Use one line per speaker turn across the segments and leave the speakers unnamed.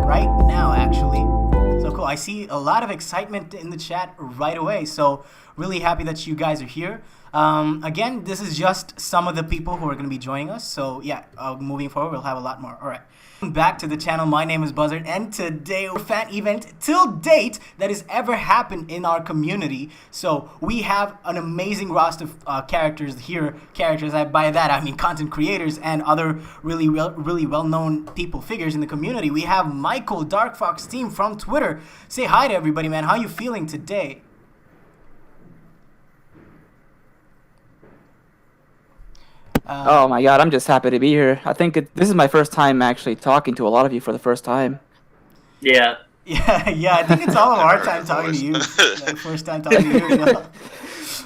right now, actually. So cool. I see a lot of excitement in the chat right away. So really happy that you guys are here. Again, this is just some of the people who are going to be joining us. So yeah, moving forward, we'll have a lot more. All right. Back to the channel. My name is Buzzard, and today we're fan event till date that has ever happened in our community. So we have an amazing roster of characters here. Characters, by that I mean content creators and other really well-known people, figures in the community. We have Michael, Dark Fox Team from Twitter. Say hi to everybody, man. How you feeling today?
Oh my god, I'm just happy to be here. I think this is my first time actually talking to a lot of you for the first time.
Yeah.
Yeah, I think it's all of our time talking to you. Like, first time talking to you as well.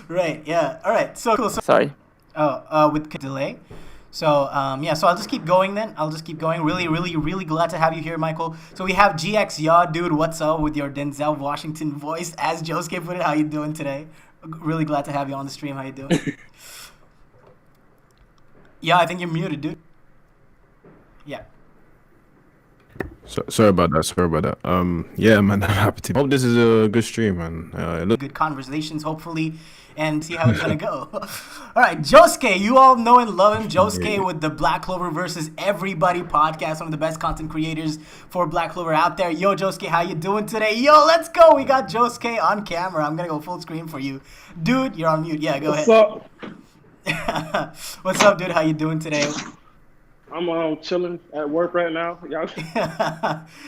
Right, yeah. All right, so cool.
Sorry.
With delay. So, yeah, so I'll just keep going then. I'll just keep going. Really glad to have you here, Michael. So we have GX Yaw, dude, what's up with your Denzel Washington voice? As Josuke put it, how you doing today? Really glad to have you on the stream. How you doing? Yeah, I think you're muted, dude. Yeah.
Sorry about that. Yeah, man, I'm happy to. Hope this is a good stream, man.
Good conversations, hopefully, and see how it's gonna go. All right, Josuke, you all know and love him. Josuke with the Black Clover versus Everybody podcast, one of the best content creators for Black Clover out there. Yo, Josuke, how you doing today? Yo, let's go. We got Josuke on camera. I'm gonna go full screen for you, dude. You're on mute. Yeah, go ahead.
What's up?
What's up, dude? How you doing today?
I'm chilling at work right now. Y'all.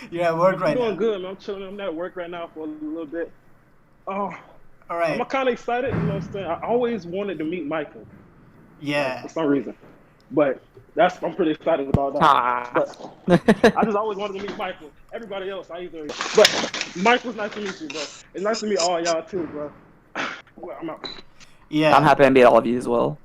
You're at work right now.
I'm doing good, man. I'm chilling. I'm at work right now for a little bit.
All right.
I'm kind of excited. You know what I'm saying? I always wanted to meet Michael.
Yeah.
For some reason, but I'm pretty excited about that. But I just always wanted to meet Michael. Everybody else, but Michael's nice to meet you, bro. It's nice to meet all y'all too, bro. Well, I'm out.
Yeah.
I'm happy to meet all of you as well.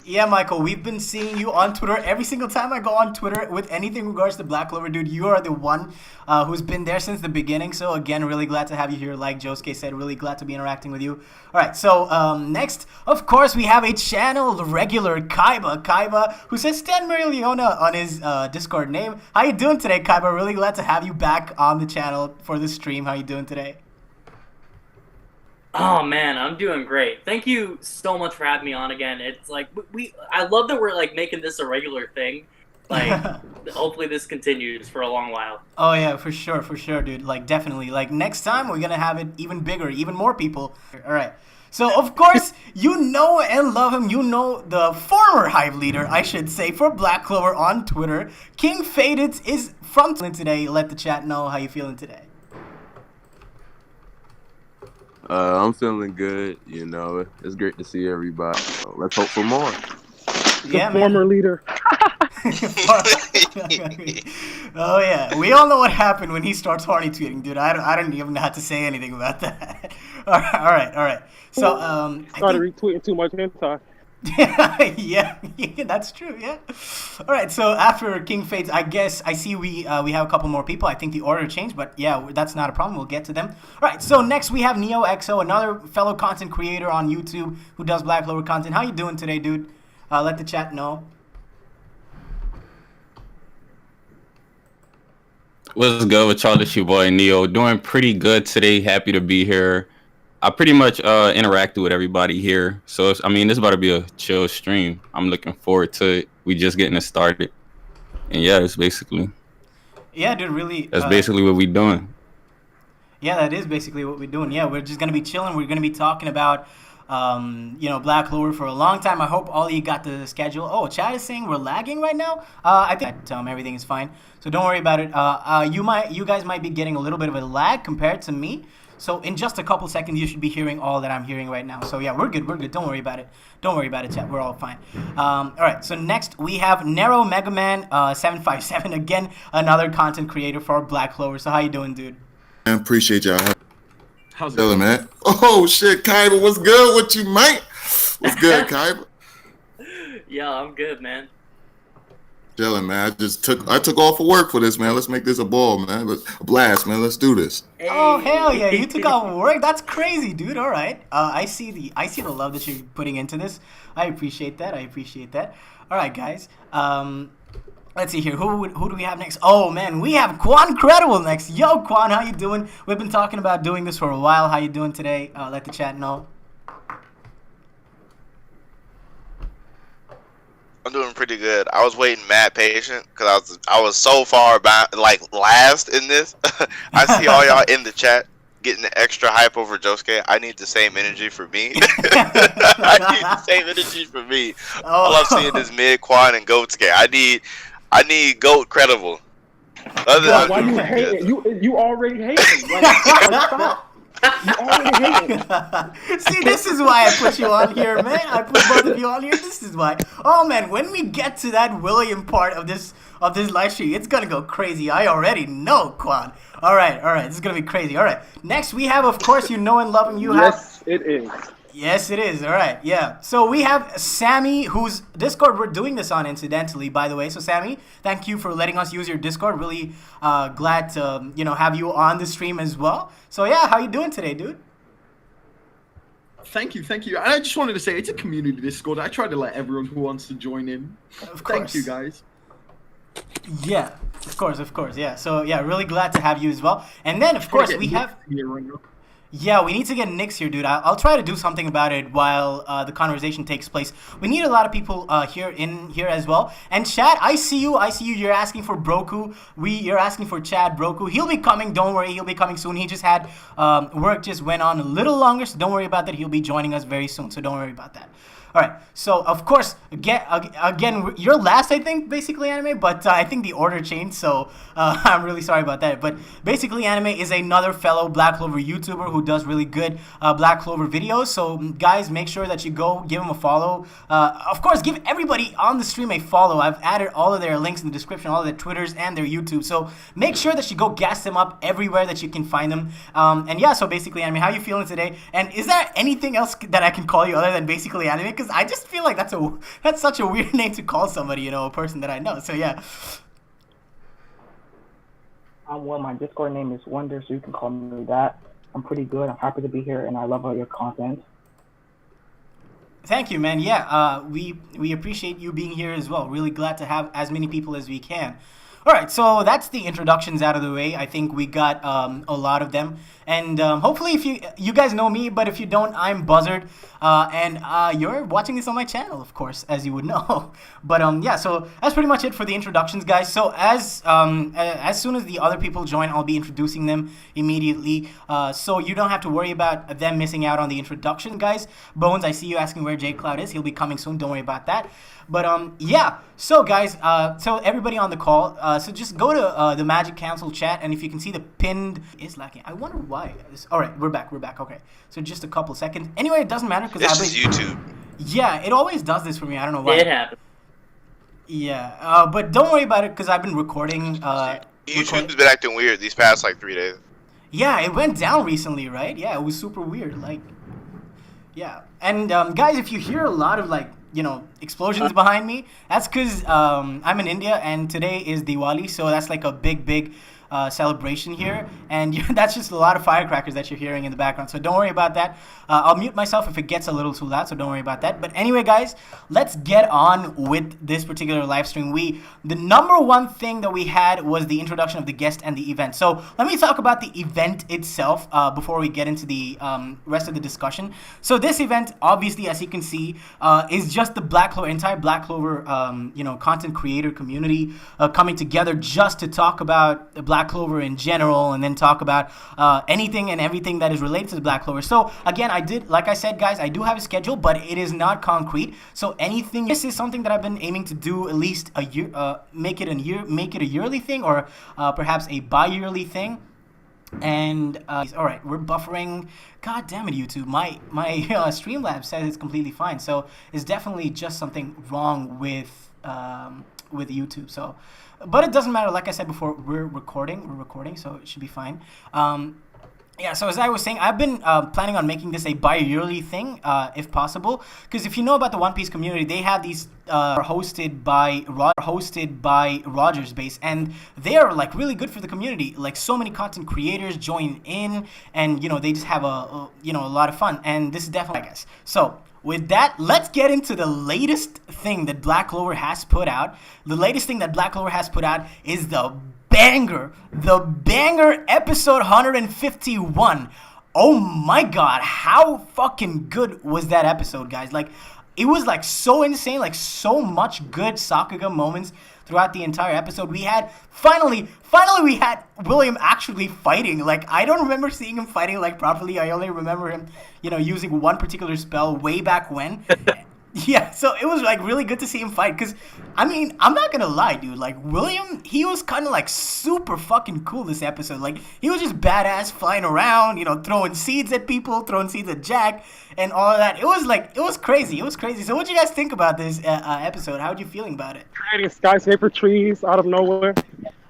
Yeah, Michael, we've been seeing you on Twitter. Every single time I go on Twitter with anything in regards to Black Clover, dude, you are the one who's been there since the beginning. So, again, really glad to have you here. Like Josuke said, really glad to be interacting with you. All right, so next, of course, we have a channel regular, Kaiba, who says 10 million on his Discord name. How you doing today, Kaiba? Really glad to have you back on the channel for the stream. How you doing today?
Oh man, I'm doing great. Thank you so much for having me on again. It's like I love that we're like making this a regular thing. Like hopefully this continues for a long while.
Oh yeah, for sure, dude. Like definitely. Like next time we're gonna have it even bigger, even more people. All right. So of course you know and love him. You know the former Hive leader, I should say, for Black Clover on Twitter. King Faded is from today. Let the chat know how you feeling today.
I'm feeling good, you know. It's great to see everybody. Let's hope for more.
Yeah,
the former leader.
Oh yeah, we all know what happened when he starts horny tweeting, dude. I don't even have to say anything about that. All right. So
started retweeting too much hentai.
yeah, that's true. Yeah. All right. So after King Fades, I guess I see we have a couple more people. I think the order changed, but yeah, that's not a problem. We'll get to them. All right. So next we have NeoXO, another fellow content creator on YouTube who does Black Clover content. How you doing today, dude? Let the chat know.
What's good with y'all? It's your boy Neo. Doing pretty good today. Happy to be here. I pretty much interacted with everybody here. So, this is about to be a chill stream. I'm looking forward to it. We just getting it started. And yeah, that's basically...
Yeah, dude, really...
That's basically what we doing.
Yeah, that is basically what we're doing. Yeah, we're just going to be chilling. We're going to be talking about, Black Clover for a long time. I hope all of you got the schedule. Oh, chat is saying we're lagging right now. I think everything is fine. So don't worry about it. You guys might be getting a little bit of a lag compared to me. So in just a couple seconds, you should be hearing all that I'm hearing right now. So yeah, we're good. Don't worry about it, chat. We're all fine. All right. So next we have Nero Megaman 757 again, another content creator for Black Clover. So how you doing, dude?
I appreciate y'all. How's it going, man? Oh shit, Kaiba, what's good with you, mate? What's good, Kaiba?
Yeah, I'm good, man.
Chilling, man. I took off for work for this, man. Let's make this a ball, man. A blast, man. Let's do this.
Hey.
Oh hell yeah! You took off work. That's crazy, dude. All right. I see the love that you're putting into this. I appreciate that. All right, guys. Let's see here. Who do we have next? Oh man, we have Quan Credible next. Yo, Quan, how you doing? We've been talking about doing this for a while. How you doing today? Let the chat know.
I'm doing pretty good. I was waiting mad patient because I was so far back, like last in this. I see all y'all in the chat getting the extra hype over Josuke. I need the same energy for me. I need the same energy for me. All I'm seeing is mid, Quan, and Goatsuke. I need Goat Credible.
Why you hating? You already hating. Stop. You already hating.
See, this is why I put you on here, man. I put both of you on here. This is why. Oh man, when we get to that William part of this live stream, it's gonna go crazy. I already know, Quan. All right. This is gonna be crazy. All right. Next, we have, of course, you know and love him.
Yes, it is.
Yes, it is. All right. Yeah. So we have Sgsamii, whose Discord we're doing this on, incidentally, by the way. So Sgsamii, thank you for letting us use your Discord. Really glad to have you on the stream as well. So yeah, how you doing today, dude?
Thank you. And I just wanted to say it's a community Discord. I try to let everyone who wants to join in.
Of course.
Thank you, guys.
Yeah, of course. Yeah. So yeah, really glad to have you as well. And then of course we have. Yeah, we need to get Nyx here, dude. I'll try to do something about it while the conversation takes place. We need a lot of people here as well. And Chad, I see you. You're asking for Broku. You're asking for Chad Broku. He'll be coming. Don't worry. He'll be coming soon. He just had work just went on a little longer, so don't worry about that. He'll be joining us very soon, so don't worry about that. All right, so of course, again, you're last, I think, basically Anime, but I think the order changed, so I'm really sorry about that. But basically, Anime is another fellow Black Clover YouTuber who does really good Black Clover videos. So guys, make sure that you go give him a follow. Of course, give everybody on the stream a follow. I've added all of their links in the description, all of their Twitters and their YouTube. So make sure that you go gas them up everywhere that you can find them. And yeah, so basically, Anime, how you feeling today? And is there anything else that I can call you other than basically Anime? Because I just feel like that's such a weird name to call somebody, a person that I know. So yeah.
Well, my Discord name is Wonder, so you can call me that. I'm pretty good. I'm happy to be here, and I love all your content.
Thank you, man. Yeah, we appreciate you being here as well. Really glad to have as many people as we can. All right, so that's the introductions out of the way. I think we got a lot of them. And hopefully if you guys know me, but if you don't, I'm Buzzard. And you're watching this on my channel, of course, as you would know. But yeah, so that's pretty much it for the introductions, guys. So as soon as the other people join, I'll be introducing them immediately. So you don't have to worry about them missing out on the introduction, guys. Bones, I see you asking where J Cloud is. He'll be coming soon. Don't worry about that. But yeah, so guys, so everybody on the call, so just go to the Magic Council chat, and if you can see the pinned is lacking. I wonder why. All right, we're back. Okay, so just a couple seconds. Anyway, it doesn't matter because
this is YouTube.
Yeah, it always does this for me. I don't know why.
It happens.
Yeah, but don't worry about it because I've been recording.
YouTube's been acting weird these past like 3 days.
Yeah, it went down recently, right? Yeah, it was super weird. Like, yeah, and guys, if you hear a lot of like, explosions behind me, that's because I'm in India and today is Diwali, so that's like a big celebration here, and that's just a lot of firecrackers that you're hearing in the background, so don't worry about that. I'll mute myself if it gets a little too loud, so don't worry about that. But anyway, guys, let's get on with this particular live stream. The number one thing that we had was the introduction of the guest and the event. So let me talk about the event itself before we get into the rest of the discussion. So this event, obviously, as you can see, is just the entire Black Clover content creator community coming together just to talk about Black Clover in general, and then talk about anything and everything that is related to the Black Clover. So again, like I said, guys, I do have a schedule, but it is not concrete. So this is something that I've been aiming to do at least a year, make it a yearly thing, or perhaps a bi-yearly thing. And all right, we're buffering. God damn it, YouTube! My Streamlabs says it's completely fine. So it's definitely just something wrong with YouTube. So, but it doesn't matter. Like I said before, we're recording, so it should be fine. Yeah, so as I was saying, I've been planning on making this a bi-yearly thing, if possible. Because if you know about the One Piece community, they have these are hosted by Rogers Base, and they are like really good for the community. Like so many content creators join in, and they just have a lot of fun. And this is definitely, I guess. So with that, let's get into the latest thing that Black Clover has put out. The latest thing that Black Clover has put out is the banger episode 151. Oh my god, how fucking good was that episode, guys? Like, it was like so insane, like so much good Sakuga moments throughout the entire episode. We had finally we had William actually fighting. Like, I don't remember seeing him fighting like properly. I only remember him, using one particular spell way back when. Yeah, so it was like really good to see him fight, because I mean, I'm not gonna lie, dude, like William, he was kind of like super fucking cool this episode. Like, he was just badass flying around, throwing seeds at people, throwing seeds at Jack and all of that. It was crazy. So what do you guys think about this episode? How are you feeling about it?
Creating skyscraper trees out of nowhere.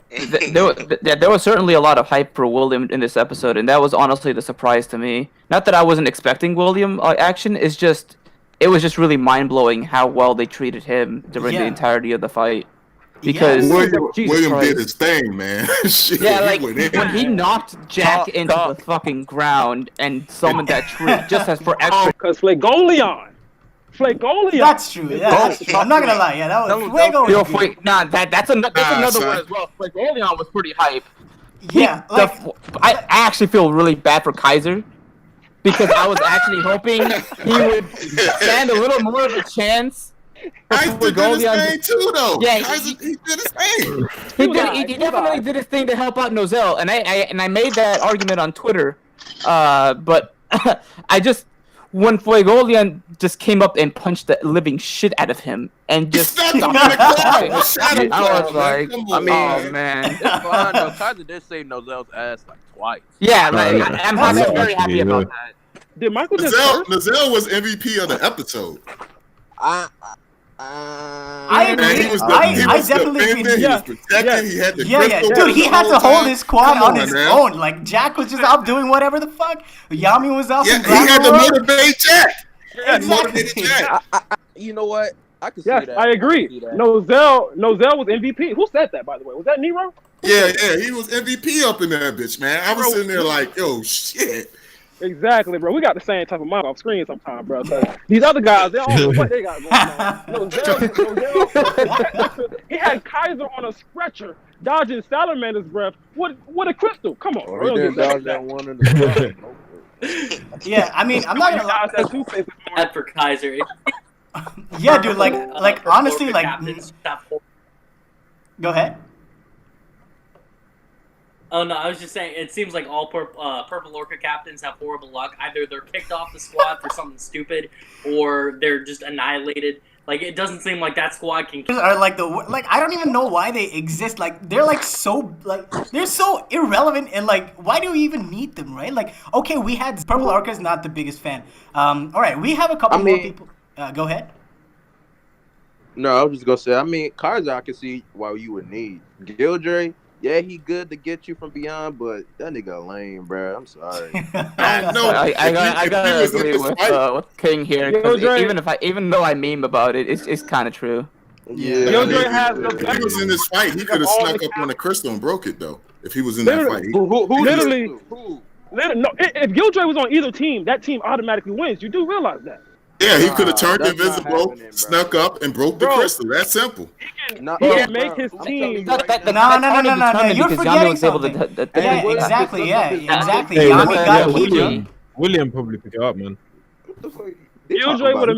There was certainly a lot of hype for William in this episode, and that was honestly the surprise to me. Not that I wasn't expecting William action, it was just really mind-blowing how well they treated him during the entirety of the fight. Because
William did his thing, man. Shit,
yeah, like when he knocked Jack into the fucking ground and summoned that tree just as for extra.
Because Flagoleon.
That's true. Yeah, that's true. I'm not gonna lie. Yeah, that was Flagoleon.
Nah, that's another one as well. Flagoleon was pretty hype.
Yeah,
I actually feel really bad for Kaiser, because I was actually hoping he would stand a little more of a chance.
Kaiser did his thing too, though.
Yeah,
Kaiser, he did his thing.
He definitely did his thing to help out Nozel, and I made that argument on Twitter. But when Fuegoleon just came up and punched the living shit out of him and just stopped him. I was like, oh man.
It's fine though. Kaiser did save Nozel's ass like twice.
Yeah, I'm very happy about that.
Did Michael
Nozel was MVP of the episode.
I agree.
He was
definitely
defending, he was protecting, he had the crystal.
Dude, he had to hold his quad on his own. Like, Jack was just up doing whatever the fuck. Yami was out.
Yeah, he had to motivate Jack.
Exactly.
You know what? I can see
that.
Yes,
I agree. Nozel was MVP. Who said that, by the way? Was that Nero?
Yeah, he was MVP up in that bitch, man. I was sitting there like, yo, shit.
Exactly, bro. We got the same type of mind off screen sometimes, bro. So these other guys, they don't know what they got going on. Nozel, he had Kaiser on a stretcher, dodging Salamander's breath with a crystal. Come on, bro.
He did dodge that one in the
Yeah, I mean, I'm not gonna lie.
That for Kaiser.
Yeah, dude. Like honestly, like. Go ahead.
Oh no, I was just saying, it seems like all Purple Orca captains have horrible luck. Either they're kicked off the squad for something stupid, or they're just annihilated. Like, it doesn't seem like that squad can.
Are like I don't even know why they exist. Like, they're like so they're so irrelevant, and like, why do we even need them, right? Like, okay, we had Purple Orca's not the biggest fan. All right, we have a couple more people. Go ahead.
No, I was just gonna say. I mean, Kaiser, I can see why you would need Gildre. Yeah, he good to get you from beyond, but that nigga lame, bro. I'm sorry.
I gotta agree with King here, because even though I meme about it, it's kind of true.
Yeah, if he was in this fight, he could have snuck up on the crystal and broke it though. If he was in that fight,
if Gildre was on either team, that team automatically wins. You do realize that.
Yeah, he could have turned invisible, snuck up, and broke the crystal. That's simple.
He can make his team.
No. You're forgetting something. Exactly.
Hey,
Yami got Killjoy.
William probably pick it up, man.
Gildre would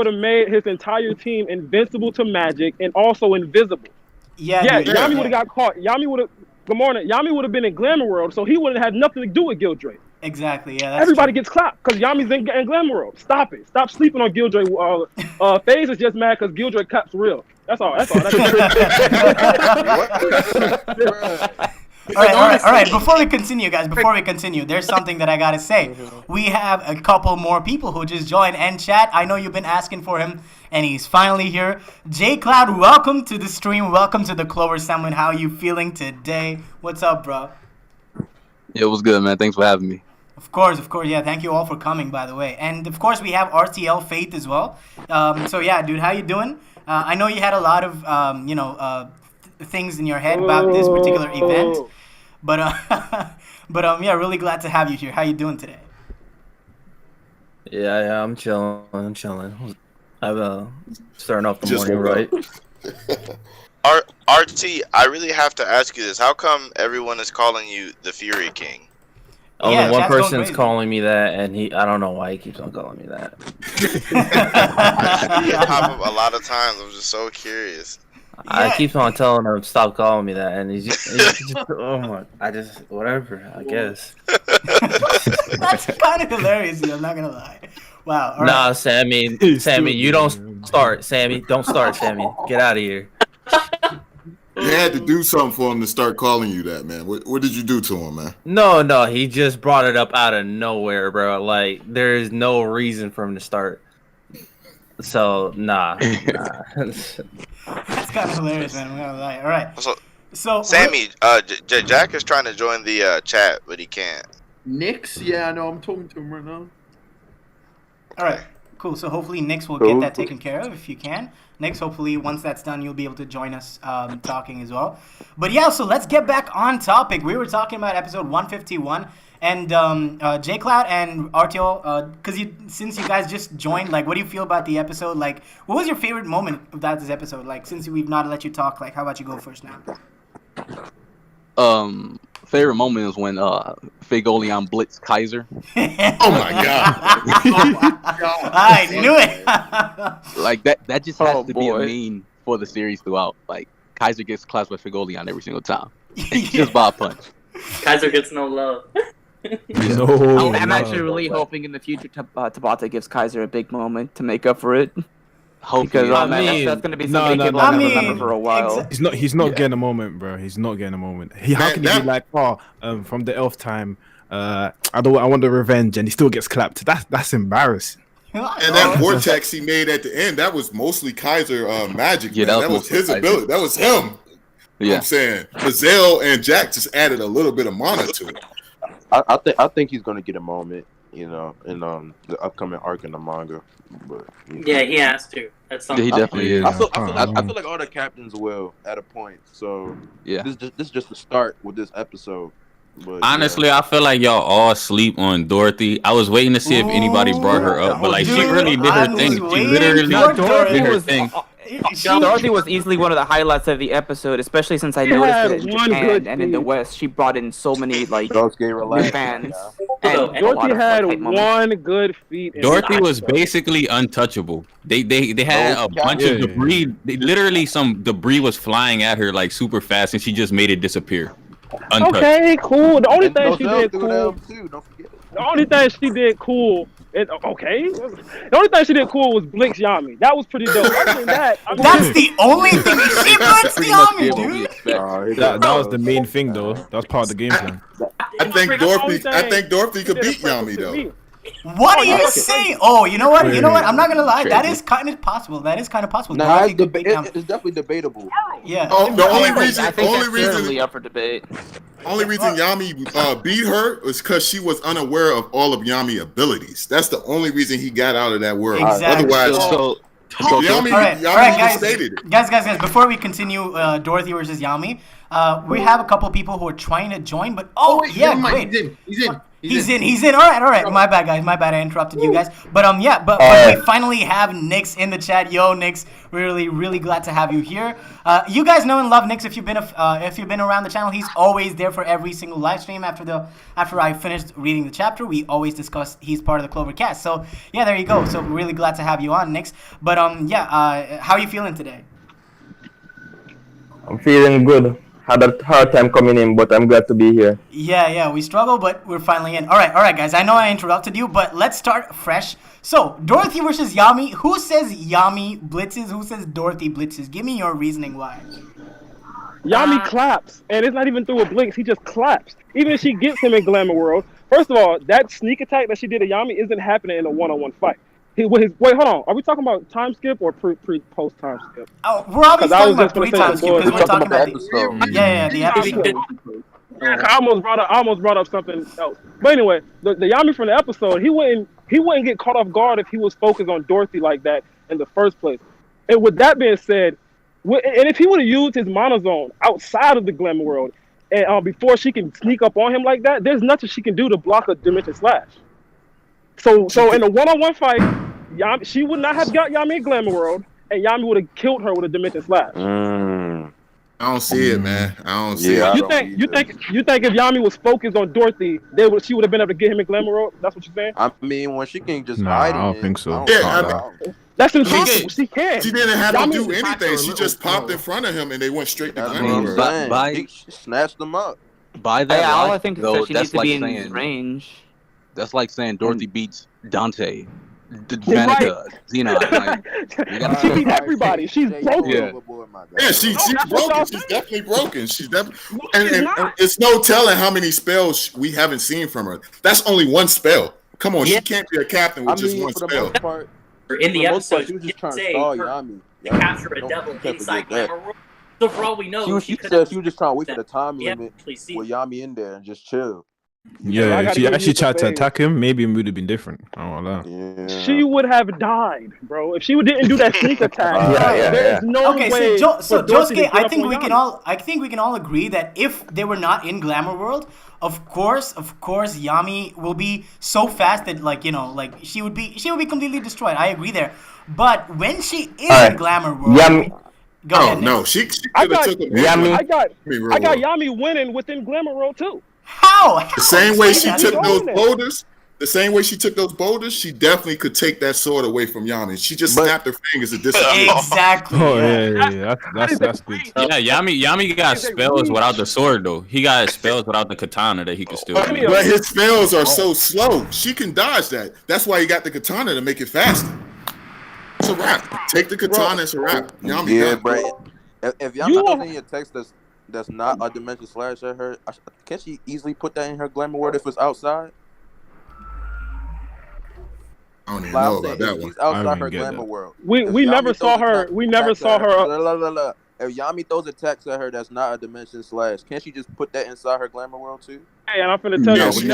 have made his entire team invincible to magic and also invisible.
Yeah.
Yami would have got caught. Yami would have been in Glamour World, so he wouldn't have had nothing to do with Gildre.
Exactly, yeah.
Everybody gets clapped because Yami's in Glamour World. Stop it. Stop sleeping on Gildre. FaZe is just mad because Gildre claps real. That's all.
All right. Before we continue, guys, there's something that I gotta say. We have a couple more people who just joined and chat. I know you've been asking for him, and he's finally here. J Cloud, welcome to the stream. Welcome to the Clover Summon. How are you feeling today? What's up, bro?
Yeah, what's good, man? Thanks for having me.
Of course. Yeah, thank you all for coming, by the way. And of course, we have RTL Faith as well. So yeah, dude, how you doing? I know you had a lot of things in your head about this particular event, but yeah, really glad to have you here. How you doing today?
Yeah, I'm chilling. I'm starting off the morning right.
RT, I really have to ask you this. How come everyone is calling you the Fury King?
Only one person's calling me that, and I don't know why he keeps on calling me that.
You pop up a lot of times. I'm just so curious.
I keep on telling him stop calling me that, and he's just whatever, I guess.
That's kind of hilarious, I'm not gonna lie. Wow. All
nah,
right.
Sammy, you don't start. Sammy, don't start. Sammy, get out of here.
You had to do something for him to start calling you that, man. What did you do to him, man?
No, he just brought it up out of nowhere, bro. Like, there is no reason for him to start. So, nah.
That's kind of hilarious, man. I'm not gonna lie. All right. So
Sammy, Jack is trying to join the chat, but he can't.
Nix? Yeah, I know. I'm talking to him right now.
All right. Cool. So hopefully Nix will get that taken care of if you can. Nix, hopefully once that's done, you'll be able to join us talking as well. But yeah, so let's get back on topic. We were talking about episode 151, and JCloud and RTO, since you guys just joined, like, what do you feel about the episode? Like, what was your favorite moment about this episode? Like, since we've not let you talk, like, how about you go first now?
Favorite moment is when Fagolian blitzed Kaiser.
Oh my god!
I knew it.
Like that just has to be a meme for the series throughout. Like Kaiser gets clapped by Fagolian every single time, just by a punch.
Kaiser gets no love.
I'm actually really hoping in the future Tabata gives Kaiser a big moment to make up for it. Because that's going to be something people will never remember for a while.
He's not getting a moment, bro. He's not getting a moment. How can he be like, from the elf time, I want the revenge, and he still gets clapped? That's embarrassing.
And that vortex he made at the end, that was mostly Kaiser magic. Yeah, that was his ability. That was him. Yeah. You know what I'm saying? Gazelle and Jack just added a little bit of mana to it.
I think he's gonna get a moment, in the upcoming arc in the manga. But
yeah, he has to. That's something.
Yeah, he definitely is. I feel like all the captains will at a point. So yeah, this is just the start with this episode. But,
honestly, I feel like y'all all sleep on Dorothy. I was waiting to see if anybody brought her up, but like she really did her thing. She literally did her thing.
Dorothy was easily one of the highlights of the episode, especially since I noticed that in Japan and in the West, she brought in so many like new fans.
Dorothy had one good feat.
Dorothy was basically untouchable. They had a bunch of debris. They some debris was flying at her like super fast, and she just made it disappear. Untouched.
Okay, cool. The only thing she did cool. The only thing she did cool. The only thing she did cool was Blink's Yami. That was pretty dope. Other than that,
that's the only thing she blinked the Yami, dude.
That was the main thing, though. That was part of the game plan.
I think Dorothy could beat Yami, though.
What are you saying? Oh, you know what? I'm not gonna lie. That is kind of possible.
Nah, it's definitely debatable.
Yeah.
The only reason
up for debate.
Only reason Yami beat her was because she was unaware of all of Yami's abilities. That's the only reason he got out of that world.
Exactly.
Otherwise, Yami
guys. Before we continue, Dorothy versus Yami, we have a couple people who are trying to join, but great. He's in. All right. My bad, guys. My bad. I interrupted you guys. But we finally have Nix in the chat. Yo, Nix, really, really glad to have you here. You guys know and love Nix if you've been around the channel. He's always there for every single live stream. After I finished reading the chapter, we always discuss. He's part of the Clover cast. So yeah, there you go. So really glad to have you on, Nix. But how are you feeling today?
I'm feeling good. Had a hard time coming in, but I'm glad to be here.
Yeah, we struggle, but we're finally in. All right, guys. I know I interrupted you, but let's start fresh. So, Dorothy versus Yami. Who says Yami blitzes? Who says Dorothy blitzes? Give me your reasoning why.
Yami claps, and it's not even through a blink. He just claps. Even if she gets him in Glamour World. First of all, that sneak attack that she did to Yami isn't happening in a one-on-one fight. Wait, hold on. Are we talking about time skip or post time skip?
Oh, we're obviously talking about pre-time skip because we're talking about the episode. Yeah, the episode.
Yeah, I almost brought up something else. But anyway, the Yami from the episode, he wouldn't get caught off guard if he was focused on Dorothy like that in the first place. And with that being said, and if he would have used his monozone outside of the glamour world, and before she can sneak up on him like that, there's nothing she can do to block a Dimension Slash. So in a one-on-one fight, she would not have got Yami in glamour world, and Yami would have killed her with a Dimension Slash.
I don't see it, man. I don't see it.
You think if Yami was focused on Dorothy, she would have been able to get him in glamour world? That's what you're saying?
I mean, when she can just hide.
I don't think so.
That's impossible. She can't.
She didn't have to do anything. She just popped in front of him, and they went straight to glamour world.
He snatched them up.
By that,
all I think is
though,
that she needs to be in his range.
That's like saying Dorothy beats Dante. Manica,
she beat everybody. She's broken.
Yeah, she's broken. She's definitely broken. She's definitely, and it's no telling how many spells we haven't seen from her. That's only one spell. Come on, she can't be a captain with just one spell.
In the episode,
she was just trying to
say
stall
her
Yami.
to capture a devil inside glamour world. So for all we know,
she said she was just trying to wait for the time limit with Yami in there and just chill.
Yeah, if she actually tried to attack him, maybe it would have been different. I won't lie.
She would have died, bro. If she didn't do that sneak attack, there's no way.
So Josuke, I think we can all agree that if they were not in Glamour World, of course, Yami will be so fast that she would be completely destroyed. I agree there. But when she is in Glamour World,
Yami.
Go ahead,
no, she could have took him.
I got Yami winning within Glamour World too.
How?
The same way she took those boulders, she definitely could take that sword away from Yami. She just snapped her fingers and disappeared.
Exactly.
Oh yeah. That's good.
Yeah, Yami got spells without the sword though. He got spells without the katana that he could still use.
But his spells are so slow. She can dodge that. That's why he got the katana to make it faster. It's a wrap. Take the katana, it's a wrap. Yami
bro. If Yami doesn't your text that's not a Dimension Slash at her, can she easily put that in her glamour world if it's outside?
I don't even know about that one.
She's outside her glamour world.
We never saw her. We never saw her.
If Yami throws attacks at her that's not a Dimension Slash, can't she just put that inside her glamour world too?
Hey, and I'm finna tell you, we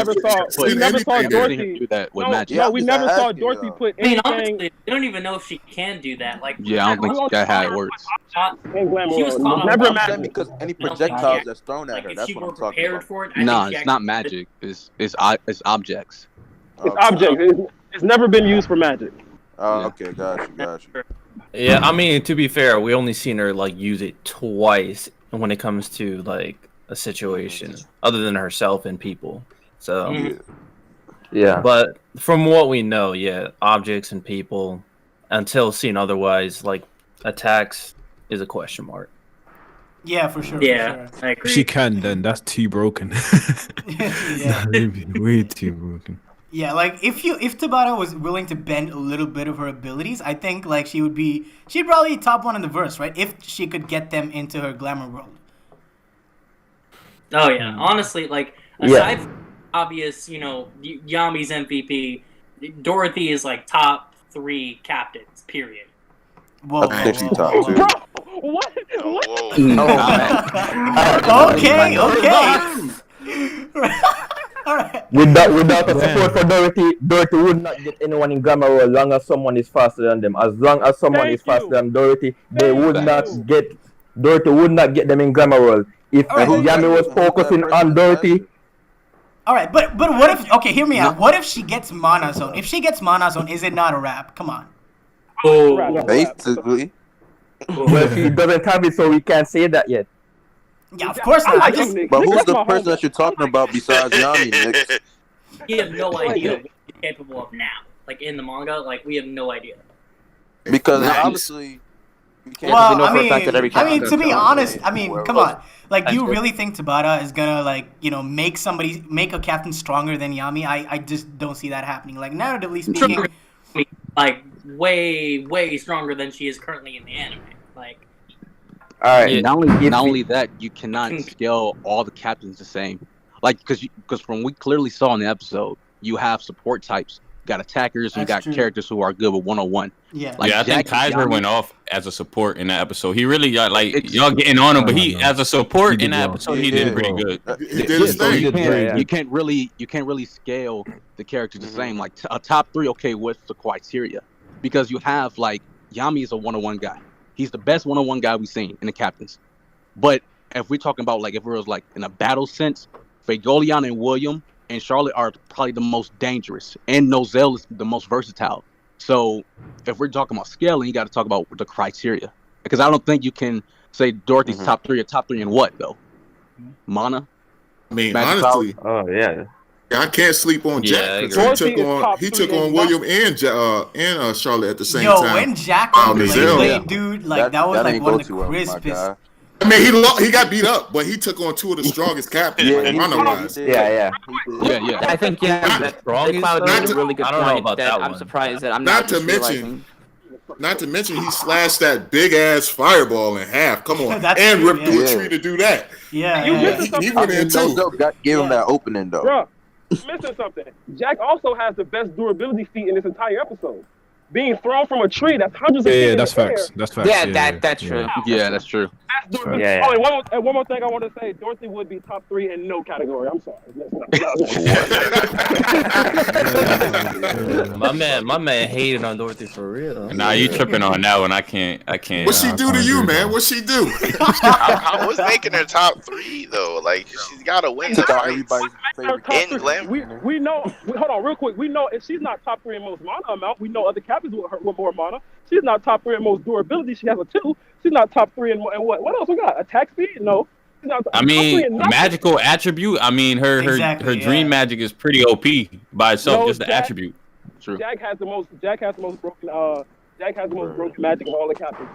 never saw Dorothy
do that with magic.
No, we never saw Dorothy put anything.
Honestly, we don't even know if she can do that. Like,
yeah, I don't think that's how it works.
She was
never imagined
because any projectiles that's thrown at her. That's what I'm talking about.
No, it's not magic. It's objects.
It's objects. It's never been used for magic.
Oh, okay, got you.
Yeah, I mean, to be fair, we only seen her use it twice when it comes to a situation, other than herself and people. So,
yeah.
But from what we know, objects and people, until seen otherwise, attacks is a question mark.
Yeah, for sure.
Yeah,
for sure.
I agree.
If she can, then that's too broken. Way too broken.
Yeah, if Tabata was willing to bend a little bit of her abilities, I think she'd probably top one in the verse, right? If she could get them into her glamour world.
Oh yeah, honestly, aside from obvious, Yami's MVP, Dorothy is top 3 captains. Period.
Whoa.
Top 2.
What?
Okay. All right.
Without the support for Dorothy would not get anyone in glamour world as long as someone is faster than them. As long as someone is faster than Dorothy, Dorothy would not get them in glamour world. If Yami was focusing on Dorothy.
All right, but what if? Okay, hear me out. What if she gets Mana Zone? If she gets Mana Zone, is it not a wrap? Come on.
Basically.
Well, she doesn't have it, so we can't say that yet.
Yeah, of course not.
But who's the person that you're talking about besides Yami, Nick?
We have no idea what she's capable of now. In the manga, we have no idea.
Because obviously,
we can't to be honest, come on. Do you really think Tabata is gonna make a captain stronger than Yami? I just don't see that happening. Narratively speaking,
way stronger than she is currently in the anime.
All right. Not only that, you cannot scale all the captains the same. Because from we clearly saw in the episode, you have support types got attackers, and we
That's
got
true.
characters who are good with 1-on-1.
Yeah.
Like
yeah, I think
Jack and
Kaiser
Yami-
went off as a support in that episode. He really got y'all getting on him, but he as a support in that episode he did pretty good.
He did his
So
thing.
you can't really scale the character the same. Like a top 3, okay, what's the criteria? Because you have like Yami is a 1-on-1 guy. He's the best 1-on-1 guy we've seen in the captains. But if we're talking about like if it was like in a battle sense, Fagolian and William and Charlotte are probably the most dangerous, and Nozel is the most versatile. So if we're talking about scaling, you got to talk about the criteria, because I don't think you can say Dorothy's top 3 or top 3 in what though? Mana.
I mean,
Magic
honestly,
Oh yeah.
I can't sleep on
Yeah, I
Jack
agree.
because
Dorothy
he
is
took
top
on
three
William and Charlotte at the same
Yo,
time.
when Jack
Wow,
played,
Nozel.
dude, like that was like one of the crispest.
I mean, he got beat up, but he took on 2 of the strongest captains, like, mana-wise.
Yeah.
I think the Cloud made a really good
I don't know
point
about
that
that
I'm
one.
surprised that I'm
Not
not
to
just
mention,
realizing.
Not to mention, he slashed that big ass fireball in half. Come on,
That's
and
true,
ripped through a
yeah.
tree to do that.
Yeah,
You
yeah.
missing
He
something,
went in too.
Gave him that opening though.
bro. Missing something. Jack also has the best durability feat in this entire episode. Being thrown from a tree that's hundreds of feet
Yeah,
in
that's
the air.
facts. That's facts.
That's true.
Yeah, that's true.
That's durability.
Yeah.
Oh, and one more thing I want to say. Dorothy would be top 3 in no category. I'm sorry.
My man hated on Dorothy for real.
Nah, you tripping on that one. I can't.
What she do to you, man? What she do?
I was making her top 3 though. Like she's got to win the fights. In Glamour.
We know. Hold on, real quick. We know if she's not top 3 in most mana amount, we know other captains with more mana. She's not top 3 in most durability. She has a 2. She's not top 3 in what? What else we got? Attack speed? No. She's not
I
top 3 in
mean,
nothing.
magical attribute. I mean, her
Exactly,
dream
yeah.
magic is pretty OP by itself,
No,
just the
Jack-
attribute.
True.
Jack has the most broken. Jack has the most broken magic of all the captains.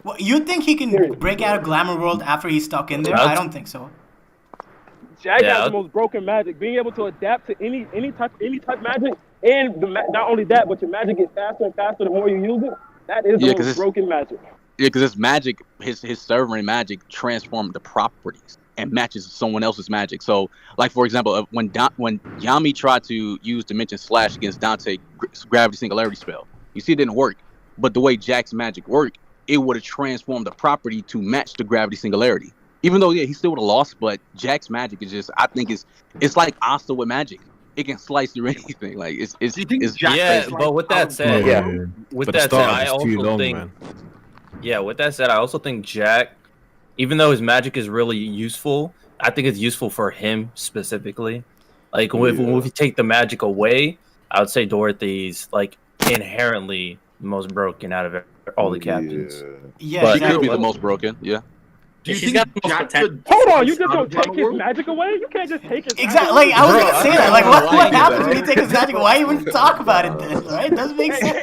Well, you think he can break out of Glamour World after he's stuck in there? I don't think so.
Jack
Yeah.
has the most broken magic. Being able to adapt to any type magic, and not only that, but your magic gets faster and faster the more you use it. That is the
Yeah, 'cause
most
it's-
broken magic.
Yeah, because his magic, his sovereign magic transformed the properties and matches someone else's magic. So, like for example, when Yami tried to use Dimension Slash against Dante Gravity Singularity spell, you see it didn't work. But the way Jack's magic worked, it would have transformed the property to match the Gravity Singularity. Even though, yeah, he still would have lost, but Jack's magic is just, I think it's like Asta with magic. It can slice through anything. Like it's
Yeah, but with that said, with
But the
that said,
start
I
is too
also
long,
think,
man.
yeah, with that said, I also think Jack, even though his magic is really useful, I think it's useful for him specifically. Like if we take the magic away, I would say Dorothy's like inherently the most broken out of all the captains.
Yeah,
but
exactly.
he could be the most broken. Yeah.
Do you
She's
think
got the most
Jack
potential.
could
Hold on, you just
out
don't
of
take
Glamour
his
World?
magic away? You can't just take his
Exactly.
magic
Like I was
away.
gonna say that. Like what happens when you take his magic? Why even talk about it then? Right? Doesn't make sense.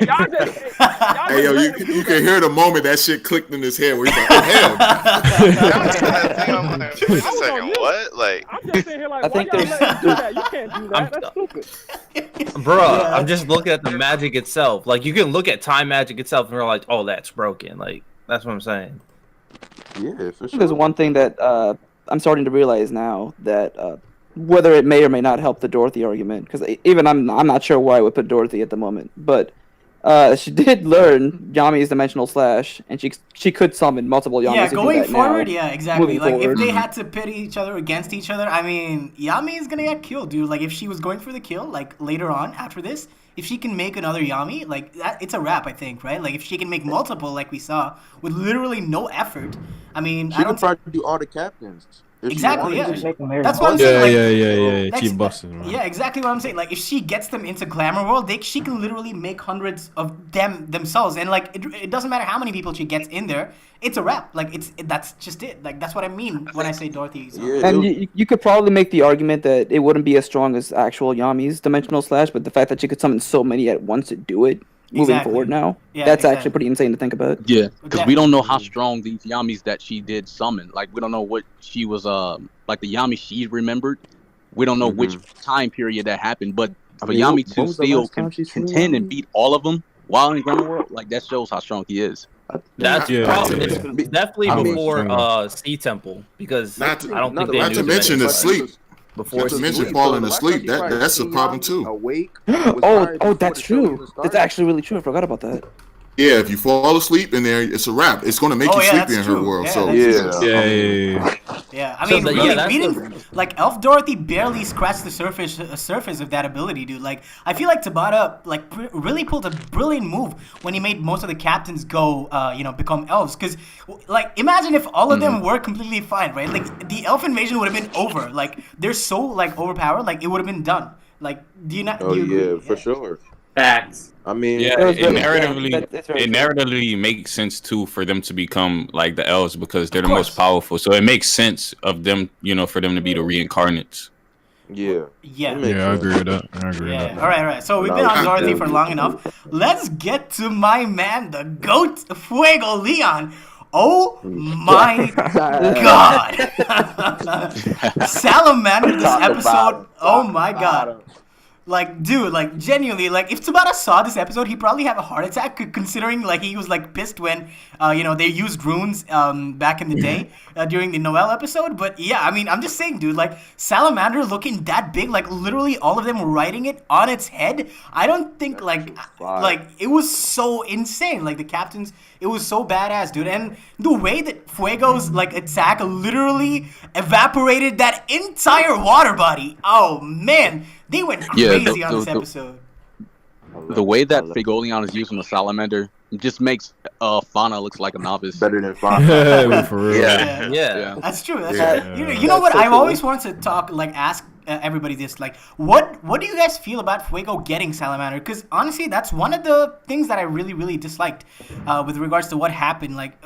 Hey, yo, you can hear the moment that shit clicked in his head where he's like, oh, hell.
I'm like, wait a second, what? Like,
I'm just sitting here like,
I
why
think
y'all
there's-
let him do that? You can't do that. That's stupid.
Bruh, I'm just looking at the magic itself. Like you can look at time magic itself and realize, oh, that's broken. Like that's what I'm saying.
Yeah, for sure.
There's one thing that I'm starting to realize now that whether it may or may not help the Dorothy argument, because even I'm not sure why I would put Dorothy at the moment, but she did learn Yami's Dimensional Slash, and she could summon multiple Yamis.
Yeah,
to do
going
that
forward,
now.
yeah, exactly.
Moving
Like
forward.
if they had to pit each other against each other, I mean, Yami is gonna get killed, dude. Like if she was going for the kill, like later on after this, if she can make another Yami, like that, it's a wrap, I think, right? Like if she can make multiple, like we saw, with literally no effort, I mean,
She
I
could
don't.
probably do all the captains. If she
Exactly,
wanted
yeah.
to.
That's what I'm saying.
Yeah.
Like,
Keep busting, man.
Yeah, exactly what I'm saying. Like, if she gets them into Glamour World, she can literally make hundreds of them themselves, and like, it doesn't matter how many people she gets in there. It's a wrap. Like, that's just it. Like, that's what I mean when I say Dorothy. So.
Yeah,
And you could probably make the argument that it wouldn't be as strong as actual Yami's Dimensional Slash, but the fact that she could summon so many at once to do it, moving
Exactly.
forward now,
Yeah,
that's
exactly.
actually pretty insane to think about.
Yeah, because we don't know how strong these Yamis that she did summon. Like we don't know what she was like the Yami she remembered. We don't know which time period that happened, but for
Yeah,
Yami
what
to
was the
still
last time she seen
contend
Yami?
and beat all of them while in Glamour World, like that shows how strong he is.
That's
Yeah,
probably
yeah.
it's definitely
I mean,
before Sea Temple because
Not to-
I don't think they
Not
knew
to
the
mention the
magic.
sleep.
before
Not to mention falling asleep. That's a problem too.
Awake.
Oh, that's true. That's actually really true. I forgot about that.
Yeah, if you fall asleep in there, it's a wrap. It's going to make you sleepy in her world. So
yeah. I mean, we didn't like Elf Dorothy barely scratched the surface of that ability, dude. Like, I feel like Tabata really pulled a brilliant move when he made most of the captains go, become elves. Because, like, imagine if all of them were completely fine, right? Like, the elf invasion would have been over. Like, they're so like overpowered, like it would have been done. Like, do you not?
Oh
do you agree?
for sure.
Facts.
I mean,
it narratively makes sense too for them to become like the elves because they're the most powerful. So it makes sense of them, for them to be the reincarnates.
Yeah.
Yeah.
I agree with that.
All right. So we've been on Dorothy for long enough. Let's get to my man, the GOAT, Fuego Leon. Oh my God! Salamander this episode. Oh my God! Like, dude, like, genuinely, like, if Tabata saw this episode, he'd probably have a heart attack, considering, like, he was, like, pissed when, they used runes, back in the day, during the Noel episode. But, yeah, I mean, I'm just saying, dude, like, Salamander looking that big, like, literally all of them riding it on its head, I don't think, like, it was so insane. Like, the captains, it was so badass, dude. And the way that Fuego's, like, attack literally evaporated that entire water body. Oh, man. They went crazy on this episode.
The way that Fuegoleon is using the salamander just makes Fauna looks like a novice.
Better than Fauna.
For real.
Yeah.
That's true. That's true. You know what? I've always wanted to talk, like, ask everybody this, like, what do you guys feel about Fuego getting Salamander? Because honestly, that's one of the things that I really, really disliked with regards to what happened. Like,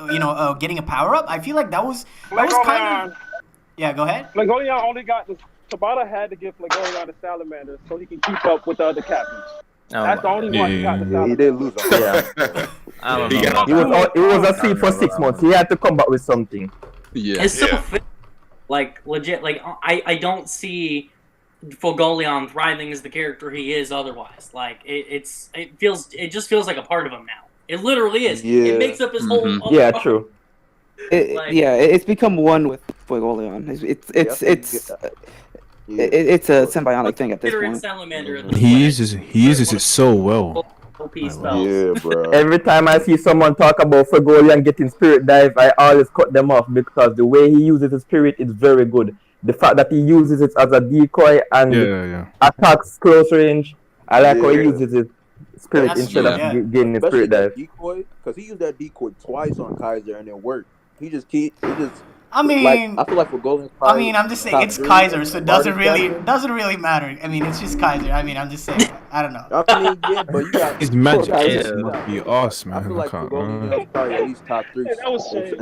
getting a power up. I feel like that was kind of. Yeah, go ahead.
Flegoleon only got the. Tabata had to give Flegoleon the salamander so he can keep up with the other captains. That's the only one he got the salamander.
He did lose.
I don't know.
It was a seed for 6 months. He had to come back with something.
Yeah. It's so like legit. Like I don't see Flegoleon thriving as the character he is otherwise. Like it just feels like a part of him now. It literally is.
Yeah.
It makes up his whole.
Yeah, true.
It's become one with Fuegoleon. It's a symbiotic thing at this point.
He uses it so well.
Yeah, bro.
Every time I see someone talk about Fuegoleon getting spirit dive, I always cut them off because the way he uses his spirit is very good. The fact that he uses it as a decoy and attacks close range, I like how he uses his spirit instead of getting his spirit dive.
Decoy, because he used that decoy twice on Kaiser and it worked.
I mean,
I feel like Fuegoleon.
I mean, I'm just saying it's Kaiser, so it doesn't really matter. I mean, it's just Kaiser. I mean, I'm just saying. I don't know.
I mean, yeah, but you got
his magic must be awesome, man.
I feel like Fuegoleon is probably at least top 3 in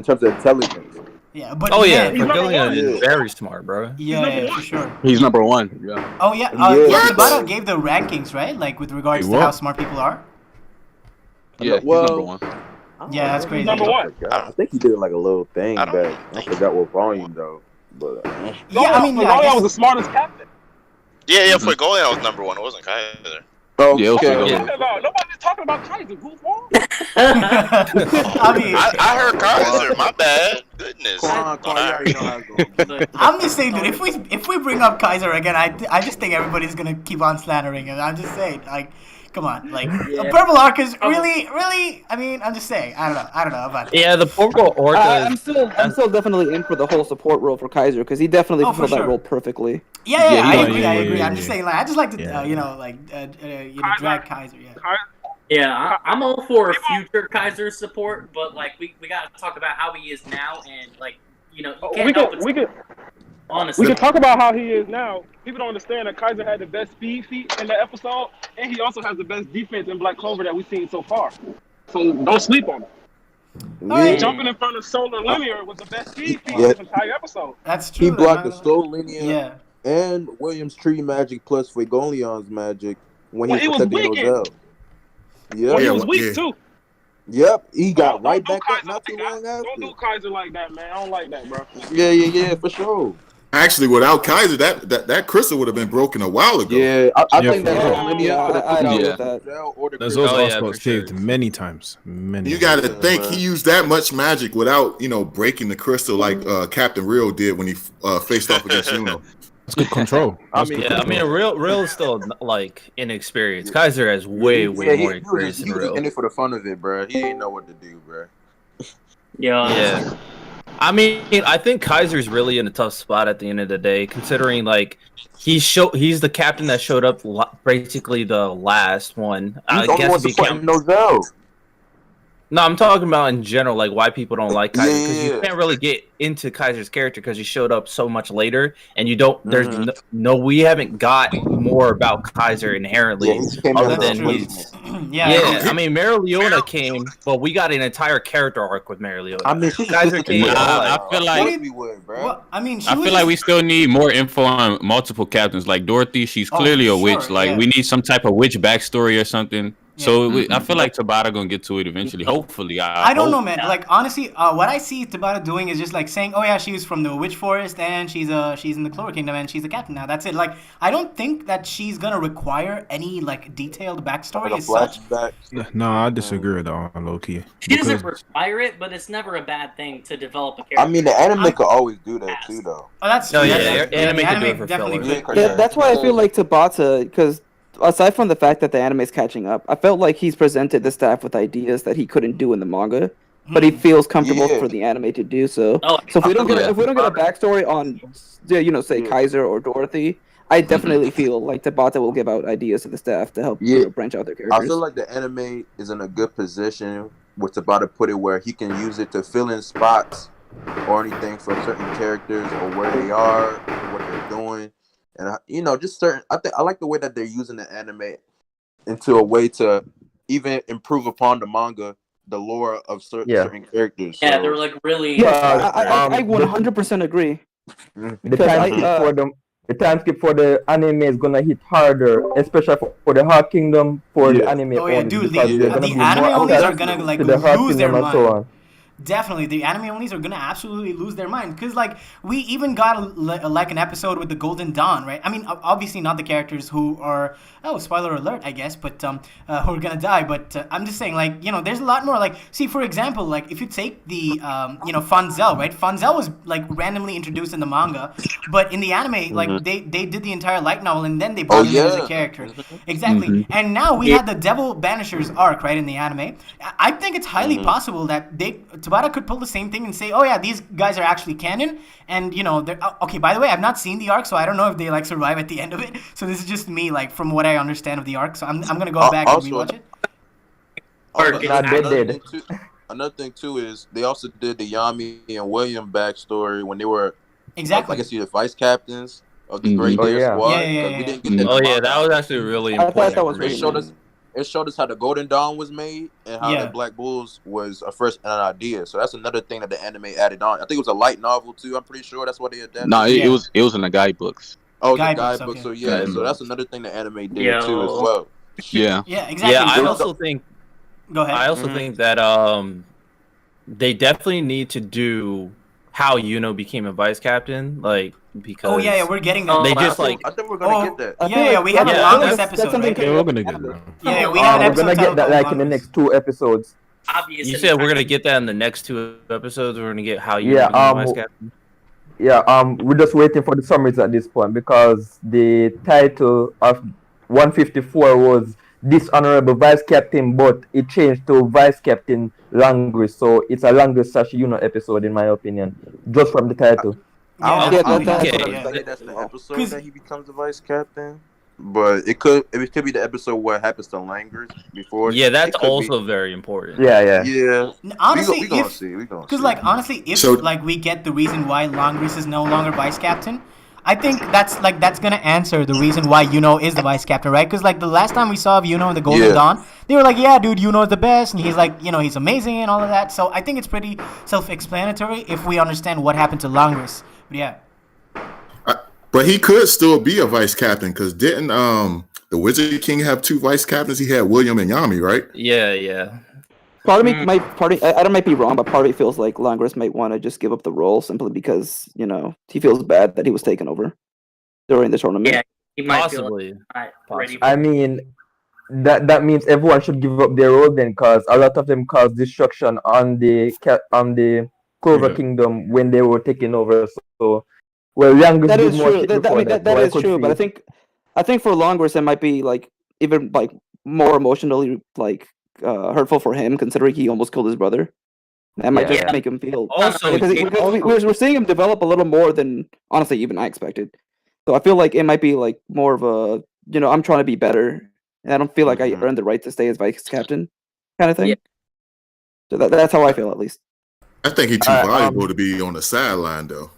terms of intelligence.
Yeah, but
Fuegoleon is very smart, bro.
Yeah, for sure.
He's number 1. Yeah.
Oh yeah, Tabata gave the rankings, right? Like with regards to how smart people are.
Yeah,
well,
he's number 1.
Yeah, that's crazy.
Number 1.
I think he did like a little thing back. I forgot what volume though. But
Flegoleon was the smartest captain.
Yeah, Fuegoleon was number 1. It wasn't Kaiser.
Oh,
yeah, okay.
Nobody's talking about Kaiser. Who's wrong?
I mean,
I heard Kaiser. My bad. Goodness.
I'm just saying, dude. If we bring up Kaiser again, I just think everybody's gonna keep on slandering him. I'm just saying, like. Come on, like Purple Orca is really. I mean, I'm just saying. I don't know about that.
Yeah, the Purple Orca.
I'm still definitely in for the whole support role for Kaiser because he definitely fulfilled that role perfectly.
Yeah, I agree. I'm just saying, like, I just like to, drag Kaiser.
Yeah, I'm all for future Kaiser support, but like we gotta talk about how he is now, and like you can't help it. Honestly,
we can talk about how he is now. People don't understand that Kaiser had the best speed feat in the episode, and he also has the best defense in Black Clover that we've seen so far. So don't sleep on him. Jumping in front of Solar Linear was the best speed feat in this entire episode.
That's true.
He blocked the Solar Linear and Williams' tree magic plus Fuegoleon's magic when he was protecting Nozel.
Yeah, he was weak too.
Yep, he got right back up not too long after.
Don't do Kaiser like that, man. I don't like that, bro.
Yeah, for sure.
Actually, without Kaiser, that crystal would have been broken a while ago.
Yeah, I think that's
There's also got saved many times.
You got to think he used that much magic without breaking the crystal like Captain Real did when he faced off against Uno.
That's good control.
I mean, real is still like inexperienced. Kaiser has way more experience
he
than
was just
real.
in it for the fun of it, bro. He didn't know what to do, bro.
Yeah. I mean, I think Kaiser's really in a tough spot at the end of the day, considering like he's the captain that showed up basically the last one. I guess if you count
Nozel.
No, I'm talking about in general, like why people don't like Kaiser, because you can't really get into Kaiser's character because he showed up so much later, and you don't. There's we haven't got more about Kaiser inherently, other than he's. Yeah, I mean, Mary Leona came, but we got an entire character arc with Mary Leona.
I mean,
Kaiser came.
I feel like
Well, I mean,
I feel like we still need more info on multiple captains. Like Dorothy, she's clearly a witch. Like we need some type of witch backstory or something. So I feel like Tabata gonna get to it eventually. Hopefully,
I don't know, man. Like honestly, what I see Tabata doing is just like saying, "Oh yeah, she was from the Witch Forest and she's in the Clover Kingdom and she's a captain now." That's it. Like I don't think that she's gonna require any like detailed backstory as such.
No, I disagree with that on low key.
She doesn't require it, but it's never a bad thing to develop a character.
I mean, the anime could always do that too, though.
Oh, that's
no,
true.
anime can do it for
definitely
filler.
could.
That's why I feel like Tabata, because aside from the fact that the anime is catching up, I felt like he's presented the staff with ideas that he couldn't do in the manga, but he feels comfortable for the anime to do so. So if we don't get a backstory on, say Kaiser or Dorothy, I definitely feel like Tabata will give out ideas to the staff to help branch out their characters.
I feel like the anime is in a good position with Tabata put it where he can use it to fill in spots or anything for certain characters or where they are, what they're doing. And just certain. I like the way that they're using the anime into a way to even improve upon the manga, the lore of certain characters.
Yeah,
so.
they're like really.
Yeah, I 100% agree.
The time skip for the anime is gonna hit harder, especially for the Heart Kingdom, for the anime.
Oh yeah,
only,
dude,
because
the
they're gonna be
anime
more
onlys are
attached
gonna like
to the Heart
lose their
Kingdom and so
mind.
on.
Definitely, the anime onlys are gonna absolutely lose their mind because, like, we even got like an episode with the Golden Dawn, right? I mean, obviously not the characters who are spoiler alert, I guess, but who are gonna die. But I'm just saying, like, there's a lot more. Like, see, for example, like if you take the Fanzel, right? Fanzel was like randomly introduced in the manga, but in the anime, like they did the entire light novel and then they brought him in as a character. Exactly. And now we had the Devil Banishers arc, right, in the anime. I think it's highly possible that Tabata could pull the same thing and say, "Oh yeah, these guys are actually canon," and they're okay. By the way, I've not seen the arc, so I don't know if they like survive at the end of it. So this is just me, like from what I understand of the arc. So I'm gonna go back and rewatch it.
Another thing too is they also did the Yami and William backstory when they were
exactly.
I guess the vice captains of the Great Deer Squad.
Yeah.
We didn't get that
that was actually really important.
I thought that was really
It showed us how the Golden Dawn was made and how the Black Bulls was an idea. So that's another thing that the anime added on. I think it was a light novel too. I'm pretty sure that's what they adapted.
No, it was in the guidebooks.
Oh, it's a guidebook. Okay. So so that's another thing the anime did too as well.
Yeah.
Yeah, exactly.
Yeah, I also think.
Go ahead.
I also think that they definitely need to do how Yuno became a vice captain, like because.
Oh yeah, we're getting that.
They just like.
I think we're gonna get that.
Yeah, we have the longest episode. Right?
We're gonna get that.
Yeah, we have an episode.
We're gonna get that like in the next 2 episodes.
Obviously.
You said we're gonna get that in the next 2 episodes. We're gonna get how you became vice captain.
Yeah, we're just waiting for the summaries at this point because the title of 154 was Dishonorable Vice Captain, but it changed to Vice Captain Language, so it's a Language episode in my opinion, just from the title.
That's the episode that he becomes the vice captain. But it could be the episode where it happens to Language before.
Yeah, that's also very important.
Yeah.
Honestly,
we gonna see. Because
like honestly, if like we get the reason why Langris is no longer vice captain, I think that's gonna answer the reason why Yuno is the vice captain, right? Because like the last time we saw Yuno in the Golden Dawn, they were like, "Yeah, dude, Yuno is the best," and he's like, he's amazing and all of that. So I think it's pretty self-explanatory if we understand what happened to Langris. But yeah.
But he could still be a vice captain because didn't the Wizard King have 2 vice captains? He had William and Yami, right?
Yeah.
Part of me, I might be wrong, but part of me feels like Langris might want to just give up the role simply because he feels bad that he was taken over during the tournament.
Yeah, he might
possibly.
I mean, that means everyone should give up their role then, because a lot of them caused destruction on the Clover Kingdom when they were taken over. So Well, Language
That
did
is
more
true.
shit
That, I
before
mean,
that,
that
so I
is
could
true. But
see.
I think for Longris, it might be like even like more emotionally like hurtful for him, considering he almost killed his brother. That might just
Yeah.
make him feel.
Also,
because we're seeing him develop a little more than honestly even I expected. So I feel like it might be like more of a I'm trying to be better, and I don't feel like I earned the right to stay as vice captain, kind of thing.
Yeah.
So that's how I feel at least.
I think he's too valuable to be on the sideline, though.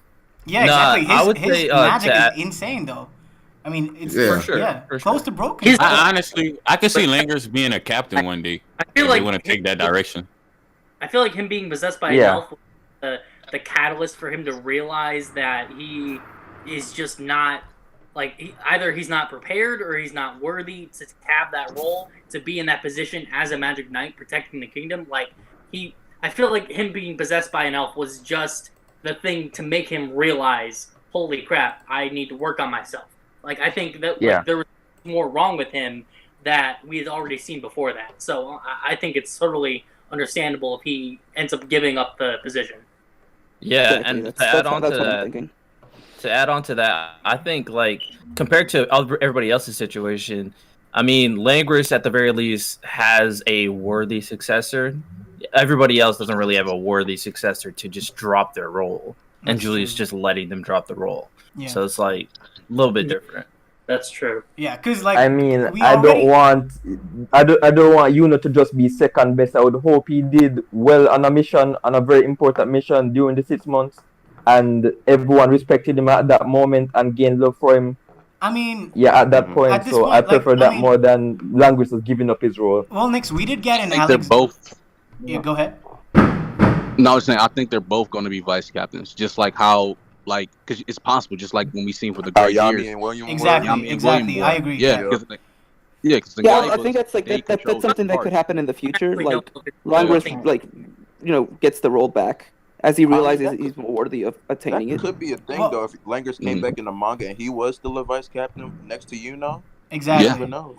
Yeah,
Nah,
exactly.
I would
His
say,
magic
to add-
is insane, though. I mean, it's
Yeah.
For sure,
yeah,
for
close
sure.
to broken.
I honestly, I could see Langers being a captain one day.
I feel
if
like
they want to take that direction.
I feel like him being possessed by an
Yeah.
elf was the catalyst for him to realize that he is just not like either he's not prepared or he's not worthy to have that role, to be in that position as a magic knight protecting the kingdom. Like I feel like him being possessed by an elf was just the thing to make him realize, holy crap, I need to work on myself. Like I think that
Yeah.
there was more wrong with him that we had already seen before that. So I think it's totally understandable if he ends up giving up the position.
Yeah,
Exactly.
and
That's
to add on to
what I'm
that,
thinking.
I think like compared to everybody else's situation, I mean, Langris at the very least has a worthy successor. Everybody else doesn't really have a worthy successor to just drop their role, and
That's
Julie's
true.
just letting them drop the role.
Yeah.
So it's like a little bit different.
That's true.
Yeah, because like
I mean,
we
I
already,
don't want Yuno to just be second best. I would hope he did well on a mission, on a very important mission during the 6 months, and everyone respected him at that moment and gained love for him.
I mean,
Yeah, at that point,
At this
so
point,
I
like,
prefer
I
that
mean-
more than Language was giving up his role.
well, Nix, we did get
I
an
think
Alex.
they're both.
Yeah, go ahead.
No, I was saying I think they're both going to be vice captains, just like how, like, because it's possible, just like when we seen for the great
Yami
years.
and William.
Exactly,
Yami and
exactly.
William
I
were.
agree.
Yeah,
Yeah.
because because the
Yeah,
guy
I think
was-
that's like
they
that's
controlled
something that
his
could
part.
happen in the future.
We
Like
don't-
Langris, gets the role back as he realizes
that
he's more worthy of attaining
That
it.
could be a thing,
Well-
though. If Langers came back in the manga and he was still a vice captain next to Yuno,
Exactly.
you never know.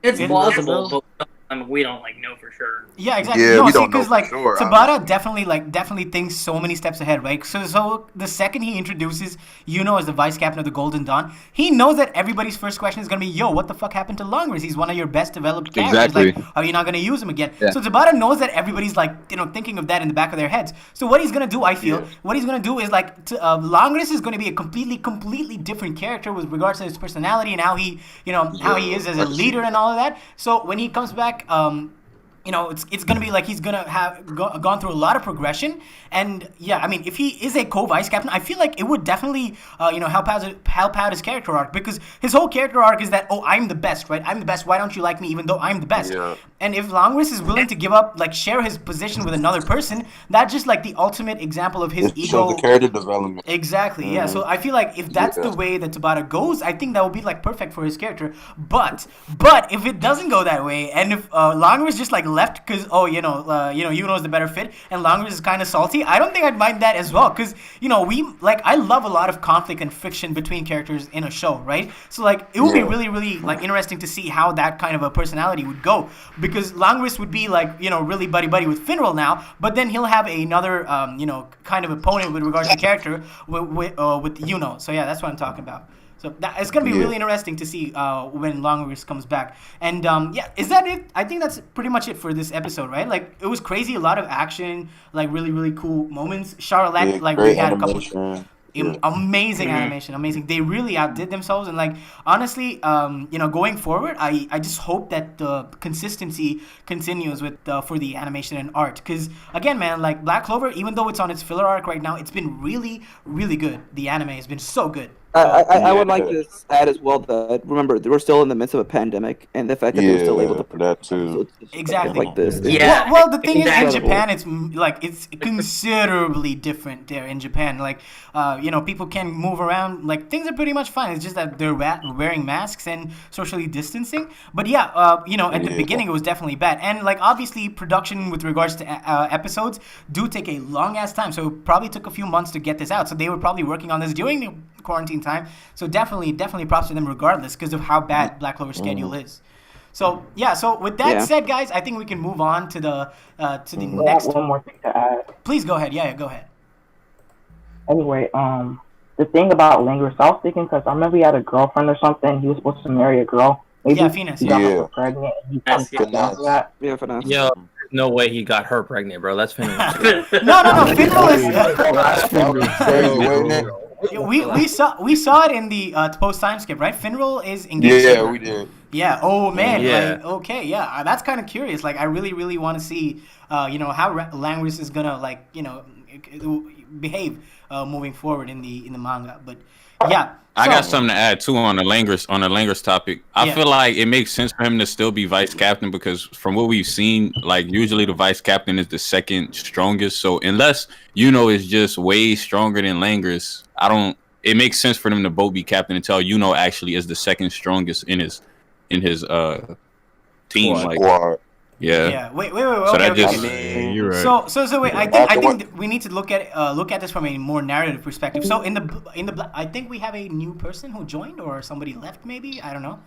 It's
It-
plausible, but I mean, we don't know for sure.
Yeah, exactly.
Yeah,
no,
we
see,
don't know
because
for
like
sure,
Tabata definitely thinks so many steps ahead, right? So the second he introduces Yuno as the vice captain of the Golden Dawn, he knows that everybody's first question is gonna be, "Yo, what the fuck happened to Longris? He's one of your best developed characters.
Exactly.
Like, are you not gonna use him again?"
Yeah.
So Tabata knows that everybody's like, thinking of that in the back of their heads. So what he's gonna do, I feel, what he's gonna do is like, Longris is gonna be a completely different character with regards to his personality and how he, how he is as a leader and all of that. So when he comes back, it's gonna be like he's gonna have gone through a lot of progression, and yeah, I mean, if he is a co-vice captain, I feel like it would definitely, help out his character arc, because his whole character arc is that, oh, I'm the best, right? I'm the best. Why don't you like me, even though I'm the best?
Yeah.
And if Longris is willing to give up, like, share his position with another person, that's just like the ultimate example of his
It
ego.
shows the character development.
Exactly, yeah. So I feel like if that's the
Yeah.
way that Tabata goes, I think that would be like perfect for his character. But if it doesn't go that way, and if Longris just like left because Yuno's the better fit, and Longris is kind of salty, I don't think I'd mind that as well. Because I love a lot of conflict and friction between characters in a show, right? So like it would be really really like interesting to see how that kind of a personality would go. Because Longris would be like, really buddy with Finral now, but then he'll have another, kind of opponent with regards to character with Yuno. So yeah, that's what I'm talking about. So it's gonna be really interesting to see when Longris comes back. And is that it? I think that's pretty much it for this episode, right? Like it was crazy, a lot of action, like really really cool moments. Charlotte, like we had a couple. Amazing animation, amazing. They really outdid themselves, and like honestly, going forward, I just hope that the consistency continues with for the animation and art. Because again, man, like Black Clover, even though it's on its filler arc right now, it's been really really good. The anime has been so good.
I would like to add as well that remember we're still in the midst of a pandemic, and the fact that they're still able to
that too.
Exactly.
like this.
Yeah.
Well, the thing is, in
Incredible.
Japan, it's considerably different there in Japan. Like, people can move around. Like, things are pretty much fine. It's just that they're wearing masks and socially distancing. But yeah, at the beginning it was definitely bad. And like, obviously, production with regards to episodes do take a long ass time. So it probably took a few months to get this out. So they were probably working on this during the quarantine time. So definitely props to them regardless because of how bad Black Clover's schedule is. So yeah, so with that said, guys, I think we can move on to the next.
One more thing to add.
Please go ahead. Yeah, go ahead.
Anyway, the thing about Language, I was thinking because I remember he had a girlfriend or something. He was supposed to marry a girl. Maybe
Yeah, Phoenix.
he got
Yeah.
her pregnant. And he couldn't get down for that.
Yeah, for that.
Yo, no way he got her pregnant, bro. That's Finral.
No. Finral is.
Crazy, wasn't it?
We saw it in the post time skip, right? Finral is engaged. to
Yeah,
her.
we did.
Yeah. Oh man.
Yeah.
Like, okay. Yeah. That's kind of curious. Like, I really want to see, how Language is gonna behave moving forward in the manga. But yeah.
I got something to add too on the Langris topic. I feel like it makes sense for him to still be vice captain because from what we've seen, like usually the vice captain is the second strongest. So unless is just way stronger than Langris, it makes sense for them to both be captain until actually is the second strongest in his team.
Squad.
Yeah. Wait.
So
Okay.
you're right.
So wait. I think we need to look at this from a more narrative perspective. So in the I think we have a new person who joined or somebody left maybe. I don't know.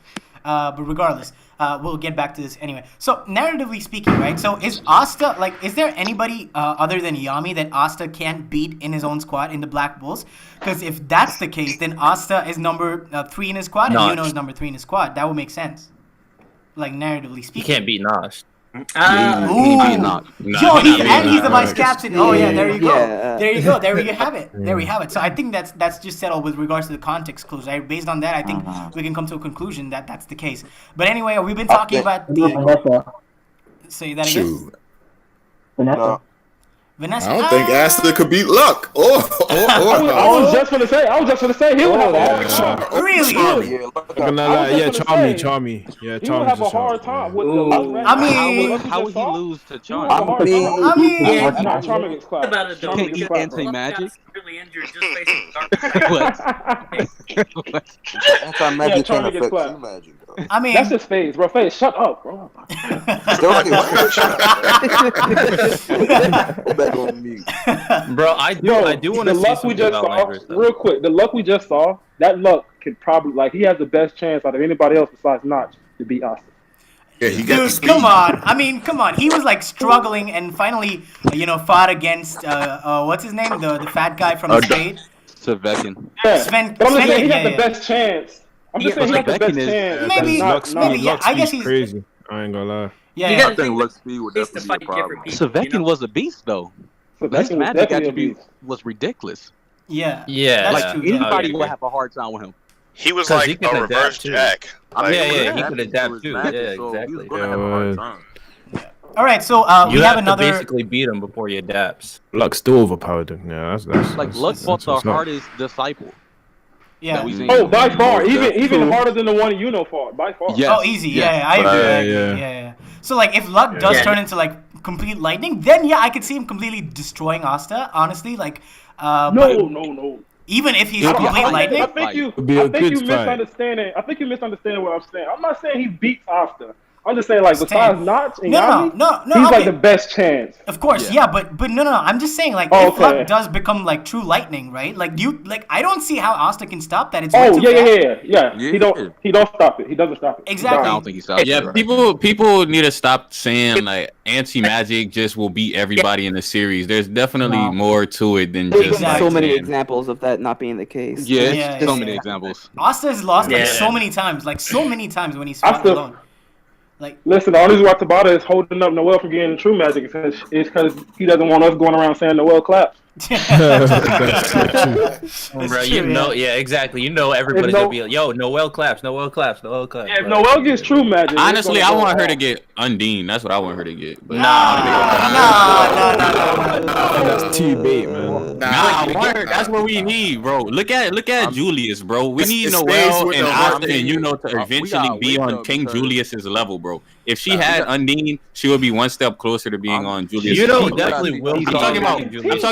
But regardless, we'll get back to this anyway. So narratively speaking, right? So is Asta is there anybody other than Yami that Asta can't beat in his own squad in the Black Bulls? Because if that's the case, then Asta is number 3 in his squad and Yuno is number 3 in his squad. That would make sense. Like narratively speaking.
He can't beat Nosh.
Yo, he's the vice captain. Oh yeah, there you go. There you go. There we have it. There we have it. So I think that's just settled with regards to the context clues. Right? Based on that, I think we can come to a conclusion that that's the case. But anyway, we've been talking about the. Say that again.
Vanessa.
Vanessa.
I don't think Asta could beat Luck.
I was just gonna say he would have a hard time.
Really?
Charmy. Yeah,
He would have a hard time with the Luck.
How would he lose to Charm?
Charming is class.
Can't eat anti-magic.
Really injured just facing dark.
Anti-magic can't
Charming is
affect
class.
true magic, though.
That's his phase, bro. Phase, shut up, bro.
Back on mute.
Bro, I do want to see something about Langris, though.
Real quick, the Luck we just saw, that Luck could probably, he has the best chance out of anybody else besides Notch to beat Asta.
Yeah, he got
Dude, come on. I mean, come on. He was struggling and finally, fought against what's his name? The fat guy from the state.
Svekin.
Yeah.
Sven.
But I'm just saying he
yeah,
has the best chance. I'm just saying he has the best chance.
Maybe. Yeah, I guess he's
crazy. I ain't gonna lie.
Yeah,
I think Luck speed would definitely be a problem.
Svekin was a beast, though. His magic attribute was ridiculous.
Yeah.
Yeah.
That's true.
Anybody would have a hard time with him.
He was like
can
a reverse
adapt, too.
Jack.
He could adapt too. Yeah, exactly.
All right, so we
you
have
have
another.
to basically beat him before he adapts.
Luck's still overpowered. Yeah, that's
Luck fought the hardest disciple.
Yeah.
Oh, by far, even harder than the one fought. By far.
Yes.
Oh, easy. Yeah, I agree. Yeah. So if Luck does turn into complete lightning, then I could see him completely destroying Asta. Honestly,
No.
Even if he's complete lightning.
I think you misunderstanding. I think you misunderstanding what I'm saying. I'm not saying he beats Asta. I'm just saying, besides Notch and Yami, he's the best chance.
Of course, yeah, but no. I'm just saying, if Luck does become true lightning, right? I don't see how Asta can stop that. It's way too fast.
He don't stop it. He doesn't stop it.
Exactly.
I don't think he stops.
Yeah, people need to stop saying anti-magic just will beat everybody in the series. There's definitely more to it than just
so many examples of that not being the case.
So many examples.
Asta has lost so many times, when he's fought alone.
Listen, the only reason why Tabata is holding up Noel from getting true magic is because he doesn't want us going around saying Noel claps.
Bro, exactly. Everybody's gonna be like, "Yo, Noel claps."
Yeah, if Noel gets true magic,
honestly, I want her to get Undine. That's what I want her to get. But
No.
That's T-bait, man.
That's what we need, bro. Look at Julius, bro. We need Noel and Asta and to eventually be on King Julius's level, bro. If she had Undine, she would be one step closer to being on Julius.
Definitely will.
I'm talking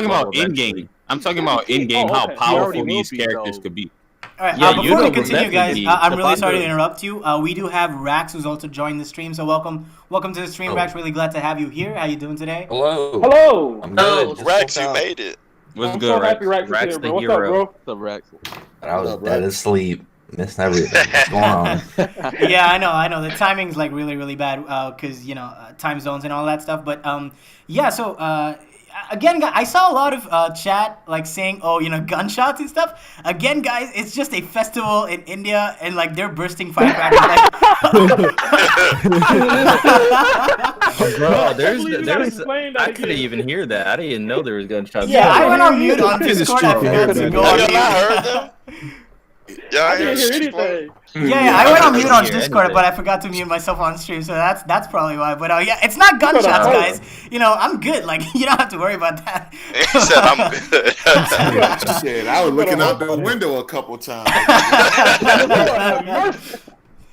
about in game. I'm talking about in game how powerful these characters could be.
All right, before we continue, guys, I'm really sorry to interrupt you. We do have Rax who's also joined the stream, so welcome to the stream, Rax. Really glad to have you here. How you doing today?
Hello.
Rex, you made it.
What's
I'm
good,
so happy
Rex?
Rex is here,
the
bro. What's
hero.
up, bro?
Rex?
I was dead asleep. Missed everything. What's going on?
Yeah, I know. The timing's really, really bad because time zones and all that stuff. But so again, I saw a lot of chat like saying, "Oh, gunshots and stuff." Again, guys, it's just a festival in India, and like they're bursting firecrackers.
Bro, there's. I couldn't even hear that. I didn't even know there was gunshots.
Yeah, I went on mute on Discord. I forgot to go on mute.
heard them? Yeah,
I didn't hear anything.
Yeah, I went on mute on Discord, but I forgot to mute myself on stream, so that's probably why. But yeah, it's not gunshots, guys. I'm good. Like you don't have to worry about that.
He said I'm good.
Shit, I was looking out the window a couple times.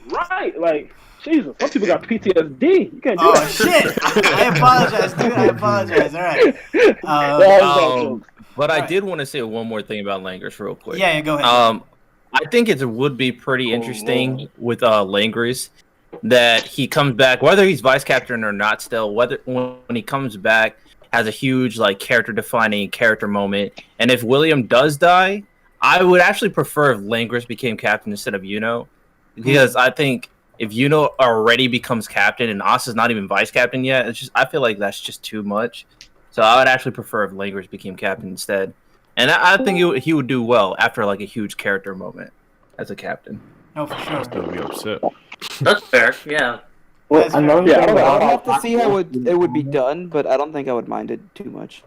Right, like Jesus. Some people got PTSD. You can't do that.
Oh shit! I apologize, dude. I apologize. All right.
But I did want to say one more thing about Langris real quick.
Yeah, go ahead.
I think it would be pretty interesting with Langris that he comes back, whether he's vice captain or not. Still, whether when he comes back, has a huge like character-defining character moment. And if William does die, I would actually prefer if Langris became captain instead of Yuno, because I think if Yuno already becomes captain and Asa's not even vice captain yet, it's just I feel like that's just too much. So I would actually prefer if Langris became captain instead. And I think he would do well after like a huge character moment as a captain.
Oh, for sure.
Still be upset.
That's fair. Yeah.
Well,
I'll have to see how it would be done, but I don't think I would mind it too much.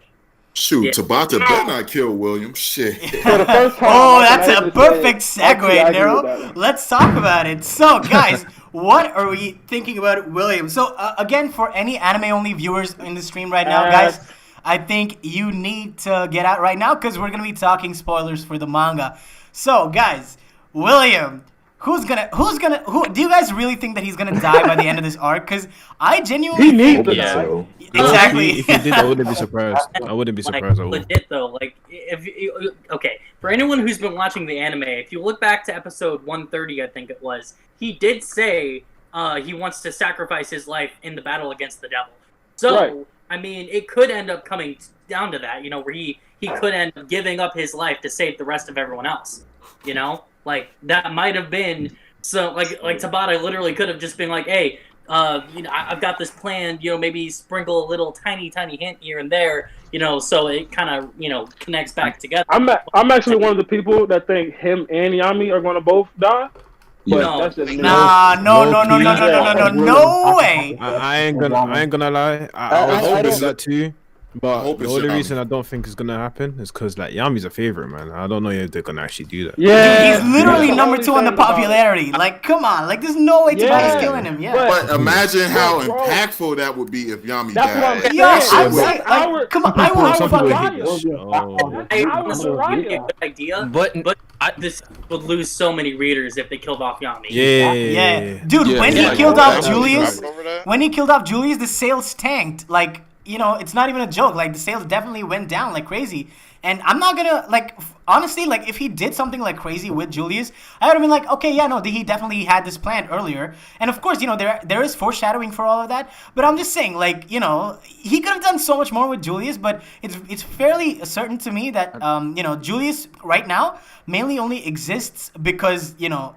Shoot, Tabata better not kill William. Shit.
Oh, that's a perfect segue, Nero. Let's talk about it. So, guys, what are we thinking about William? So, again, for any anime-only viewers in the stream right now, guys, I think you need to get out right now because we're going to be talking spoilers for the manga. So, guys, William, who do you guys really think that he's going to die by the end of this arc? Because I genuinely think...
So.
Exactly.
If he did, I wouldn't be surprised. I wouldn't be surprised at all.
Legit, though, like, for anyone who's been watching the anime, if you look back to episode 130, I think it was, he did say he wants to sacrifice his life in the battle against the devil. So... Right. I mean, it could end up coming down to that, where he could end up giving up his life to save the rest of everyone else. Like that might have been so. Like Tabata literally could have just been like, "Hey, I've got this plan. Maybe sprinkle a little tiny hint here and there. So it kind of connects back together."
I'm actually one of the people that think him and Yami are going to both die.
No way.
I ain't gonna lie. I was hoping that too. But the only reason I don't think it's gonna happen is because like Yami's a favorite, man. I don't know if they're gonna actually do that.
Yeah, dude, he's literally number 2 on the popularity. Like, come on, like there's no way Tabata's killing him. Yeah,
but imagine how impactful that would be if Yami died.
Yeah, I'm saying, like, come on, I
would a good idea, but this would lose so many readers if they killed off Yami.
Yeah. Dude, when he killed off Julius, the sales tanked. Like, it's not even a joke. Like, the sales definitely went down like crazy. And I'm not gonna, like, honestly, like, if he did something like crazy with Julius, I would have been like, okay, yeah, no, he definitely had this planned earlier. And of course, there is foreshadowing for all of that. But I'm just saying, like, he could have done so much more with Julius, but it's fairly certain to me that, Julius right now mainly only exists because,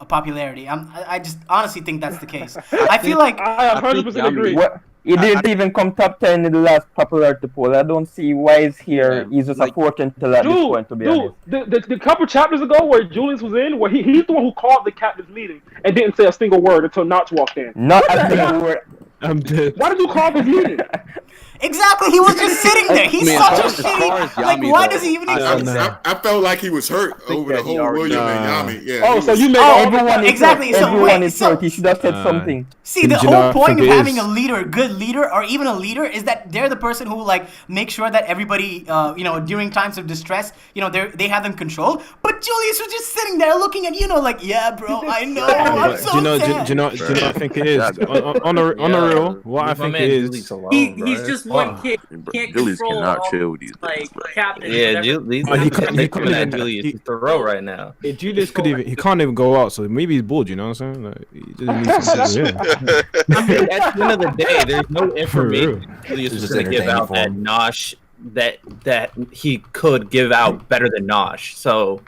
popularity. I just honestly think that's the case. I feel like...
I 100% agree.
He didn't even come top 10 in the last popularity poll. I don't see why he's here. He's just a fourth until at this point, to be honest.
The couple chapters ago where Julius was in, where he's the one who called the captain's meeting and didn't say a single word until Notch walked in.
Not a single word.
I'm dead.
Why did you call this meeting?
Exactly, he was just sitting there. He's such a shitty. Like, why does he even exist?
I felt like he was hurt over the whole William and Yami. Yeah.
Oh, so you made
everyone
exactly.
So everyone is hurt. He should have said something.
See, the whole point of having a leader, good leader, or even a leader, is that they're the person who like make sure that everybody, during times of distress, they have them controlled. But Julius was just sitting there looking at like, yeah, bro, I know. I'm so sad.
Do you know what I think it is? On the real, what I think it is.
He's just one kid. Can't
Julius
control
cannot
all,
chill with these
like
things.
captains.
Yeah, he coming at Julius throw right now.
Julius he can't even go out, so maybe he's bored. You know what I'm saying? Like, he doesn't need something.
I mean, at the end of the day, there's no information Julius was going to give out that Nosh that he could give out better than Nosh. So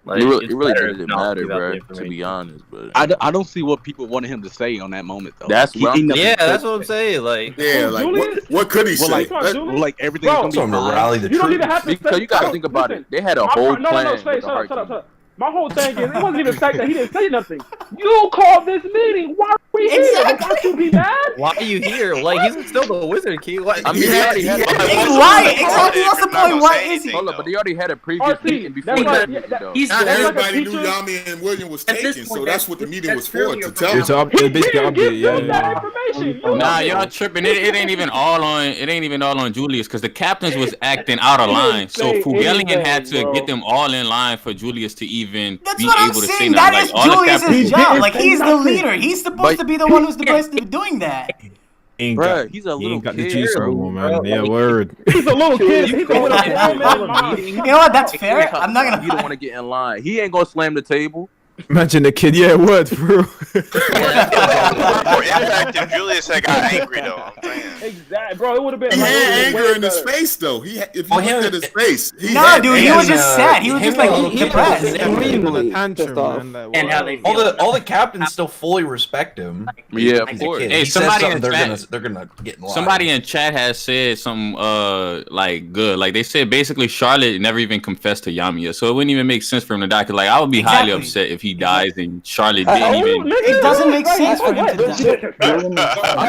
Like,
it really
better
didn't
not
matter,
give out the
bro. To
information.
be honest, but I don't see what people wanted him to say on that moment though. That's
Yeah, that's what I'm saying. Like,
Yeah, like what could he say?
Like everything's gonna be
to rally the
You don't even
troops.
have to
because
say.
you gotta think about it. They had a whole plan.
No,
with the
shut
Heart
up.
Team.
My whole thing is, it wasn't even the fact that he didn't say nothing. You called this meeting. Why are we here? Don't you be mad?
why are you here? Like, he's still the wizard, Key. Like,
I mean, he already had
Why? Exactly. That's the point. Why is he?
Hold up, but he already had a previous meeting before
that's
that.
right,
though.
He's
Not
that's
everybody
like a
knew
teacher.
Yami and William was
At this
taken,
point,
so that's what the meeting was for,
purely
to
a
tell
It's
him.
up, basically update, yeah.
Nah, y'all tripping. It ain't even all on Julius, because the captains was acting out of line. So Fugelian had to get them all in line for Julius to even
That's
be
what I'm
able to say
saying.
nothing.
That is
Like, all the
Julius's
captains-
job. Like, he's the leader. He's supposed to be the one who's supposed to be doing that.
Bruh, he's a
He
little
ain't got the
kid.
juice no more, man. Yeah, word.
He's a little kid. He's going to
You know what? That's fair. I'm not gonna.
He don't want to get in line. He ain't gonna slam the table.
Imagine the kid, yeah, word, bro.
More impact if Julius had got angry though. I'm saying.
Exactly, bro. It would have been.
He
like,
had
way
anger in his
better.
face though. If you looked at his face, he
Nah,
had
dude, he
anger.
was just sad. He was just like depressed.
Extremely
Tantrum,
pissed off.
man.
And how they feel.
All the captains still fully respect him.
Yeah,
He's
of
a
course.
kid.
Hey,
He says
somebody
something,
in
they're gonna get in line.
Somebody in chat has said some like good. Like, they said basically Charlotte never even confessed to Yami yet, so it wouldn't even make sense for him to die. Cause like I would be highly
Exactly.
upset if he dies and Charlotte didn't even.
It doesn't make sense for him to die.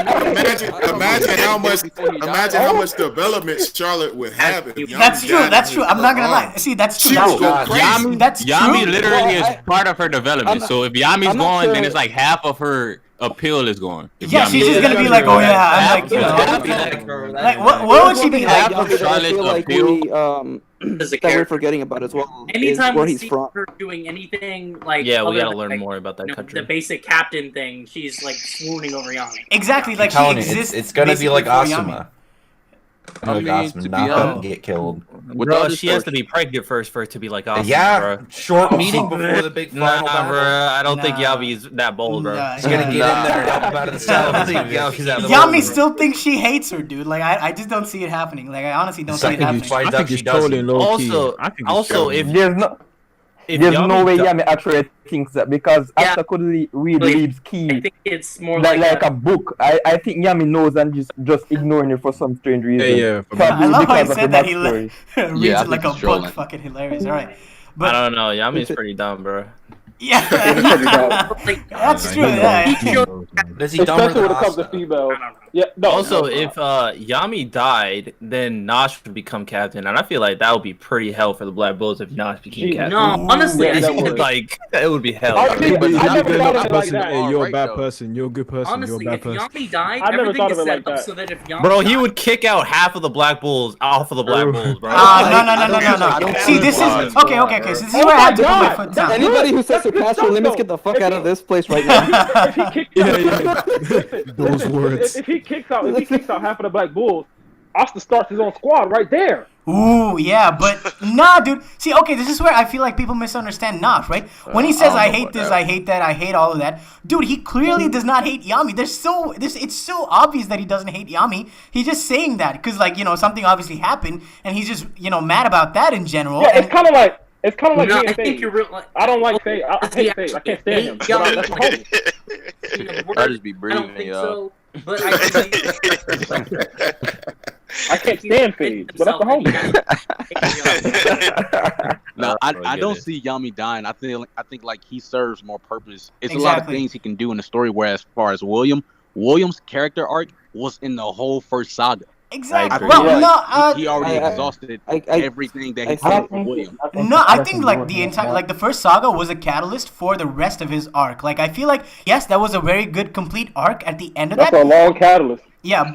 Imagine how much development Charlotte would have if Yami
That's true.
died
That's
in
true.
his
I'm not gonna lie.
arms.
See, that's true.
She
That's
would
true.
go crazy.
That's
Yami
true.
literally is part of her development. So if Yami's
I'm not
gone, then
sure-
it's like half of her appeal is gone. If
Yeah,
Yami
she's
is
just
gone.
gonna be like, oh yeah, I'm like, you know, like what would she be
Half
like?
of
That I feel
Charlotte's
like
appeal.
As a
that we're
character.
forgetting about as well
Anytime
is where
we
he's
see
from.
her doing anything like
yeah, we
other
gotta
than,
learn
like,
more about that country.
the basic captain thing, she's like swooning over Yami.
Exactly, like she
telling you,
exists.
it's gonna be like
basically for Yami.
Asuma.
I
Like
mean,
Asuma,
to
knock
be
up
honest,
and get killed.
with
Bro,
all this
she has
stuff-
to be pregnant first for it to be like awesome,
Yeah,
bro.
short meeting before the big
Nah,
final battle.
bro. I don't think
Nah.
Yami's that bold, bro.
Nah,
He's gonna get in there and help him out of the
I don't
cell.
think Yami's that bold.
Yami
bro.
still thinks she hates her, dude. Like I just don't see it happening. Like I honestly don't see it
Second he
happening.
finds
I
out
think
she
he's trolling
doesn't.
low key.
Also,
I think he's trolling.
There's no
Yami
way
di-
Yami actually thinks that because
Yeah.
after could read
Like,
Leaves
I
Key
think it's more
like a book. I think Yami knows and just ignoring it for some strange reason.
Yeah.
Probably
I love how he
because of
said
the
that he
backstory.
reads
Yeah, I
it like
think
a
he's
book.
trolling.
Fucking hilarious. All right,
I
but
don't know. Yami's pretty dumb, bro.
yeah, that's true. Yeah.
Does he dumber
Especially
than
when it comes to
Asta?
females. Yeah, no.
Also,
no,
if Yami died, then Nosh would become captain, and I feel like that would be pretty hell for the Black Bulls if Nosh became captain.
No, honestly,
Yeah,
I
that
think
would.
Like it would be hell.
I think-
But
I
you're
never
a
thought of
bad
it like
person.
that.
Hey, you're a
Right,
bad
though.
person. You're a good person.
honestly,
You're a
if
bad person.
Yami died,
I never
everything
thought
is
of it
set
like
up
that.
so that if Yami
Bro, he
died,
would kick out half of the Black Bulls off of the Black Bulls, bro.
No.
I don't
See, this is
think
okay.
so,
So
bro.
this is where I have to put my foot down.
Anybody who says surpass your limits, get the fuck out of this place right now.
If he kicks out,
Those words.
If he kicks out half of the Black Bulls, Asta starts his own squad right there.
Ooh, yeah, but nah, dude. See, okay, this is where I feel like people misunderstand Nash, right? When he says, I hate this, I hate that, I hate all of that. Dude, he clearly does not hate Yami. It's so obvious that he doesn't hate Yami. He's just saying that because, like, you know, something obviously happened, and he's just, you know, mad about that in general.
Yeah,
and
it's kind of like
no,
being
I think
Sage.
you're real. Like,
I don't like Sage. I hate Sage. I can't stand him. But that's my homie.
I just be
I don't
breathing,
think
y'all.
so. But
I can't stand Sage, but that's the homie.
No,
I
I
get
don't
it.
see Yami dying. I think like he serves more purpose. It's a lot of
Exactly.
things he can do in the story. Whereas, as far as William's character arc was in the whole first saga.
Exactly.
agree.
Well,
Like,
no,
he already
I-
exhausted
I-
everything that he
I
could
think-
for William.
No, I think like the entire like the first saga was a catalyst for the rest of his arc. Like I feel like yes, that was a very good complete arc at the end of
That's
that.
a long catalyst.
Yeah.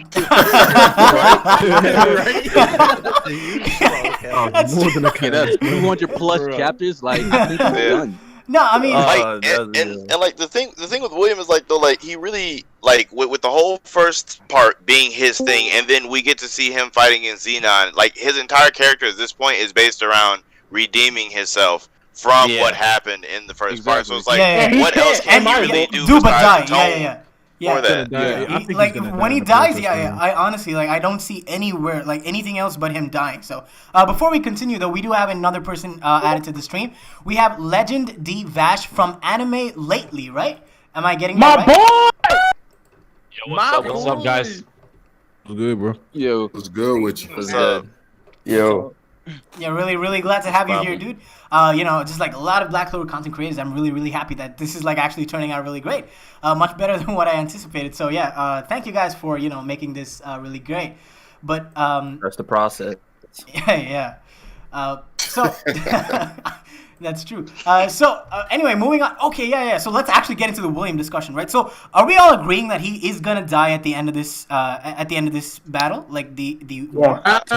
That's
More
true.
than a
Yeah, that's 200 plus chapters. Like I think he's
Yeah.
done.
No, I mean,
Like and like the thing with William is like though, like he really like with the whole first part being his thing, and then we get to see him fighting in Xenon. Like his entire character at this point is based around redeeming himself from
Yeah.
what happened in the first part. So it's like,
Yeah, yeah, yeah.
what else can
And
he
Mario,
really do
do but die.
besides
Yeah,
atone?
yeah, yeah.
For that.
Like when he dies, I honestly I don't see anywhere like anything else but him dying. So before we continue though, we do have another person added to the stream. We have Legend D Vash from Anime Lately, right? Am I getting that right?
Yo, what's up, guys?
What's good, bro?
Yo,
what's good with you?
What's good?
Yo.
Yeah, really glad to have you here, dude. Just like a lot of Black Clover content creators, I'm really happy that this is like actually turning out really great. Much better than what I anticipated. So yeah, thank you guys for making this really great. But
that's the process.
Yeah. So that's true. Anyway, moving on. Okay, yeah. So let's actually get into the William discussion, right? So are we all agreeing that he is gonna die at the end of this battle, like the war?
One at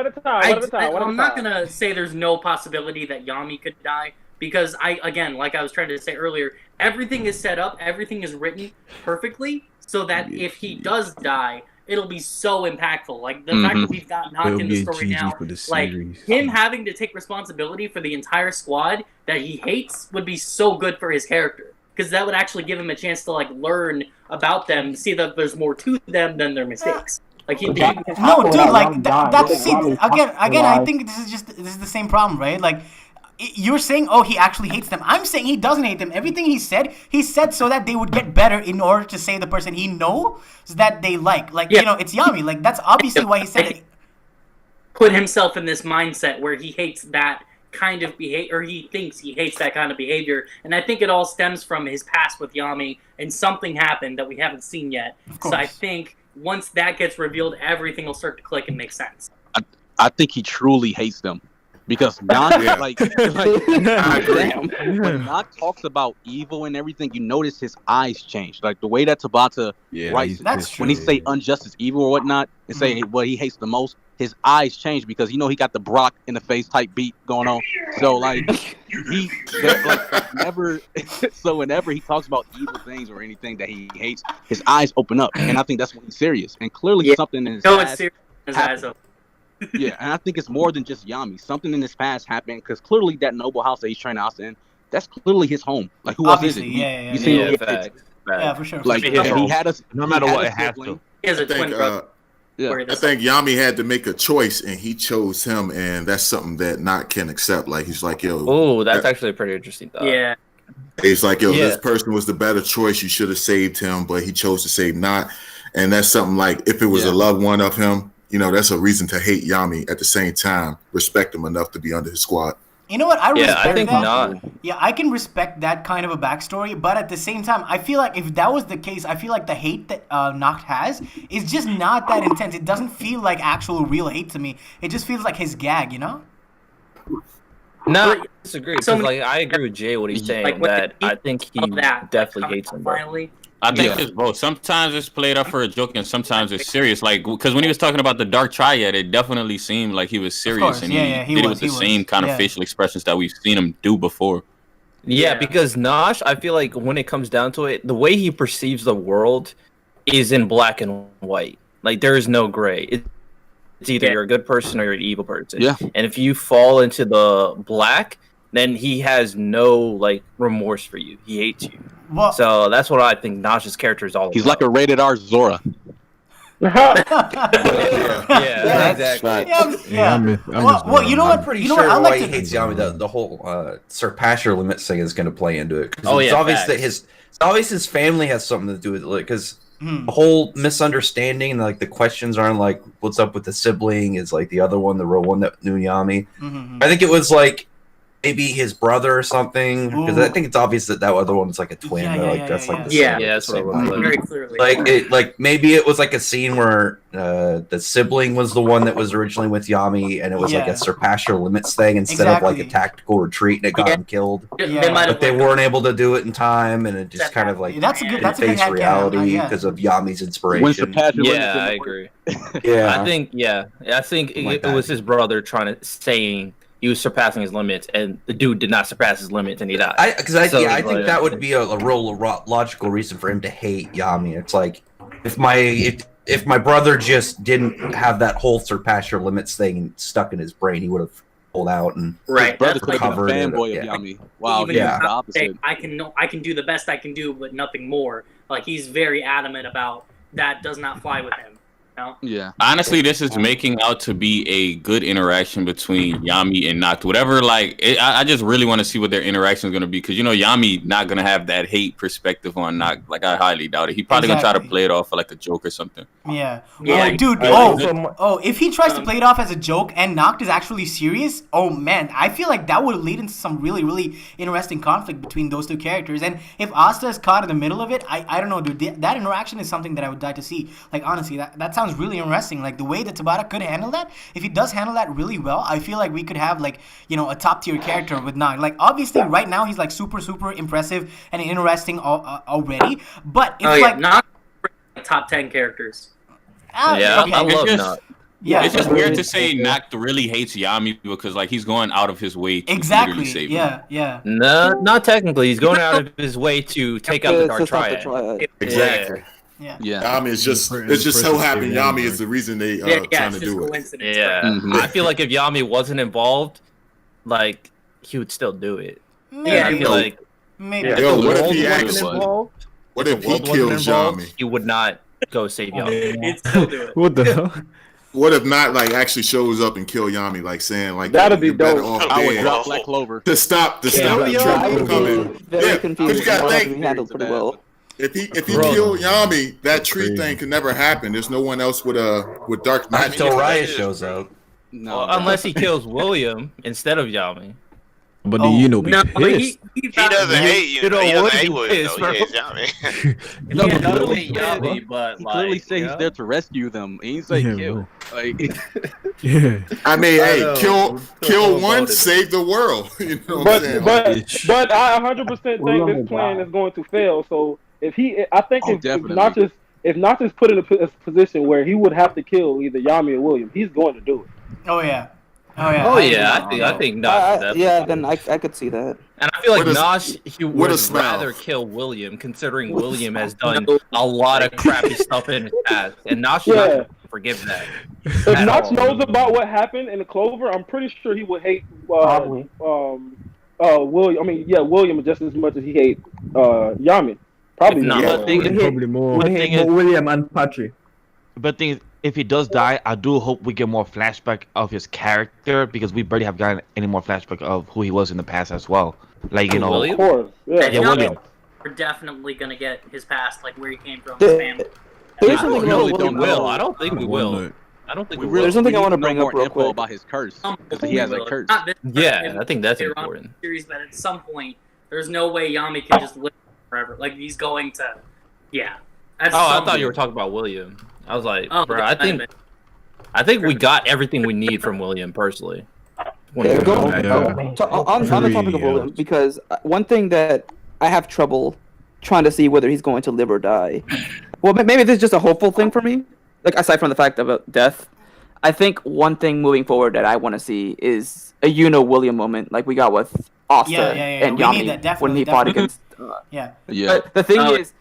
a time.
I'm not gonna say there's no possibility that Yami could die because like I was trying to say earlier, everything is set up, everything is written perfectly, so that if he does die, it'll be so impactful. Like the fact that we've got Knocked in the story now, like him having to take responsibility for the entire squad that he hates would be so good for his character, because that would actually give him a chance to like learn about them, see that there's more to them than their mistakes. Like
no, dude, like that's again. I think this is the same problem, right? Like. You're saying, oh, he actually hates them. I'm saying he doesn't hate them. Everything he said so that they would get better in order to save the person he knows that they like. Like, it's Yami. Like, that's obviously why he said it.
Put himself in this mindset where he hates that kind of behavior, or he thinks he hates that kind of behavior. And I think it all stems from his past with Yami, and something happened that we haven't seen yet. So I think once that gets revealed, everything will start to click and make sense.
I think he truly hates them. Because Knock, when Knock talks about evil and everything, you notice his eyes change. Like the way that Tabata writes it, when he say unjust is evil or whatnot, and say what he hates the most, his eyes change because he got the Brock in the face type beat going on. So whenever he talks about evil things or anything that he hates, his eyes open up, and I think that's when he's serious. And clearly something in his past
his eyes open.
Yeah, and I think it's more than just Yami. Something in his past happened because clearly that noble house that he's trying to house in, that's clearly his home. Like who else is it?
Yeah, for sure.
Like he had us.
No matter what, it has to.
He has a twin brother.
I think Yami had to make a choice, and he chose him, and that's something that Knock can accept. Like he's like, yo.
Oh, that's actually a pretty interesting thought.
Yeah.
He's like, yo, this person was the better choice. You should have saved him, but he chose to save Knock, and that's something like if it was a loved one of him. That's a reason to hate Yami. At the same time, respect him enough to be under his squad.
You know what? I respect
I think
that.
not.
Yeah, I can respect that kind of a backstory, but at the same time, I feel like if that was the case, I feel like the hate that Noct has is just not that intense. It doesn't feel like actual real hate to me. It just feels like his gag,
No, I disagree. I agree with Jay what he's saying. I think he definitely hates him. Finally.
I think it's both. Sometimes it's played up for a joke, and sometimes it's serious. Like, because when he was talking about the Dark Triad, it definitely seemed like he was serious, and he did it with the same kind of facial expressions that we've seen him do before.
Yeah, because Nosh, I feel like when it comes down to it, the way he perceives the world is in black and white. Like, there is no gray. It's either you're a good person or you're an evil person.
Yeah.
And if you fall into the black, then he has no remorse for you. He hates you.
Well,
so that's what I think Nosh's character is all about.
He's like a rated R Zora.
Exactly.
Well, you know what?
I'm pretty sure why he hates Yami. The whole surpass your limits thing is going to play into it. It's obvious his family has something to do with it. Because the whole misunderstanding, the questions aren't what's up with the sibling? Is the other one, the real one that knew Yami? I think it was maybe his brother or something, because I think it's obvious that other one's a twin. That's the same.
That's what it was.
Very clearly.
Maybe it was a scene where the sibling was the one that was originally with Yami, and it was a surpass your limits thing instead of a tactical retreat, and it got him killed. But they weren't able to do it in time, and it just kind of
that's a good
face reality because of Yami's inspiration.
I agree. I think it was his brother saying he was surpassing his limits, and the dude did not surpass his limits, and he died.
I think that would be a real logical reason for him to hate Yami. It's if my brother just didn't have that whole surpass your limits thing stuck in his brain, he would have pulled out and
Right,
brother
that's
could have
covered
been a
it.
fanboy of
Yeah.
Yami. Wow,
even
he
Yeah.
was the opposite.
I can do the best I can do, but nothing more. Like he's very adamant about that. Does not fly with him. You know?
Yeah.
Honestly, this is making out to be a good interaction between Yami and Noct. Whatever, I just really want to see what their interaction is going to be because Yami not going to have that hate perspective on Noct. Like I highly doubt it. He probably gonna try to play it off for like a joke or something.
Yeah.
Yeah,
Oh, dude. If he tries to play it off as a joke and Noct is actually serious, oh man, I feel like that would lead into some really, really interesting conflict between those two characters. And if Asta is caught in the middle of it, I don't know, dude. That interaction is something that I would die to see. Like honestly, that sounds really interesting. Like the way that Tabata could handle that, if he does handle that really well, I feel like we could have like a top tier character with Noct. Like obviously right now he's like super impressive and interesting already, but it's
Noct top 10 characters.
Yeah,
okay.
I love
just,
Noct.
Yeah,
it's just weird to say Noct really hates Yami because like he's going out of his way to literally save him.
Yeah.
No, not technically. He's going out of his way to take out the Dark Triad.
Exactly.
Yeah.
Yami is just so happy. Yami is the reason they trying to do it.
Yeah. I feel like if Yami wasn't involved, like he would still do it.
Yeah,
I feel like
maybe.
if
Yo,
the
what if
world
he
wasn't
actually-
involved,
What
if
if
the
he
world wasn't
kills
involved,
Yami?
he would not go save Yami.
He'd still do it.
What the hell?
What if not like actually shows up and kill Yami, like saying like
That'd be
you're better
dope.
off
I would
dead
drop Black Clover.
to stop the trick from coming.
Very confused.
you gotta
That
think
we handled pretty well.
if he killed Yami, that tree thing could never happen. There's no one else with dark
Not
magic.
until Raya shows up.
No,
Well, unless he kills William instead of Yami.
But the be pissed.
He doesn't hate you. He doesn't hate William.
pissed,
Though. He
bro.
hates Yami.
He doesn't hate Yami, but
he clearly say
you
he's there to rescue them. He ain't say kill. Like,
Yeah.
I mean, hey,
know.
kill one, save the world. You know what I'm saying?
But I 100% think this plan is going to fail. So if Notch is put in a position where he would have to kill either Yami or William, he's going to do it.
Oh yeah.
Oh yeah, I think Nosh.
Yeah, then I could see that.
And I feel like
What a-
Nosh, he
what a
would
smell.
rather kill William, considering William has done a lot of crappy stuff in his past, and Nosh is not going to forgive that.
If
at
Notch
all.
knows about what happened in the Clover, I'm pretty sure he would hate
Probably.
William. I mean, yeah, William just as much as he hate Yami. Probably.
If not
yeah.
more.
Probably more.
Would hate William and Patrick.
But thing is, if he does die, I do hope we get more flashback of his character because we barely have gotten any more flashback of who he was in the past as well. Like
Of course. Yeah.
Yeah, William.
We're definitely gonna get his past, like where he came from, his family.
There's
I
something
don't know
about
if we
William.
will. I don't think we will. I don't think we will.
There's something I
need
want to
know
bring
more
up real
info
quick.
about his curse because he has a curse.
Not this
Yeah, I think that's
later on in
important.
the series, but at some point, there's no way Yami can just live forever. Like he's going to, yeah. At
Oh, I
some
thought you were
point.
talking about William. I was like,
Oh,
bro,
yeah,
I think we got everything we need from William personally.
Yeah, on the topic of
Agreed,
William, because one thing that I have trouble trying to see whether he's going to live or die. Well, maybe this is just a hopeful thing for me. Like aside from the fact about death, I think one thing moving forward that I want to see is a William moment, like we got with Asta and
We
Yami
need that, definitely,
when he fought against.
Yeah.
But the thing is,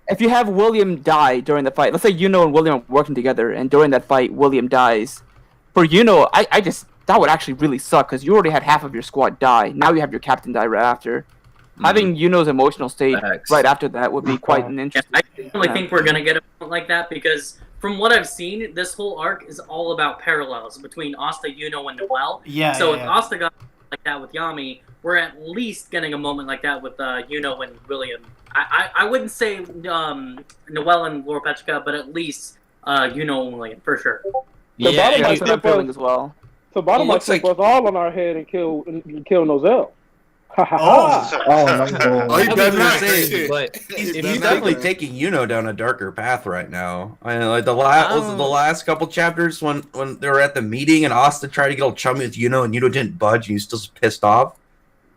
if you have William die during the fight, let's say and William are working together, and during that fight, William dies. For I just that would actually really suck because you already had half of your squad die. Now you have your captain die right after. Having Yuno's emotional state right after that would be quite an interesting.
I definitely think we're gonna get a moment like that because from what I've seen, this whole arc is all about parallels between Asta, and Noelle.
Yeah.
So
yeah,
if Asta got like that with Yami, we're at least getting a moment like that with Yuno and William. I wouldn't say Noelle and Laura Petrica, but at least Yuno and William for sure.
So
Yeah,
Bottom might
that's what I'm
flip
feeling
us.
as well.
So Bottom might
looks
flip
like-
us all on our head and kill Nozell.
Oh.
Oh, he better not.
But
He's
He better
definitely
not.
taking down a darker path right now. I mean, like the last couple chapters when they were at the meeting and Asta tried to get all chummy with and didn't budge and he was still pissed off.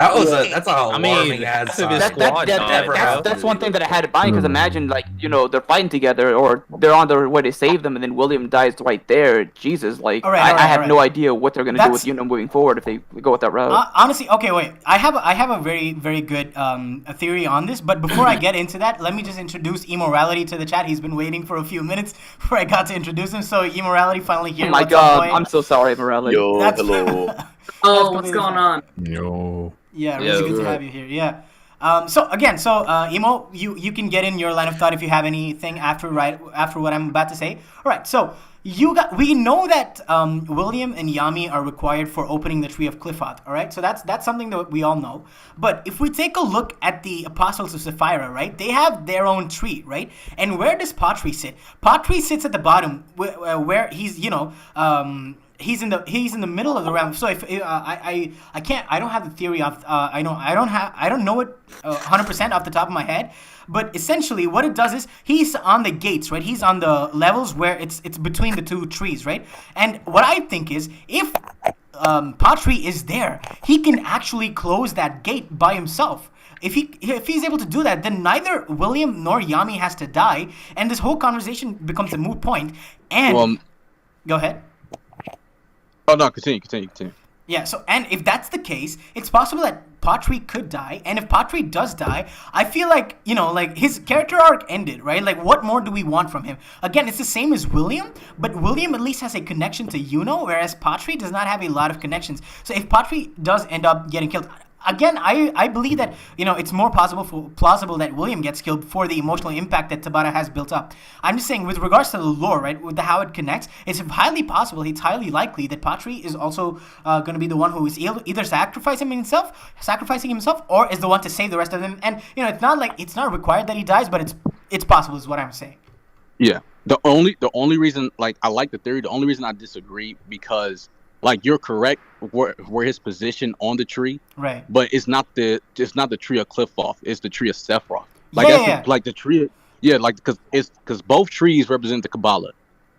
That's a alarming ad sign.
That's one thing that I had to buy because imagine they're fighting together or they're on their way to save them and then William dies right there. Jesus, like I have no idea what they're gonna do with moving forward if they go with that route.
Honestly, okay, wait. I have a very, very good a theory on this, but before I get into that, let me just introduce Immorality to the chat. He's been waiting for a few minutes before I got to introduce him. So Immorality finally here.
Oh my
What's up,
god,
boy?
I'm so sorry, Morelli.
Yo, hello.
Oh, what's going on?
Yo.
Yeah, really good to have you here. Yeah. So Emo, you can get in your line of thought if you have anything after what I'm about to say. All right. So we know that William and Yami are required for opening the Tree of Qliphoth. All right. So that's something that we all know. But if we take a look at the Apostles of Sapphira, right, they have their own tree, right? And where does Patri sit? Patri sits at the bottom, where he's he's in the middle of the realm. So if I don't have the theory of I don't know it 100% off the top of my head, but essentially what it does is he's on the gates, right? He's on the levels where it's between the two trees, right? And what I think is if Patri is there, he can actually close that gate by himself. If he's able to do that, then neither William nor Yami has to die, and this whole conversation becomes a moot point. And go ahead.
Oh no, continue.
Yeah, so and if that's the case, it's possible that Patri could die, and if Patri does die, I feel like, like his character arc ended, right? Like, what more do we want from him? Again, it's the same as William, but William at least has a connection to Yuno, whereas Patri does not have a lot of connections. So if Patri does end up getting killed, again, I believe that, it's more plausible that William gets killed for the emotional impact that Tabata has built up. I'm just saying, with regards to the lore, right, with how it connects, it's highly possible, it's highly likely that Patri is also going to be the one who is either sacrificing himself, or is the one to save the rest of them. And, it's not required that he dies, but it's possible is what I'm saying.
Yeah. The only reason, I like the theory, the only reason I disagree, because you're correct where his position on the tree,
right?
But it's not the Tree of Qliphoth, it's the Tree of Sephiroth. The tree, because both trees represent the Kabbalah.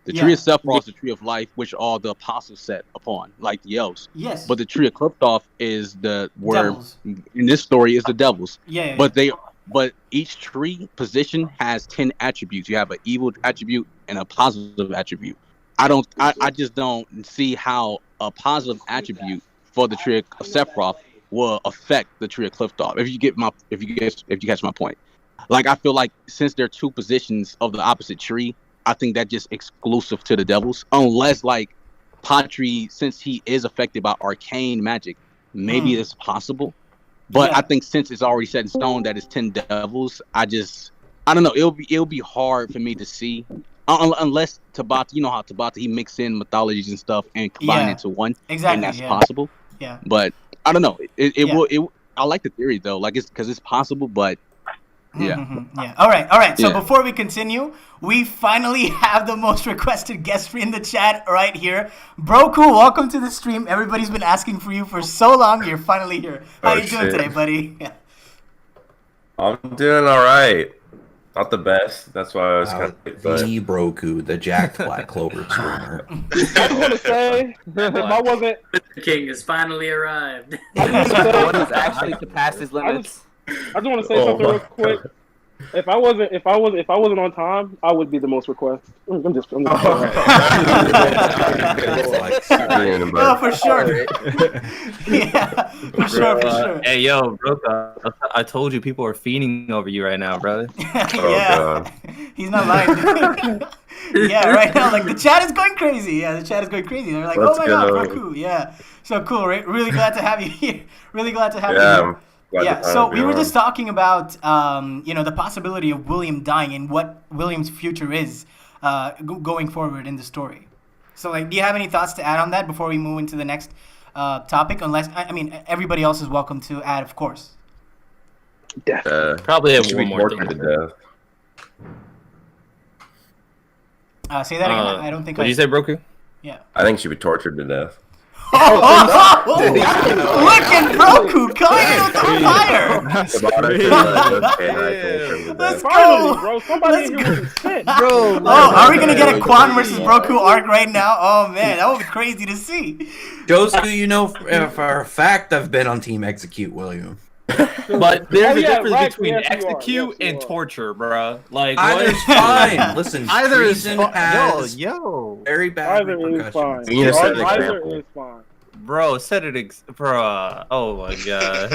The Tree of Sephiroth is the Tree of Life, which all the apostles set upon, like the elves.
Yes.
But the Tree of Qliphoth is in this story is the devils.
Yeah.
But each tree position has 10 attributes. You have an evil attribute and a positive attribute. I just don't see how a positive attribute for the Tree of Sephiroth will affect the Tree of Qliphoth. If you catch my point. I feel like since they're two positions of the opposite tree, I think that's just exclusive to the devils. Unless Patri, since he is affected by arcane magic, maybe it's possible. But I think since it's already set in stone that it's 10 devils, I don't know. It'll be hard for me to see. Unless Tabata, you know how Tabata, he mix in mythologies and stuff and combine into one.
Exactly.
And that's possible.
Yeah.
But I don't know. I like the theory though, it's because it's possible, but yeah.
Mm-hmm. Yeah. All right. So before we continue, we finally have the most requested guest in the chat right here. Broku, welcome to the stream. Everybody's been asking for you for so long. You're finally here. How you doing today, buddy?
I'm doing all right. Not the best. That's why I was kind of.
The Broku, the jacked Black Clover streamer.
I just want to say, if I wasn't,
the king has finally arrived.
One has actually surpassed his limits.
I just want to say something real quick. If I wasn't on time, I would be the most requested. I'm just
oh, for sure. Yeah, for sure.
Hey, yo, bro, I told you people are fiending over you right now, brother.
Yeah, he's not lying. Yeah, right now, the chat is going crazy. Yeah, the chat is going crazy. They're like, oh my god, Broku. Yeah, so cool. Right? Really glad to have you here. Really glad to have you here. Yeah, so we were just talking about, the possibility of William dying and what William's future is going forward in the story. So, do you have any thoughts to add on that before we move into the next topic? Unless, everybody else is welcome to add, of course.
Probably have one more thing.
To
death. Say that again. I don't think.
What did you say, Broku?
Yeah.
I think she'd be tortured to death.
Look at Broku coming in with the fire! Let's go!
Bro, somebody here
bro. Oh, are we gonna get a Quan versus Broku arc right now? Oh man, that would be crazy to see.
Josuke, for a fact I've been on Team Execute William.
But there's a difference between execute and torture, bro.
Either's fine. Listen,
either is
has very bad repercussions.
Either is fine.
Bro, set it, bro. Oh my god.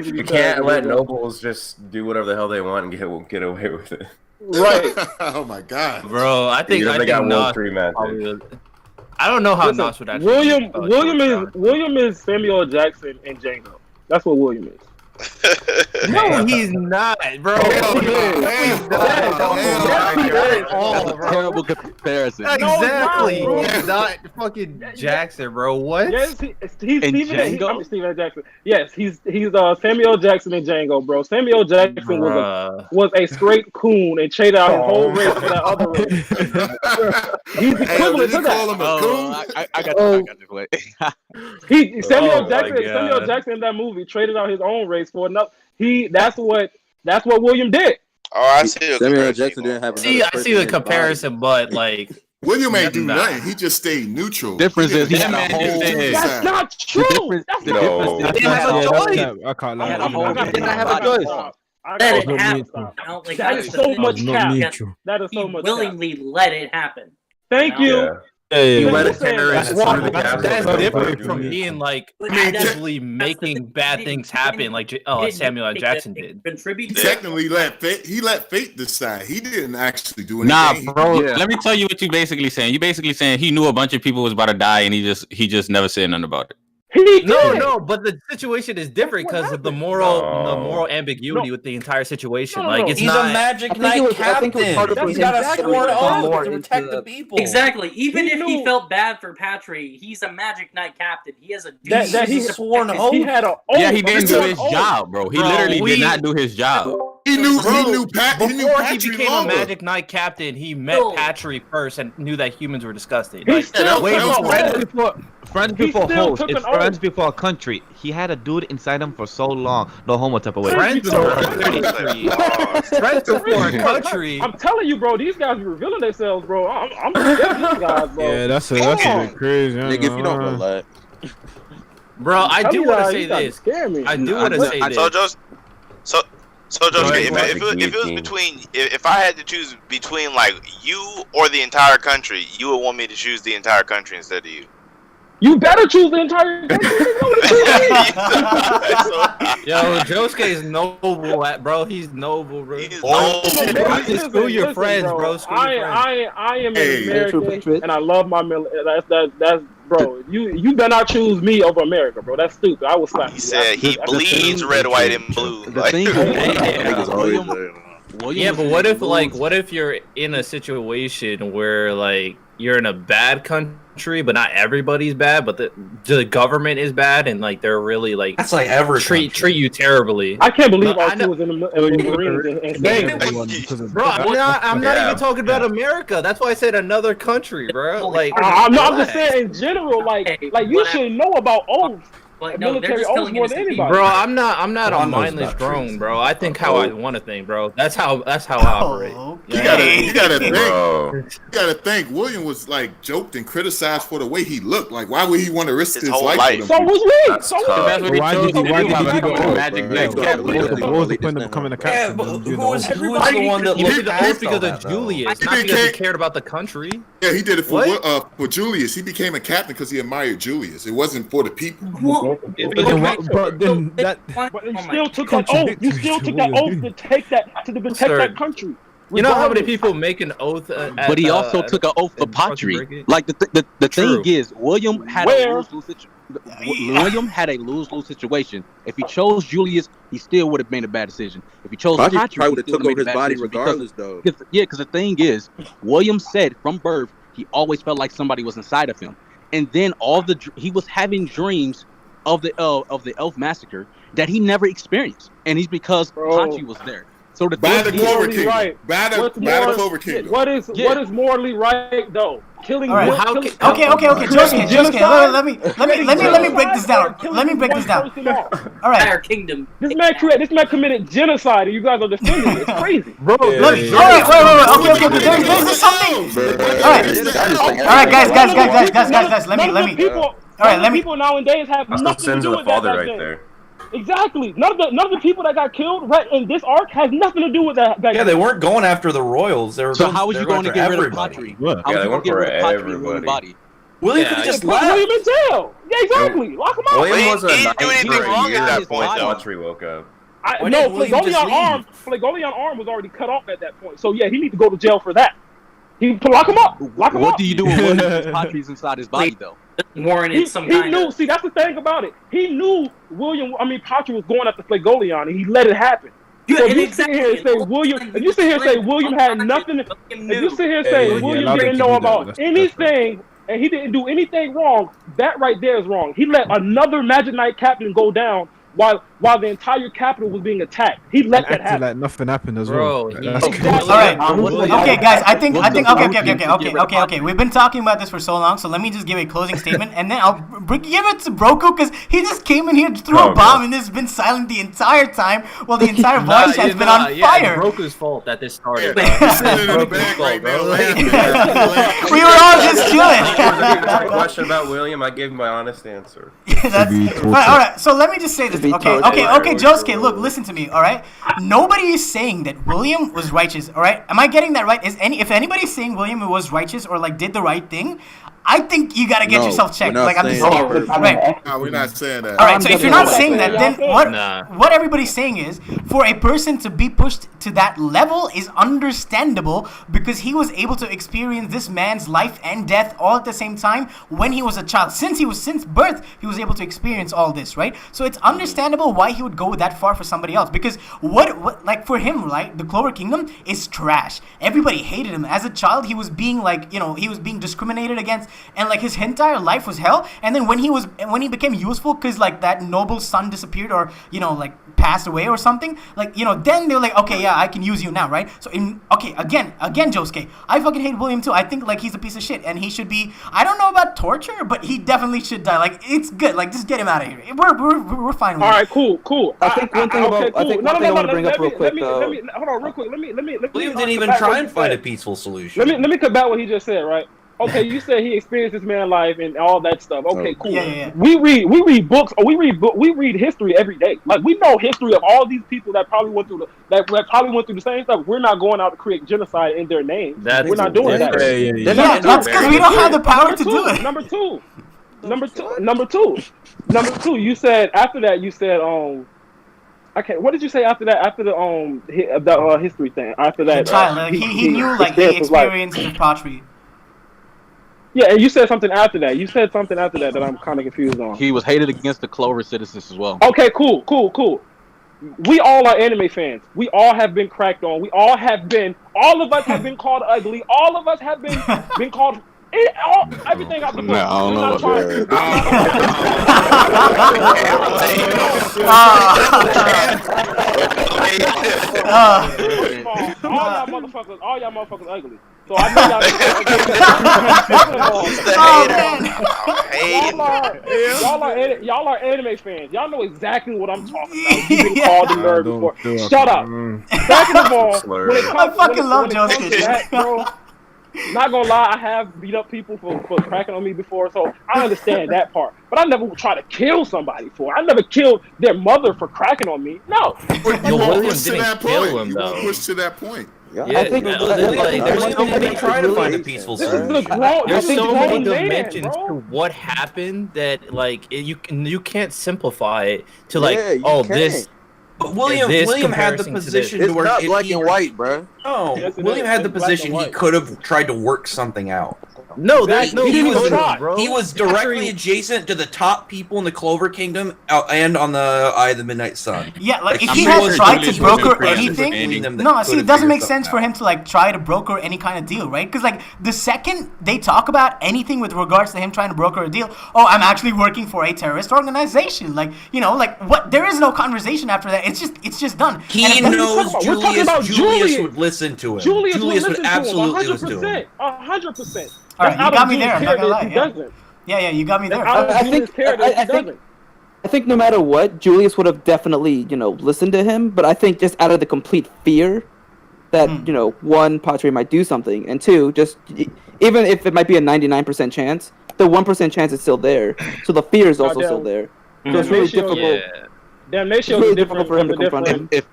You can't let nobles just do whatever the hell they want and get away with it.
Right. Oh my god.
Bro, I think
they got
Nas I don't know how
Listen,
Nos would actually.
William is Samuel L. Jackson and Django. That's what William is.
No, he's not, bro.
Terrible comparison.
Exactly. He's not fucking Jackson, bro. What?
Yes, he's Steven Jackson. Yes, he's Samuel Jackson and Django, bro. Samuel Jackson was a straight coon and traded out his whole race for that other race. He's equivalent to that.
I got this way.
Samuel Jackson in that movie traded out his own race for another. That's what William did.
Oh, I see.
Samuel Jackson didn't have.
I see the comparison, but like
William ain't do nothing. He just stayed neutral.
Difference is he had a whole.
That's not true. That's not
I didn't have a choice.
I can't lie.
I didn't have a choice.
Let it happen. Like,
that is so much cap. That is so much.
Willingly let it happen.
Thank you.
That's
different
from being like actively making bad things happen, like Samuel L. Jackson did.
Technically, let fate decide. He didn't actually do anything.
Nah, bro. Let me tell you what you basically saying. You basically saying he knew a bunch of people was about to die, and he just never said nothing about it.
No, but the situation is different because of the moral ambiguity with the entire situation. Like it's
he's
not
a Magic Knight captain. He's got a sworn oath to protect the people.
Exactly. Even if he felt bad for Patry, he's a Magic Knight captain. He has a duty.
He's sworn oath.
He had a
Yeah, he didn't do his job, bro. He literally did not do his job.
He knew
before he became a Magic Knight captain, he met Patry first and knew that humans were disgusting. Like,
friends before host. It's friends before country. He had a dude inside him for so long. No homo type of way.
Friends before country.
I'm telling you, bro. These guys be revealing themselves, bro. I'm scared of these guys, bro.
Yeah, that's a bit crazy.
Nigga, if you don't relax.
Bro, I do want to say this. I do want to say this.
So Josuke, if I had to choose between like you or the entire country, you would want me to choose the entire country instead of you.
You better choose the entire country.
Yo, Josuke is noble, bro. He's noble, bro. Screw your friends, bro.
I am an American, and I love my military. That's bro. You better not choose me over America, bro. That's stupid. I will slap you.
He said he bleeds red, white, and blue.
The thing
yeah, but what if you're in a situation where like you're in a bad country, but not everybody's bad, but the government is bad, and like they're really like
that's like every
treat you terribly.
I can't believe R2 was in the Marines.
Bro, I'm not even talking about America. That's why I said another country, bro. Like
I'm just saying in general, like you should know about oaths. Like, military oaths more than anybody.
Bro, I'm not a mindless drone, bro. I think how I want to think, bro. That's how I operate.
You gotta think. William was like joked and criticized for the way he looked. Like, why would he want to risk his life?
So was we. So
why did he go Magic Knight? What was the point of becoming a captain?
Who was the one that looked past
because of Julius, not because he cared about the country.
Yeah, he did it for Julius. He became a captain because he admired Julius. It wasn't for the people.
But you still took that oath. You still took that oath to take that to protect that country.
You know how many people make an oath?
But he also took an oath for Patry. Like the thing is, William had a lose-lose situation. If he chose Julius, he still would have made a bad decision. If he chose Patry,
probably would have took over his body regardless, though.
Because the thing is, William said from birth he always felt like somebody was inside of him, and then he was having dreams of the elf massacre that he never experienced, and he's because Patry was there. So the
Clover Kingdom. Right. By the Clover Kingdom.
What is morally right though? Killing.
All right. Okay. Josuke, let me break this down. All right.
Entire kingdom.
This man committed genocide, and you guys are defending it. It's crazy,
bro. All right. Okay. There's something. All right, guys. Let me.
All right. People nowadays have nothing to do with that.
Right there.
Exactly. None of the people that got killed in this arc has nothing to do with that.
Yeah, they weren't going after the royals. They were.
So how was you going to get rid of Patry?
Yeah, they went for everybody.
William could just left.
William in jail. Yeah, exactly. Lock him up.
William was he didn't do anything wrong at that point, though.
Patry woke up.
Flagoleon arm was already cut off at that point. So yeah, he needs to go to jail for that. lock him up. Lock him up.
What do you do with William's Padres inside his body, though?
Warranted some
He
kind
knew.
of.
See, that's the thing about it. He knew Patri was going after Flegolion, and he let it happen.
Yeah,
so
and
if you sit here and say William, if you sit here and say William had nothing, if you sit here and say William didn't know about anything and he didn't do anything wrong, that right there is wrong. He let another Magic Knight captain go down while the entire capital was being attacked. He let that happen.
Like nothing happened as
Bro,
well.
he-
That's
Exactly.
crazy.
All right. Okay, guys. I think. Okay. We've been talking about this for so long, so let me just give a closing statement, and then I'll give it to Broku because he just came in here, threw a bomb, and has been silent the entire time while the entire voice has been on fire.
It's Broku's fault that this started.
Broku's fault, bro.
We were all just chilling.
That question about William, I gave my honest answer.
All right. So let me just say this. Okay, Josuke, look, listen to me, all right? Nobody is saying that William was righteous, all right? Am I getting that right? If anybody's saying William was righteous or like did the right thing, I think you gotta get yourself checked. Like I'm just saying, right?
No, we're not saying that.
All right, so if you're not saying that, then what everybody's saying is for a person to be pushed to that level is understandable because he was able to experience this man's life and death all at the same time when he was a child. Since birth, he was able to experience all this, right? So it's understandable why he would go that far for somebody else because what like for him, right? The Clover Kingdom is trash. Everybody hated him as a child. He was being he was being discriminated against. And like his entire life was hell, and then when he became useful because like that noble son disappeared or like passed away or something, like then they're like, okay, yeah, I can use you now, right? So again Josuke, I fucking hate William too. I think like he's a piece of shit and he should be, I don't know about torture, but he definitely should die. Like it's good, like just get him out of here. We're fine with it.
All right, cool.
I think one thing I want to bring up real quick though.
Hold on, real quick. Let me.
William didn't even try and find a peaceful solution.
Let me combat what he just said, right? Okay, you said he experienced this man's life and all that stuff. Okay, cool.
Yeah.
We read books, or we read history every day. Like we know history of all these people that probably went through the same stuff. We're not going out to create genocide in their name. We're not doing that.
Yeah, that's because we don't have the power to do it.
Number two. You said after that. You said okay, what did you say after that? After the history thing. After that,
the child, he knew like the experience of Patri.
Yeah, and you said something after that. That I'm kind of confused on.
He was hated against the Clover citizens as well.
Okay, cool. We all are anime fans. We all have been cracked on. All of us have been called ugly. All of us have been called everything out the book.
I don't know
all y'all motherfuckers ugly. So I know y'all are anime fans. Y'all know exactly what I'm talking about. You've been called a nerd before. Shut up. Second of all,
I fucking love Josuke.
Bro, not gonna lie, I have beat up people for cracking on me before, so I understand that part. But I never try to kill somebody for it. I never killed their mother for cracking on me. No.
You won't push to that point. You won't push to that point.
Yeah, I think there's so many trying to find a peaceful solution.
There's so many dimensions to what happened that like you can't simplify it to like this.
But William had the position to where
it's not black and white, bro.
No, William had the position he could have tried to work something out.
No,
he was directly adjacent to the top people in the Clover Kingdom and on the Eye of the Midnight Sun.
Yeah, like if he had tried to broker anything, no, see, it doesn't make sense for him to like try to broker any kind of deal, right? Because like the second they talk about anything with regards to him trying to broker a deal, oh, I'm actually working for a terrorist organization. Like like what? There is no conversation after that. It's just done.
He knows Julius would listen to him. Julius would absolutely listen to him.
100%.
All right, you got me there. I'm not gonna lie. Yeah, you got me there.
I think no matter what, Julius would have definitely, listened to him. But I think just out of the complete fear that, one, Patri might do something, and two, just even if it might be a 99% chance, the 1% chance is still there. So the fear is also still there. So it's really difficult.
It's really difficult
for him to confront him.
If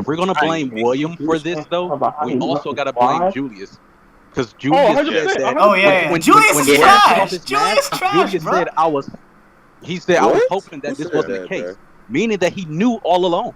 we're gonna blame William for this, though, we also gotta blame Julius. Because Julius
Julius is trash. Julius
said I was hoping that this wasn't the case, meaning that he knew all along.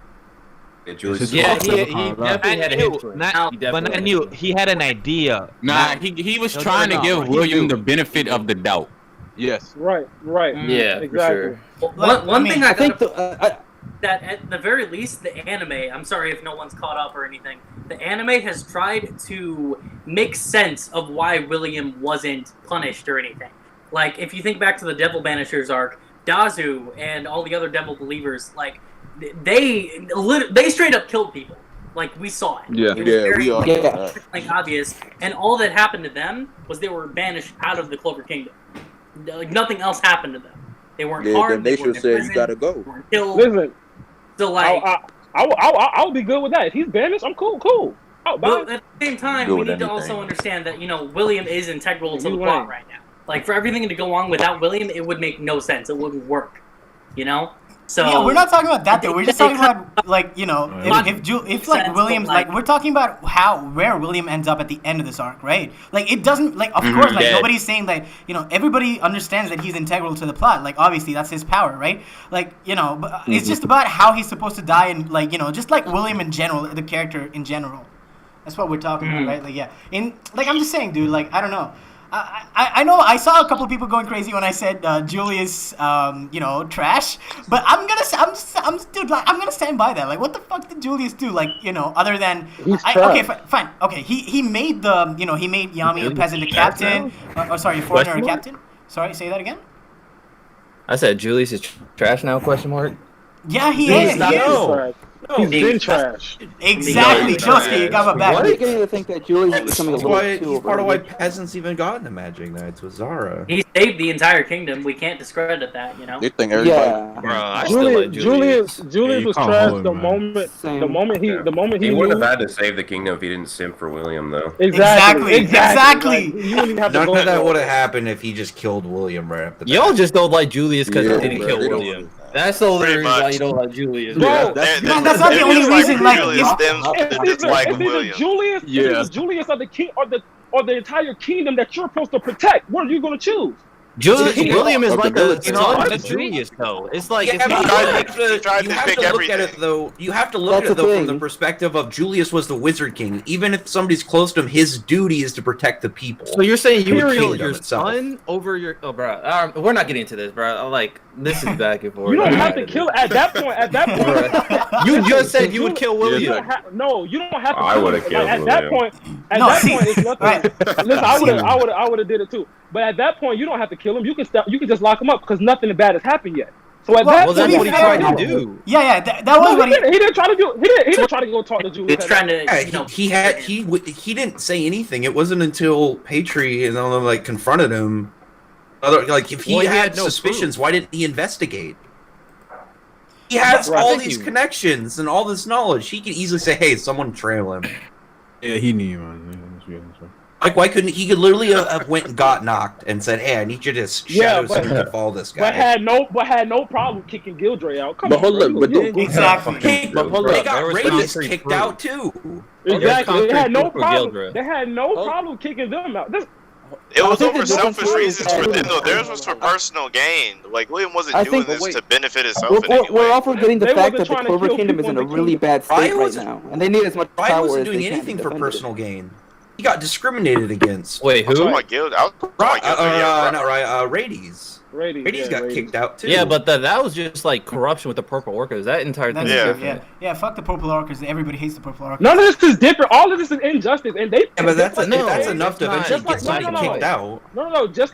Yeah, Julius.
Yeah, he definitely had a hint to it.
But not new. He had an idea.
Nah, he was trying to give William the benefit of the doubt.
Yes.
Right.
Yeah,
exactly.
for sure.
One thing I
think
that at the very least, the anime, I'm sorry if no one's caught up or anything, the anime has tried to make sense of why William wasn't punished or anything. Like, if you think back to the Devil Banishers arc, Dazu and all the other Devil Believers, like, they straight up killed people. Like, we saw it.
Yeah,
It was
we all know that.
like, obvious. And all that happened to them was they were banished out of the Clover Kingdom. Like, nothing else happened to them. They weren't harmed.
They
They weren't
should say
in
you gotta
prison,
go.
they weren't killed.
Listen,
So, like...
I'll be good with that. If he's banished, I'm cool. Oh, bye.
But at the same time,
Good
we
with
need to
anything.
also understand that, William is integral to the
You
plot
ain't.
right now. Like, for everything to go on without William, it would make no sense. It wouldn't work. So
Yeah, we're not talking about that though. We're just talking about like if like
sense,
William's
but, like-
like we're talking about where William ends up at the end of this arc, right? Like it doesn't like of course like
dead.
nobody's saying that everybody understands that he's integral to the plot. Like obviously that's his power, right? Like but it's just about how he's supposed to die and like just like William in general, the character in general. That's what we're talking about, right? Like I'm just saying, dude. Like I don't know. I know I saw a couple of people going crazy when I said Julius, trash. But I'm gonna stand by that. Like, what the fuck did Julius do? Like, other than okay, fine, okay. He made he made Yami a peasant a captain. Sorry, a foreigner a captain. Sorry, say that again.
I said Julius is trash now? Question mark.
Yeah, he is. He is.
He's been trash.
Exactly, Josuke, you got my back.
Why are you getting to think that Julius is becoming a
That's
little
why
too
he's part of why
overrated?
peasants even got into Magic Knights with Zara.
he saved the entire kingdom. We can't discredit that,
They think everybody.
Yeah.
Bro, I still like
Julius
you
was
can't
trash
hold him,
the
man.
moment he
He wouldn't
knew.
have had to save the kingdom if he didn't simp for William, though.
Exactly.
Like, you didn't even have to
None
go
of that
for
would
it.
have happened if he just killed William right after that.
Y'all just don't like Julius because
Yeah,
he didn't
bro,
kill
they don't
William.
like that.
That's the only
Pretty
reason why
much.
you don't like Julius.
Bro,
that's not the only reason, like,
Julius stems to
It's
dislike
either
William.
Julius,
Yeah.
it's either Julius or the king or the entire kingdom that you're supposed to protect. What are you gonna choose?
William is
Of the
like a
military.
son to Julius, though. It's like
Yeah,
if
but
he
you
tried
have
to- he
to,
tried
you
to
have
pick
to look
everything.
at it though. You have to look
That's
at it
the
though from
thing.
the perspective of Julius was the Wizard King. Even if somebody's close to him, his duty is to protect the people.
So you're saying you would
Period.
kill your
Itself.
son over your? Oh, bro, we're not getting into this, bro. Like this is back and forth.
You don't
I'm
have
not
to
into
kill
this.
at that point. At that point,
You just said you would kill
You
William.
don't no, you don't have to.
I
kill
would've
him.
killed
At that
William.
point, it's nothing.
Right.
Listen, I would have did it too. But at that point, you don't have to kill him. You can stop. You can just lock him up because nothing bad has happened yet. So at that
Well,
point,
that's what he
fair,
tried to
no.
do.
Yeah, that was what
he didn't try to do. He didn't try to go talk to Julius.
It's trying to,
Yeah, he didn't say anything. It wasn't until Patri and all them like confronted him. Like if he
Well, he
had
had no
suspicions, why didn't he investigate? He has
Right.
all
I think
these
he-
connections and all this knowledge. He could easily say, "Hey, someone trail him."
Yeah, he knew, man. Yeah, that's real, that's real.
Like, why couldn't he? Could literally have went and got knocked and said, "Hey, I need you to shadow so we can follow this guy."
But had no problem kicking Gildray out. Come
But
on,
hold
bro.
up, but
You-
then
exactly.
But hold
They
up,
got
there was
Radius
concrete
kicked
proof.
out too.
Exactly. They had no
proof for
problem.
Gildray.
They had no problem kicking them out.
It was
think
over
the difference
selfish
is-
reasons for them, though. Theirs was for personal gain. Like, William wasn't
I
doing
think-
this to benefit himself in any
We're
way.
also getting the
They
fact
wasn't
that the
trying to
Clover
kill
Kingdom is in
people
a
in the
really
kingdom.
bad state
Ryan
right
wasn't-
now, and they need as much
Ryan
power
wasn't
as
doing
they can
anything
to
for
defend it.
personal gain. He got discriminated against.
Wait,
I was talking
who?
about Guild. I was talking about Guild. Yeah,
Not right. Radies. Radies got kicked out too.
Yeah, but that was just like corruption with the Purple Orcas. That entire thing is
Yeah.
different.
Yeah, fuck the Purple Orcas. Everybody hates the Purple Orcas.
None of this is different. All of this is injustice, and they.
Yeah, but that's
No,
that's enough to
it's
eventually
not.
get somebody
No.
kicked out.
No. Just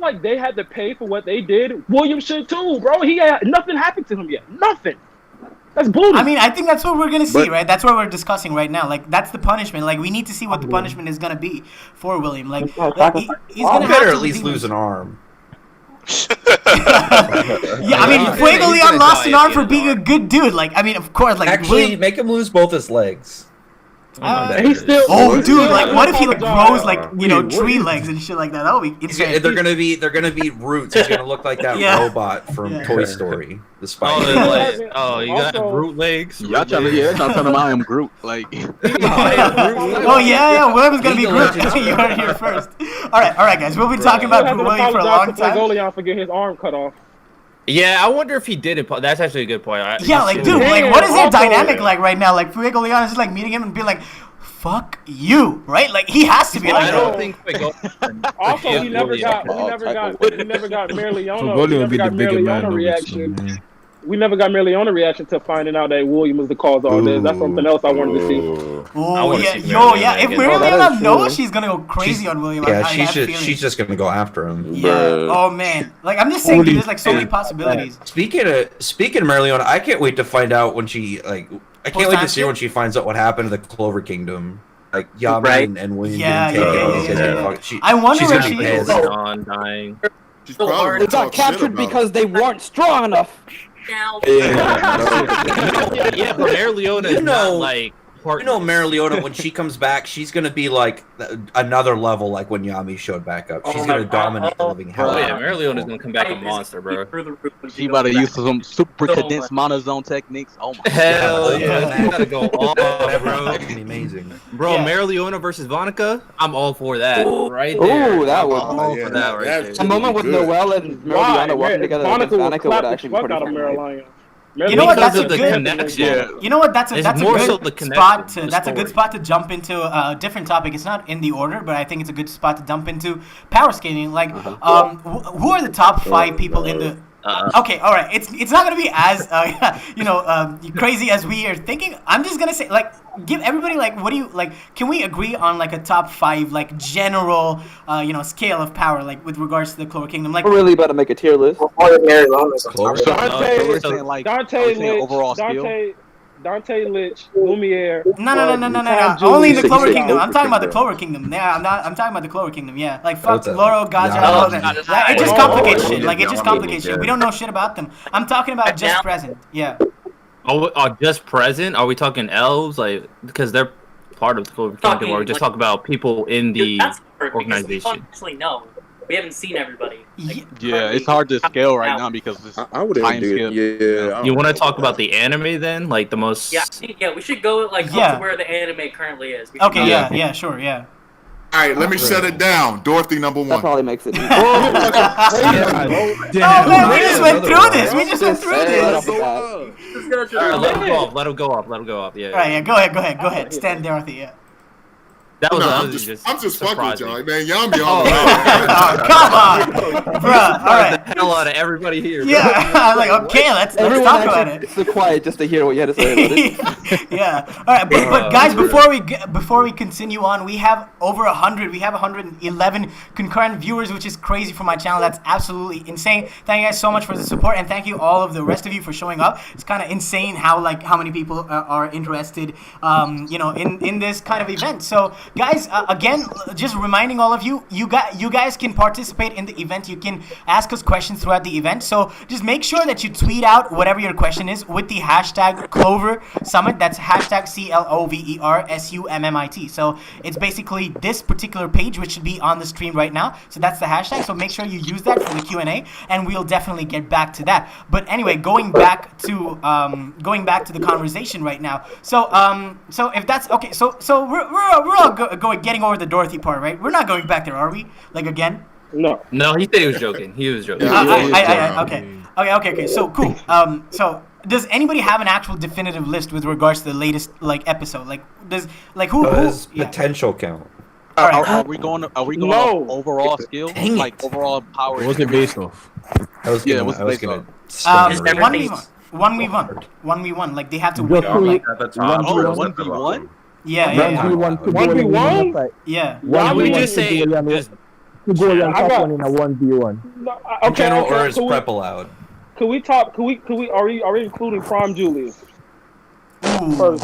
like they had to pay for what they did. William should too, bro. Nothing happened to him yet. Nothing. That's bullshit.
I mean, I think that's what we're gonna see,
But-
right? That's what we're discussing right now. Like, that's the punishment. Like, we need to see what the punishment is gonna be for William. Like, he's gonna have
Better
to
at least
redeem
lose an arm.
Yeah, I mean, Fuego Leon lost an arm for being a good dude. Like, I mean, of course, like
Actually,
William,
make him lose both his legs.
he's still.
oh,
he's
dude,
still
like, what if he like
apologized.
grows like tree legs and shit like that? That would be insane.
They're gonna be roots. He's gonna look like that
Yeah.
robot from
Yeah.
Toy Story. The
Oh,
spider.
they're like, oh, you got
Also-
brute legs.
Y'all trying to tell him I am Groot. Like,
Oh yeah, William's gonna be Groot. You heard it here first. All right, guys. We'll be talking about
He'll have to
William for a
apologize
long
to
time.
Fuego Leon for getting his arm cut off.
Yeah, I wonder if he did it. That's actually a good point.
Yeah, like, dude, like, what is their dynamic like right now? Like, Fuegoleon is just like meeting him and being like, "Fuck you," right? Like, he has to be like.
I don't think.
Also, we never got Mare Leona reaction. We never got Mare Leona reaction to finding out that William was the cause of all this. That's something else I wanted to see.
Oh yeah, if Mare Leona knows, she's gonna go crazy on William.
Yeah, she's just gonna go after him.
Yeah. Oh man, like I'm just saying, dude, there's like so many possibilities.
Speaking of Mare Leona, I can't wait to find out when she I can't wait to see when she finds out what happened to the Clover Kingdom. Like Yami and William getting taken.
I wonder
she's
where
gonna
she
be
is.
pissed.
Dying.
They got captured because they weren't strong enough.
Yeah, but Mare Leona is not like.
Mare Leona, when she comes back, she's gonna be like another level, like when Yami showed back up. She's gonna dominate the living hell.
Oh yeah, Mare Leona's gonna come back a monster, bro.
She about to use some super condensed monozone techniques. Oh my
hell yeah, you gotta go all out, bro.
That'd be amazing.
Bro, Mare Leona versus Vonica, I'm all for that. Right there.
Ooh, that
I'm
was
all for that right there.
A moment with Noelle and Mare Leona working together against Vonica would actually be pretty fun.
You know what? That's a good
connection.
You know what? That's a
more
good
so the
spot
connection,
to. That's a good spot to jump into a different topic. It's not in the order, but I think it's a good spot to jump into power skating. Like, who are the top 5 people in the? Okay, all right. It's not gonna be as crazy as we are thinking. I'm just gonna say, like, give everybody like, what do you like? Can we agree on like a top 5 like general scale of power, like with regards to the Clover Kingdom? Like,
we're really about to make a tier list.
Dante, Lich, Lumiere.
No. Only in the Clover Kingdom. I'm talking about the Clover Kingdom. Yeah, I'm talking about the Clover Kingdom. Yeah, like fuck Loro, Gaja, all of that. It just complicates shit. Like it just complicates shit. We don't know shit about them. I'm talking about just present. Yeah.
Oh, just present? Are we talking elves? Like, because they're part of the Clover Kingdom, or we just talk about people in the organization?
Actually, no. We haven't seen everybody.
Yeah, it's hard to scale right now because it's time scale.
Yeah.
You want to talk about the anime then? Like the most...
Yeah, we should go like up to where the anime currently is.
Okay, yeah, sure, yeah.
All right, let me shut it down. Dorothy number 1.
That probably makes it easy.
Oh man, we just went through this.
Alright, let him go off. Yeah.
Alright, yeah, go ahead. Stand Dorothy, yeah.
That was
I'm just fucking with y'all, man. Y'all be all
come on, bro. All right,
the hell out of everybody here. Bro.
Yeah, I'm like, okay, let's talk about it.
It's so quiet just to hear what you had to say about it.
Yeah. All right, but guys, before we continue on, we have over 100. We have 111 concurrent viewers, which is crazy for my channel. That's absolutely insane. Thank you guys so much for the support, and thank you all of the rest of you for showing up. It's kind of insane how many people are interested, in this kind of event. So. Guys, again, just reminding all of you, you guys can participate in the event. You can ask us questions throughout the event. So just make sure that you tweet out whatever your question is with the hashtag Clover Summit. That's hashtag CLOVERSUMMIT. So it's basically this particular page, which should be on the stream right now. So that's the hashtag. So make sure you use that for the Q&A, and we'll definitely get back to that. But anyway, going back to the conversation right now. So if that's okay, so we're all getting over the Dorothy part, right? We're not going back there, are we? Like again?
No,
he said he was joking.
Okay. So cool. So does anybody have an actual definitive list with regards to the latest episode? Like who?
Does potential count?
All right.
Are we going off overall skill? Like overall power?
What was it based off?
I was gonna
1v1. Like they have to win.
1v1?
Yeah.
1v1?
Yeah.
Why would we just say
to go and top one in a 1v1?
Okay, or is prep allowed?
Are we including Prime Julius?
All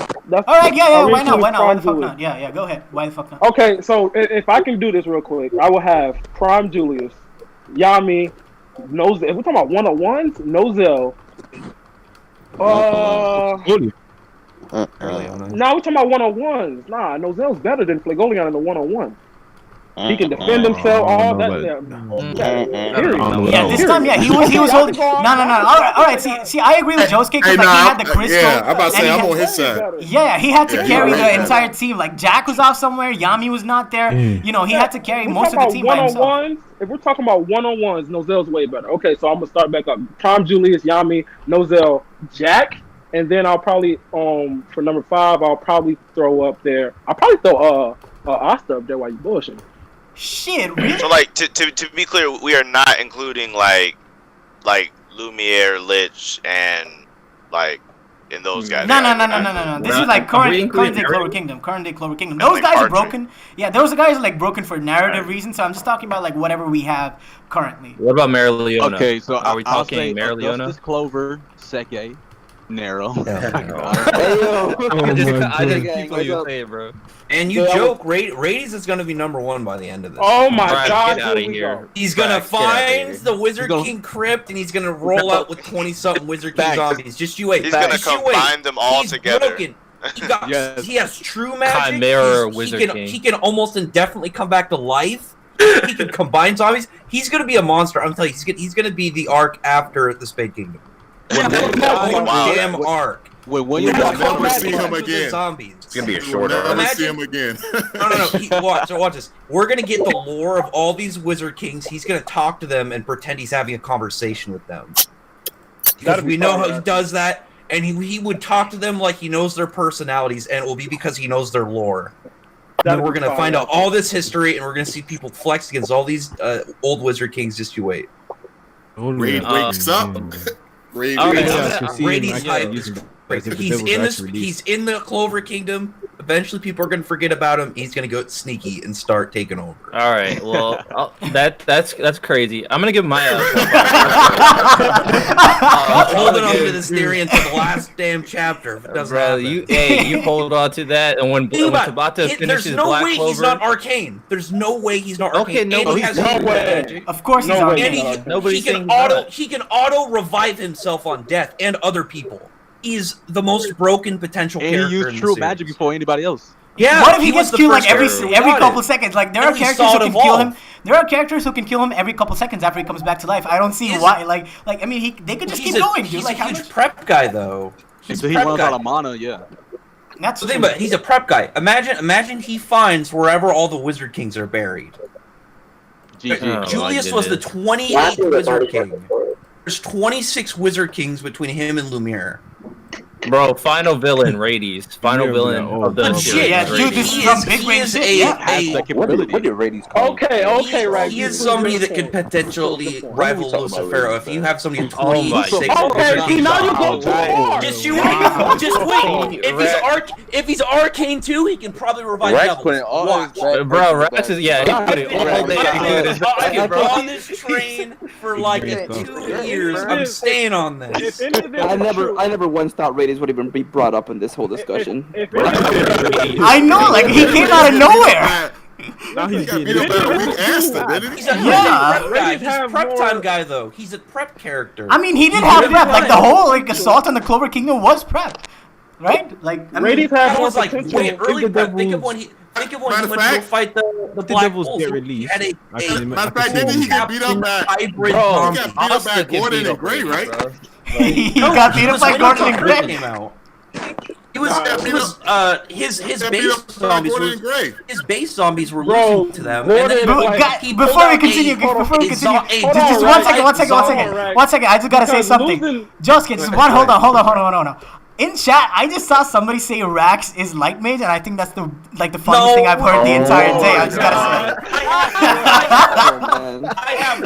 right, yeah. Why not? Why the fuck not? Yeah. Go ahead. Why the fuck not?
Okay, so if I can do this real quick, I will have Prime Julius, Yami, Nozel. If we're talking about 1-on-1s, Nozel. Nah, we're talking about 1-on-1s. Nah, Nozel's better than Flegoleon in the 1-on-1. He can defend himself. All that.
Yeah, this time, he was holding. No. All right. See, I agree with Josuke because he had the crystal.
Yeah, I'm about to say I'm on his side.
Yeah, he had to carry the entire team. Like Jack was off somewhere, Yami was not there. He had to carry most of the team by himself.
If we're talking about one-on-ones, Nozelle's way better. Okay, so I'm gonna start back up. Prime Julius, Yami, Nozelle, Jack, and then I'll probably for number 5, I'll probably throw up there. I'll probably throw Asta up there while you bullshitting.
Shit, really?
So like to be clear, we are not including like Lumiere, Lich, and and those guys.
No. This is like current day Clover Kingdom. Current day Clover Kingdom. Those guys are broken. Yeah, those guys are broken for narrative reasons. So I'm just talking about whatever we have currently.
What about Marileona?
Okay, so
are we talking Marileona?
This Clover, Seke, Nero.
I
just keep what you say, bro.
And you joke, Rades is gonna be number 1 by the end of this.
Oh my God!
Get out of here.
He's gonna find the Wizard King crypt, and he's gonna roll out with 20-something Wizard King zombies. Just you wait.
He's gonna combine them all together.
Broken. He has true magic.
Chimera Wizard King.
He can almost indefinitely come back to life. He can combine zombies. He's gonna be a monster. I'm telling you, he's gonna be the arc after the Spade Kingdom. Damn arc.
When
you never see him again.
Zombies.
It's gonna be a short arc.
Never see him again.
No. Watch this. We're gonna get the lore of all these Wizard Kings. He's gonna talk to them and pretend he's having a conversation with them. Because we know how he does that, and he would talk to them like he knows their personalities, and it will be because he knows their lore. And we're gonna find out all this history, and we're gonna see people flex against all these old Wizard Kings. Just you wait.
Raid wakes up.
Rady's hype is crazy. He's in the Clover Kingdom. Eventually, people are gonna forget about him. He's gonna go sneaky and start taking over.
All right, well, that's crazy. I'm gonna give my.
I'm holding on to this theory until the last damn chapter. If it doesn't happen.
You hold on to that, and when Tabata finishes Black Clover,
he's not arcane. There's no way he's not arcane.
Okay,
he has no way.
Of course he's arcane.
He can auto revive himself on death and other people. He's the most broken potential character.
And he used true magic before anybody else.
Yeah. What if he gets killed every couple seconds? Like there are characters who can kill him. There are characters who can kill him every couple seconds after he comes back to life. I don't see why. I mean, they could just keep going, dude.
He's a huge prep guy, though.
So he runs out of mana, yeah.
That's
the thing, but he's a prep guy. Imagine he finds wherever all the Wizard Kings are buried. Julius was the 28th Wizard King. There's 26 Wizard Kings between him and Lumiere.
Bro, final villain, Rades. Final villain of the
series. Yeah, dude, this is some big range shit.
What did Rades call?
Okay, right.
He is somebody that could potentially rival Lucifero if you have somebody 26.
Okay, now you go too far.
Just wait. If he's arcane too, he can probably revive doubles. Watch.
Bro, Rex is he put it all day.
I've been on this train for 2 years. I'm staying on this.
I never once thought Rades would even be brought up in this whole discussion.
I know, he came out of nowhere.
Now he's got beat up by a weak Asta, didn't he?
He's a prep time guy, though. He's a prep character.
I mean, he did have prep. The whole assault on the Clover Kingdom was prep, right?
That was way early prep. Think of when he went to go fight the Black Wolves.
Get released.
Matter of fact, didn't he get beat up by? He got beat up by Gordon and Gray, right?
He got beat up by Gordon and Gray.
His base zombies were losing to them.
Before we continue, just one second. I just gotta say something. Josuke, hold on. In chat, I just saw somebody say Rax is light mage, and I think that's the funniest thing I've heard the entire day. I just gotta say.
I have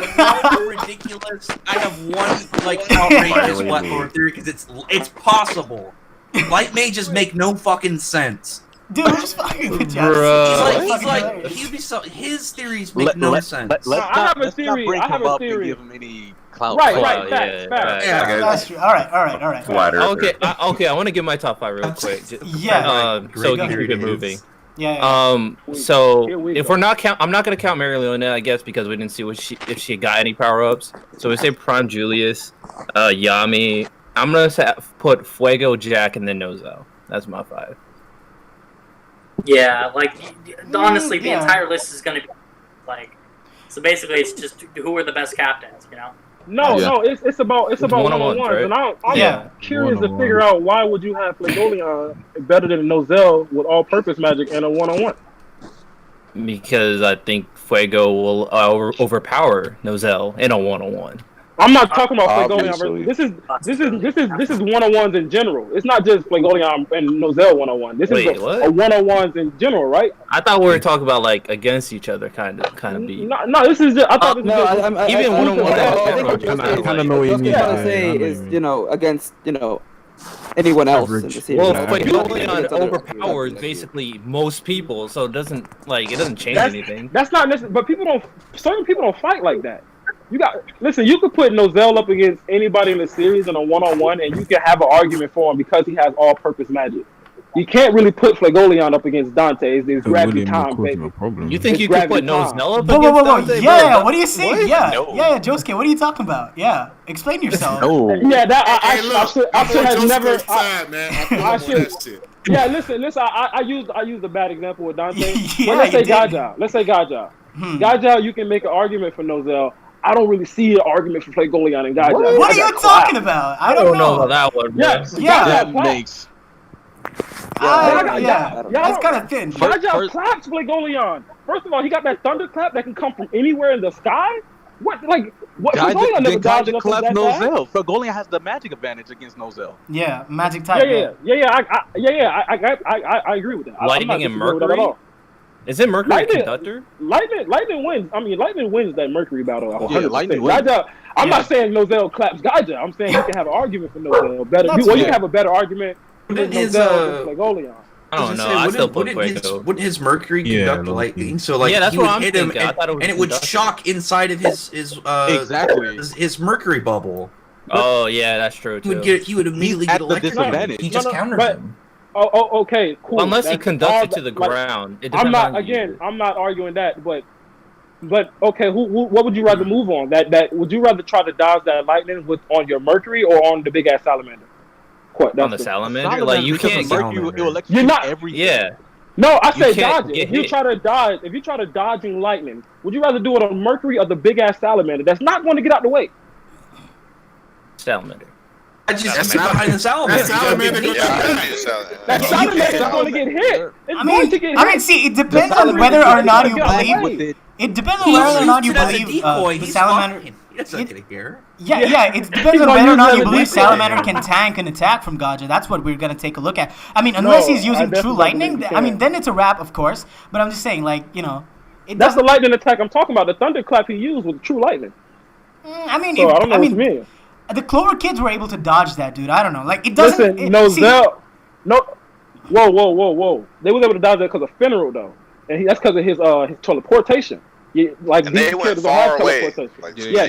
one ridiculous. I have one outrageous platform theory because it's possible. Light mages make no fucking sense.
Dude, I'm just fucking with you.
His theories make no sense.
I have a theory.
Give him any clout.
Right. Facts.
That's true. All right.
Okay. I want to give my top 5 real quick. So you can keep it moving.
Yeah.
So if we're not I'm not gonna count Marileona, I guess, because we didn't see if she got any power ups. So we say Prime Julius, Yami. I'm gonna put Fuego, Jack, and then Nozelle. That's my 5.
Yeah, honestly, the entire list is gonna be Like, so basically, it's just who are the best captains, you know?
No, it's about one-on-ones,
right?
and I'm curious to figure out why would you have Flagoleon better than Nozel with all-purpose magic and a one-on-one?
Because I think Fuego will overpower Nozel in a one-on-one.
I'm not talking about Flagoleon. This is one-on-ones in general. It's not just Flagoleon and Nozel one-on-one. This is a one-on-ones in general, right?
I thought we were talking about like against each other, kind of beat.
No, this is just. I thought this was
even one-on-one.
I think what Josuke's trying to say is, against, anyone else in the series.
Well, Flagoleon overpowers basically most people, so it doesn't change anything.
That's not necessary, but certain people don't fight like that. You could put Nozel up against anybody in the series in a one-on-one, and you can have an argument for him because he has all-purpose magic. You can't really put Flagoleon up against Dante. It's gravity time, baby.
You think you could put Nozel up
against
Dante?
Yeah, what do you say? Yeah, Josuke, what are you talking about? Yeah, explain yourself.
I should have never.
I should.
Yeah, listen. I used a bad example with Dante. But let's say Gaja. Gaja, you can make an argument for Nozel. I don't really see an argument for Flagoleon and Gaja.
What are you talking about? I don't know
about that one.
That
makes.
That's kind of thin.
Gaja claps Flagoleon. First of all, he got that thunderclap that can come from anywhere in the sky. What? Flagoleon never dodged up
claps
that
Nozel. Flagoleon has the magic advantage against Nozel.
Yeah, magic type.
I agree with that.
Lightning and Mercury. Is it Mercury Conductor?
Lightning wins. I mean, Lightning wins that Mercury battle.
Lightning wins.
I'm not saying Nozel claps Gaja. I'm saying you can have an argument for Nozel better. You can have a better argument for Nozel than Flagoleon.
I don't know. I still put Fuego.
Wouldn't his Mercury conduct lightning? So
that's
he
what
would
I'm
hit him,
thinking.
and it would shock inside of his Mercury bubble.
Oh yeah, that's true too.
He would immediately get electrocuted. He just counters him.
Oh, okay, cool.
Unless he conducts it to the ground.
I'm not arguing that, but okay, what would you rather move on? That would you rather try to dodge that lightning on your Mercury or on the big ass salamander?
On the salamander, like you can't.
You're not
everything.
Yeah.
No, I say dodge it. If you try to dodging lightning, would you rather do it on Mercury or the big ass salamander? That's not going to get out the way.
Salamander.
I just sit behind the salamander.
That salamander's going to get hit. It's going to get hit.
I mean, see, it depends on whether or not you believe. It depends on whether or not you believe the salamander.
That's not gonna hear.
Yeah, it depends on whether or not you believe Salamander can tank an attack from Gaja. That's what we're gonna take a look at. I mean, unless he's using True Lightning, I mean, then it's a wrap, of course. But I'm just saying,
that's the lightning attack I'm talking about. The thunderclap he used with True Lightning.
I mean,
I don't know what you mean.
The Clover kids were able to dodge that, dude. I don't know. It doesn't.
Nozel. Whoa. They was able to dodge that because of Fenrir, though, and that's because of his teleportation.
Yeah, and they went far away.
They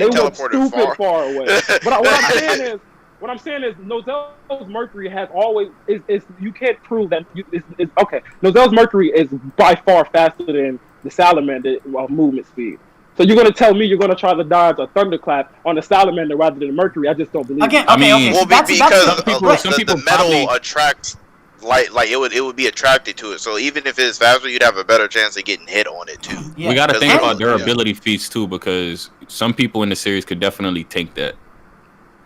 went stupid far away. But what I'm saying is, Nozel's Mercury has always is you can't prove that. Okay, Nozel's Mercury is by far faster than the salamander movement speed. So you're gonna tell me you're gonna try to dodge a thunderclap on the salamander rather than the Mercury? I just don't believe.
Again,
because some people the metal attracts. Like it would be attracted to it. So even if it's faster, you'd have a better chance of getting hit on it too.
Yeah. We got to think about durability feats too, because some people in the series could definitely take that.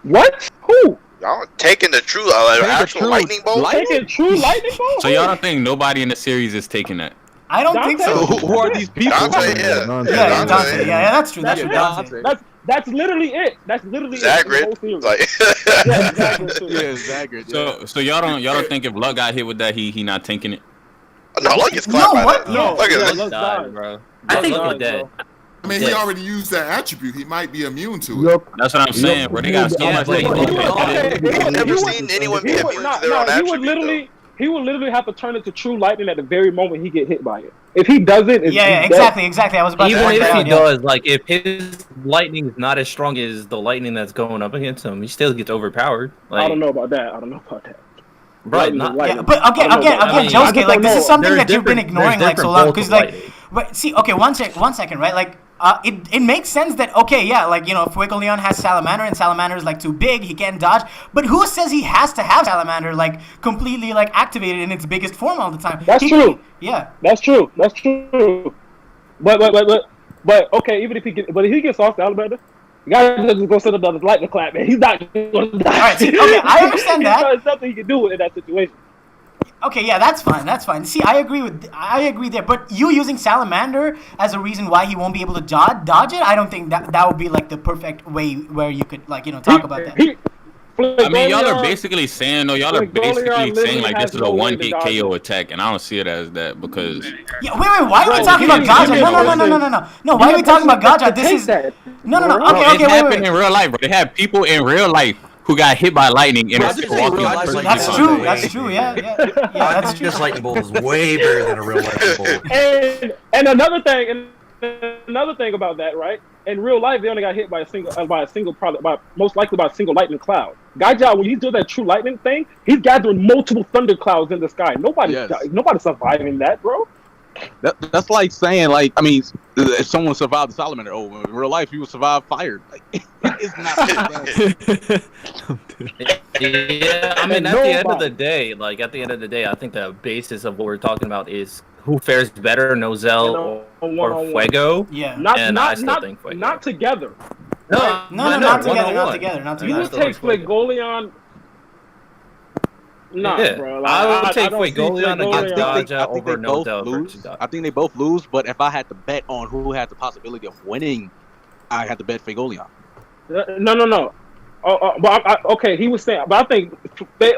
What? Who?
Y'all taking the true actual lightning bolt?
Taking true lightning bolt?
So y'all don't think nobody in the series is taking that?
I don't think so.
Who are these people?
Dante,
Dante. Yeah, that's true. That's true.
That's literally it. That's literally
Zagrid.
Zagrid.
So y'all don't think if Luck got hit with that, he not tanking it?
No, Luck is clapped by that.
No,
Luck is
died, bro.
I think
Luck dead.
I mean, he already used that attribute. He might be immune to it.
That's what I'm saying, bro. They got so much.
I've never seen anyone be immune to their own attribute.
He would literally have to turn into True Lightning at the very moment he get hit by it. If he doesn't,
exactly. I was about to
even if he does, if his lightning is not as strong as the lightning that's going up against him, he still gets overpowered.
I don't know about that.
Right,
but again, Josuke, this is something that you've been ignoring so long. Because but see, okay, one second, right? It makes sense that Fuegoleon has Salamander and Salamander is too big, he can't dodge. But who says he has to have Salamander completely activated in its biggest form all the time?
That's true.
Yeah.
That's true. But But okay, even if he gets off Salamander, the guy just go sit another lightning clap, man. He's not going to die.
All right, see, okay, I understand that.
There's nothing he can do in that situation.
Okay, yeah, that's fine. That's fine. See, I agree there. But you using Salamander as a reason why he won't be able to dodge it, I don't think that would be like the perfect way where you could talk about that.
I mean, y'all are basically saying like this is a one-hit KO attack, and I don't see it as that because.
Yeah, wait. Why are we talking about Gaja? No. Why are we talking about Gaja? This is no. Okay,
it happened in real life, bro. They have people in real life who got hit by lightning and are still walking.
That's true. That's true. Yeah. That's true.
This lightning bolt is way bigger than a real lightning bolt.
And another thing about that, right? In real life, they only got hit by a single most likely by a single lightning cloud. Gaja, when he's doing that true lightning thing, he's gathering multiple thunder clouds in the sky. Nobody's surviving that, bro.
That's like saying, like, I mean, if someone survived the salamander, in real life, you would survive fire. Like, it's not.
Yeah, I mean, at the end of the day, I think the basis of what we're talking about is who fares better, Nozel or Fuego.
Yeah,
not together.
No, not together.
You would take Flegolion. Bro. Like,
I would take Fuegolion against Gaja over Nozel.
I think they both lose, but if I had to bet on who had the possibility of winning, I had to bet Fuegolion.
No. Okay, he was saying, but I think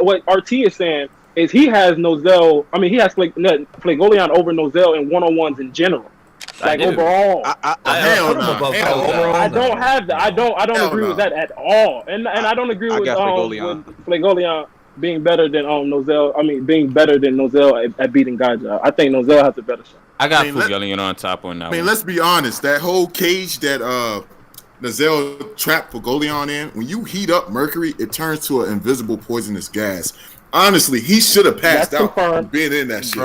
what RT is saying is he has Nozel. I mean, he has Flegolion over Nozel in one-on-ones in general. Like overall, I don't have that. I don't agree with that at all, and I don't agree with Flegolion being better than Nozel. I mean, being better than Nozel at beating Gaja. I think Nozel has a better shot.
I got Flegolion on top on that.
I mean, let's be honest. That whole cage that Nozel trapped Flegolion in, when you heat up mercury, it turns to an invisible poisonous gas. Honestly, he should have passed out from being in that shit.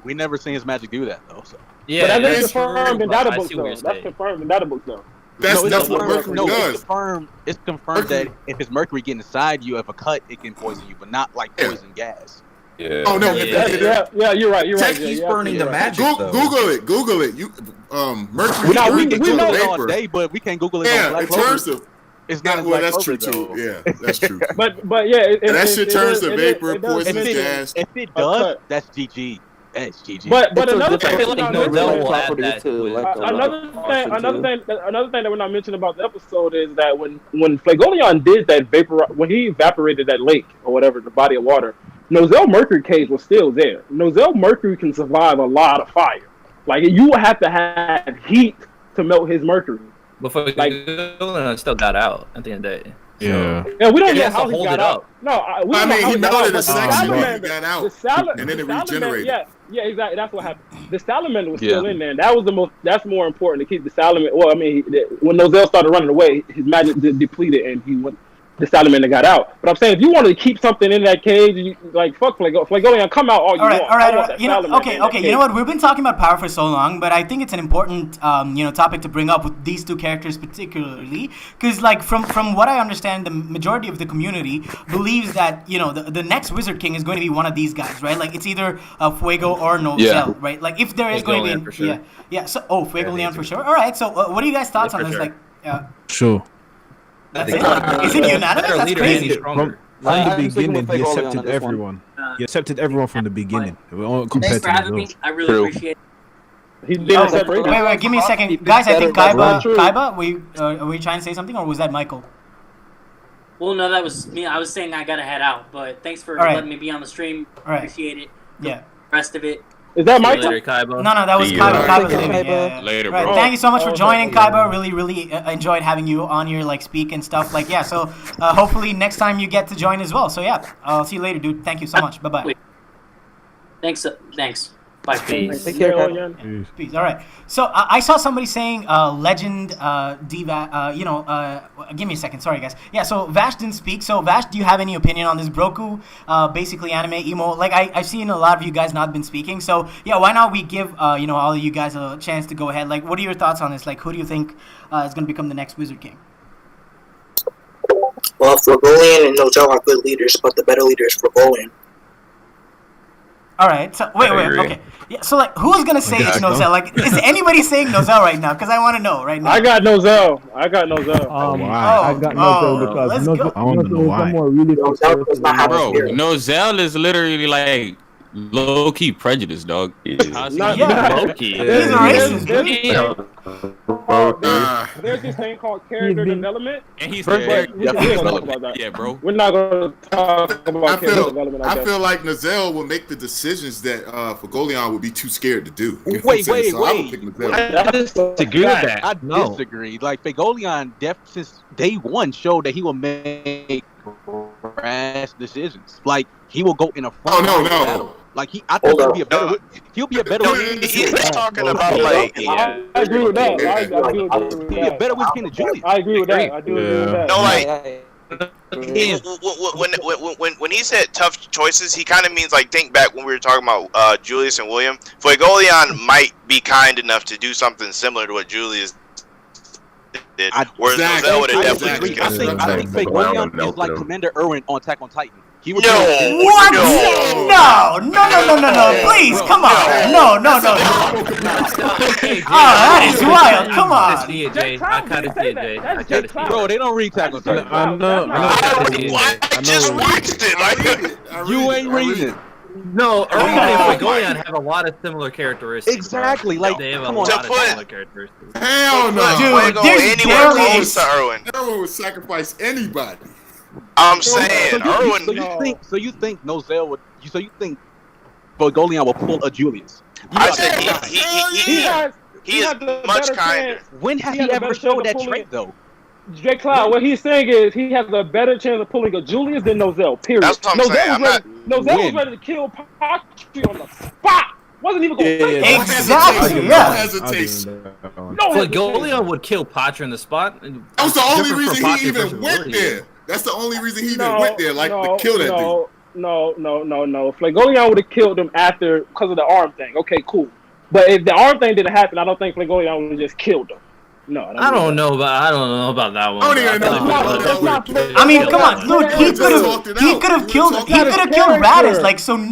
We never seen his magic do that though. So.
Yeah, but that's confirmed in data books though. That's confirmed in data books though.
That's what mercury does.
It's confirmed that if it's mercury getting inside you, if a cut, it can poison you, but not like poison gas.
Yeah.
Oh no.
Yeah, you're right.
He's burning the magic.
Google it. You mercury.
We know it all day, but we can't Google it.
Yeah,
in terms
of.
It's not
that's true too. Yeah, that's true.
but yeah,
that shit turns to vapor, poisonous gas.
If it does, that's GG. That's GG.
But another thing that we're not mentioning about the episode is that when Flegolion did that when he evaporated that lake or whatever, the body of water, Nozel Mercury cage was still there. Nozel Mercury can survive a lot of fire. Like you would have to have heat to melt his mercury.
Before Flegolion still got out at the end of the day.
Yeah.
Yeah, we don't know how he got out. No,
I mean, he melted a section and he got out, and then it regenerated.
Yeah, exactly. That's what happened. The salamander was still in there. And that was that's more important to keep the salamander. Well, I mean, when Nozel started running away, his magic depleted, and the salamander got out. But I'm saying, if you wanted to keep something in that cage, fuck Flegolion, come out all you want.
All right. You know, okay. You know what? We've been talking about power for so long, but I think it's an important, topic to bring up with these two characters particularly, because like from what I understand, the majority of the community believes that the next Wizard King is going to be one of these guys, right? Like it's either Fuego or Nozel, right? Like if there is going to be,
for sure.
So Fuegolion for sure. All right. So what are you guys' thoughts on this?
Sure.
Like,
Sure.
That's it? Is it unanimous? That's crazy.
From the beginning, he accepted everyone. He accepted everyone from the beginning.
Thanks for having me. I really appreciate it.
Wait, give me a second. Guys, I think Kaiba, are we trying to say something, or was that Michael?
Well, no, that was me. I was saying I gotta head out, but thanks for letting me be on the stream. Appreciate it.
Yeah.
The rest of it.
Is that Michael?
Later, Kaiba.
No, that was Kaiba. Kaiba's leaving. Yeah.
Later,
bro. Right, thank you so much for joining, Kaiba. Really enjoyed having you on here, like speak and stuff. Like, yeah. So hopefully next time you get to join as well. So yeah, I'll see you later, dude. Thank you so much. Bye bye.
Thanks. Bye.
Peace.
Take care.
Peace. All right. So I saw somebody saying Legend Diva. Give me a second. Sorry, guys. Yeah. So Vash didn't speak. So Vash, do you have any opinion on this Broku? Basically anime emo. Like I've seen a lot of you guys not been speaking. So yeah, why not we give all of you guys a chance to go ahead. Like, what are your thoughts on this? Like, who do you think is going to become the next Wizard King?
Well, Flegolion and Nozel are good leaders, but the better leader is Flegolion.
All right. So wait. Okay. Yeah. So like, who's gonna say it's Nozel? Like, is anybody saying Nozel right now? Because I want to know right now.
I got Nozel.
Why?
I got Nozel because Nozel is someone really
Bro, Nozel is literally like low key prejudice, dog.
Low
key.
He's
a
racist.
There's
this thing called character development.
And he's
Yeah,
bro.
We're not gonna talk about character development.
I feel like Nozel will make the decisions that Fagolian would be too scared to do. You know
Wait.
what I'm saying? So I would pick Nozel.
I disagree with that. I disagree. Like Fagolian, since day one, showed that he will make rash decisions. Like he will go in a front.
No.
Like I think he'll be a better. He'll be a better.
He's talking about like.
I agree with that. I do agree with that.
He'll be a better Wizard King than Julius.
I agree with that. I do agree with that.
No, like when he said tough choices, he kind of means like think back when we were talking about Julius and William. Fuegoleon might be kind enough to do something similar to what Julius did, whereas Nozel would have definitely just killed him.
I think Fuegoleon is like Commander Erwin on Attack on Titan. He would
What? No. Please, come on. No. That is wild. Come on.
Bro, they don't read Attack on Titan.
I know.
I just watched it.
You ain't reading.
No, Erwin and Fuegoleon have a lot of similar characteristics.
Exactly.
Bro.
Like
they have a lot of similar characteristics.
Hell no.
Dude, anywhere close to Erwin.
Erwin would sacrifice anybody.
I'm saying Erwin.
So you think Nozel would? So you think Fagolian will pull a Julius?
I said he is much kinder.
When has he ever showed that trait though?
J. Cloud, what he's saying is he has a better chance of pulling a Julius than Nozel. Period.
That's what I'm saying.
Nozel was ready to kill Patry on the spot. Wasn't even going to think
exactly.
No hesitation.
Fagolian would kill Patry on the spot.
That was the only reason he even went there. That's the only reason he even went there, like to kill that dude.
No. Fagolian would have killed him after because of the arm thing. Okay, cool. But if the arm thing didn't happen, I don't think Fagolian would have just killed him. No,
I don't know about that one.
I don't even know.
I mean, come on, dude. He could have killed Raditz.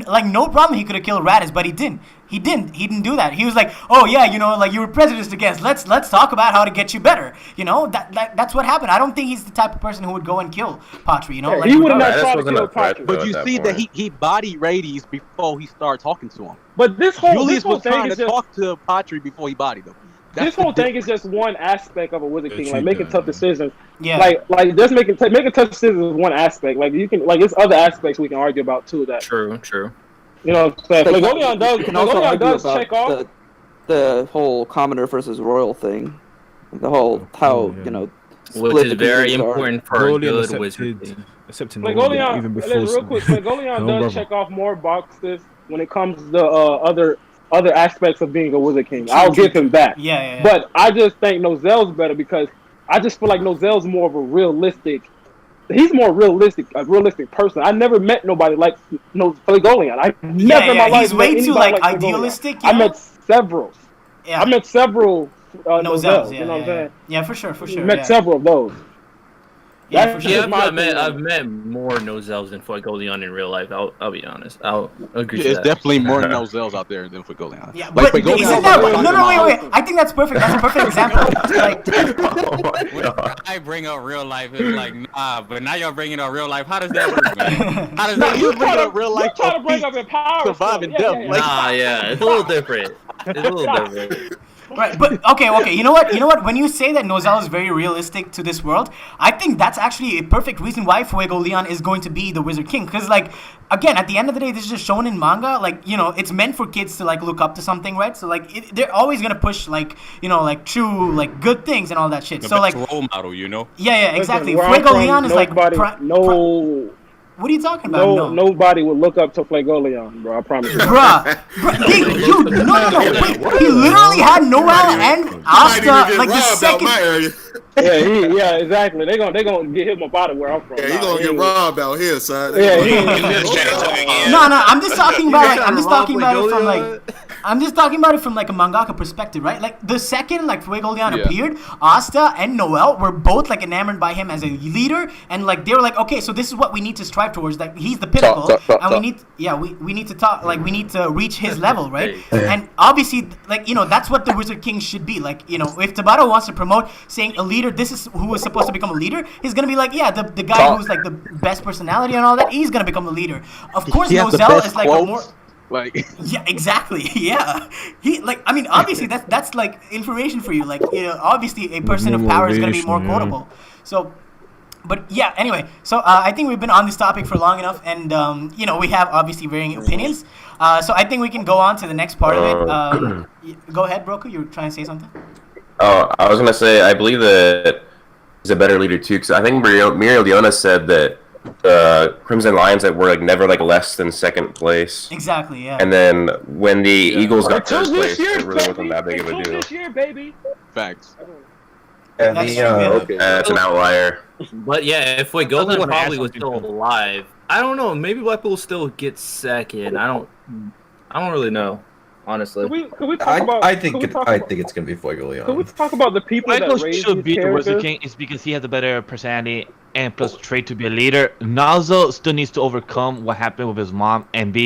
Like no problem. He could have killed Raditz, but he didn't. He didn't do that. He was like, oh yeah, like you were prejudiced against. Let's talk about how to get you better. That's what happened. I don't think he's the type of person who would go and kill Patry.
He would not try to kill Patry.
But you see that he body Raditz before he started talking to him.
But
Julius was trying to talk to Patry before he bodied him.
This whole thing is just one aspect of a Wizard King, like making tough decisions.
Yeah.
Like just making tough decisions is one aspect. Like you can, like there's other aspects we can argue about too. That
true.
You know, what I'm saying? Fagolian does check off
the whole commoner versus royal thing. The whole how
which is very important for a good Wizard King.
Fagolian,
even before
real quick, Fagolian does check off more boxes when it comes to other aspects of being a Wizard King. I'll give him that.
Yeah.
But I just think Nozel's better because I just feel like Nozel's more of a realistic. He's more realistic, a realistic person. I never met nobody like Fagolian. I never in my life.
He's way too like idealistic.
I met several.
Yeah.
I met several
Nozels.
You know what I'm saying?
Yeah, for sure.
Met several of those.
I've met more Nozels than Fagolian in real life. I'll be honest. I'll agree.
There's definitely more Nozels out there than Fagolian.
Yeah, but isn't that wait? I think that's perfect. That's a perfect example.
I bring up real life. It's like but now y'all bringing up real life. How does that work, man? How does that?
You bring up real life.
Try to bring up empowerment.
Surviving death.
It's a little different.
Right, but okay. You know what? When you say that Nozel is very realistic to this world, I think that's actually a perfect reason why Fuegoleon is going to be the Wizard King. Because, like, again, at the end of the day, this is just shown in manga. Like, it's meant for kids to like look up to something, right? So like, they're always gonna push like, like true, like good things and all that shit. So like,
role model,
Yeah, exactly. Fuegoleon is like What are you talking about?
Nobody would look up to Fagolian, bro. I promise you.
Bruh. No. Wait, he literally had Noel and Asta like the second.
Yeah, exactly. They gonna get him up out of where I'm from.
Yeah, he gonna get robbed out here, son.
Yeah.
No. I'm just talking about it from like. I'm just talking about it from like a mangaka perspective, right? Like the second like Fuego Leon appeared, Asta and Noel were both like enamored by him as a leader, and like they were like, okay, so this is what we need to strive towards. Like he's the pinnacle, and we need we need to talk, like we need to reach his level, right? And obviously, like that's what the Wizard King should be. Like if Tabata wants to promote saying a leader, this is who is supposed to become a leader. He's gonna be like, the guy who's like the best personality and all that. He's gonna become a leader. Of course, Nozel is like a more.
Like
yeah, exactly. Yeah, he like. I mean, obviously that's like information for you. Like, obviously a person of power is gonna be more quotable. So, but yeah. Anyway, so I think we've been on this topic for long enough, and we have obviously varying opinions. So I think we can go on to the next part of it. Go ahead, Broku. You were trying to say something.
Oh, I was gonna say I believe that he's a better leader too, because I think Muriel Leona said that Crimson Lions that were like never like less than second place.
Exactly, yeah.
And then when the Eagles got first place, it really wasn't that big of a deal.
This year, baby.
Facts.
And that's an outlier.
But yeah, if Fuegoleon probably was still alive, I don't know. Maybe Blackpool will still get second. I don't really know. Honestly,
can we talk about?
I think it's gonna be Fuego Leon.
Can we talk about the people
Michael
that raised
should
these
be the Wizard
characters?
King is because he has a better personality and plus trait to be a leader. Nazo still needs to overcome what happened with his mom and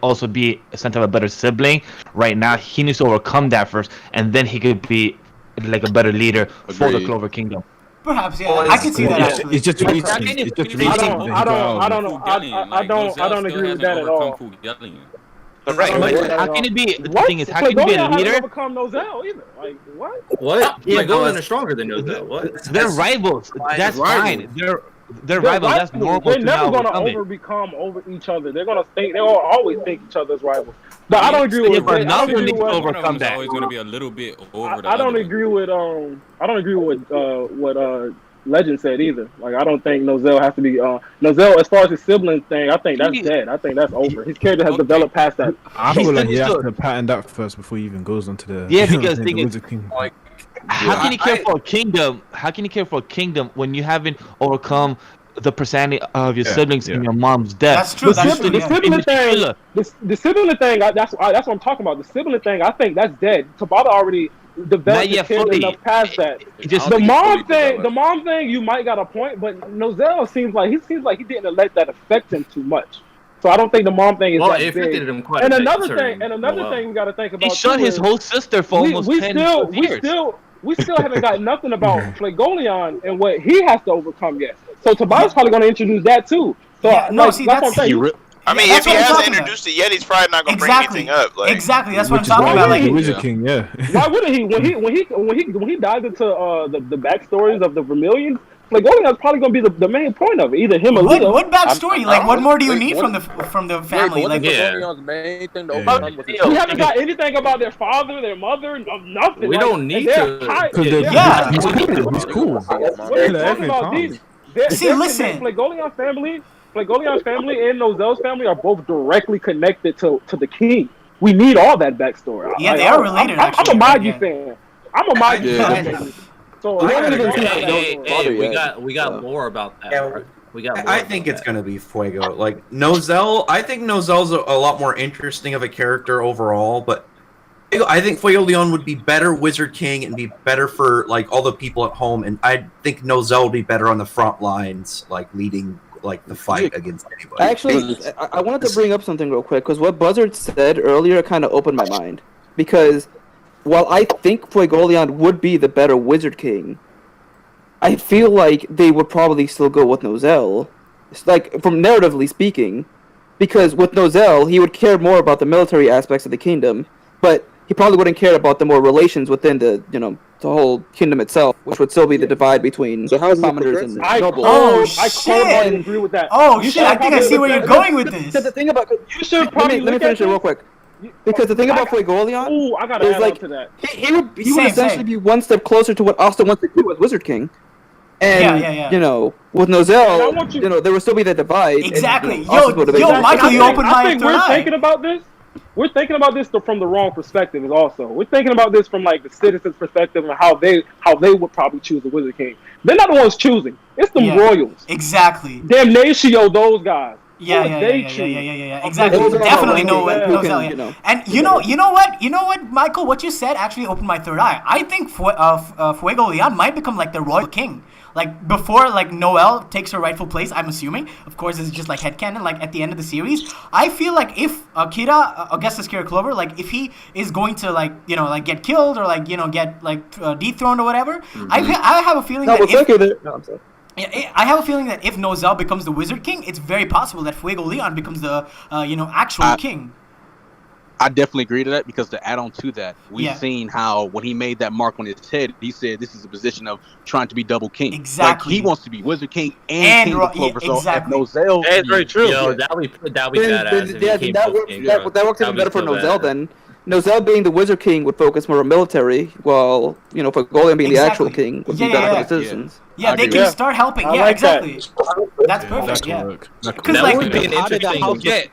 also be essentially a better sibling. Right now, he needs to overcome that first, and then he could be like a better leader for the Clover Kingdom.
Perhaps, yeah. I can see that actually.
It's just recent.
I don't agree with that at all.
Right. How can it be? The thing is, how can you be a leader?
Overcome Nozel either. Like what?
What? Fuegoleon is stronger than Nozel. What?
They're rivals. That's fine. They're rivals. That's normal.
They're never gonna become over each other. They're gonna think. They'll always think each other's rivals. But I don't agree with.
One of them is always going to be a little bit over the
I don't
other
agree with. I don't agree with what Legend said either. Like I don't think Nozel has to be. Nozel, as far as his sibling thing, I think that's dead. I think that's over. His character has developed past that.
I feel like he has to pattern that first before he even goes onto the.
Yeah, because
the Wizard King.
like, how can you care for a kingdom? How can you care for a kingdom when you haven't overcome the personality of your siblings in your mom's death?
That's true.
The sibling thing. The sibling thing. That's what I'm talking about. The sibling thing. I think that's dead. Tabata already developed his character enough past that. The mom thing. You might got a point, but Nozel seems like he didn't let that affect him too much. So I don't think the mom thing is that
it
big.
affected him quite
And
a bit,
another thing we got to think about.
He shot his whole sister for almost 10 years.
We still haven't got nothing about Fuegoleon and what he has to overcome yet. So Tabata's probably going to introduce that too. So
that's what I'm saying.
I mean, if he hasn't introduced it yet, he's probably not going to bring anything up. Like,
exactly, that's what I'm talking about. Like
the Wizard King, yeah.
Why wouldn't he? When he dives into the backstories of the Vermilions, Fuegoleon's probably going to be the main point of it. Either him or Leo.
What backstory? Like, what more do you need from the family? Like,
main thing
we haven't got anything about their father, their mother, nothing.
We don't need to.
He's cool.
What are you talking about?
Listen.
Fuegoleon's family and Nozel's family are both directly connected to the king. We need all that backstory.
Yeah, they are related.
I'm a Magi fan. I'm a Magi fan. So
we got more about that.
Yeah, I think it's gonna be Fuego. Like Nozel, I think Nozel's a lot more interesting of a character overall, but I think Fuego Leon would be better Wizard King and be better for like all the people at home, and I think Nozel would be better on the front lines, like leading like the fight against anybody.
Actually, I wanted to bring up something real quick because what Buzzard said earlier kind of opened my mind. Because while I think Fuegoleon would be the better Wizard King, I feel like they would probably still go with Nozel. It's like, from narratively speaking, because with Nozel, he would care more about the military aspects of the kingdom, but he probably wouldn't care about the more relations within the the whole kingdom itself, which would still be the divide between commoners and nobles.
I totally agree with that.
Oh shit! I think I see where you're going with this.
The thing about
you should probably
let me finish it real quick. Because the thing about Fuegoleon
I gotta add on to that.
He would essentially be one step closer to what Asta wants to do with Wizard King. And with Nozel, there would still be that divide.
Exactly.
And,
yo, Michael, you opened my third eye.
Thinking about this. We're thinking about this from the wrong perspective. Also, we're thinking about this from like the citizens' perspective and how they would probably choose a Wizard King. They're not the ones choosing. It's the royals.
Exactly.
Damnatio, those guys.
Yeah. Exactly. Definitely Nozel. And you know what, Michael? What you said actually opened my third eye. I think Fuego Leon might become like the royal king. Like before, like Noel takes her rightful place. I'm assuming. Of course, it's just like headcanon. Like at the end of the series, I feel like if Augustus Kira Clover, like if he is going to like get killed or like get like dethroned or whatever, I have a feeling that I have a feeling that if Nozel becomes the Wizard King, it's very possible that Fuego Leon becomes the actual king.
I definitely agree to that because to add on to that, we've seen how when he made that mark on his head, he said this is a position of trying to be double king.
Exactly.
Like he wants to be Wizard King and King of Clover.
Exactly.
So if Nozel,
that's very true.
Yo,
that'd be badass.
That works even better for Nozel then. Nozel being the Wizard King would focus more on military, while Fuegoleon being the actual king would be better for the citizens.
Yeah, they can start helping. Yeah, exactly. That's perfect. Yeah.
Because that would be an interesting.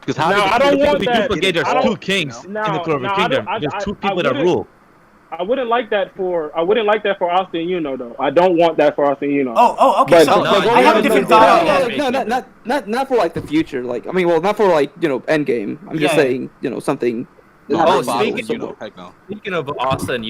Because I don't want that.
There's two kings in the Clover Kingdom. There's two people that rule.
I wouldn't like that for Asta and Yuno though. I don't want that for Asta and Yuno.
Oh, okay. So I have a different thought.
Not for like the future. Like not for like Endgame. I'm just saying something.
Speaking of Asta and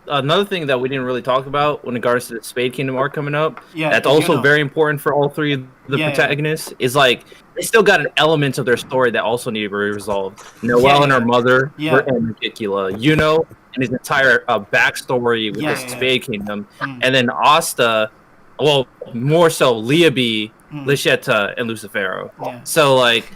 another thing that we didn't really talk about when regards to the Spade Kingdom arc coming up, that's also very important for all three of the protagonists, is like they still got an element of their story that also need to be resolved. Noelle and her mother were in Ridiculous, and his entire backstory with the Spade Kingdom, and then Asta, well, more so Liabi, Lichetta, and Lucifero. So like.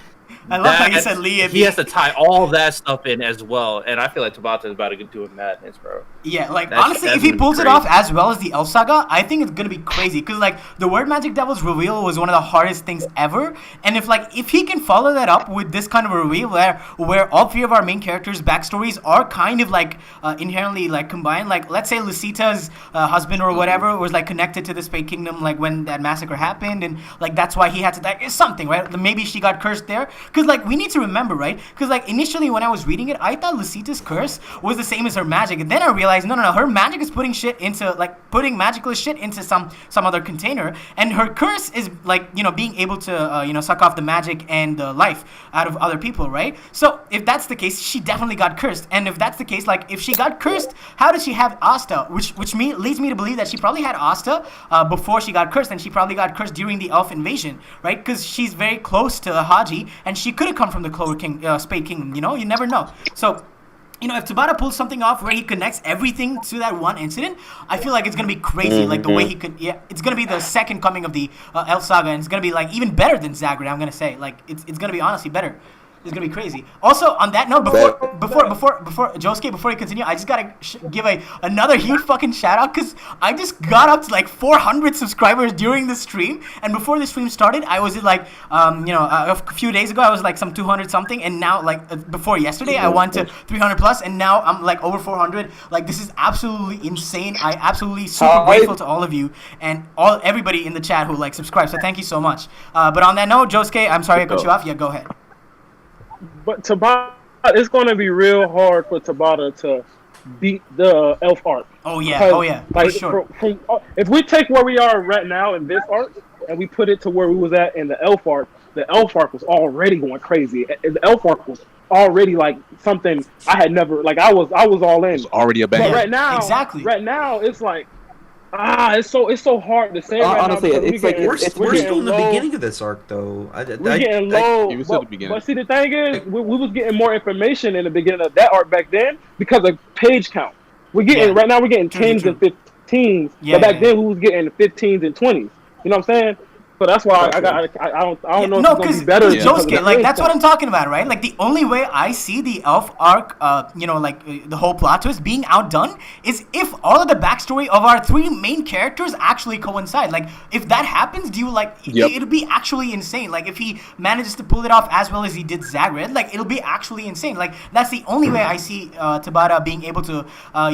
I love how you said Liam.
He has to tie all that stuff in as well, and I feel like Tabata is about to do a madness, bro.
Yeah, like honestly, if he pulls it off as well as the Elf Saga, I think it's gonna be crazy. Cause like the Word Magic Devils reveal was one of the hardest things ever, and if he can follow that up with this kind of a reveal where all three of our main characters' backstories are kind of like inherently like combined. Like let's say Lucita's husband or whatever was like connected to the Spade Kingdom, like when that massacre happened, and like that's why he had to die. It's something, right? Maybe she got cursed there. Because like we need to remember, right? Because like initially when I was reading it, I thought Lucita's curse was the same as her magic, and then I realized no, her magic is putting magical shit into some other container, and her curse is like being able to suck off the magic and the life out of other people, right? So if that's the case, she definitely got cursed, and if that's the case, like if she got cursed, how did she have Asta? Which leads me to believe that she probably had Asta before she got cursed, and she probably got cursed during the elf invasion, right? Because she's very close to Haji, and she could have come from the Clover Spade Kingdom, you never know. So, if Tabata pulls something off where he connects everything to that one incident, I feel like it's going to be crazy, like the way he could, it's going to be the second coming of the Elf Saga, and it's going to be like even better than Zagreus, I'm going to say. Like, it's going to be honestly better. It's gonna be crazy. Also, on that note, before Josuke, before you continue, I just gotta give another huge fucking shout out because I just got up to like 400 subscribers during the stream, and before the stream started, I was at like a few days ago I was like some 200 something, and now like before yesterday I went to 300 plus, and now I'm like over 400. Like this is absolutely insane. I absolutely super grateful to all of you and everybody in the chat who like subscribe. So thank you so much. But on that note, Josuke, I'm sorry I cut you off. Yeah, go ahead.
But Tabata, it's going to be real hard for Tabata to beat the Elf arc.
Oh yeah,
like,
for sure.
If we take where we are right now in this arc and we put it to where we was at in the Elf arc was already going crazy. The Elf arc was already like something I had never like. I was all in. It was
already a band.
But right now, right now it's like. It's so hard to say.
Honestly,
it's like
we're still in the beginning of this arc, though.
We're getting low. But see, the thing is, we was getting more information in the beginning of that arc back then because of page count. We're getting right now. We're getting 10s and 15s. But back then, we was getting 15s and 20s. You know what I'm saying? So that's why I don't know.
No, because Josuke, like that's what I'm talking about, right? Like the only way I see the Elf arc, the whole plot twist being outdone is if all of the backstory of our three main characters actually coincide. Like if that happens, it'll be actually insane. Like if he manages to pull it off as well as he did Zagreus, like it'll be actually insane. Like that's the only way I see Tabata being able to,
I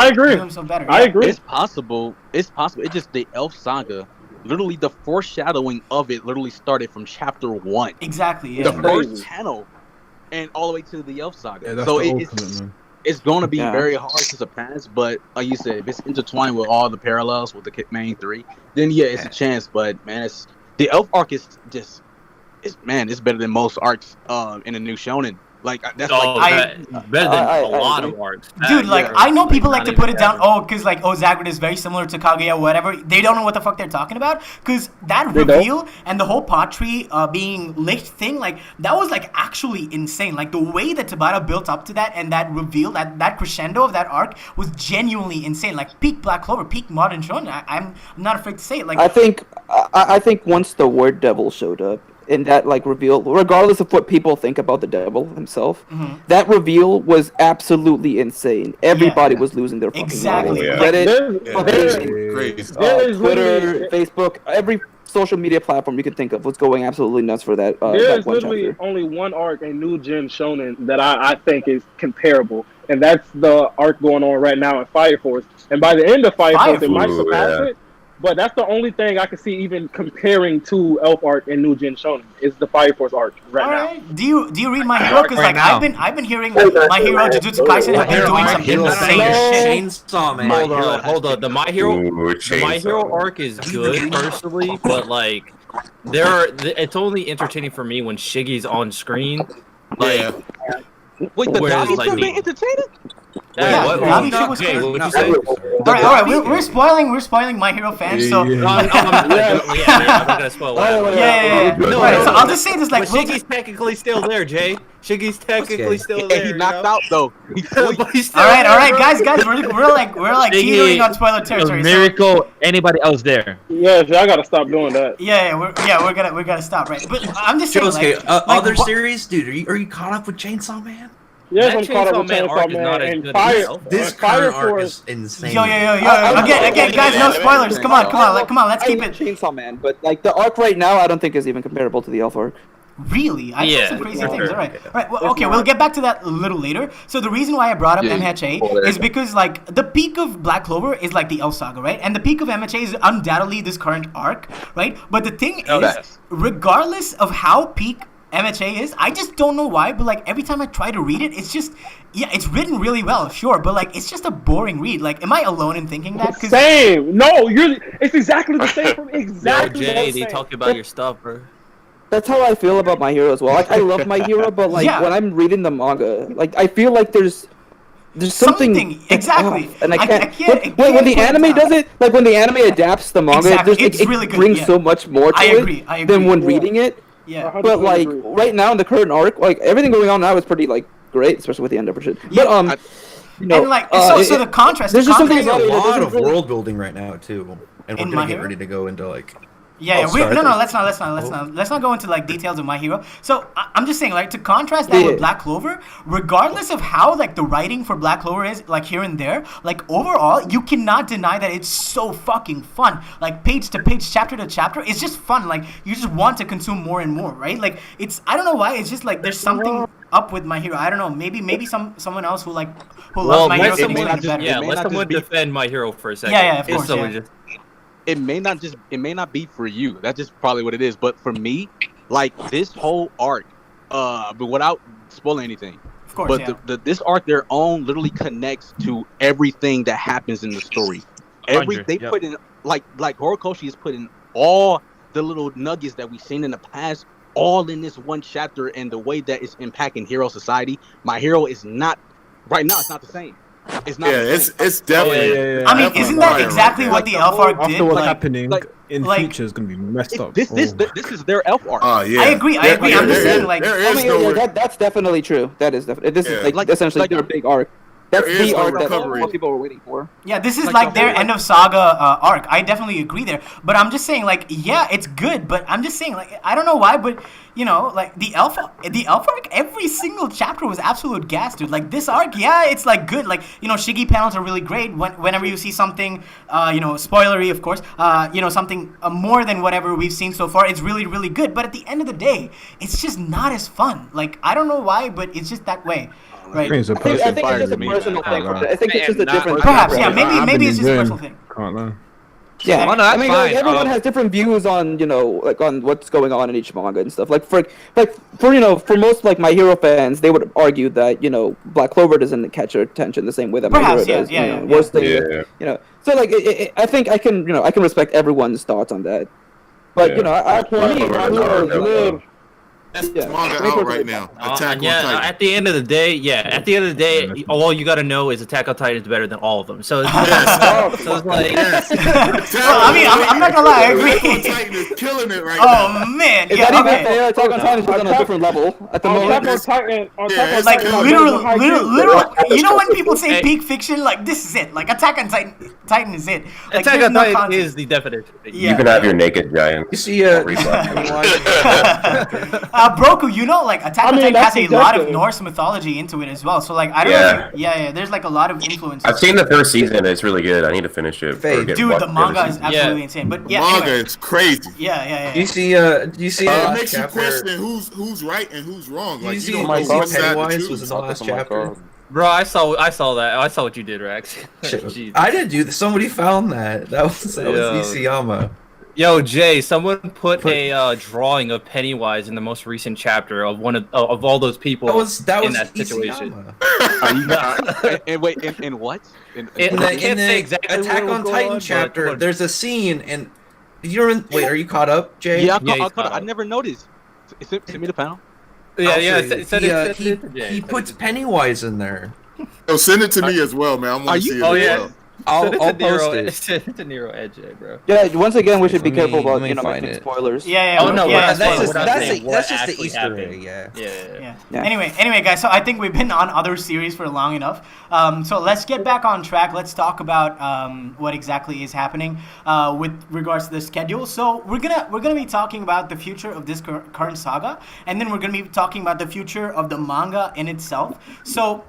agree.
Do himself better.
I agree.
It's possible. It's just the Elf Saga. Literally, the foreshadowing of it literally started from chapter 1.
Exactly. Yeah.
The first panel, and all the way to the Elf Saga. Yeah, so it's going to be very hard to surpass. But like you said, if it's intertwined with all the parallels with the main three, then it's a chance. But man, the Elf arc is just, it's better than most arcs in the new Shonen. Like that's
better than a lot of arcs.
Dude, like I know people like to put it down. Because like Zagreus is very similar to Kaguya, whatever. They don't know what the fuck they're talking about. Because that reveal and the whole pot tree being licked thing, like that was like actually insane. Like the way that Tabata built up to that and that reveal, that crescendo of that arc was genuinely insane. Like peak Black Clover, peak modern shonen. I'm not afraid to say it. Like
I think once the word devil showed up. In that like reveal, regardless of what people think about the devil himself, that reveal was absolutely insane. Everybody was losing their fucking mind. Reddit, Twitter, Facebook, every social media platform you could think of was going absolutely nuts for that.
There's
that one
literally
chapter.
only one arc in New Gen Shonen that I think is comparable, and that's the arc going on right now in Fire Force. And by the end of Fire Force, it might surpass it. But that's the only thing I can see even comparing to Elf arc and New Gen Shonen is the Fire Force arc right now.
Do you read My Hero? Because like I've been hearing My Hero, Jujutsu Kaisen have been doing some insane shit.
Chainsaw Man.
Hold on. The My Hero arc is good personally, but like it's only entertaining for me when Shiggy's on screen. Like,
wait, the Dobby still being entertaining?
Dobby shit was crazy. What'd you say? All right, we're spoiling My Hero fans, so
I'm not gonna spoil that.
No, so I'll just say this, like,
Shiggy's technically still there, Jay. Shiggy's technically still there.
He knocked out though.
All right, guys, we're like teetering on spoiler territory.
Miracle, anybody else there?
Yeah, I gotta stop doing that.
We're gonna stop, right? But I'm just saying,
like other series, dude. Are you caught up with Chainsaw Man?
Yes, I'm caught up with Chainsaw Man and Fire.
This current arc is insane.
Yo. Again, guys, no spoilers. Come on, let's keep it.
Chainsaw Man, but like the arc right now, I don't think is even comparable to the Elf arc.
Really? I saw some crazy things. All right. Well, okay, we'll get back to that a little later. So the reason why I brought up MHA is because like the peak of Black Clover is like the Elf Saga, right? And the peak of MHA is undoubtedly this current arc, right? But the thing is, regardless of how peak MHA is, I just don't know why, but like every time I try to read it, it's just it's written really well, sure, but like it's just a boring read. Like, am I alone in thinking that?
Same. No, it's exactly the same for me. Exactly.
Yo, Jay, they talk about your stuff, bro.
That's how I feel about My Hero as well. Like I love My Hero, but like when I'm reading the manga, like I feel like there's something
exactly,
and I can't. When the anime does it, like when the anime adapts the manga, it really brings so much more to it than when reading it.
Yeah,
but like right now in the current arc, like everything going on now is pretty like great, especially with the Endeavor shit. But
and like so the contrast.
There's just something about a lot of world building right now too, and we're gonna get ready to go into like.
Let's not go into like details of My Hero. So I'm just saying, like, to contrast that with Black Clover, regardless of how like the writing for Black Clover is, like here and there, like overall, you cannot deny that it's so fucking fun. Like page to page, chapter to chapter, it's just fun. Like you just want to consume more and more, right? Like I don't know why, it's just like there's something up with My Hero. I don't know. Maybe someone else who loves My Hero can explain it better.
Yeah, let someone defend My Hero for a second.
Yeah, of course.
It may not be for you. That's just probably what it is. But for me, like this whole arc, but without spoiling anything.
Of course,
but this arc, their own, literally connects to everything that happens in the story. Put in like Horikoshi has put in all the little nuggets that we've seen in the past, all in this one chapter, and the way that it's impacting hero society. My Hero is not right now. It's not the same. It's not.
It's definitely.
I mean, isn't that exactly what the Elf arc did?
After what's happening in the future is gonna be messed up.
This is their Elf arc.
I agree. I'm just saying, like,
that's definitely true. That is definitely. This is like essentially their big arc. That's the arc that most people were waiting for.
Yeah, this is like their end of saga arc. I definitely agree there. But I'm just saying, like, yeah, it's good. But I'm just saying, like, I don't know why, but you know, like the Elf arc, every single chapter was absolute gas, dude. Like this arc, yeah, it's like good. Like, you know, Shiggy panels are really great. Whenever you see something, you know, spoilery, of course, you know, something more than whatever we've seen so far, it's really, really good. But at the end of the day, it's just not as fun. Like, I don't know why, but it's just that way. Right.
I think it's just a personal thing. I think it's just a different.
Perhaps, yeah. Maybe it's just a personal thing.
Can't lie.
Yeah, I mean, like, everyone has different views on, you know, like on what's going on in each manga and stuff. Like for you know, for most like My Hero fans, they would argue that, you know, Black Clover doesn't catch your attention the same way that My Hero does. Worst thing, you know. So like, I think I can respect everyone's thoughts on that.
But you know, for me,
That's manga out right now. Attack on Titan.
At the end of the day, all you gotta know is Attack on Titan is better than all of them. So it's, so it's like,
well, I mean, I'm not gonna lie, I agree.
Attack on Titan is killing it right
Oh
now.
man,
is
yeah,
that
okay.
even fair? Attack on Titan is on a different level at the moment.
Like literal. You know when people say peak fiction, like this is it. Like Attack on Titan is it. Like,
Attack on
no
Titan
contest.
is the definition.
You can have your naked giant.
You see,
Broku, you know, like Attack on Titan has a lot of Norse mythology into it as well. So like I don't know. Yeah. There's like a lot of influences.
I've seen the first season. It's really good. I need to finish it.
Dude, the manga is absolutely insane. But yeah,
manga
anyway.
is crazy.
Yeah.
Do you see? Do you see?
It makes you question who's right and who's wrong. Like you don't know which side to choose.
Was in the last chapter.
Bro, I saw that. I saw what you did, Rex.
I didn't do this. Somebody found that. That was Sgsamii.
Yo, Jay, someone put a drawing of Pennywise in the most recent chapter of one of all those people
that
in
was
that situation.
And wait, in what?
In the Attack on Titan chapter, there's a scene, and wait, are you caught up, Jay?
Yeah, I'm caught up. I never noticed. Send me the panel.
He puts Pennywise in there.
Yo, send it to me as well, man. I want to see it as well.
I'll post it.
Send it to Nero Edge, bro.
Yeah, once again, we should be careful about making spoilers.
Yeah.
Oh no,
that's just the Easter egg.
Yeah. Anyway, guys. So I think we've been on other series for long enough. So let's get back on track. Let's talk about what exactly is happening with regards to the schedule. So we're gonna be talking about the future of this current saga, and then we're gonna be talking about the future of the manga in itself. So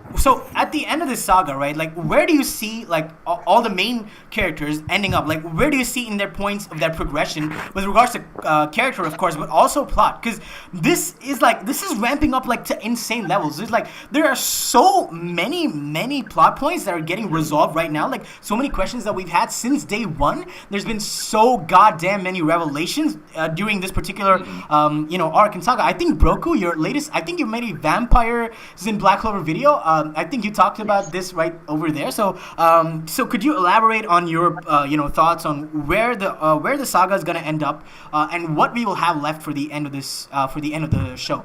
at the end of this saga, right? Like, where do you see like all the main characters ending up? Like, where do you see in their points of their progression with regards to character, of course, but also plot? Because this is ramping up like to insane levels. There are so many plot points that are getting resolved right now. Like, so many questions that we've had since day one. There's been so goddamn many revelations during this particular arc and saga. I think Broku, your latest, I think you made a Vampires in Black Clover video. I think you talked about this right over there. So could you elaborate on your thoughts on where the saga is gonna end up and what we will have left for the end of this for the end of the show?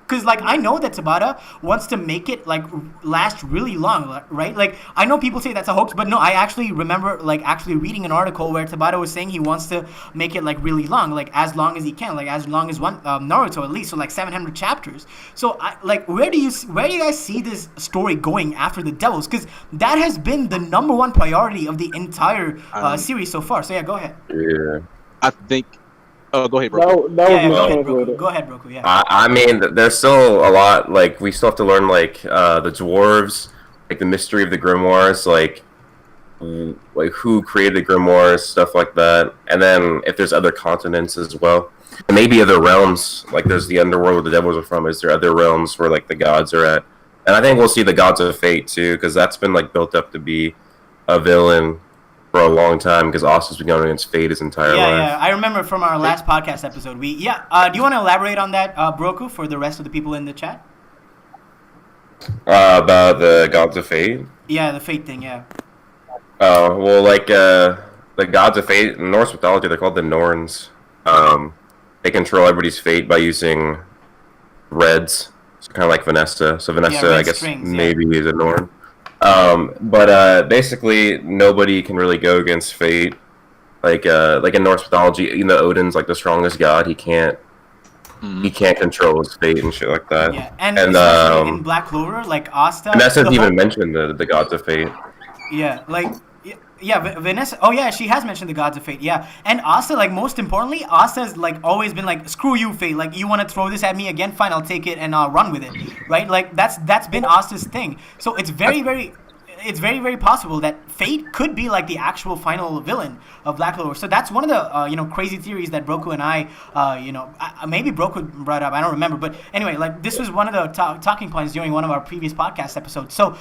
Because, like, I know that Tabata wants to make it, like, last really long, right? Like, I know people say that's a hoax, but no, I actually remember, like, actually reading an article where Tabata was saying he wants to make it, like, really long as he can, like, as long as one Naruto at least, so, like, 700 chapters. So, where do you guys see this story going after the Devils? Because that has been the #1 priority of the entire series so far. So, yeah, go ahead.
Yeah.
I think... Oh, go ahead, Broku.
Go ahead, Broku. Yeah.
I mean, there's still a lot. Like, we still have to learn, like, the dwarves, like the mystery of the grimoires, like who created the grimoires, stuff like that. And then if there's other continents as well, and maybe other realms. Like, there's the underworld where the devils are from. Is there other realms where like the gods are at? And I think we'll see the gods of fate too, because that's been like built up to be a villain for a long time, because Austin's been going against Fate his entire life.
Yeah, I remember from our last podcast episode. Do you want to elaborate on that, Broku, for the rest of the people in the chat?
About the Gods of Fate?
Yeah, the Fate thing, yeah.
Oh, well, like, the Gods of Fate, in Norse mythology, they're called the Norns. They control everybody's fate by using reds, so kind of like Vanessa. So Vanessa, I guess, maybe is a Norn. But basically, nobody can really go against fate. Like in Norse mythology, even though Odin's like the strongest god, he can't control his fate and shit like that.
Yeah, and in Black Clover, like Asta.
And that's not even mentioned the gods of fate.
Yeah, like. Yeah, Vanessa. Oh yeah, she has mentioned the gods of fate. Yeah, and Asta, like, most importantly, Asta's like always been like, screw you, fate. Like, you want to throw this at me again? Fine, I'll take it and I'll run with it. Right? Like, that's been Asta's thing. So it's very possible that Fate could be like the actual final villain of Black Clover. So that's one of the crazy theories that Broku and I maybe Broku brought up. I don't remember, but anyway, like, this was one of the talking points during one of our previous podcast episodes. So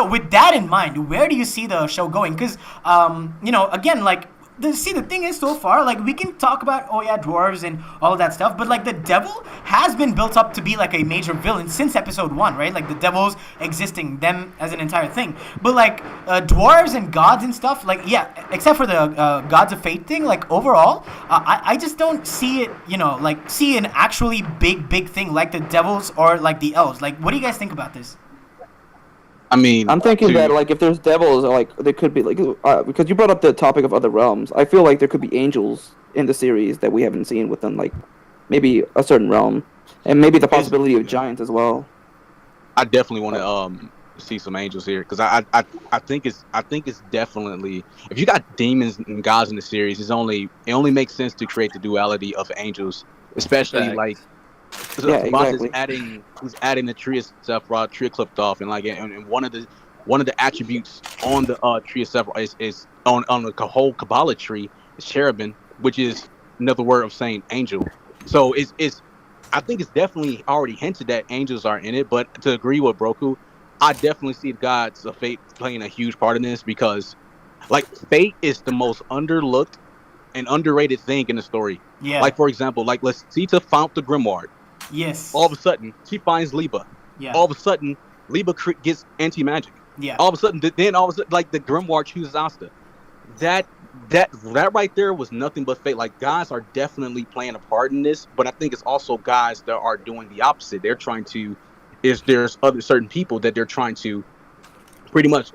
with that in mind, where do you see the show going? Because again, like, the thing is, so far, like, we can talk about, oh yeah, dwarves and all that stuff, but like the devil has been built up to be like a major villain since episode 1, right? Like the devils existing, them as an entire thing. But like dwarves and gods and stuff, like, yeah, except for the gods of fate thing, like overall, I just don't see it, like see an actually big thing like the devils or like the elves. Like, what do you guys think about this?
I mean,
I'm thinking that like if there's devils, like there could be like because you brought up the topic of other realms. I feel like there could be angels in the series that we haven't seen within like maybe a certain realm, and maybe the possibility of giants as well.
I definitely want to see some angels here because I think it's definitely, if you got demons and gods in the series, it only makes sense to create the duality of angels, especially like.
Yeah, exactly.
He's adding the tree of Sephiroth, tree clipped off, and like, and one of the attributes on the tree of Sephiroth is on the whole Kabbalah tree is cherubim, which is another word of saying angel. So it's I think it's definitely already hinted that angels are in it. But to agree with Broku, I definitely see the gods of fate playing a huge part in this because, like, fate is the most underlooked and underrated thing in the story.
Yeah.
Like, for example, like Lasita found the grimoire.
Yes.
All of a sudden, she finds Liba.
Yeah.
All of a sudden, Liba gets anti-magic.
Yeah.
All of a sudden, like, the grimoire chooses Asta. That right there was nothing but fate. Like, guys are definitely playing a part in this, but I think it's also guys that are doing the opposite. They're trying to, there's other certain people that they're trying to pretty much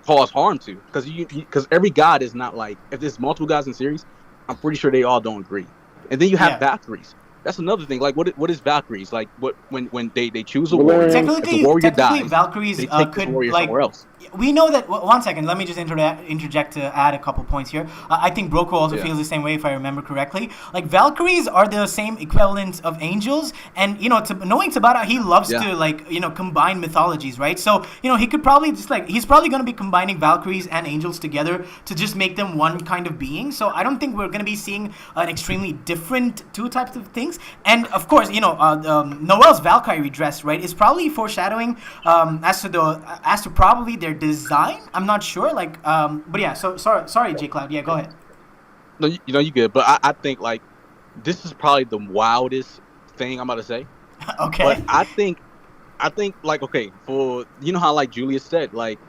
cause harm to, because every god is not like, if there's multiple guys in the series, I'm pretty sure they all don't agree. And then you have Valkyries. That's another thing. Like, what is Valkyries? Like, when they choose a warrior, if the warrior dies,
Valkyries
they take the warrior somewhere else.
We know that. 1 second, let me just interject to add a couple points here. I think Broku also feels the same way, if I remember correctly. Like, Valkyries are the same equivalent of angels, and knowing Tabata, he loves to like combine mythologies, right? So he could probably just like he's probably going to be combining Valkyries and angels together to just make them one kind of being. So I don't think we're going to be seeing an extremely different two types of things. And of course, Noelle's Valkyrie dress, right, is probably foreshadowing as to probably their design. I'm not sure, like, but yeah. So sorry, J Cloud. Yeah, go ahead.
No, you good. But I think like this is probably the wildest thing I'm about to say.
Okay.
But I think like, okay, for how like Julius said, like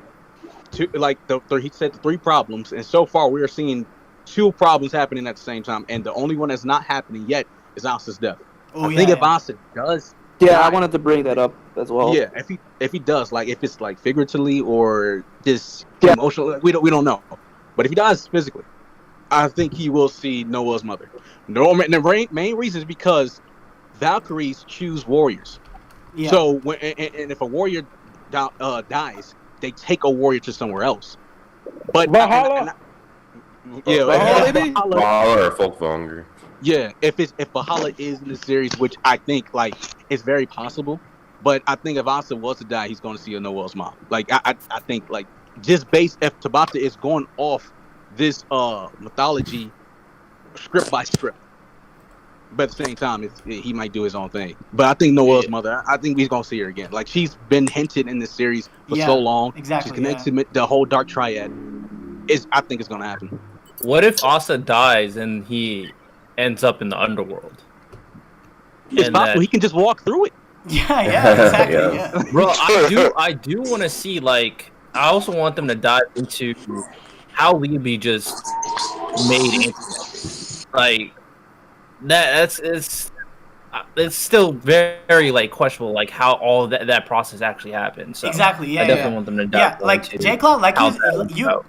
he said the 3 problems, and so far we are seeing 2 problems happening at the same time, and the only one that's not happening yet is Asta's death. I think if Asta does.
Yeah, I wanted to bring that up as well.
Yeah, if he does, like, if it's like figuratively or just emotionally, we don't know. But if he dies physically, I think he will see Noelle's mother. The main reason is because Valkyries choose warriors. Yeah. So and if a warrior dies, they take a warrior to somewhere else. But
Valhalla or
Folkvanger.
Yeah, if Valhalla is in the series, which I think like is very possible, but I think if Asta was to die, he's going to see a Noelle's mom. Like I think like just based if Tabata is going off this mythology script by script, but at the same time he might do his own thing. But I think Noelle's mother, I think he's going to see her again. Like she's been hinted in this series for so long.
Exactly.
She's connected to the whole Dark Triad. I think it's going to happen.
What if Asta dies and he ends up in the underworld?
It's possible he can just walk through it.
Yeah, exactly. Yeah.
Bro, I do want to see, like, I also want them to dive into how Libby just made it. Like it's still very like questionable, like how all that process actually happened. So
exactly. Yeah.
I definitely want them to dive.
Yeah, like J Cloud, like you.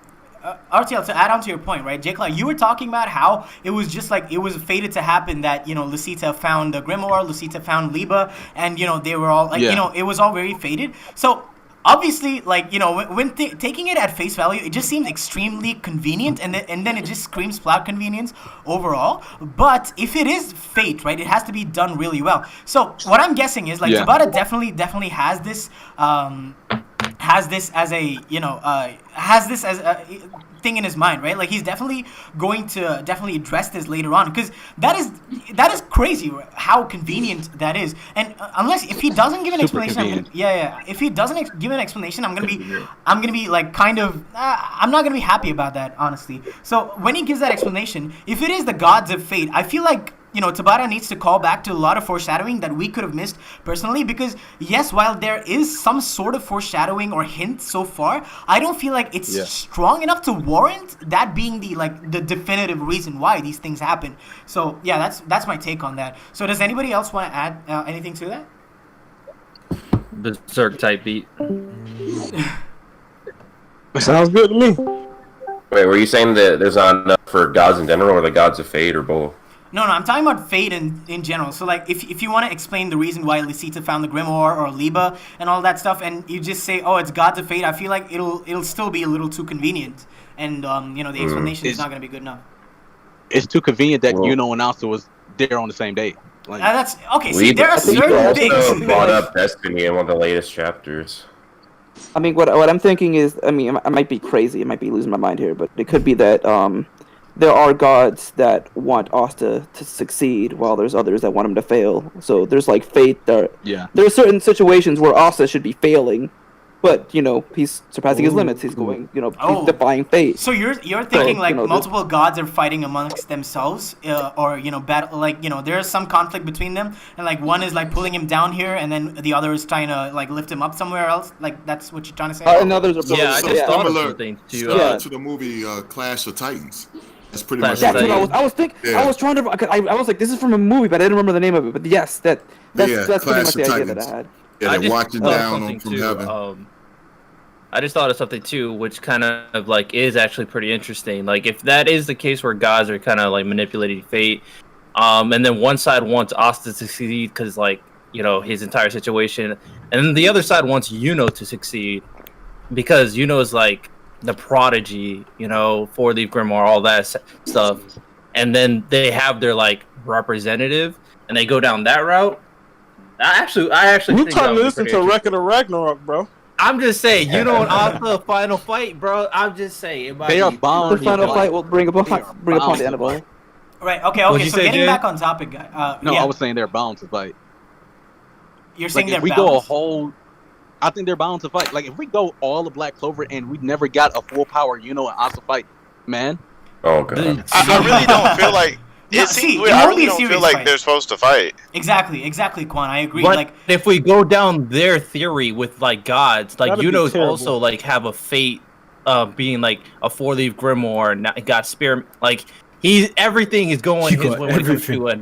RTL, to add on to your point, right, J Cloud, you were talking about how it was just like it was fated to happen that Lasita found the grimoire, Lasita found Liba, and they were all like it was all very fated. So obviously, like when taking it at face value, it just seems extremely convenient, and then it just screams plot convenience overall. But if it is fate, right, it has to be done really well. So what I'm guessing is like Tabata definitely has this has this as a thing in his mind, right? Like he's definitely going to address this later on, because that is crazy how convenient that is. And if he doesn't give an explanation, if he doesn't give an explanation, I'm gonna be like kind of I'm not gonna be happy about that, honestly. So when he gives that explanation, if it is the gods of fate, I feel like Tabata needs to call back to a lot of foreshadowing that we could have missed personally, because yes, while there is some sort of foreshadowing or hint so far, I don't feel like it's strong enough to warrant that being the definitive reason why these things happen. So yeah, that's my take on that. So does anybody else want to add anything to that?
Berserk type beat.
Sounds good to me.
Wait, were you saying that there's not enough for gods in general, or the gods of fate, or both?
No, I'm talking about fate in general. So, like, if you want to explain the reason why Lisita found the Grimoire or Liba and all that stuff, and you just say, oh, it's gods of fate, I feel like it'll still be a little too convenient. And, the explanation is not going to be good enough.
It's too convenient that Yuno and Asa was there on the same day. Like,
that's okay. See, there are certain things.
Brought up Destiny in one of the latest chapters.
I mean, what I'm thinking is, I might be crazy, I might be losing my mind here, but it could be that there are gods that want Asta to succeed, while there's others that want him to fail. So there's like fate. There are certain situations where Asta should be failing, but he's surpassing his limits. He's going, he's defying fate.
So you're thinking multiple gods are fighting amongst themselves, or battle. Like there's some conflict between them, and like one is like pulling him down here, and then the other is trying to like lift him up somewhere else. Like that's what you're trying to say.
And others are
similar to the movie Clash of Titans. That's pretty much.
That's what I was thinking. Yeah. I was trying to. I was like, this is from a movie, but I didn't remember the name of it. But yes, that's pretty much the idea that I had.
Yeah, they're watching down from heaven.
I just thought of something too, which kind of like is actually pretty interesting. Like if that is the case where gods are kind of like manipulating fate, and then one side wants Asta to succeed because his entire situation, and then the other side wants Yuno to succeed because Yuno is like the prodigy, four-leaf grimoire, all that stuff, and then they have their like representative, and they go down that route. I actually
you
think
trying to listen to Record of Ragnarok, bro.
I'm just saying, and Asta final fight, bro. I'm just saying,
they are bound.
The final fight will bring upon the end of all.
Right. Okay. So getting back on topic, guy.
I was saying they're bound to fight.
You're saying
if we go a whole. I think they're bound to fight. Like if we go all of Black Clover and we never got a full power, and Asa fight, man.
Oh god.
I really don't feel like. I really don't feel like they're supposed to fight.
Exactly, Quan. I agree.
But if we go down their theory with like gods, like Yuno's also like have a fate of being like a four-leaf grimoire, got spear, like. Everything is going his way when it comes to a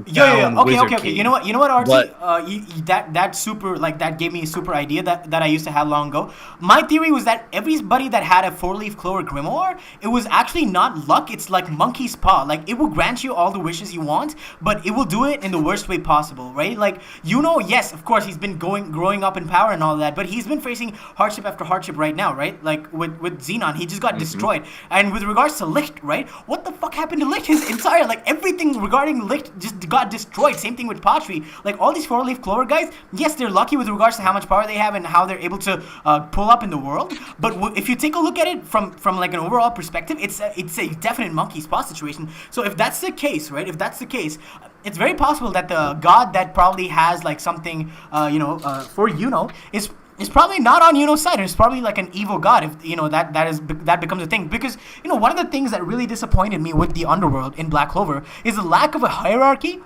Okay. You know what, Archie? That gave me a super idea that I used to have long ago. My theory was that everybody that had a four-leaf Clover grimoire, it was actually not luck. It's like monkey's paw. Like it will grant you all the wishes you want, but it will do it in the worst way possible, right? Like yes, of course, he's been growing up in power and all that, but he's been facing hardship after hardship right now, right? Like with Xenon, he just got destroyed. And with regards to Licht, right? What the fuck happened to Licht? His entire everything regarding Licht just got destroyed. Same thing with Patri. Like all these four-leaf Clover guys, yes, they're lucky with regards to how much power they have and how they're able to pull up in the world. But if you take a look at it from like an overall perspective, it's a definite monkey's paw situation. So if that's the case, right? If that's the case, it's very possible that the god that probably has like something, for is probably not on Yuno's side. It's probably like an evil god if that becomes a thing. Because one of the things that really disappointed me with the underworld in Black Clover is the lack of a hierarchy.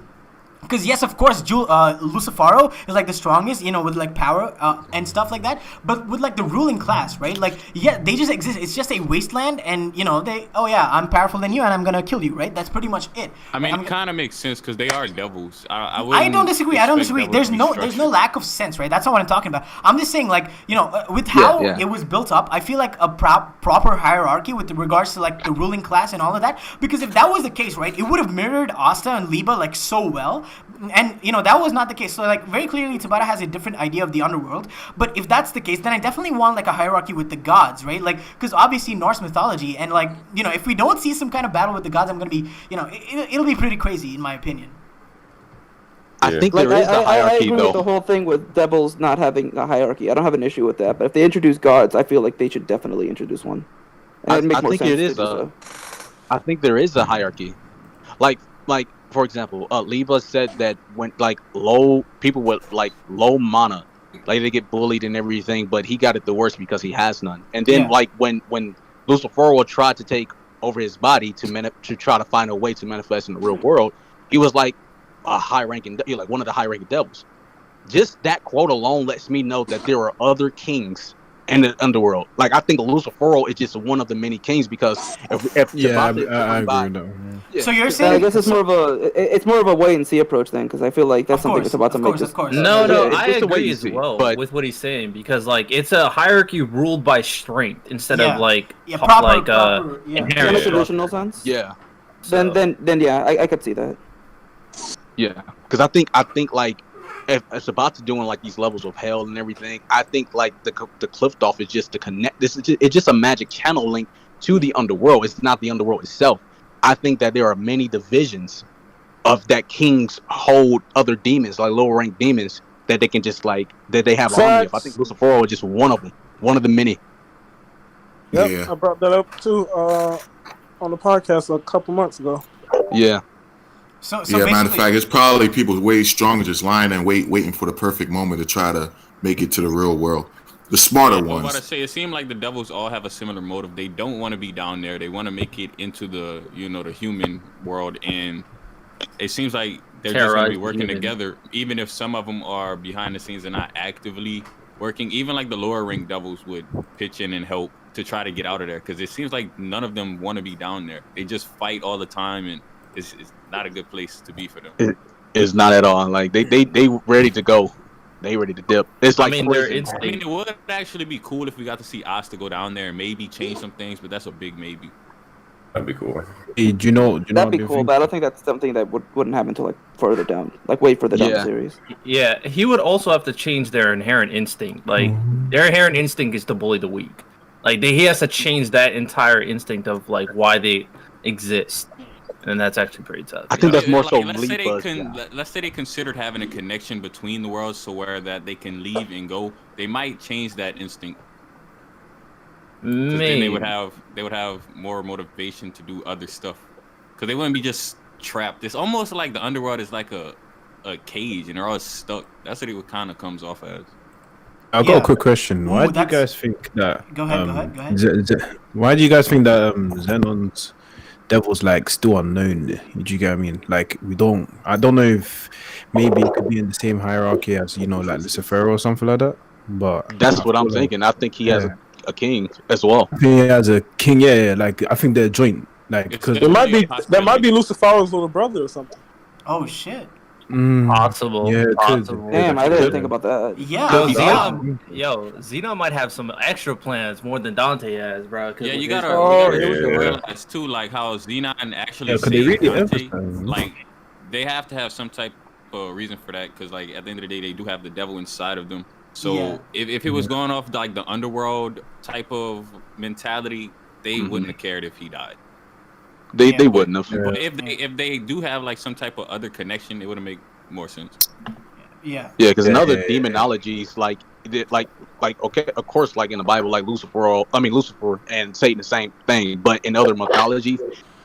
Because yes, of course, Lucifero is like the strongest, with like power and stuff like that. But with like the ruling class, right? Like they just exist. It's just a wasteland, and I'm powerful than you, and I'm gonna kill you, right? That's pretty much it.
I mean, it kind of makes sense because they are devils.
I don't disagree. There's no lack of sense, right? That's not what I'm talking about. I'm just saying, like with how it was built up, I feel like a proper hierarchy with regards to like the ruling class and all of that. Because if that was the case, right, it would have mirrored Asta and Liba like so well. And that was not the case. So like very clearly Tabata has a different idea of the underworld. But if that's the case, then I definitely want like a hierarchy with the gods, right? Like because obviously Norse mythology, and like if we don't see some kind of battle with the gods, I'm gonna be it'll be pretty crazy in my opinion.
I think
Like
there is a
I
hierarchy
agree
though.
with the whole thing with devils not having a hierarchy. I don't have an issue with that. But if they introduce gods, I feel like they should definitely introduce one. And it'd make
I
more
think
sense
it
to
is
do so.
I think there is a hierarchy. Like for example, Leva said that when like low people with like low mana, like they get bullied and everything, but he got it the worst because he has none. And then
Yeah.
like when Lucifero tried to take over his body to try to find a way to manifest in the real world, he was like a like one of the high ranking devils. Just that quote alone lets me know that there are other kings in the underworld. Like I think Lucifero is just one of the many kings because if
Yeah,
Sabata is
I
going
agree
by,
with that.
yeah.
So you're
I
saying
guess it's more of a wait and see approach then, because I feel like that's something that's about to make this.
No,
Yeah,
I
it's a wait
agree
and
as
see,
well
but-
with what he's saying because like it's a hierarchy ruled by strength instead of like
proper, in a
inherent
traditional
structure.
sense.
Yeah.
Then yeah, I could see that.
Yeah, because I think like if it's about to doing like these levels of hell and everything, I think like the Cliftoff is just to connect. It's just a magic channel link to the underworld. It's not the underworld itself. I think that there are many divisions of that kings hold other demons, like lower ranked demons, that they can just like that they have an army of. I think Lucifero is just one of them, one of the many.
Yep, I brought that up too on the podcast a couple months ago.
Yeah.
So
matter of fact, it's probably people way stronger just lying and waiting for the perfect moment to try to make it to the real world. The smarter
I was about
ones.
to say, it seemed like the devils all have a similar motive. They don't want to be down there. They want to make it into the the human world, and it seems like they're just going to be working together. Even if some of them are behind the scenes and not actively working, even like the lower rank devils would pitch in and help to try to get out of there, because it seems like none of them want to be down there. They just fight all the time, and it's not a good place to be for them.
It's not at all. Like they ready to go. They ready to dip. It's like prison.
I mean, it would actually be cool if we got to see Asta go down there and maybe change some things, but that's a big maybe.
That'd be cool.
Hey, do you know
That'd be cool, but I don't think that's something that wouldn't happen until like further down, like way further down the series.
Yeah, he would also have to change their inherent instinct. Like their inherent instinct is to bully the weak. Like he has to change that entire instinct of like why they exist, and that's actually pretty tough.
I think that's more so
let's say they considered having a connection between the worlds, so where that they can leave and go. They might change that instinct. 'Cause then they would have more motivation to do other stuff, because they wouldn't be just trapped. It's almost like the underworld is like a cage, and they're all stuck. That's what it kind of comes off as.
I've got a quick question. Why do you guys think that?
Go ahead.
Why do you guys think that Xenon's devil's like still unknown? Do you get what I mean? Like I don't know if maybe it could be in the same hierarchy as like Lucifero or something like that. But
That's what I'm thinking. I think he has a king as well.
I think he has a king. Yeah. Like I think they're joint. Like because
There might be Lucifero's little brother or something.
Oh shit.
Possible.
Yeah,
possible.
Damn, I didn't think about that.
Yeah.
Xenon might have some extra plans more than Dante has, bro.
Yeah, you gotta realize too, like how Xenon actually saved Dante. Like they have to have some type of reason for that, because like at the end of the day, they do have the devil inside of them. So if it was going off like the underworld type of mentality, they wouldn't have cared if he died.
They wouldn't have.
But if they do have like some type of other connection, it would make more sense.
Yeah.
Yeah, because in other demonologies, like okay, of course, like in the Bible, like Lucifer and Satan the same thing, but in other mythologies,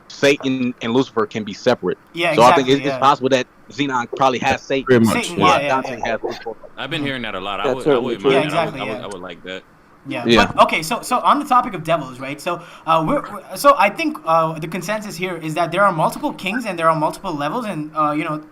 Satan and Lucifer can be separate.
Yeah,
so I think it's possible that Xenon probably has Satan.
Pretty much.
Dante has Lucifer.
I've been hearing that a lot.
That's
I wouldn't mind that.
exactly.
I would like that.
Yeah.
Yeah.
But, okay, so on the topic of devils, right? So so I think the consensus here is that there are multiple kings and there are multiple levels, and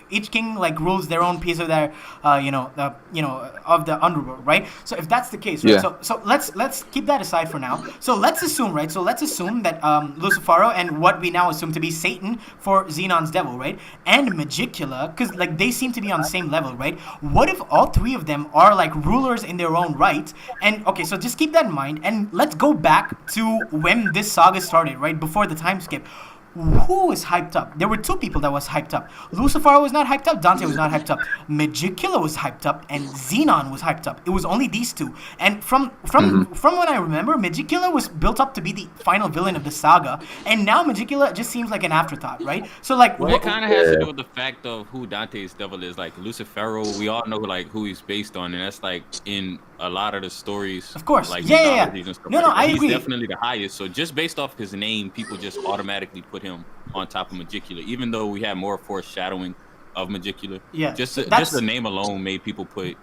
each king like rules their own piece of their of the underworld, right? So if that's the case, right?
Yeah.
So let's keep that aside for now. So let's assume, right? So let's assume that Lucifero and what we now assume to be Satan for Xenon's devil, right? And Magicula, because like they seem to be on the same level, right? What if all three of them are like rulers in their own right? And okay, so just keep that in mind, and let's go back to when this saga started, right? Before the time skip. who was hyped up? There were two people that was hyped up. Lucifero was not hyped up. Dante was not hyped up. Magicula was hyped up, and Xenon was hyped up. It was only these two. And from what I remember, Magicula was built up to be the final villain of the saga, and now Magicula just seems like an afterthought, right? So like,
Well, it kind of has to do with the fact of who Dante's devil is. Like Lucifero, we all know like who he's based on, and that's like in a lot of the stories.
Of course,
like
yeah.
mythologies and stuff
No,
like that.
I
He's
agree.
definitely the highest. So just based off his name, people just automatically put him on top of Magicula, even though we had more foreshadowing of Magicula.
Yeah,
just
that's-
the name alone made people put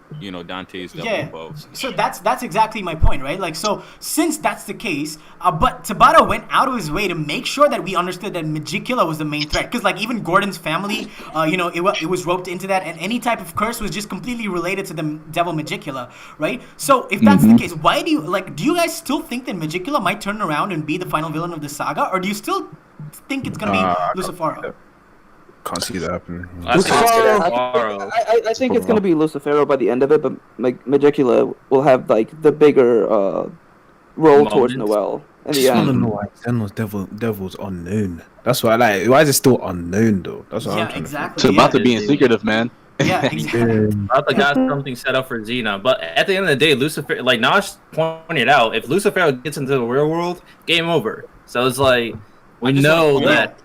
Dante's devil above.
So that's exactly my point, right? Like, so since that's the case, but Tabata went out of his way to make sure that we understood that Magicula was the main threat, because like even Gordon's family, it was roped into that, and any type of curse was just completely related to the devil Magicula, right? So if that's the case, why do you guys still think that Magicula might turn around and be the final villain of the saga, or do you still think it's gonna be Lucifero?
Can't see that happening.
I think it's gonna be Lucifero by the end of it, but Magicula will have like the bigger role towards Noel.
I just want to know why Xenon's devil's unknown. That's why why is it still unknown though? That's what I'm trying to
It's about to be in secretive, man.
Yeah, exactly.
About to got something set up for Xenon, but at the end of the day, Lucifer, like Nash pointed out, if Lucifer gets into the real world, game over. So it's like we know that.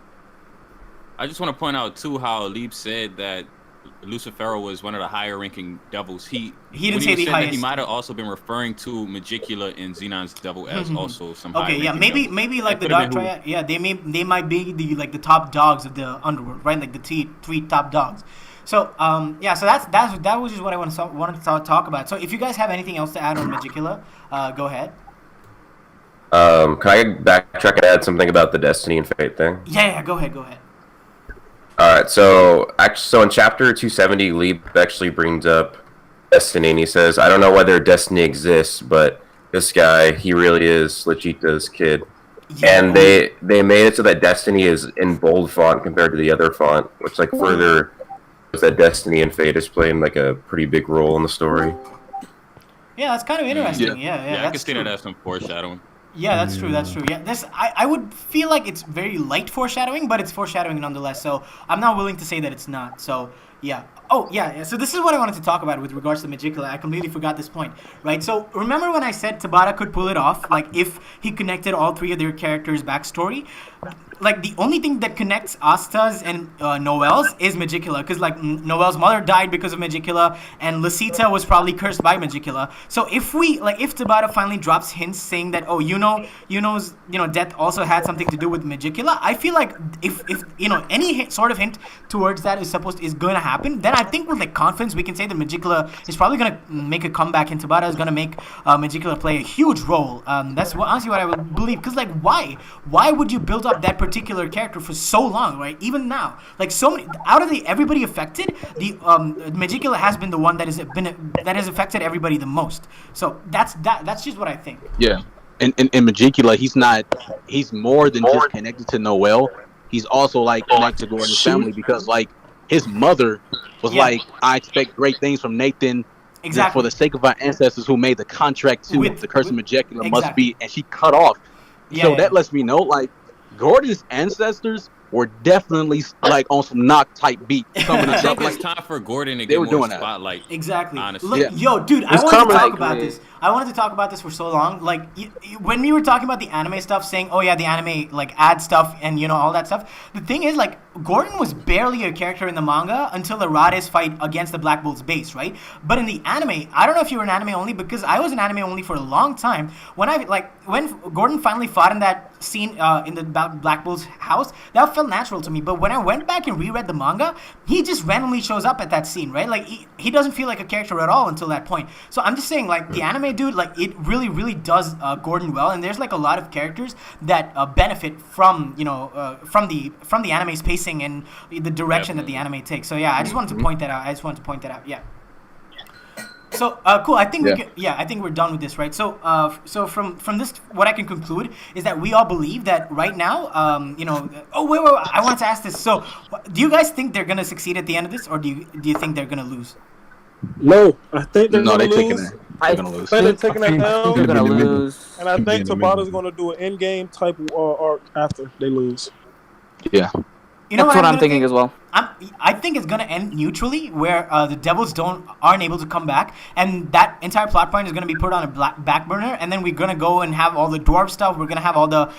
I just want to point out too how Leap said that Lucifero was one of the higher ranking devils. He
didn't say the highest.
He might have also been referring to Magicula and Xenon's devil as also some.
Okay, yeah, maybe like the Dark Triad. Yeah, they might be the top dogs of the underworld, right? Like the three top dogs. So so that was just what I wanted to talk about. So if you guys have anything else to add on Magicula, go ahead.
Can I backtrack and add something about the Destiny and Fate thing?
Yeah, go ahead.
All right, so in chapter 270, Leap actually brings up Destiny, and he says, "I don't know whether Destiny exists, but this guy, he really is Legita's kid."
Yeah.
And they made it so that Destiny is in bold font compared to the other font, which like further shows that Destiny and Fate is playing like a pretty big role in the story.
Yeah, that's kind of interesting. Yeah,
I can see that as some foreshadowing.
Yeah, that's true. Yeah, I would feel like it's very light foreshadowing, but it's foreshadowing nonetheless. So I'm not willing to say that it's not. So yeah. Oh yeah. So this is what I wanted to talk about with regards to Magicula. I completely forgot this point, right? So remember when I said Tabata could pull it off, like if he connected all three of their characters' backstory. Like the only thing that connects Asta's and Noel's is Magicula, because like Noel's mother died because of Magicula, and Lucita was probably cursed by Magicula. So if Tabata finally drops hints saying that Yuno's death also had something to do with Magicula, I feel like if any sort of hint towards that is going to happen, then I think with like confidence we can say that Magicula is probably going to make a comeback, and Tabata is going to make Magicula play a huge role. That's honestly what I would believe, because like why would you build up that particular character for so long, right? Even now, like so many out of everybody affected, the Magicula has been the one that has affected everybody the most. So that's just what I think.
Yeah, and Magicula, he's more than just connected to Noel. He's also like connected to Gordon's family, because like his mother was like, I expect great things from Nathan.
Exactly.
For the sake of our ancestors who made the contract to the curse of Magicula must be, and she cut off. That lets me know like Gordon's ancestors were definitely like on some knock type beat.
I think it's time for Gordon to get more spotlight.
Exactly.
Honestly.
Look, yo, dude, I wanted to talk about this. I wanted to talk about this for so long. Like, when we were talking about the anime stuff, saying, oh yeah, the anime, like, add stuff and, all that stuff. The thing is, like, Gordon was barely a character in the manga until the Rades fight against the Black Bull's base, right? But in the anime, I don't know if you were an anime only, because I was an anime only for a long time. When Gordon finally fought in that scene in the Black Bull's house, that felt natural to me. But when I went back and reread the manga, he just randomly shows up at that scene, right? Like, he doesn't feel like a character at all until that point. So I'm just saying, like, the anime, dude, like, it really, really does Gordon well. And there's, like, a lot of characters that benefit from, from the anime's pacing and the direction that the anime takes. So, yeah, I just wanted to point that out. Yeah. So cool. I think I think we're done with this, right? So so from this, what I can conclude is that we all believe that right now, Oh wait, I wanted to ask this. So, do you guys think they're gonna succeed at the end of this, or do you think they're gonna lose?
No, I think they're gonna lose.
They're gonna lose.
They're taking it down.
They're gonna lose.
And I think Tabata's gonna do an in-game type arc after they lose.
Yeah.
You know
That's what I'm
gonna
thinking
think?
as well.
I think it's gonna end neutrally, where the devils aren't able to come back, and that entire plot point is gonna be put on a back burner, and then we're gonna go and have all the dwarf stuff. We're gonna have all the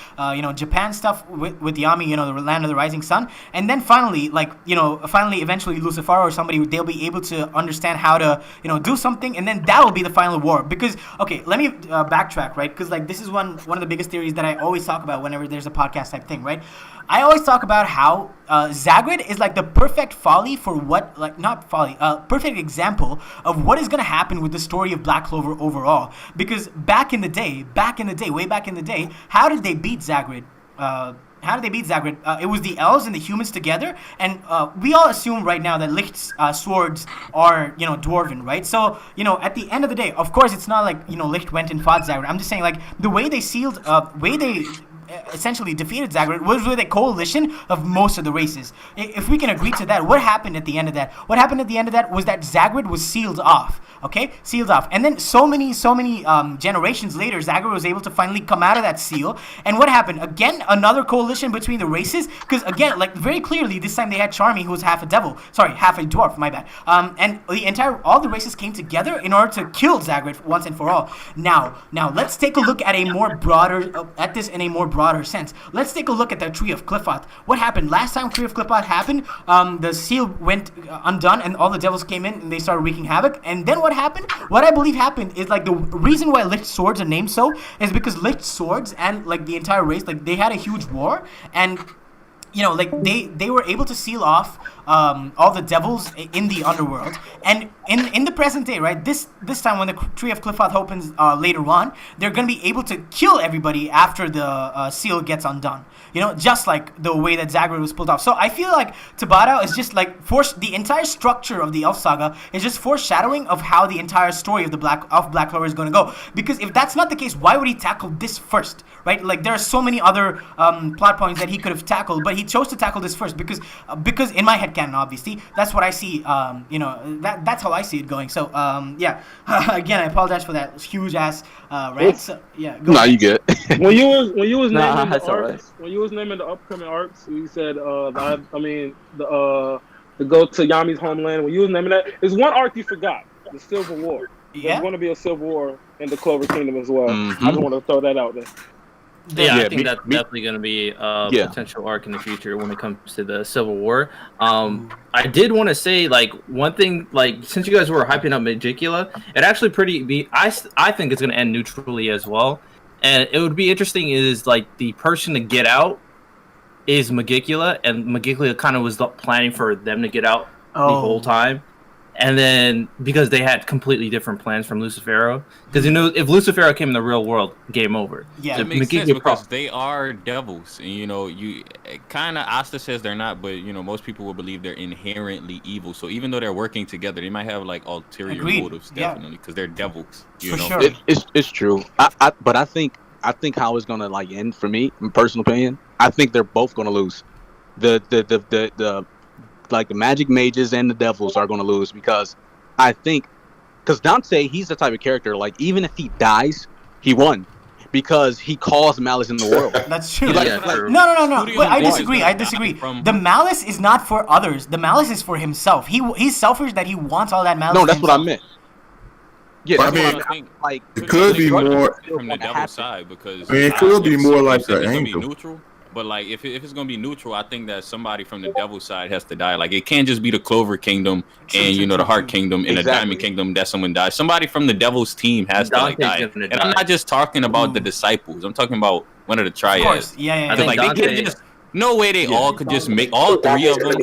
Japan stuff with Yami, the land of the rising sun, and then finally, eventually Lucifero or somebody, they'll be able to understand how to do something, and then that will be the final war. Because okay, let me backtrack, right? Because this is one of the biggest theories that I always talk about whenever there's a podcast type thing, right? I always talk about how Zagrid is like the perfect folly for what, not folly, perfect example of what is going to happen with the story of Black Clover overall. Because back in the day, way back in the day, how did they beat Zagrid? It was the elves and the humans together, and we all assume right now that Licht's swords are, dwarven, right? So, at the end of the day, of course, it's not like, Licht went and fought Zagrid. I'm just saying, the way they essentially defeated Zagrid was with a coalition of most of the races. If we can agree to that, what happened at the end of that? What happened at the end of that was that Zagrid was sealed off. Okay, sealed off, and then so many generations later, Zagrid was able to finally come out of that seal. And what happened? Again, another coalition between the races, because again, very clearly, this time they had Charmy, who was half a dwarf. My bad. And all the races came together in order to kill Zagrid once and for all. Now, let's take a look at this in a more broader sense. Let's take a look at the Tree of Qliphoth. What happened last time Tree of Qliphoth happened? The seal went undone, and all the devils came in and they started wreaking havoc. And then what happened? What I believe happened is the reason why Licht swords are named so is because Licht swords and the entire race, they had a huge war, and they were able to seal off all the devils in the underworld. And in the present day, right, this time when the Tree of Qliphoth opens later on, they're going to be able to kill everybody after the seal gets undone. Just like the way that Zagrid was pulled off. So I feel like Tabata is just the entire structure of the Elf Saga is just foreshadowing of how the entire story of Black Clover is going to go. Because if that's not the case, why would he tackle this first, right? There are so many other plot points that he could have tackled, but he chose to tackle this first because in my headcanon, obviously, that's what I see. That's how I see it going. So yeah. Again, I apologize for that huge ass rant. So, yeah.
You good.
when you was naming the
that's all
arcs,
right.
when you was naming the upcoming arcs, you said the go to Yami's homeland. When you was naming that, there's one arc you forgot: the Civil War.
Yeah.
There's going to be a Civil War in the Clover Kingdom as well.
Mm-hmm.
I just want to throw that out there.
Yeah, I think that's definitely going to be a potential arc in the future when it comes to the Civil War. I did want to say, one thing, since you guys were hyping up Magicula, it actually I think it's going to end neutrally as well. And it would be interesting is, the person to get out is Magicula, and Magicula kind of was planning for them to get out the whole time. And then, because they had completely different plans from Lucifero. Because, if Lucifero came in the real world, game over.
Yeah, it makes sense because they are devils. And, you kind of, Asta says they're not, but, most people will believe they're inherently evil. So even though they're working together, they might have, ulterior motives, definitely, because they're devils.
For sure. It's true. But I think how it's going to, end, for me, in personal opinion, I think they're both going to lose. The magic mages and the devils are going to lose because Dante, he's the type of character, even if he dies, he won because he caused malice in the world.
That's true. No. Wait, I disagree. The malice is not for others. The malice is for himself. He's selfish that he wants all that malice.
No, that's what I meant. Yeah,
I mean, it could be more
from the devil side because
it could be more like
the
angel.
Neutral. But if it's gonna be neutral, I think that somebody from the devil side has to die. It can't just be the Clover Kingdom and the Heart Kingdom and the Diamond Kingdom that someone dies. Somebody from the devil's team has to die. And I'm not just talking about the disciples. I'm talking about one of the triads.
Of course. Yeah.
They just no way they all could just make all three of them.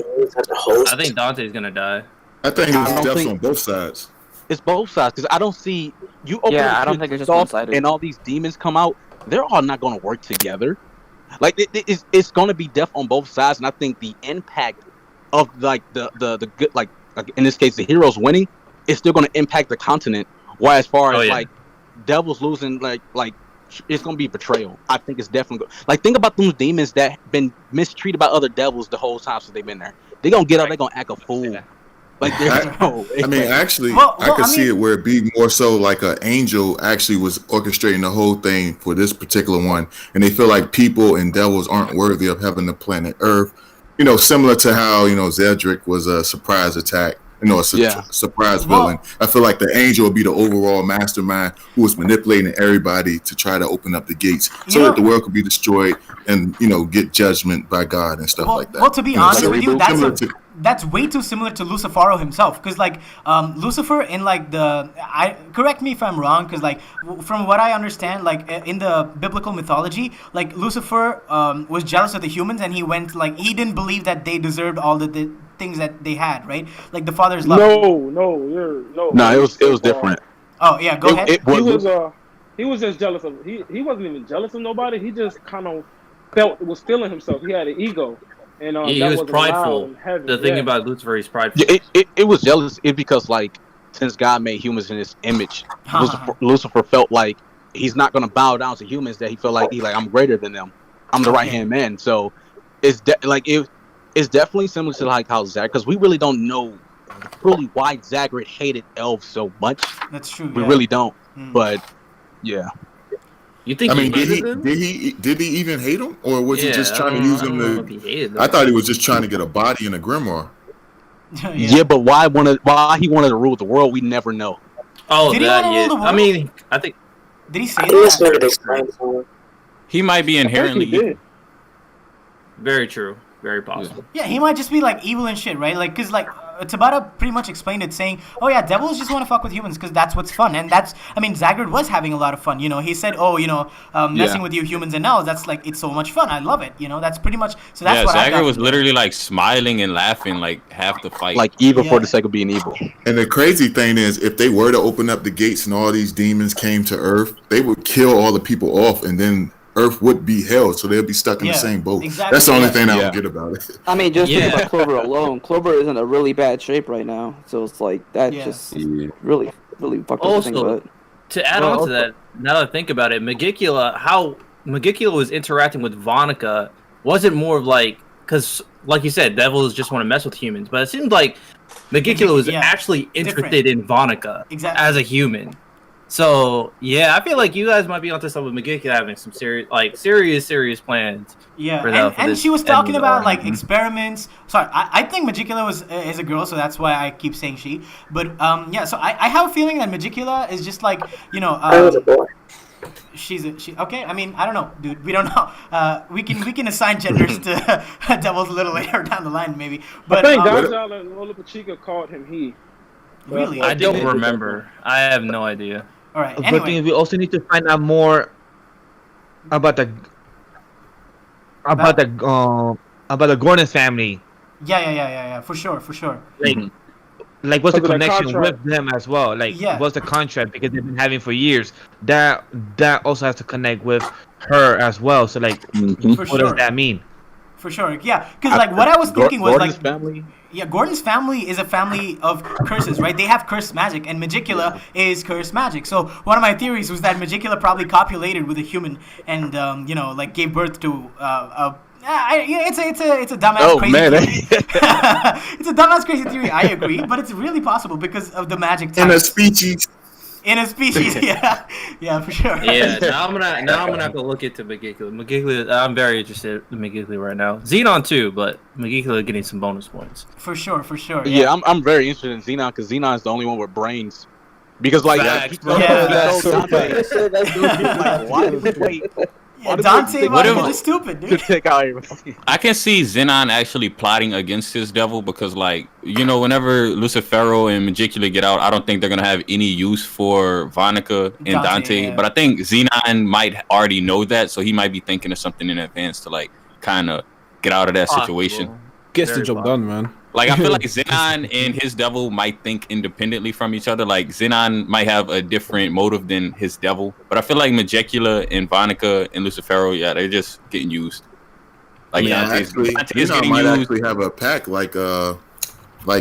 I think Dante's gonna die.
I think it's deaths on both sides.
It's both sides because I don't see you.
I don't think it's just one-sided.
And all these demons come out. They're all not going to work together. It's going to be death on both sides, and I think the impact of the good, in this case, the heroes winning, is still going to impact the continent. While as far as devils losing, it's going to be betrayal. I think it's definitely think about those demons that been mistreated by other devils the whole time since they've been there. They're going to get up, they're going to act a fool. Like there's no.
I mean, actually,
Well,
I could
I
see
mean-
it where it be more so like an angel actually was orchestrating the whole thing for this particular one, and they feel like people and devils aren't worthy of having the planet Earth. You know, similar to how Zedric was a surprise attack. Surprise villain. I feel like the angel would be the overall mastermind who was manipulating everybody to try to open up the gates so that the world could be destroyed and get judgment by God and stuff like that.
Well, to be honest with you, that's way too similar to Lucifero himself. Because like Lucifer in like correct me if I'm wrong. Because like from what I understand, like in the biblical mythology, like Lucifer was jealous of the humans, and he didn't believe that they deserved all the things that they had, right? Like the Father's love.
No, it was different.
Oh yeah, go ahead.
He was just jealous of. He wasn't even jealous of nobody. He just kind of was feeling himself. He had an ego, and
he was prideful. The thing about Lucifer, he's prideful.
Yeah, it was jealous. It because like since God made humans in His image, Lucifer felt like he's not gonna bow down to humans. That he felt like I'm greater than them. I'm the right hand man. So it's it's definitely similar to like how Zach, because we really don't know truly why Zagreus hated elves so much.
That's true.
We really don't. But yeah.
You think?
I mean, did he even hate him, or was he just trying to use him to? I thought he was just trying to get a body in a grimoire.
Yeah, but why he wanted to rule the world, we never know.
Oh,
did he want to rule the world?
I mean, I think.
Did he say that?
He might be inherently evil.
Very true. Very possible.
Yeah, he might just be like evil and shit, right? Like, cause like Tabata pretty much explained it, saying, "Oh yeah, devils just want to fuck with humans because that's what's fun." And Zagreus was having a lot of fun. He said, "Oh, messing with you humans and elves, that's like it's so much fun. I love it." That's pretty much. So that's what
Zagreus was literally like smiling and laughing like half the fight.
Like evil for the sake of being evil.
And the crazy thing is, if they were to open up the gates and all these demons came to Earth, they would kill all the people off, and then Earth would be hell, so they'll be stuck in the same boat.
Exactly.
That's the only thing I don't get about it.
I mean, just think about Clover alone. Clover is in a really bad shape right now, so it's like that just really fucked up to think about it.
To add on to that, now that I think about it, how Magicula was interacting with Vonica wasn't more of like, because like you said, devils just want to mess with humans, but it seemed like Magicula was actually interested in Vonica as a human. So yeah, I feel like you guys might be onto something with Magicula having some serious plans.
Yeah, and she was talking about like experiments. Sorry, I think Magicula is a girl, so that's why I keep saying she. But so I have a feeling that Magicula is just like I was a boy. She okay. I mean, I don't know, dude. We don't know. We can assign genders to devils a little later down the line, maybe. But
I think Gonzalo and Lola Pachica called him he.
Really?
I don't remember. I have no idea.
All right.
But we also need to find out more about the Gordon family.
Yeah. For sure.
Like what's the connection with them as well? Like what's the contract, because they've been having for years. That also has to connect with her as well. So like, what does that mean?
For sure, yeah. Because like what I was thinking was
Gordon's
like
family.
Yeah, Gordon's family is a family of curses, right? They have cursed magic, and Magicula is cursed magic. So one of my theories was that Magicula probably copulated with a human, and like gave birth to it's a dumbass crazy theory. It's a dumbass crazy theory. I agree, but it's really possible because of the magic types. In a species, yeah, for sure.
Yeah, now I'm gonna have to look into Magicula. Magicula, I'm very interested in Magicula right now. Xenon too, but Magicula getting some bonus points.
For sure.
Yeah, I'm very interested in Xenon because Xenon is the only one with brains. Because like,
that's so Dante, why are you just stupid, dude?
I can see Xenon actually plotting against his devil because, like, whenever Lucifero and Magicula get out, I don't think they're gonna have any use for Vonica and Dante. But I think Xenon might already know that, so he might be thinking of something in advance to like kind of get out of that situation.
Gets the job done, man.
Like, I feel like Xenon and his devil might think independently from each other. Like, Xenon might have a different motive than his devil. But I feel like Magicula and Vonica and Lucifero, they're just getting used. Like, Dante's
Xenon might actually have a pack like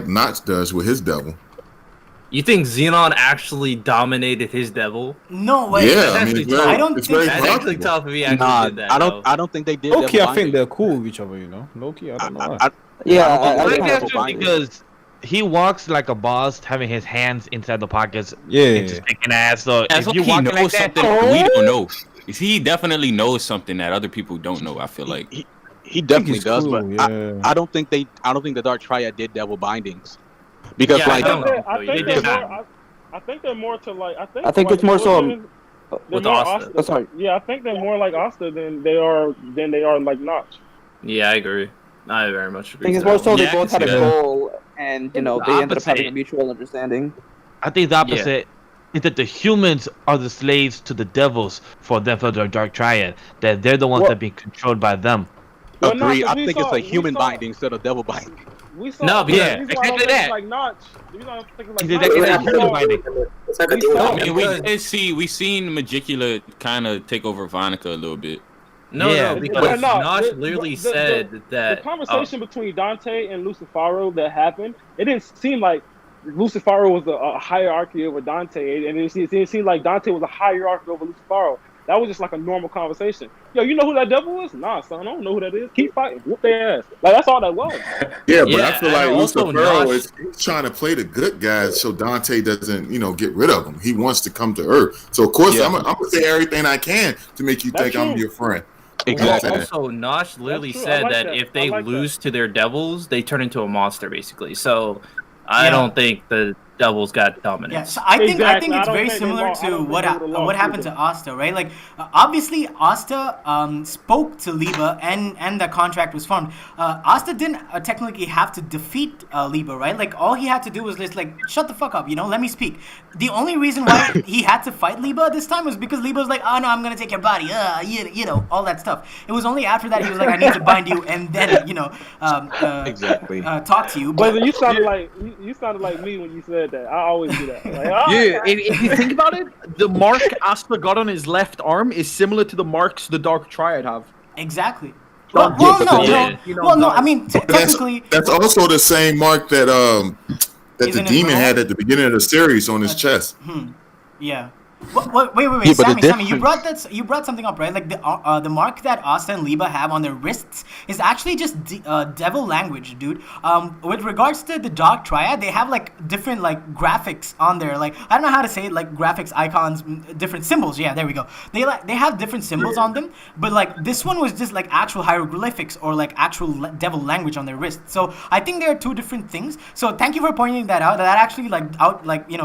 Notch does with his devil.
You think Xenon actually dominated his devil?
No way.
Yeah,
I don't think
that's actually tough if he actually did that.
I don't think they did.
Loki, I think they're cool with each other. Loki, I don't know.
I
because he walks like a boss, having his hands inside the pockets.
Yeah.
and just kicking ass. So
As
if
he
you walk
knows
like that,
something we don't know. He definitely knows something that other people don't know. I feel like
He definitely
it's
does,
cool,
but
yeah.
I don't think the Dark Triad did devil bindings because like
I think they're more to like.
I think it's more so
with Asta.
Oh, sorry.
Yeah, I think they're more like Asta than they are like Notch.
Yeah, I agree. I very much
I
agree.
think it's
to
more
that
so
one.
they both had a goal, and you know
The
they ended up having a
opposite.
mutual understanding.
I think the opposite is that the humans are the slaves to the devils for the Dark Triad. That they're the ones that are being controlled by them.
Well,
agree.
no,
I
'cause
think it's a human binding instead of devil binding.
We saw.
No, but
the
yeah,
reason why I don't
exactly
think it's
that.
like Notch. The reason I don't think it's like
It's
Notch is
exactly
we
human
saw-
binding.
I mean, we seen Magicula kind of take over Vonica a little bit.
No, because
no,
Nosh
the-
literally
the-
said that
the conversation between Dante and Lucifaro that happened, it didn't seem like Lucifaro was a hierarchy over Dante, and it seemed like Dante was a hierarchy over Lucifaro. That was just like a normal conversation. Yo, you know who that devil is? Nah, son, I don't know who that is. Keep fighting, whoop their ass. Like that's all that was.
Yeah, but I feel like
and also
Lucifero
Nosh-
is he's trying to play the good guy so Dante doesn't, get rid of him. He wants to come to Earth. So of course I'm gonna say everything I can to make you think I'm your friend.
Exactly.
Also, Nosh literally
That's true. I
said
like
that
that.
if they
I like
lose to their devils, they turn into a monster, basically. So I
Yeah.
don't think the devils got
Yeah,
dominance.
so I think
Exactly. I
it's
don't
very
think they
similar
lost- I
to
don't think
what
they would've lost
happened
either.
to Asta, right? Like obviously Asta spoke to Liba and the contract was formed. Asta didn't technically have to defeat Liba, right? Like all he had to do was just like shut the fuck up, let me speak. The only reason why he had to fight Liba this time was because Liba was like, oh no, I'm gonna take your body, all that stuff. It was only after that he was like, I need to bind you and then
Exactly.
talk to you.
But you sounded like me when you said that. I always do that. Like, oh,
Yeah, if you think about it, the mark Asta got on his left arm is similar to the marks the Dark Triad have.
Exactly.
Well,
No. I mean, technically,
That's also the same mark that the
Isn't it
demon
wrong?
had at the beginning of the series on his chest.
Yeah. Wait,
Yeah, but the
Sammy, you
difference-
brought something up, right? Like the mark that Asta and Liba have on their wrists is actually just devil language, dude. With regards to the Dark Triad, they have like different like graphics on there. Like I don't know how to say it, like graphics, icons, different symbols. Yeah, there we go. They have different symbols on them, but like this one was just like actual hieroglyphics or like actual devil language on their wrist. So I think there are two different things. So thank you for pointing that out. That actually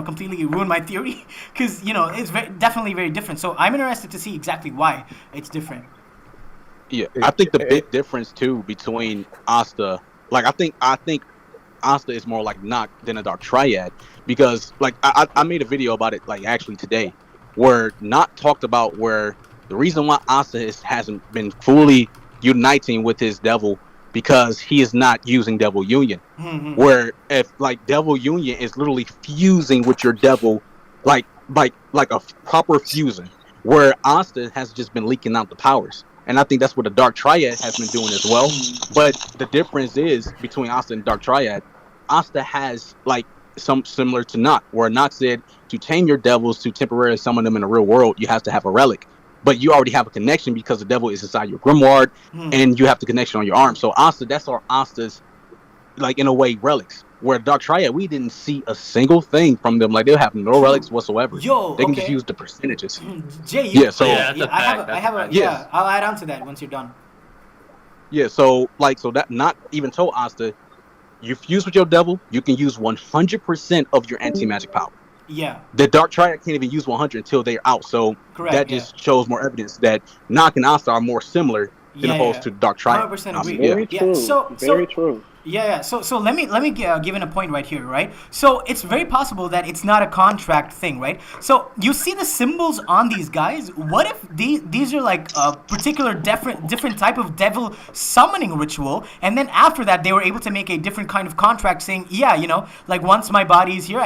completely ruined my theory because it's definitely very different. So I'm interested to see exactly why it's different.
Yeah, I think the big difference too between Asta, like I think Asta is more like Noct than a Dark Triad because like I made a video about it like actually today, where Noct talked about where the reason why Asta hasn't been fully uniting with his devil because he is not using Devil Union. Where if like Devil Union is literally fusing with your devil, like a proper fusion, where Asta has just been leaking out the powers. And I think that's what the Dark Triad has been doing as well. But the difference is between Asta and Dark Triad, Asta has like some similar to Noct, where Noct said to tame your devils, to temporarily summon them in the real world, you have to have a relic. But you already have a connection because the devil is inside your grimoire, and you have the connection on your arm. So Asta, that's our Asta's, like in a way, relics. Where Dark Triad, we didn't see a single thing from them. Like they have no relics whatsoever. They can just use the percentages.
Jay, I'll add on to that once you're done.
Yeah, so that not even told Asta, you fuse with your devil, you can use 100% of your anti-magic power.
Yeah.
The Dark Triad can't even use 100 until they're out. So that just shows more evidence that Noct and Asta are more similar than opposed to Dark Triad.
100% agree.
Very true. Very true.
Yeah. So let me give in a point right here, right? So it's very possible that it's not a contract thing, right? So you see the symbols on these guys. What if these are like a particular different type of devil summoning ritual, and then after that they were able to make a different kind of contract saying, like once my body is here,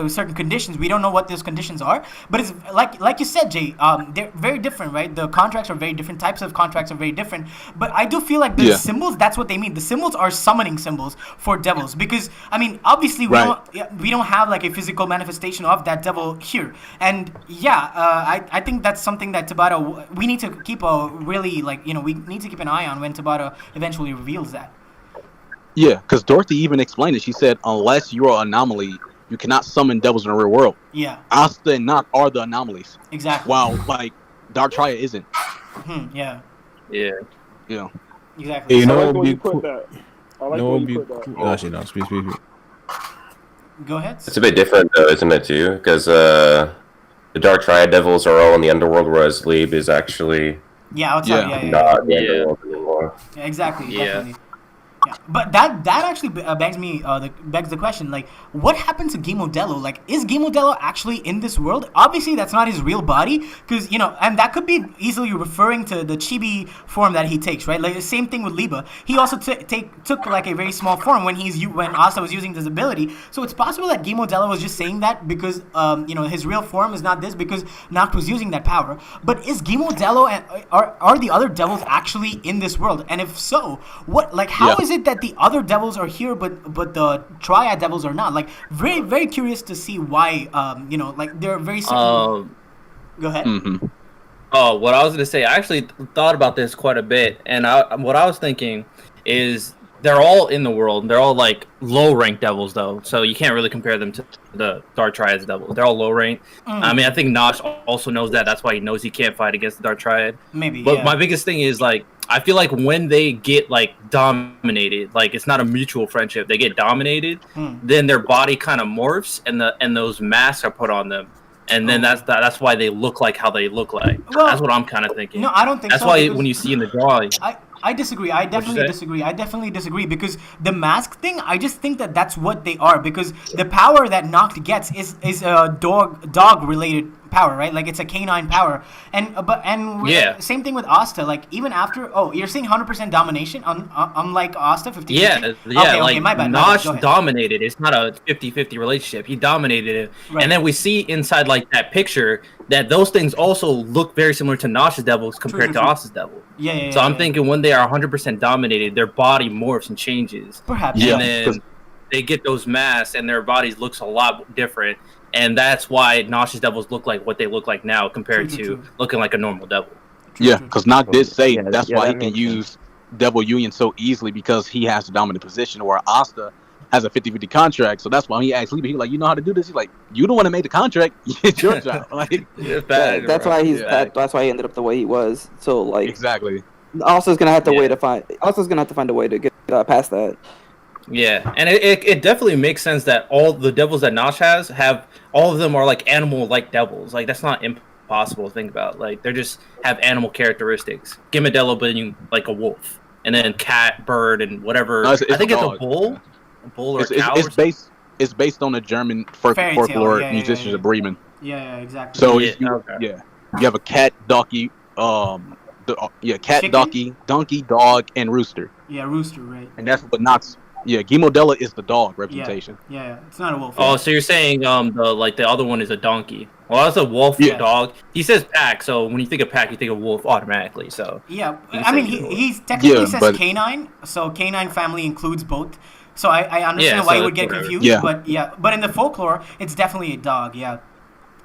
certain conditions. We don't know what those conditions are, but it's like you said, Jay. They're very different, right? The contracts are very different. Types of contracts are very different. But I do feel like the symbols. That's what they mean. The symbols are summoning symbols for devils because I mean obviously we don't have like a physical manifestation of that devil here, and I think that's something that Tabata we need to keep a really we need to keep an eye on when Tabata eventually reveals that.
Yeah, because Dorothy even explained it. She said, unless you're an anomaly, you cannot summon devils in the real world.
Yeah.
Asta and Noct are the anomalies.
Exactly.
While, like, Dark Triad isn't.
Yeah.
Yeah.
Yeah.
Exactly.
Hey, you
I
know
like
what
the
would
way
be
you put
cool?
that. I like
You
the
know
way
what
you
would be
put that.
cool? Actually, no. Speak.
Go ahead.
It's a bit different though, isn't it too? Because the Dark Triad Devils are all in the underworld, whereas Lieb is actually
Yeah, outside. Yeah.
not the underworld anymore.
Yeah, exactly.
Yeah.
Definitely. Yeah, but that actually begs the question, like, what happened to Gamodello? Like, is Gamodello actually in this world? Obviously, that's not his real body, because, you know, and that could be easily referring to the chibi form that he takes, right? Like, the same thing with Liba. He also took like a very small form when Asta was using this ability. So it's possible that Gamodello was just saying that because, you know, his real form is not this because Noct was using that power. But is Gamodello and are the other devils actually in this world? And if so, what, like, how is it that the other devils are here but the Triad devils are not? Like, very, very curious to see why, you know, like, they're very similar. Go ahead.
Oh, what I was gonna say, I actually thought about this quite a bit, and what I was thinking is they're all in the world. They're all like low rank devils though, so you can't really compare them to the Dark Triad's devils. They're all low rank. I mean, I think Nosh also knows that. That's why he knows he can't fight against the Dark Triad.
Maybe.
But my biggest thing is, like, I feel like when they get like dominated, like it's not a mutual friendship. They get dominated, then their body kind of morphs, and those masks are put on them. And then that's why they look like how they look like.
Well,
that's what I'm kind of thinking.
No, I don't think
that's
so.
That's why when you see in the drawing.
I disagree. I definitely disagree because the mask thing, I just think that that's what they are, because the power that Noct gets is a dog related power, right? Like, it's a canine power, and same thing with Asta. Like, even after, you're saying 100% domination unlike Asta 50-50?
Yeah,
Okay, my bad.
Nosh dominated. It's not a 50-50 relationship. He dominated it, and then we see inside like that picture that those things also look very similar to Nosh's devils compared to Asta's devil. So I'm thinking when they are 100% dominated, their body morphs and changes.
Perhaps.
And then they get those masks, and their bodies looks a lot different. And that's why Nosh's devils look like what they look like now compared to looking like a normal devil.
Yeah, because Noct did say that's why he can use Devil Union so easily, because he has the dominant position, where Asta has a 50-50 contract. So that's why he asked Liba, he's like, you know how to do this? He's like, you don't want to make the contract. It's your job. Like,
that's why that's why he ended up the way he was. So, like,
exactly.
Asta's gonna have to find a way to get past that.
Yeah, and it definitely makes sense that all the devils that Nosh have all of them are like animal-like devils. Like, that's not impossible to think about. Like, they just have animal characteristics. Gamodello being like a wolf, and then cat, bird, and whatever.
No,
I think it's a bull. A bull or a cow.
It's based on the German folklore musicians of Bremen.
Yeah, exactly.
So you have a cat, donkey, donkey, dog, and rooster.
Yeah, rooster, right?
And that's what Nox. Yeah, Gamodello is the dog representation.
Yeah, it's not a wolf.
Oh, so you're saying the other one is a donkey? Well, that's a wolf dog. He says pack, so when you think of pack, you think of wolf automatically. So
I mean, he technically says canine, so canine family includes both. So I understand why you would get confused.
Yeah.
But in the folklore, it's definitely a dog. Yeah,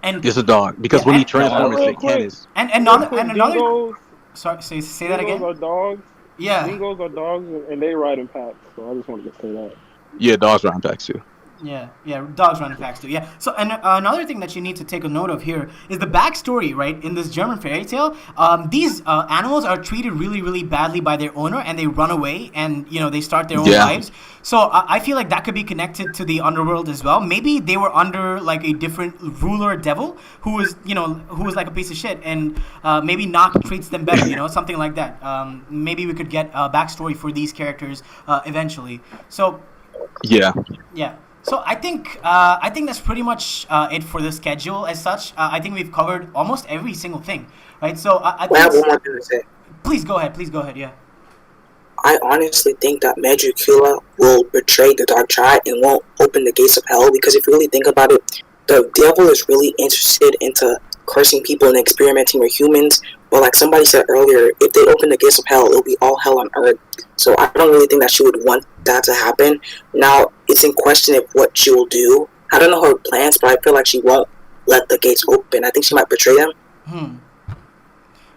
and
it's a dog because when he transforms, it can.
And another. Sorry, say that again.
Are dogs.
Yeah.
Dingoes are dogs, and they ride in packs. So I just wanted to say that.
Yeah, dogs ride in packs too.
Yeah, dogs run in packs too. Yeah. So, and another thing that you need to take a note of here is the backstory, right? In this German fairy tale, these animals are treated really, really badly by their owner, and they run away, and they start their own lives. So I feel like that could be connected to the underworld as well. Maybe they were under like a different ruler devil who was like a piece of shit, and maybe Noct treats them better, something like that. Maybe we could get a backstory for these characters eventually. So.
Yeah.
So I think that's pretty much it for the schedule as such. I think we've covered almost every single thing, right? So I think.
I have one more thing to say.
Please go ahead. Yeah.
I honestly think that Medjugorje will betray the Dark Triad and won't open the gates of hell, because if you really think about it, the devil is really interested into cursing people and experimenting with humans. But like somebody said earlier, if they open the gates of hell, it'll be all hell on earth. So I don't really think that she would want that to happen. Now, it's in question of what she will do. I don't know her plans, but I feel like she won't let the gates open. I think she might betray them.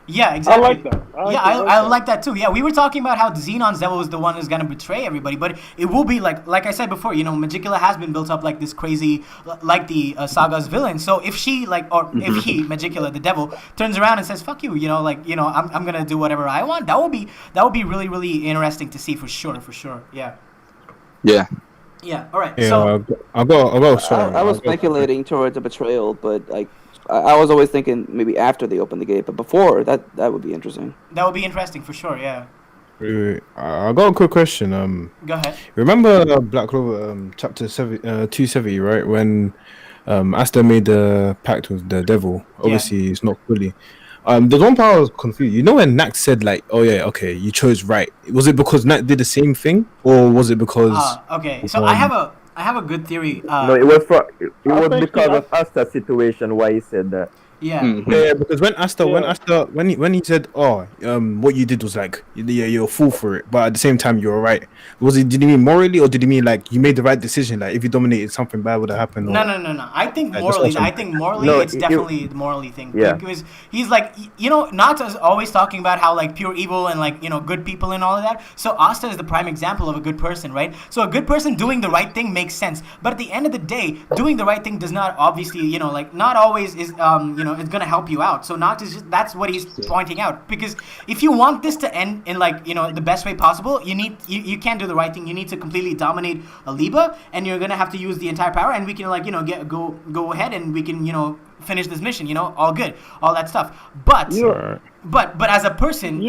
Yeah, exactly.
I like that.
I like that too. Yeah, we were talking about how Xenon's devil is the one who's gonna betray everybody, but it will be like I said before. Magicula has been built up like this crazy, like the saga's villain. So if she if he Magicula the devil turns around and says "fuck you," I'm gonna do whatever I want. That would be really really interesting to see for sure. Yeah.
Yeah.
Yeah. All right.
Yeah,
So
I'll go. Sorry,
I was speculating towards a betrayal, but like I was always thinking maybe after they open the gate, but before that would be interesting.
That would be interesting for sure. Yeah.
Wait. I got a quick question.
Go ahead.
Remember Black Clover chapter 270, right? When Asta made the pact with the devil. Obviously, it's not fully. There's one part I was confused. You know when Nak said like, "Oh yeah, okay, you chose right." Was it because Nak did the same thing, or was it because?
Okay. So I have a good theory.
No, it was because of Asta's situation why he said that.
Yeah.
Yeah, because when he said, "Oh, what you did was like, you're a fool for it," but at the same time you're right. Did he mean morally, or did he mean like you made the right decision? Like if you dominated, something bad would have happened?
No. I think morally, it's definitely the morally thing.
Yeah.
Because he's like, Nata's always talking about how like pure evil and like good people and all of that. So Asta is the prime example of a good person, right? So a good person doing the right thing makes sense. But at the end of the day, doing the right thing does not obviously, not always is it's gonna help you out. So that's what he's pointing out. Because if you want this to end in like the best way possible, you can't do the right thing. You need to completely dominate Aliba, and you're gonna have to use the entire power. And we can go ahead and we can finish this mission. All good, all that stuff. But but as a person.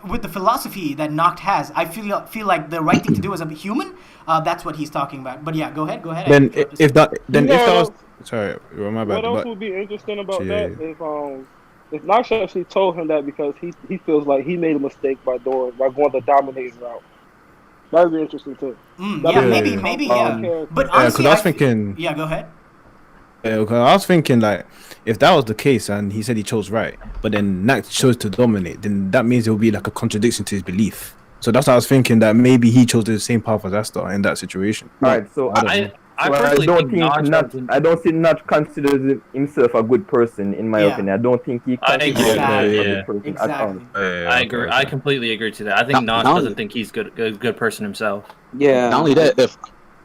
With the philosophy that Noct has, I feel like the right thing to do as a human. That's what he's talking about. But yeah, go ahead.
Then if that was sorry, my bad.
What else would be interesting about that if Noct actually told him that because he feels like he made a mistake by going the dominating route. That would be interesting too.
Maybe. But honestly,
because I was thinking.
Yeah, go ahead.
I was thinking like if that was the case and he said he chose right, but then Nak chose to dominate, then that means it will be like a contradiction to his belief. So that's what I was thinking, that maybe he chose the same path as Asta in that situation.
Alright, so I don't think Notch considers himself a good person in my opinion. I don't think he considers himself a good person at all.
I agree. I completely agree to that. I think Notch doesn't think he's a good person himself.
Yeah.
Not only that, if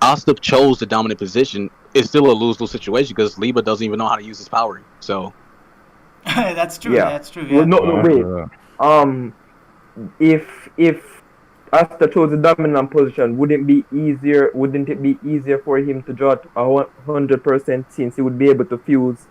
Asta chose the dominant position, it's still a lose-lose situation because Liba doesn't even know how to use his power. So
that's true. Yeah. That's true. Yeah.
Well, no, wait. If Asta chose the dominant position, wouldn't it be easier for him to draw 100% since he would be able to fuse?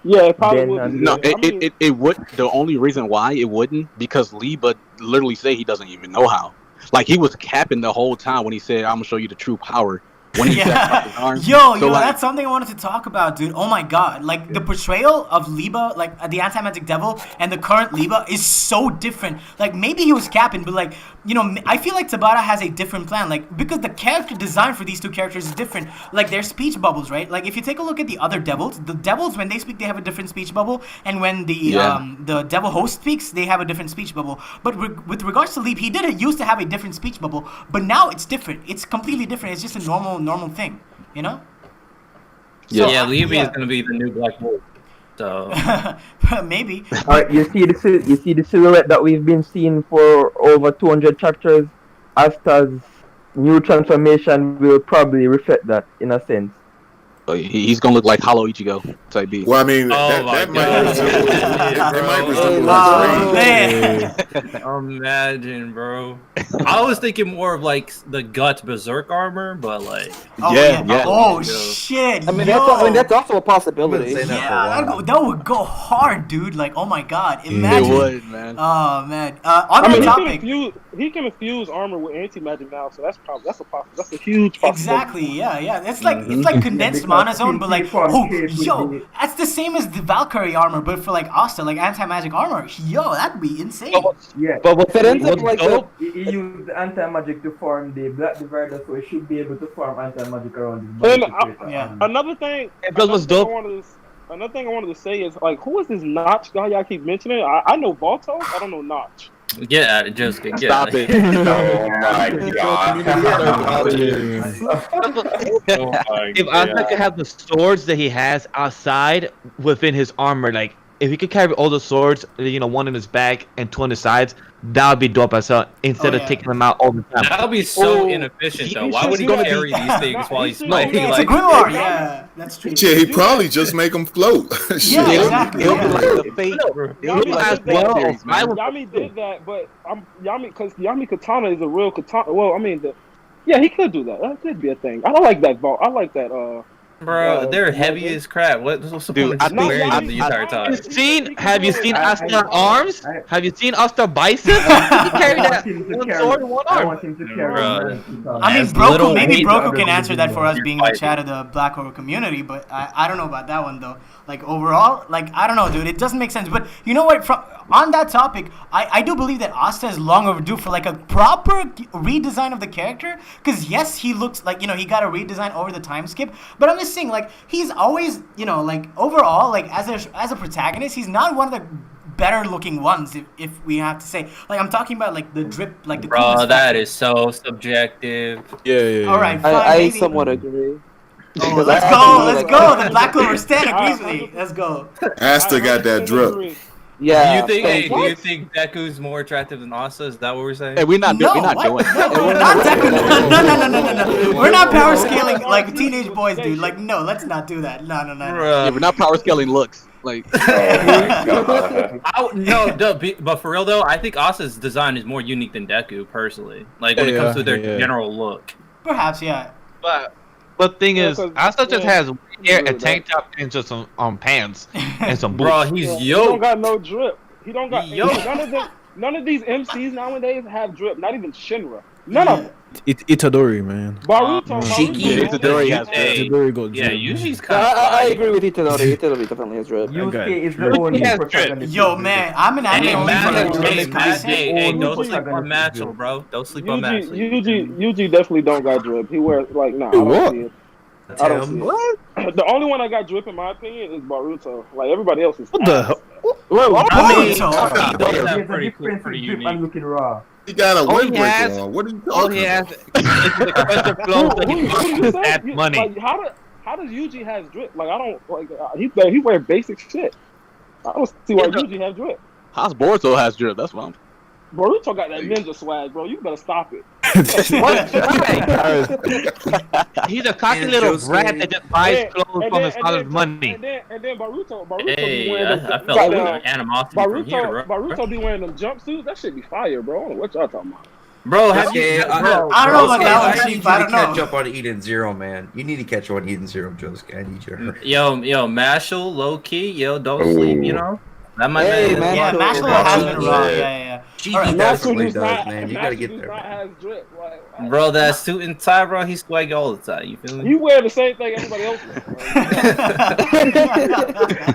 Yeah, it probably would.
No, it would. The only reason why it wouldn't, because Liba literally said he doesn't even know how. Like he was capping the whole time when he said, "I'm gonna show you the true power." When he
that's something I wanted to talk about, dude. Oh my god, like the portrayal of Liba, like the anti-magic devil, and the current Liba is so different. Like maybe he was capping, but like I feel like Tabata has a different plan, like because the character design for these two characters is different. Like their speech bubbles, right? Like if you take a look at the other devils, the devils when they speak they have a different speech bubble, and when the devil host speaks they have a different speech bubble. But with regards to Leap, he used to have a different speech bubble, but now it's different. It's completely different. It's just a normal thing,
Yeah, Levy is gonna be the new Black Wolf. So
maybe.
All right, you see the silhouette that we've been seeing for over 200 chapters. Asta's new transformation will probably reflect that in a sense.
He's gonna look like Hollow Ichigo type beat.
Well, I mean, that might resemble
Imagine, bro. I was thinking more of like the Guts Berserk armor, but like,
oh shit.
I mean, that's also a possibility.
That would go hard, dude. Like, oh my god, imagine.
It would, man.
Oh man. On that topic,
he can infuse armor with anti-magic now, so that's a huge possibility.
Exactly. Yeah. It's like condensed mana zone, but like, that's the same as the Valkyrie armor, but for like Asta, like anti-magic armor. Yo, that'd be insane.
But what ends up like he used the anti-magic to form the Black Divider, so he should be able to form anti-magic around his body.
Another thing I wanted to say is like, who is this Notch guy y'all keep mentioning? I know Balto, I don't know Notch.
Yeah, Josuke.
Stop it.
Oh my god.
If Asta could have the swords that he has outside within his armor, like if he could carry all the swords, one in his back and two on the sides, that would be dope as hell. Instead of taking them out all the time.
That would be so inefficient, though. Why would he carry these things while he's fighting?
It's a grimoire, yeah, that's true.
Yeah, he probably just make them float.
Yeah, exactly.
Yami did that, but Yami Katana is a real katana. Well, I mean, yeah, he could do that. That could be a thing. I don't like that vault. I like that.
Bro, they're heavy as crap. What's the point of just wearing them the entire time?
Have you seen Asta arms? Have you seen Asta biceps? He carried that one sword in one arm.
I mean, Broku, maybe Broku can answer that for us being the chat of the Black Horror community, but I don't know about that one though. Like overall, like I don't know, dude. It doesn't make sense. But you know what? On that topic, I do believe that Asta is long overdue for like a proper redesign of the character. Because yes, he looks like, he got a redesign over the time skip. But I'm just saying, like, he's always, like overall, like as a protagonist, he's not one of the better looking ones, if we have to say. Like I'm talking about like the drip, like the.
Bro, that is so subjective.
Yeah.
All right, fine,
I somewhat agree.
Oh, let's go. The Black Clover stand agrees with me. Let's go.
Asta got that drip.
Yeah.
Do you think Deku's more attractive than Asta? Is that what we're saying?
Hey, we're not doing.
Not Deku. No. We're not power scaling like teenage boys, dude. Like, no, let's not do that. No.
Yeah, we're not power scaling looks. Like,
but for real though, I think Asta's design is more unique than Deku, personally. Like when it comes to their general look.
Perhaps, yeah.
But thing is, Asta just has a tank top and just some pants and some boots.
Bro, he's
He don't got no drip. He don't got none of these MCs nowadays have drip. Not even Shinra. None of them.
Itadori, man.
Baruto.
Itadori has drip.
Itadori got drip.
Yeah, Yuji's kind of.
I agree with Itadori. Itadori definitely has drip.
Yusuke is the only protagonist.
Yo, man, I'm an anime
Hey, don't sleep on Macho, bro. Don't sleep on Macho.
Yuji definitely don't got drip. He wears like I don't see it. I don't see it. The only one I got drip in my opinion is Baruto. Like everybody else is.
What the hell?
Pretty unique.
I'm looking raw.
He got a windbreaker on. What are you talking about?
Is the expensive clothes that he money.
Like how does Yuji has drip? Like I don't like he wear basic shit. I don't see why Yuji has drip.
How's Boruto has drip? That's what I'm.
Boruto got that ninja swag, bro. You better stop it.
He's a cocky little brat that just buys clothes from his father's money.
And then Baruto
Hey,
be wearing
I felt animosity from here, bro.
Baruto be wearing them jumpsuits. That shit be fire, bro. I don't know what y'all talking about.
Bro,
I don't know about that one. I need you to catch up on Eden Zero, man. You need to catch up on Eden Zero, Josuke. I need you.
Yo, Mashal, low key, don't sleep, That might
be. Yeah, Mashal has been wrong. Yeah.
GD definitely does, man. You gotta get there.
Bro, that suit and tie, bro, he's swaggy all the time. You feel me?
You wear the same thing everybody else wears.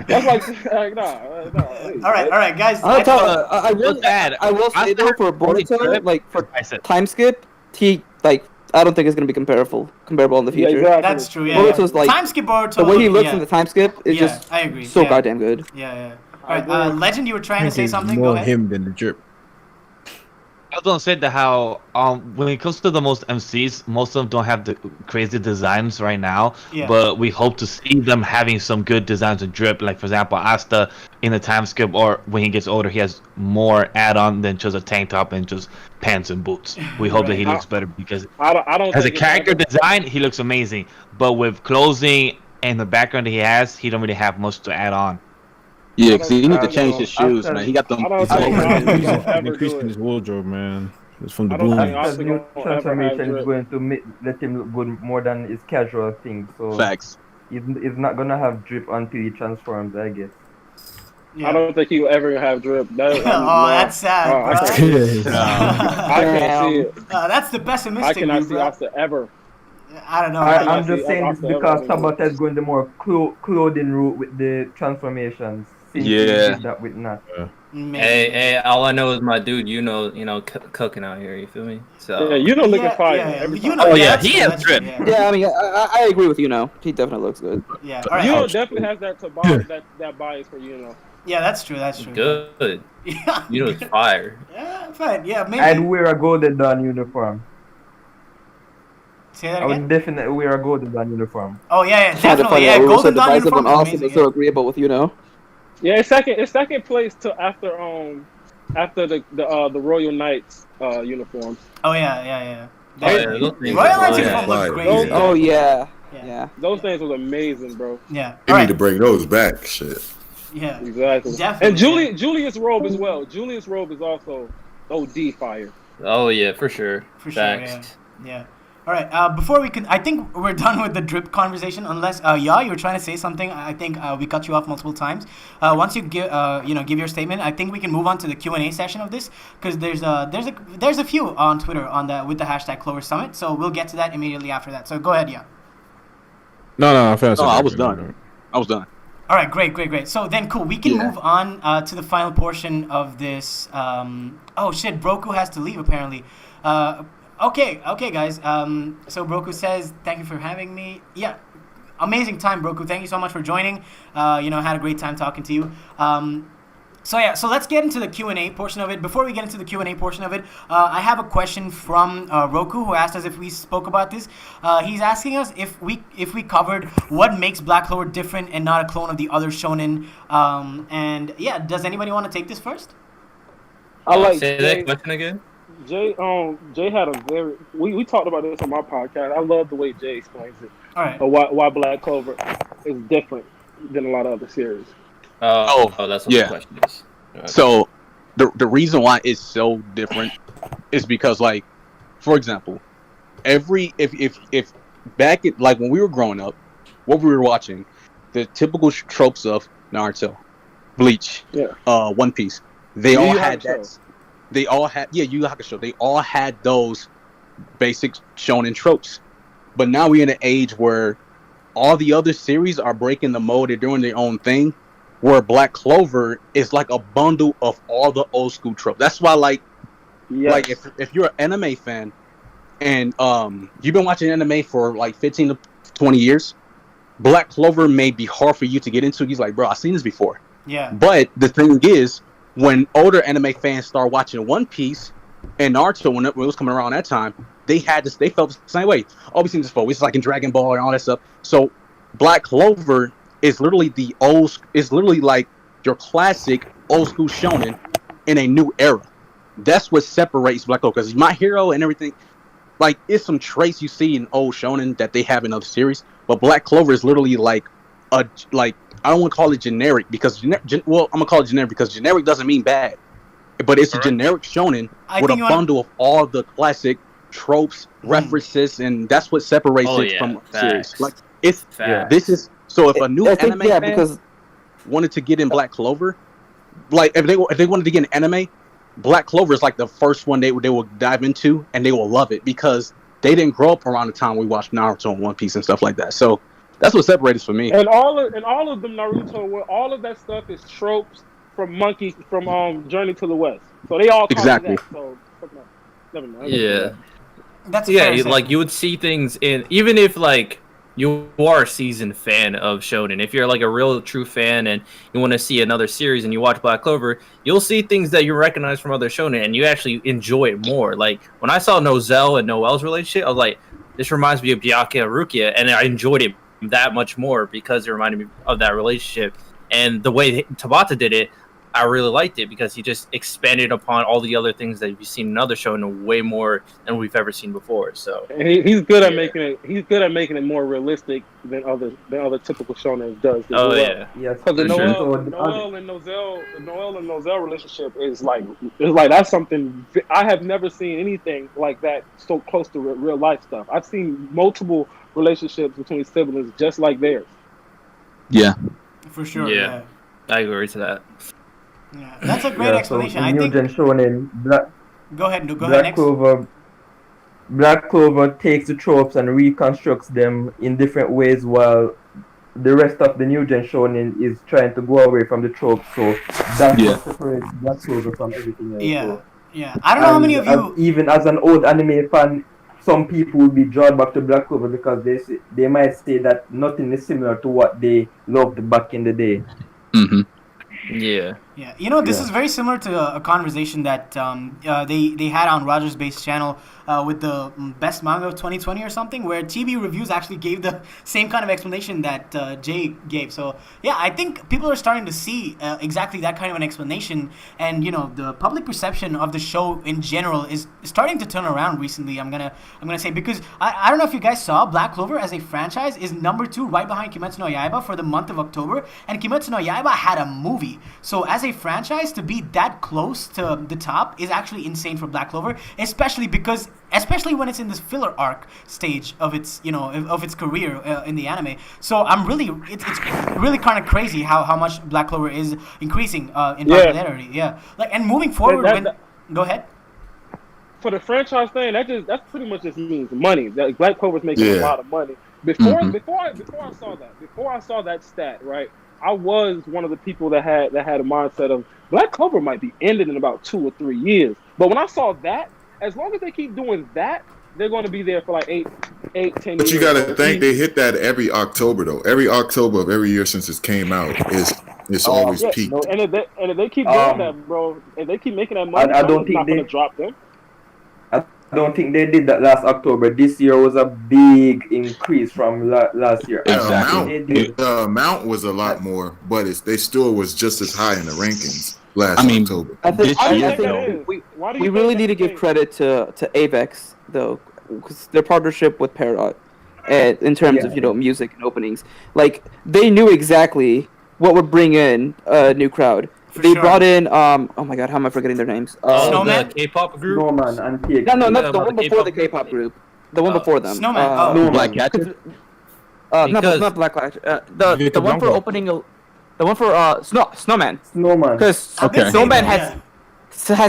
That's like nah.
All right, guys.
I will say though, for Boruto, like for time skip, he I don't think it's gonna be comparable in the future.
Yeah, exactly.
That's true. Yeah.
Boruto's like
time skip Boruto.
The way he looks in the time skip is just
I agree.
so goddamn good.
Yeah. All right, Legend, you were trying to say something. Go
More
ahead.
him than the drip.
I was gonna say that how when it comes to the most MCs, most of them don't have the crazy designs right now.
Yeah.
But we hope to see them having some good designs and drip. Like for example, Asta in the time skip, or when he gets older, he has more add-on than just a tank top and just pants and boots. We hope that he looks better because
I don't
as a character design, he looks amazing. But with clothing and the background that he has, he don't really have much to add on.
Yeah, because he need to change his shoes, man. He got them.
Increasing his wardrobe, man. It's from the
boom.
boom.
New transformation is going to let him look good more than his casual thing. So
facts.
He's not gonna have drip until he transforms, I guess.
Yeah. I don't think he'll ever have drip.
That's sad.
I can't see it.
That's the pessimistic.
I cannot see Asta ever.
I don't know.
I'm just saying this because Tabata is going the more clothing route with the transformations.
Yeah.
That with Nat.
Hey, all I know is my dude, cooking out here. You feel me? So
yeah, looking fire.
He has drip.
Yeah, I mean, I agree with He definitely looks good.
Yeah, all right.
Definitely has that that bias for
Yeah, that's true.
Good.
Yeah,
it's fire.
Yeah, fine. Yeah, maybe.
I'd wear a Golden Dawn uniform.
Say that
I
again?
would definitely wear a Golden Dawn uniform.
Yeah, definitely. Yeah, Golden Dawn uniform is
also
amazing.
so agreeable with
Yeah, it's second. It's second place to after the Royal Knights uniforms.
Oh yeah.
Those things
Royal
are
Knights
really
uniform look
fire.
great.
Yeah.
Oh yeah.
Those things was amazing, bro.
Yeah.
They
All
need
right.
to bring those back. Shit.
Yeah.
Exactly.
Definitely.
And Julius robe as well. Julius robe is also OD fire.
Oh yeah, for sure.
For
Facts.
sure. Yeah. All right. Before we can, I think we're done with the drip conversation. Unless, you were trying to say something. I think we cut you off multiple times. Once you give, give your statement, I think we can move on to the Q&A session of this because there's a few on Twitter with the hashtag Clover Summit. So we'll get to that immediately after that. So go ahead, yeah.
No, first.
No, I was done.
All right, great. So then, cool. We can move on to the final portion of this. Oh shit, Broku has to leave apparently. Okay, guys. So Broku says, "Thank you for having me." Yeah, amazing time, Broku. Thank you so much for joining. Had a great time talking to you. So let's get into the Q&A portion of it. Before we get into the Q&A portion of it, I have a question from Roku, who asked us if we spoke about this. He's asking us if we covered what makes Black Clover different and not a clone of the other shonen. And yeah, does anybody want to take this first?
I like
Say that question again.
Jay had a very we talked about this on my podcast. I love the way Jay explains it.
All right.
Why Black Clover is different than a lot of other series.
That's what the question is. Okay.
So the reason why it's so different is because, like, for example, if back at, like, when we were growing up, what we were watching, the typical tropes of Naruto, Bleach, One Piece, they all had that. They all had Yu Yu Hakusho. They all had those basic shonen tropes. But now we're in an age where all the other series are breaking the mold. They're doing their own thing. Where Black Clover is like a bundle of all the old school tropes. That's why, like if you're an anime fan and you've been watching anime for like 15 to 20 years, Black Clover may be hard for you to get into. He's like, bro, I've seen this before.
Yeah.
But the thing is, when older anime fans start watching One Piece and Naruto, when it was coming around that time, they felt the same way. Oh, we've seen this before. It's like in Dragon Ball and all that stuff. So Black Clover is literally like your classic old school shonen in a new era. That's what separates Black Clover. Because My Hero and everything, like, it's some traits you see in old shonen that they have in other series. But Black Clover is literally like I don't want to call it generic because I'm gonna call it generic because generic doesn't mean bad, but it's a generic shonen with a bundle of all the classic tropes, references, and that's what separates it from series. Like this is so if a new anime fan wanted to get in Black Clover, like if they wanted to get an anime, Black Clover is like the first one they will dive into and they will love it because they didn't grow up around the time we watched Naruto and One Piece and stuff like that. So that's what separates for me.
And all of them Naruto, where all of that stuff is tropes from Journey to the West. So they all
exactly.
That, so never mind.
Yeah.
That's
like you would see things in, even if like you are a seasoned fan of shonen, if you're like a real true fan and you want to see another series and you watch Black Clover, you'll see things that you recognize from other shonen and you actually enjoy it more. Like when I saw Nozel and Noel's relationship, I was like, this reminds me of Byakuya and Rukia, and I enjoyed it that much more because it reminded me of that relationship. And the way Tabata did it, I really liked it because he just expanded upon all the other things that you've seen in other shows way more than we've ever seen before. So
and he's good at making it. He's good at making it more realistic than other typical shonen does.
Oh yeah,
because the Noel and Nozel relationship is like that's something I have never seen anything like that so close to real life stuff. I've seen multiple relationships between siblings just like theirs.
Yeah,
for sure.
Yeah. I agree to that.
Yeah, that's a great explanation.
So
I think.
Shonen,
Go ahead next.
Black Clover takes the tropes and reconstructs them in different ways, while the rest of the New Gen Shonen is trying to go away from the tropes. So that's what separates Black Clover from everything else.
Yeah,
so,
yeah. I don't know how many of you.
Even as an old anime fan, some people will be drawn back to Black Clover because they might say that nothing is similar to what they loved back in the day.
Mm-hmm.
Yeah.
Yeah, you know, this is very similar to a conversation that they had on Rogers Base channel with the best manga of 2020 or something, where TB Reviews actually gave the same kind of explanation that Jay gave. So yeah, I think people are starting to see exactly that kind of an explanation, and you know, the public perception of the show in general is starting to turn around recently. I'm gonna say, because I don't know if you guys saw, Black Clover as a franchise is #2 right behind Kimetsu no Yaiba for the month of October, and Kimetsu no Yaiba had a movie. So as a franchise, to be that close to the top is actually insane for Black Clover, especially when it's in this filler arc stage of its, you know, of its career in the anime. So it's really kind of crazy how much Black Clover is increasing in popularity. Yeah, like, and moving forward, go ahead.
For the franchise thing, that's pretty much just means money. That Black Clover's making a lot of money. Before I saw that stat, right, I was one of the people that had a mindset of Black Clover might be ended in about 2 or 3 years. But when I saw that, as long as they keep doing that, they're going to be there for like 10 years.
But you got to think they hit that every October though. Every October of every year since it came out it's always peaked.
No, and if they keep doing that, bro, and they keep making that money,
I don't think
not going to drop them.
I don't think they did that last October. This year was a big increase from last year.
The amount was a lot more, but they still was just as high in the rankings October.
I think we really need to give credit to Avex though, because their partnership with Parrot, in terms of, you know, music and openings, like they knew exactly what would bring in a new crowd. They brought in oh my god, how am I forgetting their names?
The K-pop group.
Snowman and Pig.
No, not the one before the K-pop group. The one before them.
Snowman.
Black Catcher.
Not Black Catcher. The one for opening. The one for Snowman.
Snowman.
Because Snowman has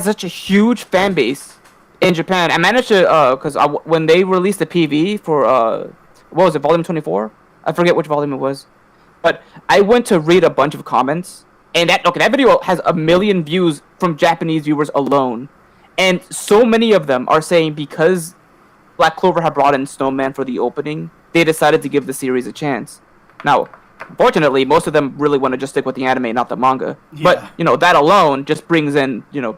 such a huge fan base in Japan. I managed to because when they released the PV for what was it, Volume 24? I forget which volume it was, but I went to read a bunch of comments. And that video has 1 million views from Japanese viewers alone. And so many of them are saying because Black Clover had brought in Snowman for the opening, they decided to give the series a chance. Now, fortunately, most of them really want to just stick with the anime, not the manga. Yeah. But, you know, that alone just brings in, you know,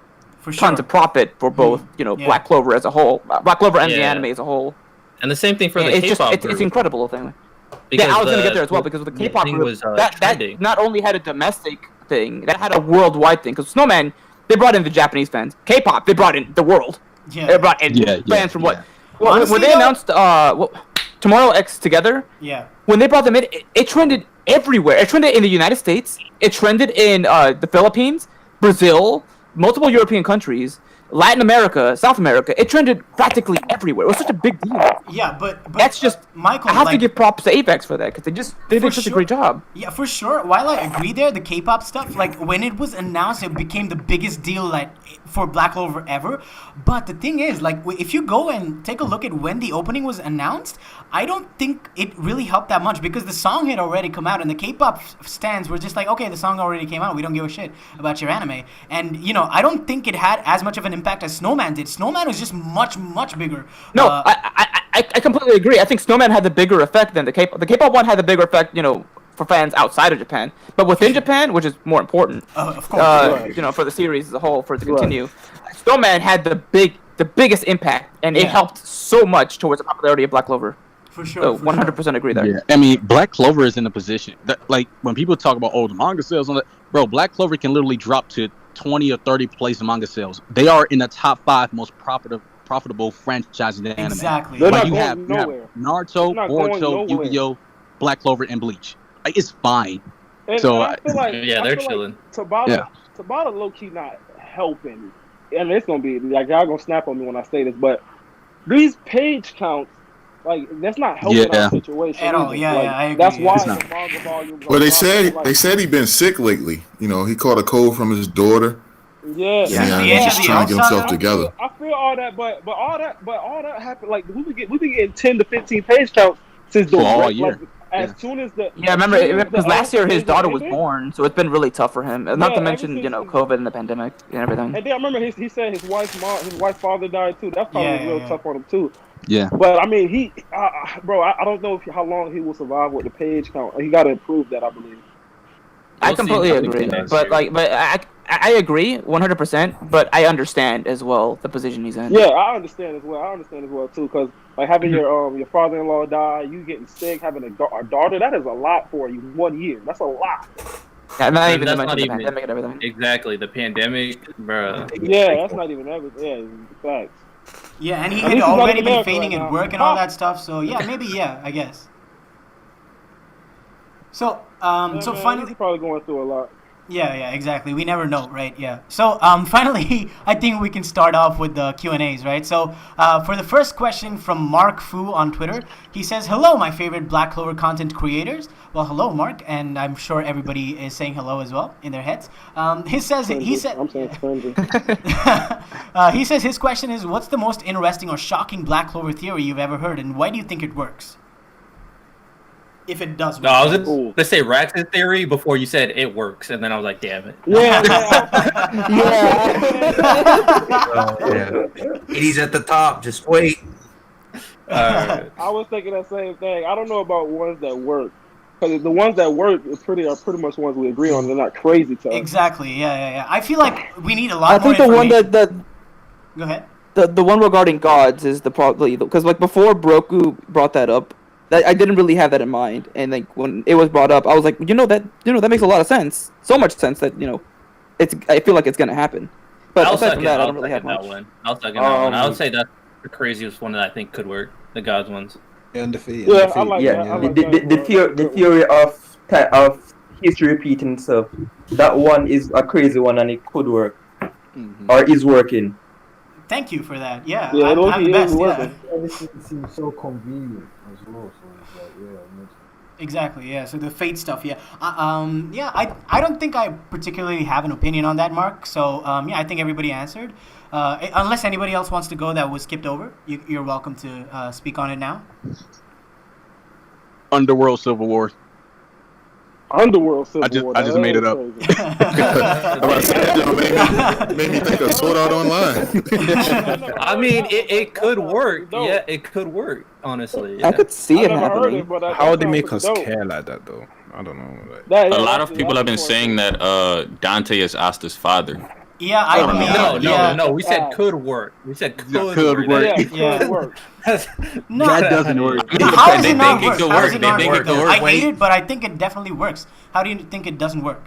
tons of profit for both, you know, Black Clover as a whole. Black Clover and the anime as a whole.
And the same thing for the K-pop group.
It's incredible thing. Yeah, I was going to get there as well, because with the K-pop group, that not only had a domestic thing, that had a worldwide thing, because Snowman, they brought in the Japanese fans. K-pop, they brought in the world. Yeah. They brought in fans from what? Well, honestly, when they announced Tomorrow X Together, when they brought them in, it trended everywhere. It trended in the United States. It trended in the Philippines, Brazil, multiple European countries, Latin America, South America. It trended practically everywhere. It was such a big deal.
Yeah, but
that's just
Michael.
I have to give props to Apex for that, because they did such a great job.
Yeah, for sure. While I agree there, the K-pop stuff, like when it was announced, it became the biggest deal like for Black Clover ever. But the thing is, like, if you go and take a look at when the opening was announced, I don't think it really helped that much, because the song had already come out, and the K-pop stands were just like, okay, the song already came out. We don't give a shit about your anime. And you know, I don't think it had as much of an impact as Snowman did. Snowman was just much bigger.
No, I completely agree. I think Snowman had the bigger effect than the K-pop. The K-pop one had the bigger effect, you know, for fans outside of Japan. But within Japan, which is more important,
of course,
you know, for the series as a whole, for it to continue, Snowman had the biggest impact, and it helped so much towards the popularity of Black Clover.
For sure.
So 100% agree there.
Yeah, I mean, Black Clover is in a position that, like, when people talk about the manga sales on that, bro, Black Clover can literally drop to 20 or 30 place in manga sales. They are in the top 5 most profitable franchises in the anime.
Exactly.
Like, you have Naruto, Boruto, Yu-Gi-Oh, Black Clover, and Bleach. Like, it's fine.
And
so
I feel like,
they're chilling.
Tabata low-key not helping. And it's gonna be like, y'all gonna snap on me when I say this, but these page counts, like, that's not helping our situation
at all.
either.
Yeah,
like,
I agree.
that's why the manga volumes.
Well, they said he been sick lately. You know, he caught a cold from his daughter.
Yeah,
he's just trying to get himself together.
I feel all that, but all that happened. Like, we been getting 10 to 15 page counts since the
all year.
Like, as soon as the
remember, because last year his daughter was born, so it's been really tough for him. Not to mention, you know, COVID and the pandemic and everything.
And then I remember he said his wife's father died too. That's probably real tough on him too.
Yeah.
But I mean, I don't know how long he will survive with the page count. He got to improve that, I believe.
I completely agree, but I I agree 100%, but I understand as well the position he's in.
Yeah, I understand as well too, because like having your father-in-law die, you getting sick, having a daughter, that is a lot for you. 1 year, that's a lot.
Yeah, not even
That's
to
not
mention the
even
pandemic and everything.
exactly the pandemic, bro.
Yeah, that's not even everything. Yeah, facts.
Yeah, and he
At
had
least he's not
already
in
been
America
feigning
right
at
now.
work and all that stuff. So yeah, maybe I guess. So so
man,
finally,
he's probably going through a lot.
yeah, exactly. We never know, right? Yeah. So finally, I think we can start off with the Q&As, right? So for the first question from Mark Fu on Twitter, he says, "Hello, my favorite Black Clover content creators." Well, hello, Mark, and I'm sure everybody is saying hello as well in their heads. He said
I'm saying stranger.
he says his question is, "What's the most interesting or shocking Black Clover theory you've ever heard, and why do you think it works?" If it does work.
No, I was going to say Rax's theory before you said it works, and then I was like, damn it.
Yeah.
He's at the top. Just wait.
I was thinking that same thing. I don't know about ones that work, because the ones that work are pretty much ones we agree on. They're not crazy to us.
Exactly. Yeah. I feel like we need a lot
I
more
think the one
information.
that
Go ahead.
the one regarding gods is the probably because like before Broku brought that up, that I didn't really have that in mind, and like when it was brought up, I was like, that makes a lot of sense, so much sense that I feel like it's gonna happen. But aside from that, I don't really have much.
I'll second that one. I would say that's the craziest one that I think could work. The gods ones.
Undefeated. Yeah, I like that. The theory of history repeating itself. That one is a crazy one, and it could work, or is working.
Thank you for that. Yeah,
Yeah,
I'm the best. Yeah.
Everything seems so convenient as well. So it's like, yeah, it makes
Exactly. Yeah. So the fate stuff. Yeah. I don't think I particularly have an opinion on that, Mark. So yeah, I think everybody answered. Unless anybody else wants to go that was skipped over, you're welcome to speak on it now.
Underworld Civil War.
Underworld Civil War.
I just made it up. Made me think of Sword Art Online.
I mean, it could work. Yeah, it could work. Honestly,
I could see it happening.
How would they make us care like that, though? I don't know.
A lot of people have been saying that Dante is Asta's father.
Yeah, I believe.
No. We said could work. We said could work.
Yeah, could work. No,
that doesn't work.
How does it not work?
How does it not work?
I hate it, but I think it definitely works. How do you think it doesn't work?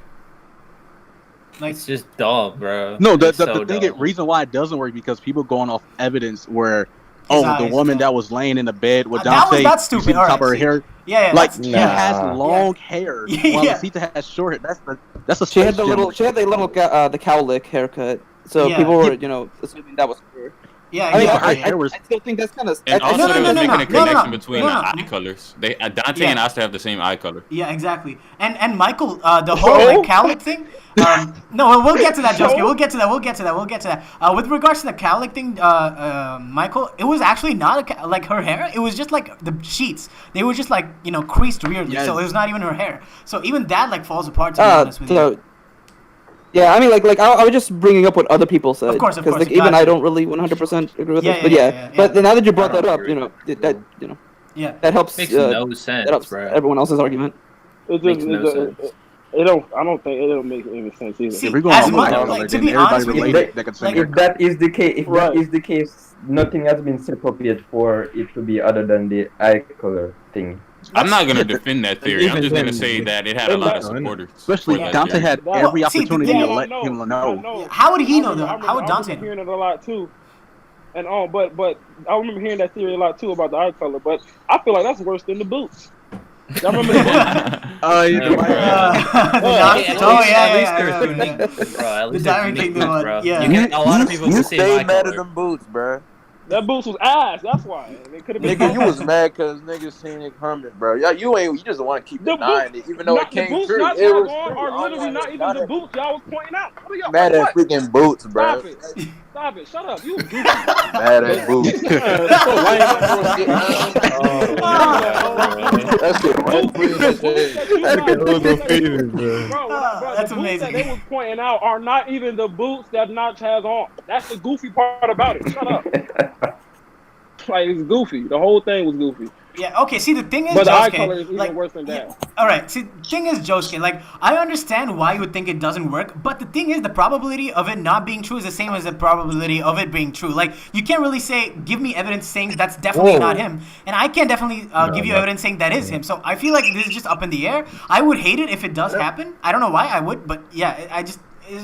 Like, it's just dumb, bro.
No, the reason why it doesn't work because people going off evidence where the woman that was laying in the bed with Dante,
that's stupid.
Top of her hair.
Yeah,
like she has long hair, while Asita has short hair. That's a.
She had the little the cowlick haircut, so people were assuming that was her.
Yeah,
I mean, I still think that's kind of.
And also, they was making a connection between the eye colors. Dante and Asta have the same eye color.
Yeah, exactly. And Michael, the whole cowlick thing. No, we'll get to that, Josuke. We'll get to that. With regards to the cowlick thing, Michael, it was actually not like her hair. It was just like the sheets. They were just like creased weirdly, so it was not even her hair. So even that falls apart. To be honest with you.
Yeah, I mean, like I was just bringing up what other people said.
Of course.
Because even I don't really 100% agree with it. But yeah. But now that you brought that up, that helps.
Makes no sense,
that helps
bro.
everyone else's argument.
Makes no sense.
I don't think it don't make any sense either.
See,
if we're going to be honest with you,
if that is the case, nothing has been set up yet for it to be other than the eye color thing.
I'm not going to defend that theory. I'm just going to say that it had a lot of supporters.
Especially Dante had every opportunity to let him know.
How would he know though? How would Dante know?
I remember hearing it a lot too. And but I remember hearing that theory a lot too about the eye color. But I feel like that's worse than the boots. Y'all remember the boots?
The diamond thing, bro. Yeah. A lot of people
you
can say
stay mad at them boots, bro.
That boots was ass. That's why. It could have been.
Nigga, you was mad because niggas seen it hermit, bro. Yeah, you just want to keep denying it, even though it came true.
The boots
it was
are literally not even the boots y'all was pointing out.
Mad at freaking boots, bro.
Stop it. Shut up. You goofy.
Mad at boots. That
shit
That's amazing.
That they was pointing out are not even the boots that Notch has on. That's the goofy part about it. Shut up. Like, it's goofy. The whole thing was goofy.
Yeah. Okay. See, the thing is,
But the eye
Josuke,
color is even
like,
worse than that.
all right. See, the thing is, Josuke, like, I understand why you would think it doesn't work, but the thing is, the probability of it not being true is the same as the probability of it being true. Like, you can't really say, give me evidence saying that's definitely not him, and I can't definitely give you evidence saying that is him. So I feel like this is just up in the air. I would hate it if it does happen. I don't know why I would, but yeah, it's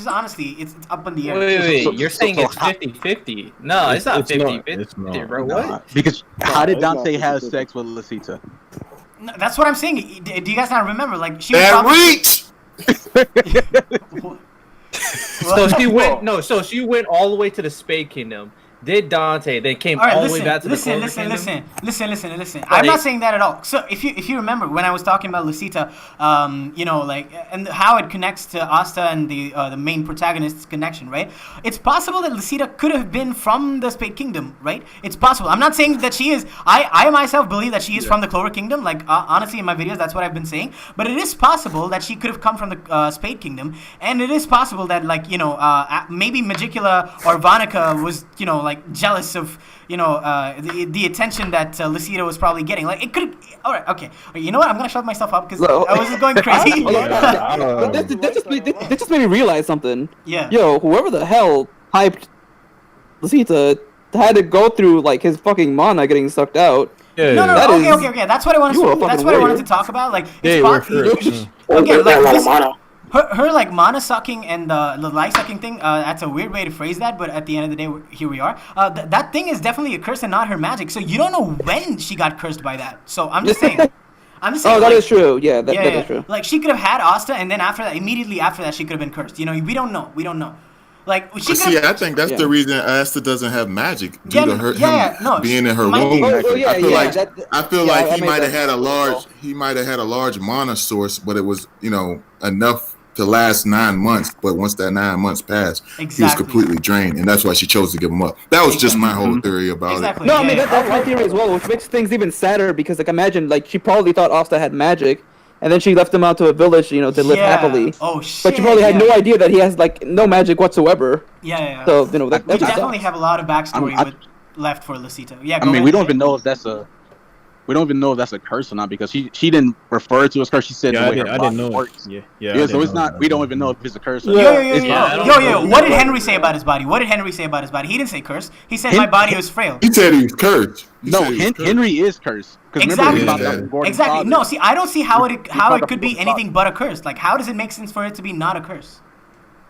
honestly, it's up in the air.
Wait. You're saying it's 50-50. No, it's not 50-50,
It's not.
bro. What?
Because how did Dante have sex with Lucita?
No, that's what I'm saying. Do you guys not remember? Like, she
That
was
reach.
So she went. No, so she went all the way to the Spade Kingdom. Did Dante? Then came
All right,
all the way back to the Clover Kingdom.
Listen. I'm not saying that at all. So if you remember when I was talking about Lucita, you know, like, and how it connects to Asta and the main protagonist's connection, right? It's possible that Lucita could have been from the Spade Kingdom, right? It's possible. I'm not saying that she is. I myself believe that she is from the Clover Kingdom. Like, honestly, in my videos, that's what I've been saying. But it is possible that she could have come from the Spade Kingdom, and it is possible that, like, you know, maybe Magicula or Vanica was, you know, like, jealous of, you know, the attention that Lucita was probably getting. Like, it could. All right, okay. You know what? I'm gonna shut myself up because I was just going crazy.
That just made me realize something.
Yeah.
Yo, whoever the hell hyped Lucita had to go through like his fucking mana getting sucked out.
No. Okay. That's what I wanted to talk about. Like, it's
Okay, like
her like mana sucking and the life sucking thing. That's a weird way to phrase that, but at the end of the day, here we are. That thing is definitely a curse and not her magic. So you don't know when she got cursed by that. So I'm just saying.
Oh, that is true. Yeah, that is true.
Like, she could have had Asta, and then immediately after that, she could have been cursed. You know, we don't know. Like, she
See, I think that's the reason Asta doesn't have magic due to her being in her womb. I feel like he might have had a large mana source, but it was, you know, enough to last 9 months. But once that 9 months passed, he was completely drained, and that's why she chose to give him up. That was just my whole theory about it.
No, I mean that's my theory as well, which makes things even sadder because, like, imagine, like, she probably thought Asta had magic. And then she left him out to a village, you know, to live happily.
Oh shit!
But she probably had no idea that he has like no magic whatsoever.
Yeah.
So you know
we definitely have a lot of backstory left for Lucita. Yeah.
I mean, we don't even know if that's a curse or not because she didn't refer to it as curse. She said the way her body works. Yeah. So it's not. We don't even know if it's a curse. Or
Yo. What did Henry say about his body? He didn't say curse. He said my body was frail.
He said he was cursed.
Henry is cursed.
Exactly. No, see, I don't see how it could be anything but a curse. Like, how does it make sense for it to be not a curse?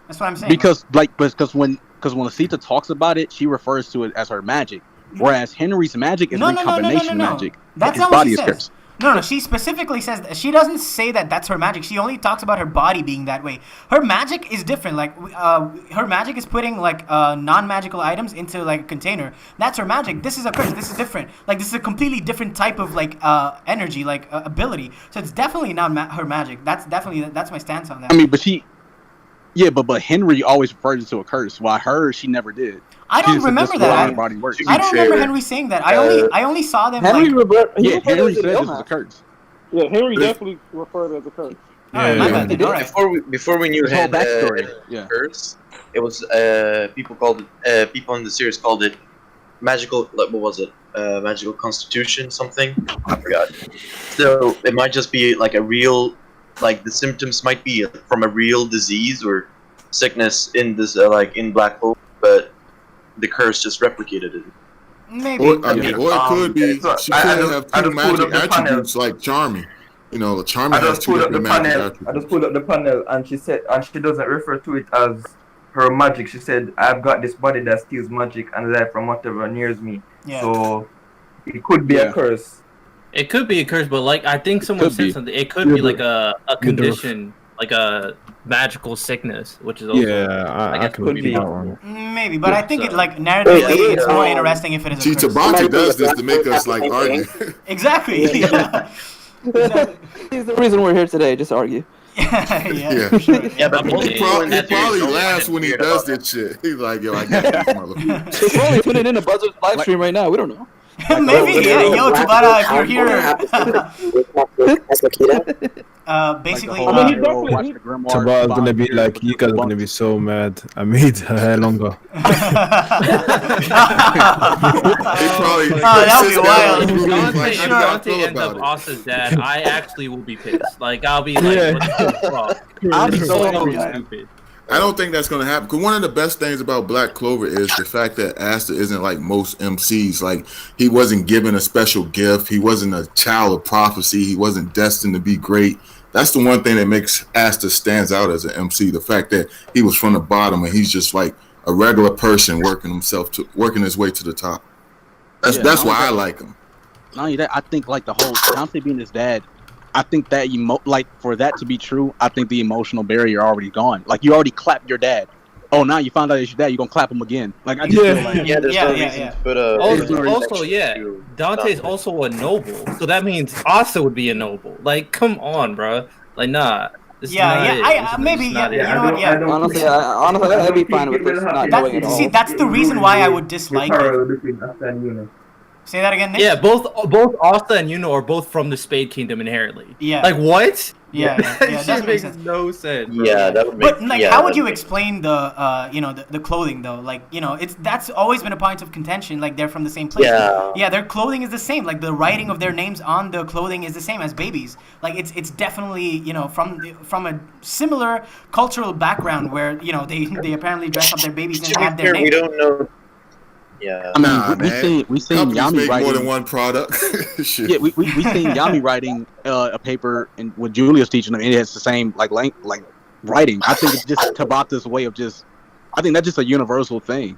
That's what I'm saying.
Because when Lucita talks about it, she refers to it as her magic, whereas Henry's magic is recombination magic.
That's not what she says. No, she specifically says that. She doesn't say that that's her magic. She only talks about her body being that way. Her magic is different. Like, her magic is putting, like, non-magical items into, like, a container. That's her magic. This is a curse. This is different. Like, this is a completely different type of, like, energy, like, ability. So it's definitely not her magic. That's my stance on that.
I mean, but Henry always referred to a curse, while she never did.
I don't remember that. I don't remember Henry saying that. I only saw them. Henry
said this was a curse.
Yeah, Henry definitely referred to it as a curse.
Before we knew his curse, it was people in the series called it magical. What was it? Magical constitution something. I forgot. So it might just be like a real, like the symptoms might be from a real disease or sickness in this like in Black Hole, but the curse just replicated it.
Maybe.
Or it could be she could have two magic attributes like Charming. You know, Charming has two different magic attributes.
I just pulled up the panel and she said, and she doesn't refer to it as her magic. She said, I've got this body that steals magic and life from whatever nears me. Yeah. So it could be a curse.
It could be a curse, but like I think someone said something. It could be like a condition, like a magical sickness, which is also
I could be wrong.
Maybe, but I think it like narratively it's more interesting if it is a curse.
Tabate does this to make us like argue.
Exactly.
He's the reason we're here today, just argue.
Yeah. Sure.
But he probably laughs when he does this shit. He's like, yo, I got this motherfucker.
He's probably tuning in to Buzzard's live stream right now. We don't know.
Maybe, yeah. Yo, Tabata, if you're here. Basically,
Tabata's gonna be like, you guys are gonna be so mad. I made her hair longer.
That'll be wild.
If Dante ends up Asa's dad, I actually will be pissed. Like, I'll be like, what the fuck?
I'll be
so
so
stupid.
I don't think that's gonna happen. Cause one of the best things about Black Clover is the fact that Asta isn't like most MCs. Like he wasn't given a special gift. He wasn't a child of prophecy. He wasn't destined to be great. That's the one thing that makes Asta stands out as an MC. The fact that he was from the bottom and he's just like a regular person working his way to the top. That's why I like him.
Not only that, I think like the whole Dante being his dad. I think that for that to be true, I think the emotional barrier already gone. Like you already clapped your dad. Oh, now you found out it's your dad. You're gonna clap him again. Like I just feel like
there's no reason to put a.
Also, Dante's also a noble, so that means Asa would be a noble. Like, come on, bro. Like, nah. Honestly,
I'd be fine with this not knowing at all.
See, that's the reason why I would dislike it. Say that again, Nick?
Yeah, both Asta and Yuno are both from the Spade Kingdom inherently.
Yeah.
Like, what?
Yeah,
that shit makes no sense. Bro.
Yeah, that would make.
But like, how would you explain the clothing though? Like, that's always been a point of contention. Like, they're from the same place. Yeah, their clothing is the same. Like, the writing of their names on the clothing is the same as babies. Like, it's definitely from a similar cultural background where they apparently dress up their babies and add their names.
We don't know. Yeah.
I mean, we seen Yami
make
writing
more than one product.
Yeah, we seen Yami writing a paper and with Julia's teaching them, and it's the same like writing. I think it's just Tabata's way of I think that's just a universal thing.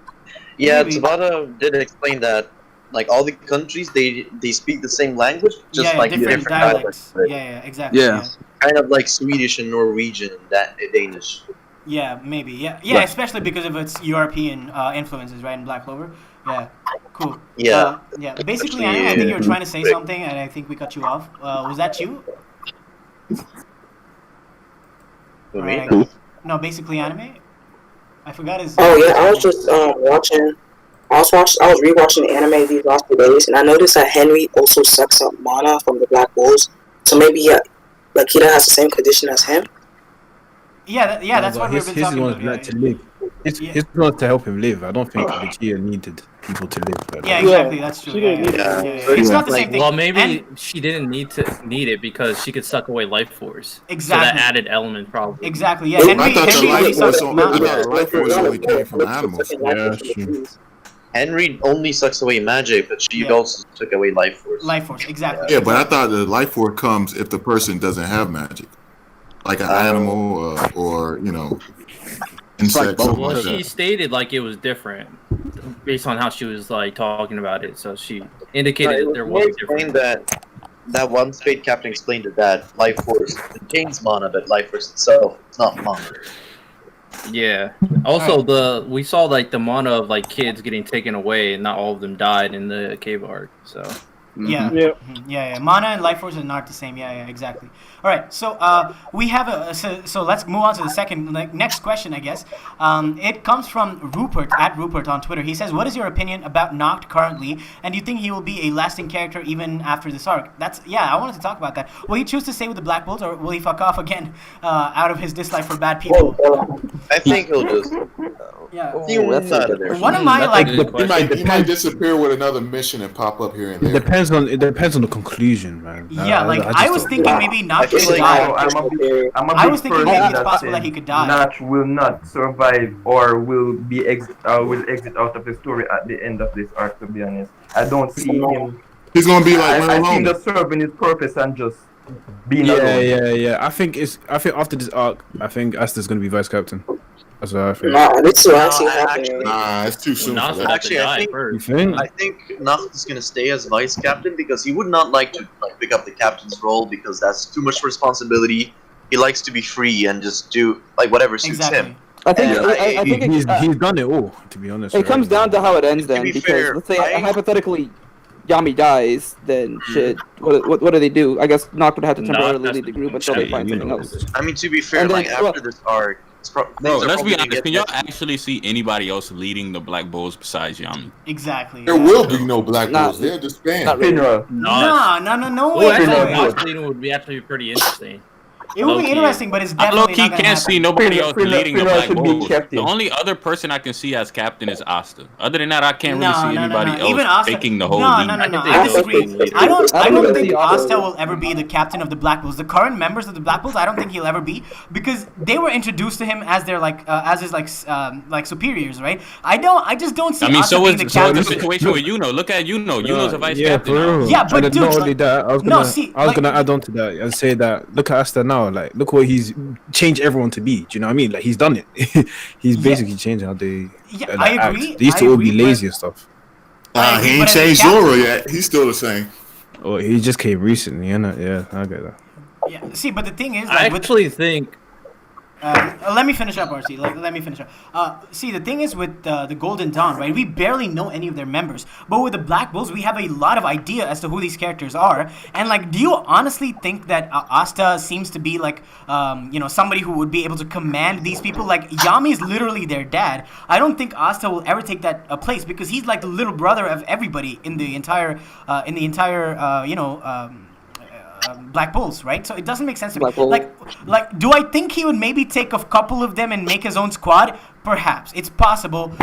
Yeah, Tabata did explain that like all the countries they speak the same language, just like different dialects.
Yeah, exactly.
Yeah. Kind of like Swedish and Norwegian and Danish.
Yeah, maybe. Yeah, especially because of its European influences, right, in Black Clover. Yeah, cool.
Yeah.
Basically, I think you were trying to say something, and I think we cut you off. Was that you?
Me?
No, basically anime. I forgot his.
Oh yeah, I was just watching. I was rewatching the anime these last 2 days, and I noticed that Henry also sucks up mana from the Black Bulls. So maybe Kira has the same condition as him.
Yeah, that's what we've been talking about.
To live. His was to help him live. I don't think Vegeta needed people to live.
Yeah, exactly. That's true. It's not the same thing.
Well, maybe she didn't need it because she could suck away life force.
Exactly.
So that added element probably.
Exactly. Yeah. Henry
life force only came from animals.
Henry only sucks away magic, but she also took away life force.
Life force, exactly.
Yeah, but I thought the life force comes if the person doesn't have magic, like an animal or insect.
Well, she stated like it was different based on how she was like talking about it. So she indicated that there was a difference.
That one Spade captain explained that life force contains mana, but life force itself is not mana.
Yeah. Also, we saw like the mana of like kids getting taken away, and not all of them died in the cave arc. So.
Yeah. Mana and life force are not the same. Yeah, exactly. All right, so we have so let's move on to the next question, I guess. It comes from Rupert on Twitter. He says, "What is your opinion about Noct currently, and do you think he will be a lasting character even after this arc?" I wanted to talk about that. Will he choose to stay with the Black Bulls, or will he fuck off again out of his dislike for bad people?
I think he'll just.
One of my
he might disappear with another mission and pop up here and there.
It depends on the conclusion, man.
I was thinking maybe Notch could die. I was thinking maybe it's possible that he could die.
Notch will not survive or will exit out of the story at the end of this arc. To be honest, I don't see him.
He's gonna be like
I see him just serving his purpose and just being alone.
Yeah. I think after this arc, I think Asta's gonna be vice captain. That's what I think.
It's too soon.
Actually, I think Nacht is gonna stay as vice captain because he would not like to pick up the captain's role because that's too much responsibility. He likes to be free and just do whatever suits him.
I think
he's done it all. To be honest,
it comes down to how it ends then. Because let's say hypothetically, Yami dies, then shit. What do they do? I guess Noct would have to temporarily leave the group until they find something else.
I mean, to be fair, after this arc.
Bro, let's be honest. Can y'all actually see anybody else leading the Black Bulls besides Yami?
Exactly.
There will be no Black Bulls. They're disbanded.
No way.
Actually, would be actually pretty interesting.
It would be interesting, but it's
I
definitely
low-key
not gonna
can't
happen.
see nobody else leading the Black Bulls.
captain.
The only other person I can see as captain is Asta. Other than that, I can't really
No,
see
no,
anybody
no.
else
Even Asta,
taking the whole
no,
lead.
no, no, no. I disagree. I don't think Asta will ever be the captain of the Black Bulls. The current members of the Black Bulls, I don't think he'll ever be, because they were introduced to him as their as his superiors, right? I just don't see.
I mean,
Asta
so
being
is
the
so
captain.
the situation with Yuno. Look at Yuno. Yuno's a vice
Yeah,
captain.
for real.
Yeah, but
And
dude,
not only that, I was gonna add on to that and say that look at Asta now. Like, look what he's changed everyone to be. Do you know what I mean? Like, he's done it. He's basically changed how they.
Yeah,
like,
I agree.
act. They used to all be lazy and stuff.
He ain't changed Zoro yet. He's still the same.
Oh, he just came recently, innit? Yeah, I get that.
Yeah. See, but the thing is,
I
like,
actually think.
let me finish up, RC. Let me finish up. See, the thing is with the Golden Dawn, right? We barely know any of their members, but with the Black Bulls, we have a lot of idea as to who these characters are. And like, do you honestly think that Asta seems to be like, somebody who would be able to command these people? Like, Yami is literally their dad. I don't think Asta will ever take that place because he's like the little brother of everybody in the entire, Black Bulls, right? So it doesn't make sense to me. Like, do I think he would maybe take a couple of them and make his own squad? Perhaps it's possible.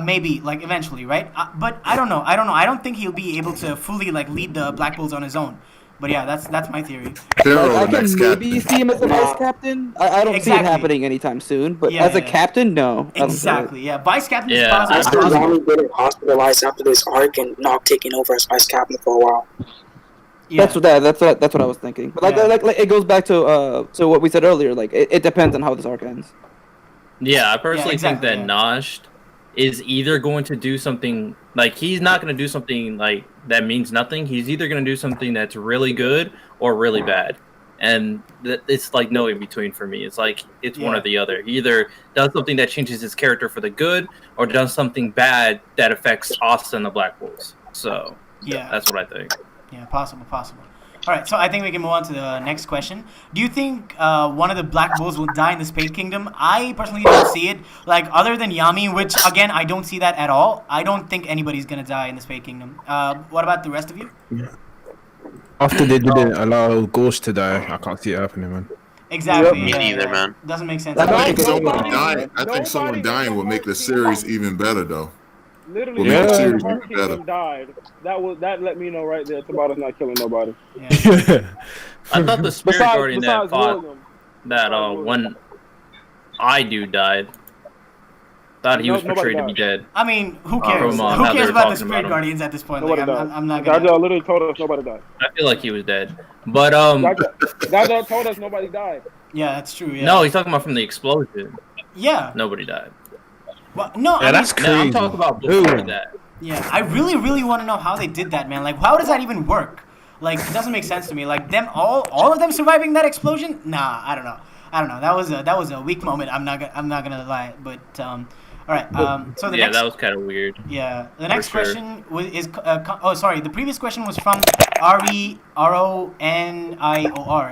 Maybe like eventually, right? But I don't know. I don't think he'll be able to fully like lead the Black Bulls on his own. But yeah, that's my theory.
I can maybe see him as a vice captain. I don't see it happening anytime soon. But as a captain, no.
Exactly. Yeah, vice captain is
I
possible.
heard Yami getting hospitalized after this arc and not taking over as vice captain for a while.
Yeah.
That's what I was thinking. But like it goes back to what we said earlier. Like it depends on how this arc ends.
Yeah, I personally think that Nosht is either going to do something like he's not going to do something like that means nothing. He's either going to do something that's really good or really bad, and it's like no in between for me. It's like it's one or the other. He either does something that changes his character for the good, or does something bad that affects Asta and the Black Bulls. So that's what I think.
Yeah, possible. All right, so I think we can move on to the next question. Do you think one of the Black Bulls will die in the Spade Kingdom? I personally don't see it. Like, other than Yami, which, again, I don't see that at all. I don't think anybody's going to die in the Spade Kingdom. What about the rest of you?
After they didn't allow Ghost to die, I can't see it happening, man.
Exactly.
Me neither, man.
Doesn't make sense.
I think someone dying will make the series even better, though.
Literally,
Will make the
the
series
Heart
even better.
Kingdom died. That let me know right there. Tabata's not killing nobody.
I thought the Spirit Guardian that
besides
fought
William.
that when I do died. Thought he was portrayed to be dead.
I mean, who cares?
From,
who
how they
cares
were
about the
talking
Spirit
about him.
Guardians at this point?
Nobody
Like,
died.
I'm not gonna.
Gaja literally told us nobody died.
I feel like he was dead, but
Gaja told us nobody died.
Yeah, that's true. Yeah.
No, he's talking about from the explosion.
Yeah.
Nobody died.
Well, no, I mean,
that's crazy. No, I'm talking about before that.
Yeah, I really want to know how they did that, man. Like, how does that even work? Like, it doesn't make sense to me. Like, all of them surviving that explosion? Nah, I don't know. That was a weak moment. I'm not gonna lie. But all right. So the next.
That was kind of weird.
Yeah. The next question is sorry. The previous question was from RONIOR.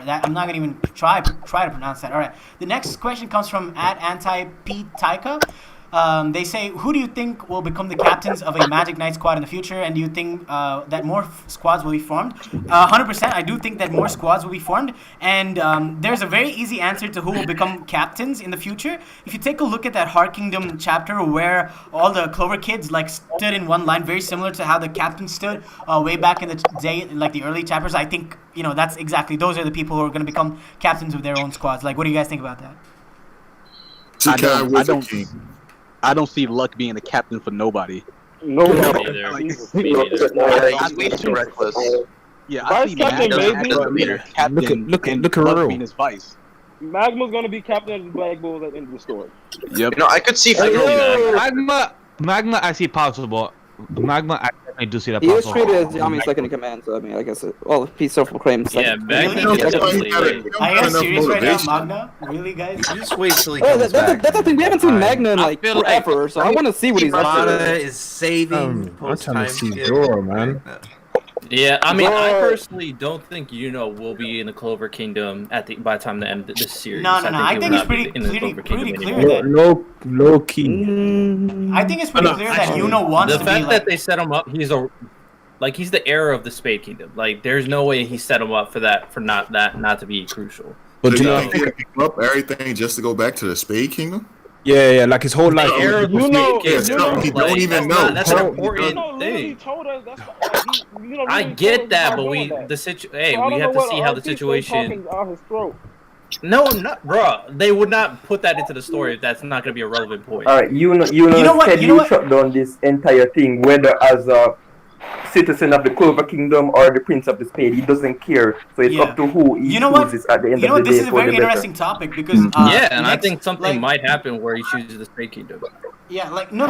That I'm not gonna even try to pronounce that. All right. The next question comes from @anti-P-Taika. They say, who do you think will become the captains of a Magic Knight squad in the future, and do you think that more squads will be formed? 100%, I do think that more squads will be formed, and there's a very easy answer to who will become captains in the future. If you take a look at that Heart Kingdom chapter where all the Clover kids like stood in one line, very similar to how the captain stood way back in the day, like the early chapters, I think, that's exactly, those are the people who are going to become captains of their own squads. Like, what do you guys think about that?
I don't see Luck being a captain for nobody.
No,
He's way too reckless.
Yeah, I see Magma being a captain.
Look at
Luck being his vice.
Magma's gonna be captain of the Black Bulls at the end of the story.
Yep.
I could see
Magma, I see possible. Magma, I definitely do see that
He was
possible.
treated as Yami's second in command, so I mean, I guess he's self-proclaimed.
Yeah,
Magna.
Are you serious right now, Magna? Really, guys?
Just wait till he
Oh,
comes
that's
back.
the thing. We haven't seen Magna in like forever, so I want to see what he's up
Tabata
to.
is saving
I'm trying to see
post-time
Zoro, man.
Yeah, I mean, I personally don't think will be in the Clover Kingdom by the time the end of this series.
No. I think it's pretty clear that
low key.
I think it's pretty clear that Yuno wants to be
the fact that they set him up, he's the heir of the Spade Kingdom. Like, there's no way he set him up for not to be crucial.
But do you think he pick up everything just to go back to the Spade Kingdom?
Yeah, like his whole life.
He don't even know.
That's an important thing. I get that, but we have to see how the situation. No, bro. They would not put that into the story if that's not going to be a relevant point.
All right, you shut down this entire thing, whether as a citizen of the Clover Kingdom or the Prince of the Spade. He doesn't care, so it's up to who he chooses at the end of the day.
This is a very interesting topic because
I think something might happen where he chooses the Spade Kingdom.
Yeah, like no.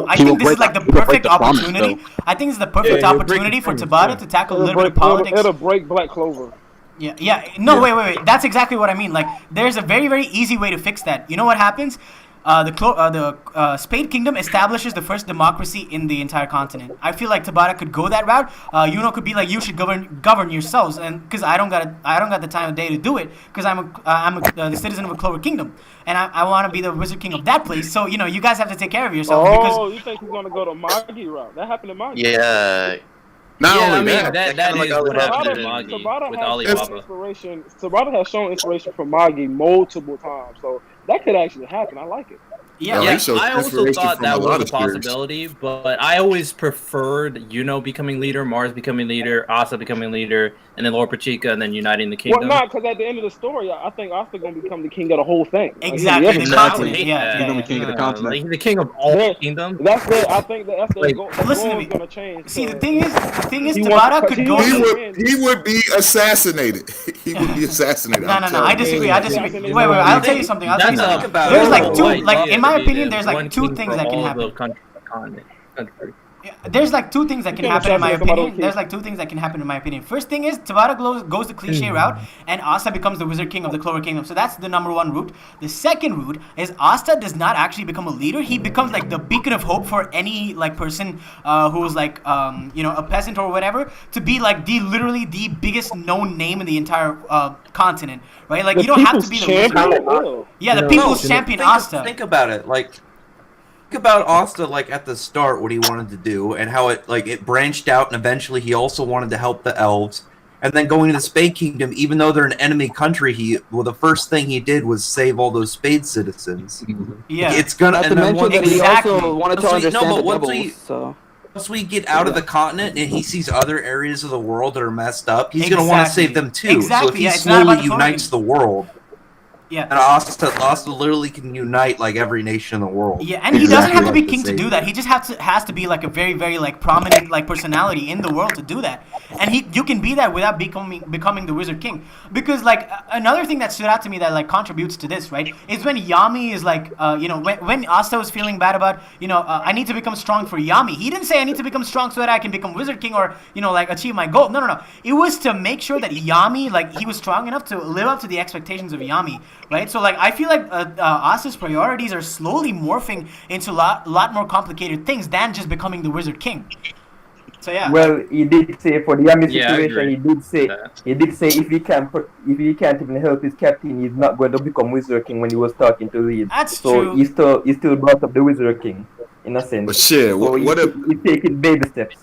I think this is like the perfect opportunity. I think it's the perfect opportunity for Tabata to tackle a little bit of politics.
It'll break Black Clover.
Yeah. No, wait. That's exactly what I mean. Like, there's a very, very easy way to fix that. You know what happens? The Spade Kingdom establishes the first democracy in the entire continent. I feel like Tabata could go that route. Yuno could be like, you should govern yourselves, and because I don't got the time of day to do it, because I'm the citizen of a Clover Kingdom, and I want to be the Wizard King of that place. So you guys have to take care of yourselves.
You think he's gonna go to Magi route? That happened to Magi.
Yeah.
That is what happened to Magi with Alibaba.
Tabata has shown inspiration from Magi multiple times, so that could actually happen. I like it.
Yeah, I also thought that was a possibility, but I always preferred Yuno becoming leader, Mars becoming leader, Asa becoming leader, and then Lord Pachika, and then uniting the kingdom.
Well, not because at the end of the story, I think Asa gonna become the king of the whole thing.
Exactly,
the
continent.
The king of the continent.
He's the king of all kingdoms.
That's it. I think that's the goal.
Listen to me.
Gonna change.
See, the thing is, Tabata could go.
He would be assassinated. He would be assassinated.
No. I disagree. Wait. I'll tell you something. There's like two. Like, in my opinion, there's like two things that can happen. There's like two things that can happen in my opinion. First thing is Tabata goes the cliche route, and Asta becomes the Wizard King of the Clover Kingdom. So that's the number one route. The second route is Asta does not actually become a leader. He becomes like the beacon of hope for any like person who's like a peasant or whatever, to be like literally the biggest known name in the entire continent, right? Like, you don't have to be the wizard. Yeah, the people's champion, Asta.
Think about it, Think about Asta, like, at the start, what he wanted to do, and how it branched out, and eventually he also wanted to help the elves. And then going to the Spade Kingdom, even though they're an enemy country, the first thing he did was save all those Spade citizens.
Yeah.
It's gonna...
Not to mention that he also wanted to understand the devils,
Once we get out of the continent and he sees other areas of the world that are messed up, he's going to want to save them too. So if he slowly unites the world...
Yeah.
And Asta literally can unite like every nation in the world.
Yeah, and he doesn't have to be king to do that. He just has to be like a very, very like prominent like personality in the world to do that. And you can be that without becoming the Wizard King. Because like another thing that stood out to me that like contributes to this, right, is when Yami is like when Asta was feeling bad about I need to become strong for Yami. He didn't say I need to become strong so that I can become Wizard King or like achieve my goal. No. It was to make sure that Yami, like, he was strong enough to live up to the expectations of Yami. Right, so like I feel like Asta's priorities are slowly morphing into a lot more complicated things than just becoming the Wizard King. So yeah.
Well, he did say for the Yami situation, he did say if he can't even help his captain, he's not going to become Wizard King when he was talking to Reed.
That's
true. So he still brought up the Wizard King in a sense.
But shit, what if
he's taking baby steps?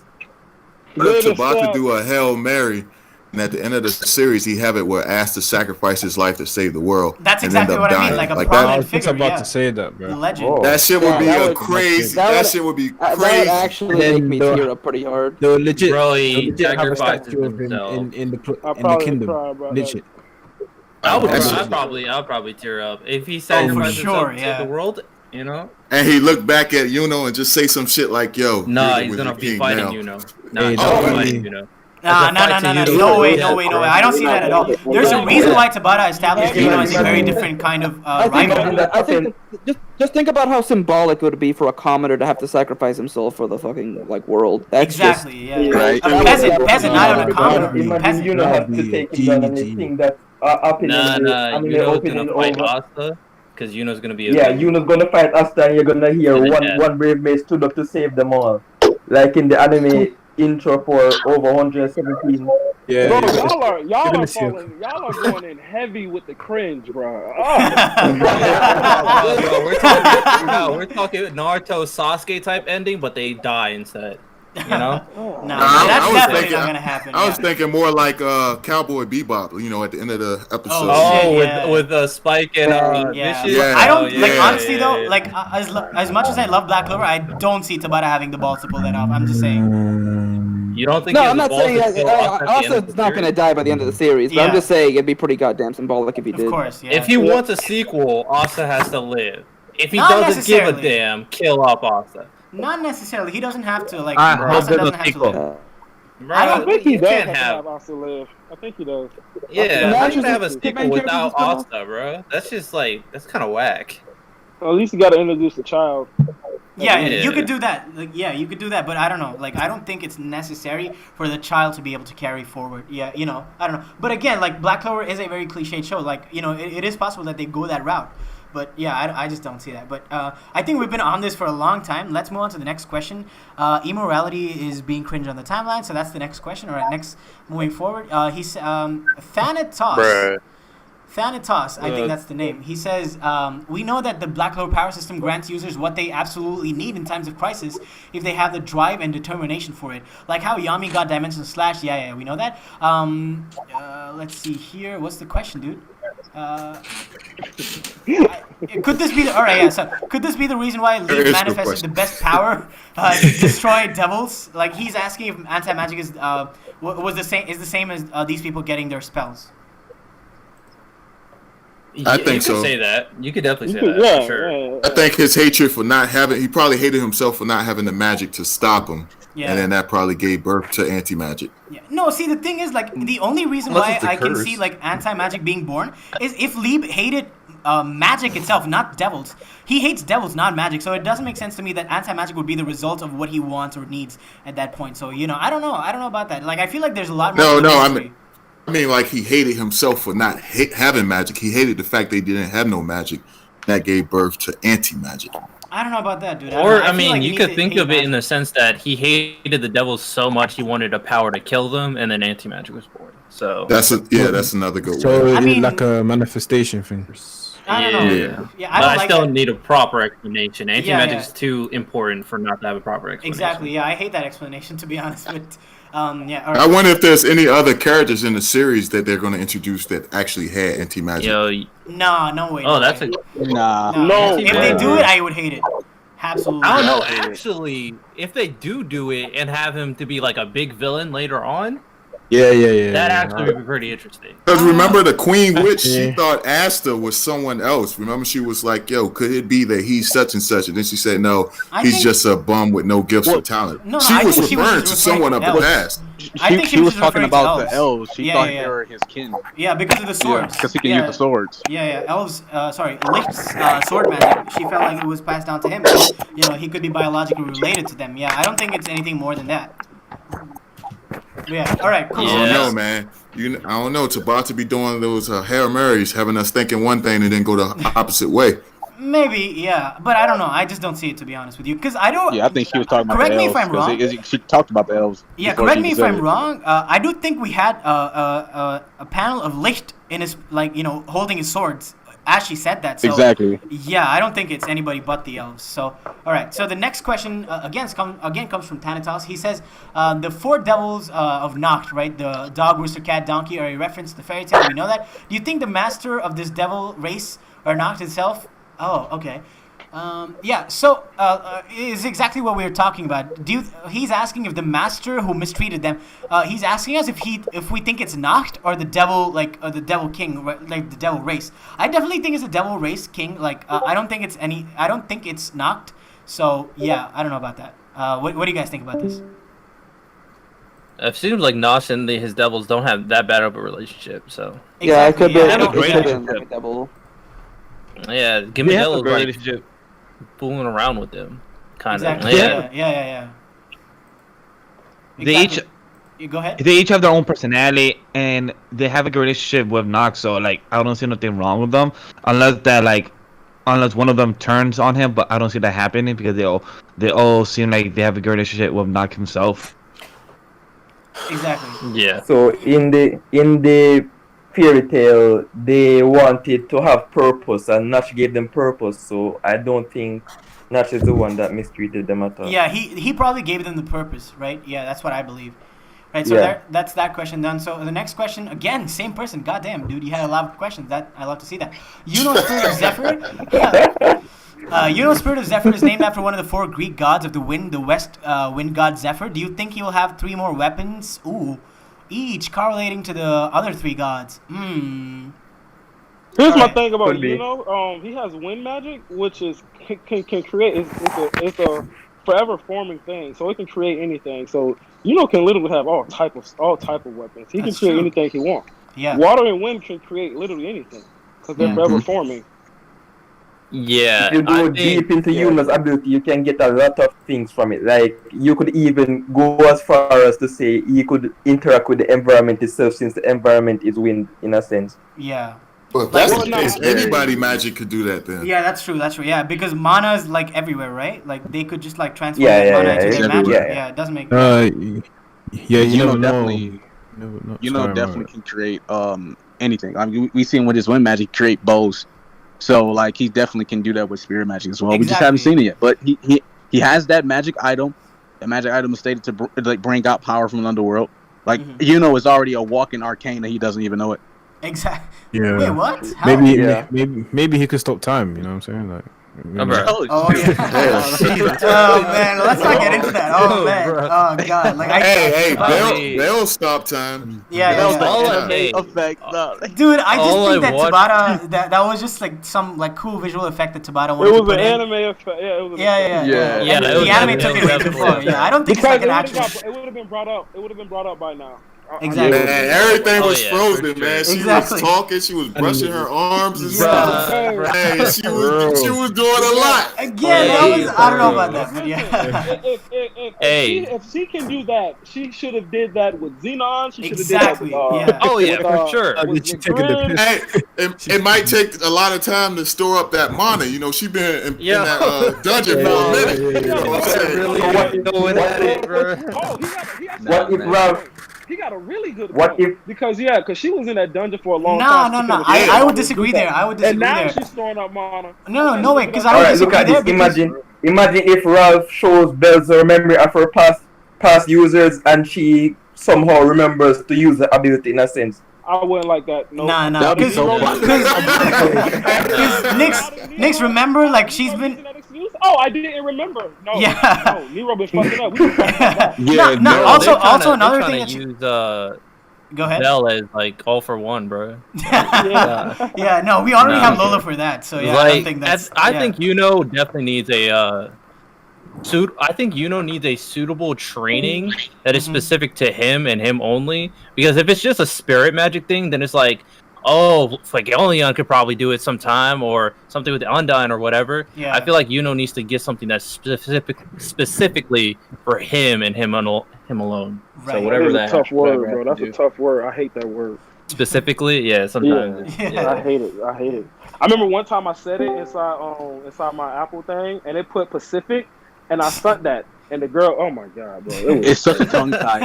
What if Tabata do a Hail Mary? And at the end of the series, he have it where Asta sacrificed his life to save the world.
That's exactly what I mean, like a prominent figure.
I was about to say that, bro.
The legend.
That shit would be crazy. That shit would be crazy.
That would actually make me tear up pretty hard.
No, legit.
Bro, he
have a
sacrificed
statue of him in the kingdom. Legit.
I'll probably tear up if he sacrificed himself to the world.
And he looked back at Yuno and just say some shit like, "Yo,
nah, he's gonna be fighting Yuno. Nah, he's fighting Yuno."
No way. I don't see that at all. There's a reason why Tabata established Yuno as a very different kind of rival.
I think just think about how symbolic it would be for a commoner to have to sacrifice himself for the fucking world. That's
exactly,
right.
A peasant, not a commoner.
Imagine Yuno has to take him down and think that up in
Yuno's gonna fight Asta because Yuno's gonna be.
Yuno's gonna fight Asta, and you're gonna hear one brave mate stood up to save them all, like in the anime. intro for over 117.
Yeah,
Bro,
yeah,
y'all are going in heavy with the cringe, bro.
Bro, we're talking Naruto Sasuke type ending, but they die instead. You know?
That's definitely not gonna happen.
I was thinking more like Cowboy Bebop, you know, at the end of the episode.
With Spike and Vicious.
But I don't honestly though. Like as much as I love Black Clover, I don't see Tabata having the balls to pull that off. I'm just saying.
You don't think?
No, I'm not saying Asa's not going to die by the end of the series, but I'm just saying it'd be pretty goddamn symbolic if he did.
Of course, yeah.
If he wants a sequel, Asa has to live. If he
Not
doesn't give a
necessarily.
damn, kill off Asa.
Not necessarily. He doesn't have to. Like,
I hope
Asa
there's a
doesn't have to
sequel.
live.
I think he
You
does
can't
have to
have-
have Asa live. I think he does.
Yeah,
Asa
how
does.
you gonna have a sequel
Hitman
without
characters
Asa, bro? That's just like that's kind of whack.
At least you got to introduce the child.
Yeah, you could do that. Like, yeah, you could do that, but I don't know. Like, I don't think it's necessary for the child to be able to carry forward. Yeah, you know, I don't know. But again, like, Black Clover is a very cliched show. Like, you know, it is possible that they go that route. But yeah, I just don't see that. But I think we've been on this for a long time. Let's move on to the next question. Immorality is being cringe on the timeline, so that's the next question. All right, next, moving forward. He's Thanatos.
Bruh.
Thanatos, I think that's the name. He says, we know that the Black Clover power system grants users what they absolutely need in times of crisis if they have the drive and determination for it. Like how Yami got Dimension Slash. Yeah, we know that. Let's see here. What's the question, dude? Could this be the So could this be the reason why Leaf
It's a good
manifested
question.
the best power to destroy devils? Like he's asking if anti-magic is the same as these people getting their spells.
I
You
think
could
so.
say that. You could definitely say that for sure.
I think his hatred for not having, he probably hated himself for not having the magic to stop him.
Yeah.
And then that probably gave birth to anti-magic.
Yeah. No, see, the thing is, like, the only reason
Unless
why
it's a
I can
curse.
see, like, anti-magic being born is if Lieb hated magic itself, not devils. He hates devils, not magic, so it doesn't make sense to me that anti-magic would be the result of what he wants or needs at that point. So, you know, I don't know about that. Like, I feel like there's a lot more to the mystery.
I mean, like he hated himself for not having magic. He hated the fact they didn't have no magic. That gave birth to anti-magic.
I don't know about that, dude.
Or, I
feel
mean,
like
you
need
could
to
think
hate
of it in
magic.
the sense that he hated the devils so much he wanted a power to kill them, and then anti-magic was born. So
That's another good
So
way.
it's like a manifestation thing.
I don't know.
Yeah.
Yeah,
but
don't
I
like
still
that.
need a proper explanation. Anti-magic
yeah.
is too important for not to have a proper explanation.
Exactly, yeah, I hate that explanation, to be honest. But, yeah, all right.
I wonder if there's any other characters in the series that they're going to introduce that actually had anti-magic.
No, no way.
Oh,
no
that's
way.
a
If they do it, I would hate it. Absolutely.
I don't know. Actually, if they do it and have him to be like a big villain later on,
Yeah.
that actually would be pretty interesting.
Because remember the Queen Witch, she
Yeah.
thought Asta was someone else. Remember she was like, yo, could it be that he's such and such? And then she said, no,
I
he's
think-
just a bum with no gifts or talent.
No,
she
I
was
think she was
referring
just
to
referring
someone
to
of the
elves.
past.
I think
She was
just
talking
referring to
about the elves. She thought they were his kin.
Yeah, because of the swords.
because he can use the swords.
Yeah. Elves, Licht's sword magic. She felt like it was passed down to him. So, you know, he could be biologically related to them. Yeah, I don't think it's anything more than that. Yeah. All right. Cool.
I don't know, man. I don't know. It's about to be doing those Hail Marys, having us thinking one thing and then go the opposite way.
Maybe, yeah, but I don't know. I just don't see it, to be honest with you, because I don't.
Yeah, I think she was talking about
Correct
the
me
elves.
if I'm
'cause
wrong.
she talked about the elves.
Yeah,
before
correct
she
me if
said
I'm
it.
wrong. I do think we had a panel of Licht in his, like, you know, holding his swords as she said that. So,
Exactly.
Yeah, I don't think it's anybody but the elves. So, all right. So the next question again comes from Thanatos. He says the four devils of Nacht, right? The dog, rooster, cat, donkey, are a reference to the fairy tale. We know that. Do you think the master of this devil race or Nacht itself? Oh, okay. Yeah, so is exactly what we were talking about. He's asking if the master who mistreated them. He's asking us if we think it's Nacht or the devil, like the devil king, like the devil race. I definitely think it's the devil race king. Like I don't think it's Nacht. So yeah, I don't know about that. What do you guys think about this?
It seems like Nosh and his devils don't have that bad of a relationship. So
Yeah, it could be.
They have a
It
great
could be
relationship.
like a devil.
Yeah, give me
They have a
devils
great
like
relationship.
fooling around with them, kind
Exactly.
of.
Yeah.
They each
You go ahead.
they each have their own personality and they have a good relationship with Nox. So like I don't see nothing wrong with them unless one of them turns on him. But I don't see that happening because they all seem like they have a good relationship with Nox himself.
Exactly.
Yeah.
So in the fairy tale, they wanted to have purpose, and Nash gave them purpose. So I don't think Nash is the one that mistreated them at all.
Yeah, he probably gave them the purpose, right? Yeah, that's what I believe. Right, so
Yeah.
that's that question done. So the next question, again, same person. Goddamn, dude, you had a lot of questions. That I love to see that. You know, Spirit of Zephyr. You know, Spirit of Zephyr is named after one of the 4 Greek gods of the wind, the west wind god Zephyr. Do you think he will have 3 more weapons? Ooh, each correlating to the other 3 gods.
Here's my thing about he has wind magic, which is can create. It's a forever forming thing, so it can create anything. So can literally have all type of weapons. He can create anything he wants.
Yeah.
Water and wind can create literally anything because they're forever forming.
Yeah.
If you go deep into Yuna's ability, you can get a lot of things from it. Like you could even go as far as to say he could interact with the environment itself, since the environment is wind in a sense.
Yeah.
But if that's the case, anybody magic could do that then.
Yeah, that's true. That's true. Yeah, because mana is like everywhere, right? Like they could just like transfer
Yeah,
mana into their magic. Yeah, it doesn't make.
Yeah, you never know.
Definitely. Definitely can create anything. I mean, we seen with his wind magic create bows, so like he definitely can do that with spirit magic as well. We just haven't seen it yet, but he has that magic item. That magic item is stated to like bring out power from the underworld. Like it's already a walking arcane that he doesn't even know it.
Exactly.
Yeah.
Wait, what? How?
Maybe he could stop time. You know what I'm saying? Like.
Oh yeah. Oh man, let's not get into that. Oh man. Oh god. Like
they'll stop time.
Yeah.
Effect.
Dude, I just think that Tabata that was just like some like cool visual effect that Tabata wanted to put in.
It was an anime effect. Yeah, it was.
Yeah. The anime took it way too far. Yeah, I don't think it's like an actual.
It would have been brought up. It would have been brought up by now.
Exactly.
Man, everything was frozen, man. She was talking, she was brushing her arms and stuff. Hey, she was doing a lot.
Again, I don't know about that, but yeah.
If she can do that, she should have did that with Xenon. She should have did that with,
for sure.
It might take a lot of time to store up that mana. She been in that dungeon for a minute. You know what I'm saying?
What if Ralph?
He got a really good point. Because she was in that dungeon for a long time.
No. I would disagree there.
And now she's throwing up mana.
No way. Because I would disagree there.
Imagine if Ralph shows Bells a memory of her past users, and she somehow remembers to use the ability in a sense.
I wouldn't like that. No.
Nah. Because Nix, remember, like she's been.
Oh, I didn't remember. No.
Yeah.
No, Nero been fucking up. We been fucking up.
No. Also, another thing that
use
go ahead.
Bell as like all for one, bro.
Yeah. No, we already have Lola for that. So yeah, I don't think that's.
I think definitely needs a. I think needs a suitable training that is specific to him and him only. Because if it's just a spirit magic thing, then it's like, like Leon could probably do it sometime, or something with the Undyne or whatever.
Yeah.
I feel like needs to get something that's specifically for him and him alone.
Right.
So whatever
that's a tough word, bro. That's a tough word. I hate that word.
Specifically, yeah, sometimes.
Yeah. I hate it. I remember one time I said it inside my Apple thing, and it put Pacific. And I stuck that, and the girl, oh my god, bro,
it's such a tongue tie.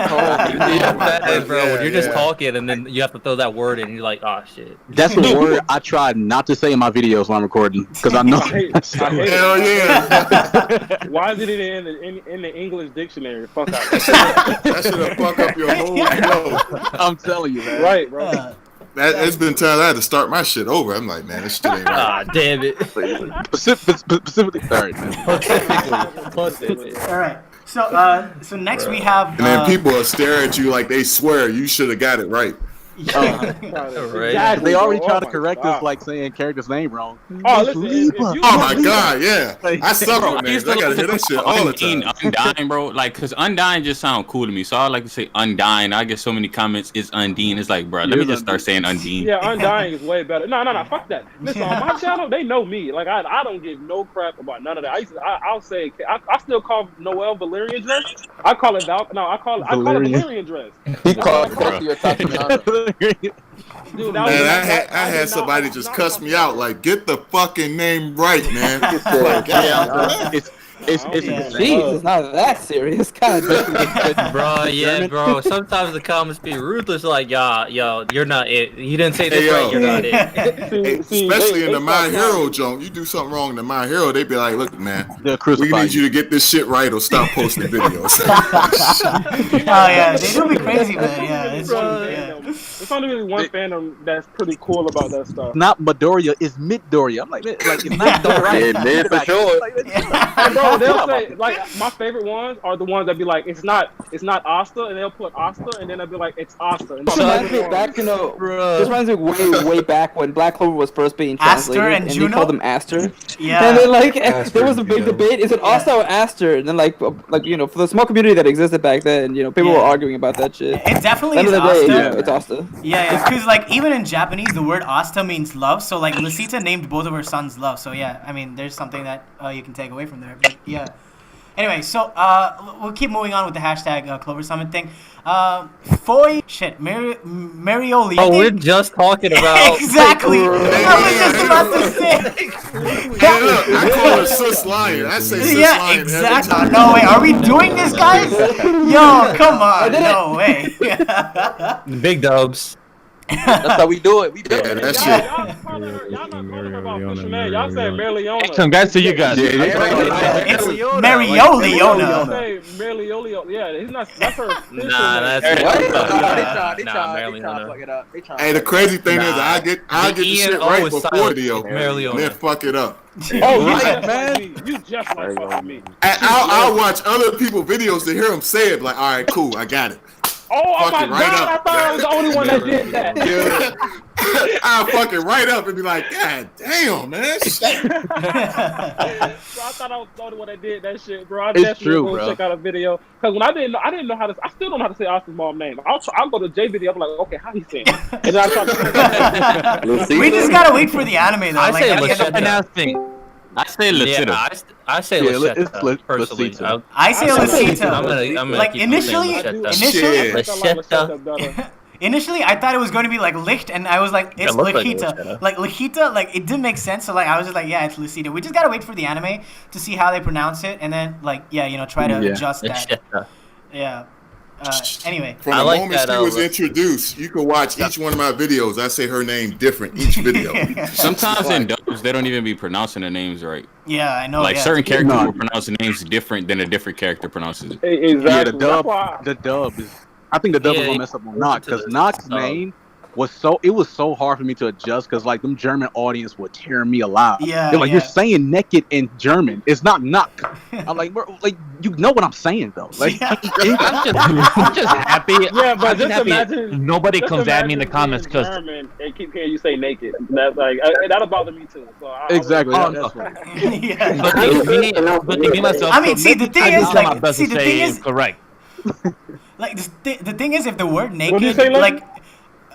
Bro, when you're just talking, and then you have to throw that word in, and you're like, oh shit.
That's the word I try not to say in my videos when I'm recording, because I know.
Hell yeah!
Why is it in the English dictionary? Fuck out.
That should have fucked up your whole flow.
I'm telling you, man.
Right, bro.
It's been times I had to start my shit over. I'm like, man, this shit ain't right.
Ah, damn it.
Specifically, sorry, man.
All right. So next we have.
And then people will stare at you like they swear you should have got it right.
Right. They already try to correct us, like saying character's name wrong.
Oh, my god, yeah. I suck with names. I gotta hear that shit all the time.
Undyne, bro. Like, cause Undyne just sound cool to me. So I like to say Undyne. I get so many comments. It's Undine. It's like, bro, let me just start saying Undine.
Yeah, Undyne is way better. No, fuck that. Listen, on my channel, they know me. Like, I don't give no crap about none of that. I'll say, I still call Noelle Valerian dress. I call it I call it Valerian dress.
He called it Tatiana.
Dude,
Man, I had somebody just cuss me out like, get the fucking name right, man. Like,
Jeez, it's not that serious. Kind of
Bro, yeah, bro. Sometimes the comments be ruthless, like, yo, you're not it. You didn't say this right, you're not it.
Hey, especially in the My Hero joint, you do something wrong in My Hero, they be like, look, man, we need you to get this shit right or stop posting videos.
Oh yeah, they do be crazy, man. Yeah, it's true. Yeah.
There's only really one fandom that's pretty cool about that stuff.
Not Midoriya, it's Midoriya. I'm like it's not Midoriya.
Mid for sure.
And bro, they'll say like my favorite ones are the ones that be like it's not Asta, and they'll put Asta, and then they'll be like it's Asta. And
this reminds me back, this reminds me way back when Black Clover was first being translated,
and
they called them Aster.
Yeah.
And then like there was a big debate: is it Asta or Aster? And then like you know, for the small community that existed back then, you know, people were arguing about that shit.
It definitely
End
is
of the day,
Asta.
yeah, it's Asta.
Yeah, it's because like even in Japanese, the word Asta means love. So like Lisita named both of her sons Love. So yeah, I mean, there's something that you can take away from there. But yeah. Anyway, so we'll keep moving on with the hashtag Clover Summit thing. Marioli.
Oh, we're just talking about
exactly. I was just about to say.
Hey, look, I call her Sis Lion. I say Sis Lion
exactly.
every time.
No way. Are we doing this, guys? Yo, come on. No way.
Big dubs.
That's how we do it. We do
it. That's
Y'all not calling her about Fisherman. Y'all saying Marileona.
Congrats to you guys.
It's Marioliona.
Say Marioliona. Yeah, he's not. That's her.
Nah, that's
Marileona.
Hey, the crazy thing is, I get the shit right before the video, and then fuck it up.
Oh, right, man. You just like fucking me.
And I'll watch other people's videos to hear them say it. Like, all right, cool, I got it.
Oh my
Fucking
god!
right up.
I thought I was the only one that did that.
I'll fucking right up and be like, God damn, man.
So I thought I was the only one that did that shit, bro. I
It's
definitely
true,
go
bro.
check out a video because when I didn't know how to. I still don't know how to say Austin's mom's name. I'll go to J video. I'm like, okay, how he saying it? And then I try to.
We just gotta wait for the anime though.
I
like,
say
Lashetta.
I say Lashetta.
Yeah, I say
Yeah,
Lashetta,
it's
personally.
Lashetta.
I say Lashetta.
I'm gonna
like
keep
initially,
saying Lashetta.
Initially, I thought it was going to be like Licht, and I was like, it's Lachita. Like Lachita, like it didn't make sense. So like I was just like, yeah, it's Lucita. We just gotta wait for the anime to see how they pronounce it, and then like try to adjust that. Yeah. Anyway,
From the moment she was introduced, you can watch each one of my videos. I say her name different each video.
Sometimes in dubs, they don't even be pronouncing the names right.
Yeah, I know.
Like certain characters will pronounce the names different than a different character pronounces it.
Exactly.
Yeah, the dub is. I think the dub is gonna mess up on Knock because Knock's name was so hard for me to adjust because like them German audience would tear me alive.
Yeah,
they're like you're saying naked in German. It's not Knock. I'm like, bro, like you know what I'm saying though. Like
I'm just happy.
Yeah, but
I'm
just
happy
imagine
nobody comes at me in the comments because
German and keep hearing you say naked. That's like that'll bother me too. So
exactly.
But me myself.
I mean, see, the thing is, like,
correct.
Like the thing is, if the word naked,
What do you say, Legend?
like,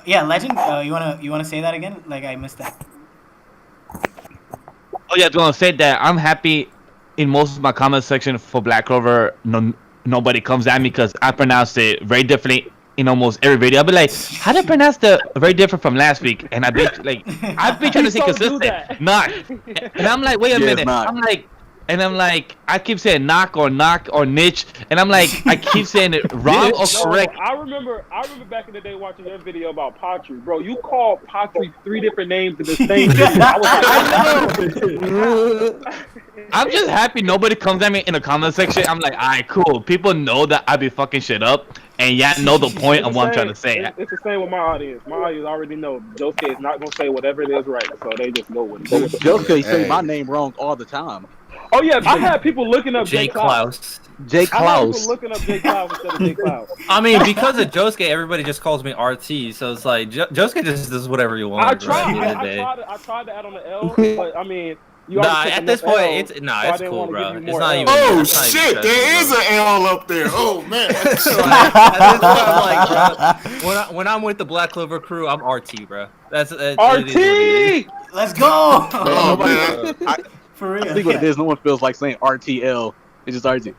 yeah, Legend. You wanna say that again? Like I missed that.
Oh yeah, I was gonna say that I'm happy in most of my comment section for Black Clover. Nobody comes at me because I pronounce it very differently in almost every video. I'll be like, how did I pronounce the very different from last week? And I've been trying to stay consistent. Not, and I'm like, wait a minute. I'm like, I keep saying knock or niche, and I'm like, I keep saying it wrong or correct.
I remember back in the day watching your video about Pottery, bro. You called Pottery 3 different names in the same video. I was like,
I'm just happy nobody comes at me in the comment section. I'm like, alright, cool. People know that I be fucking shit up, and yeah, know the point of what I'm trying to say.
It's the same with my audience. My audience already know Josuke is not gonna say whatever it is right, so they just go with it.
Josuke say my name wrong all the time.
Oh yeah, I had people looking up J.
Klaus.
J.
I had
Klaus.
people looking up J. Klaus instead of J. Klaus.
I mean, because of Josuke, everybody just calls me RT, so it's like Josuke just does whatever you want.
I tried to add on the L, but I mean, you already took
at this
enough
point,
L's,
it's
so I
it's
didn't
cool,
wanna
bro.
give you
It's
more
not
L's.
even.
Oh
it's not even
shit, there is an L up there. Oh man.
When I'm with the Black Clover crew, I'm RT, bro. That's
RT.
Let's go.
Oh man.
For real.
I think what it is, no one feels like saying RTL. It's just RT.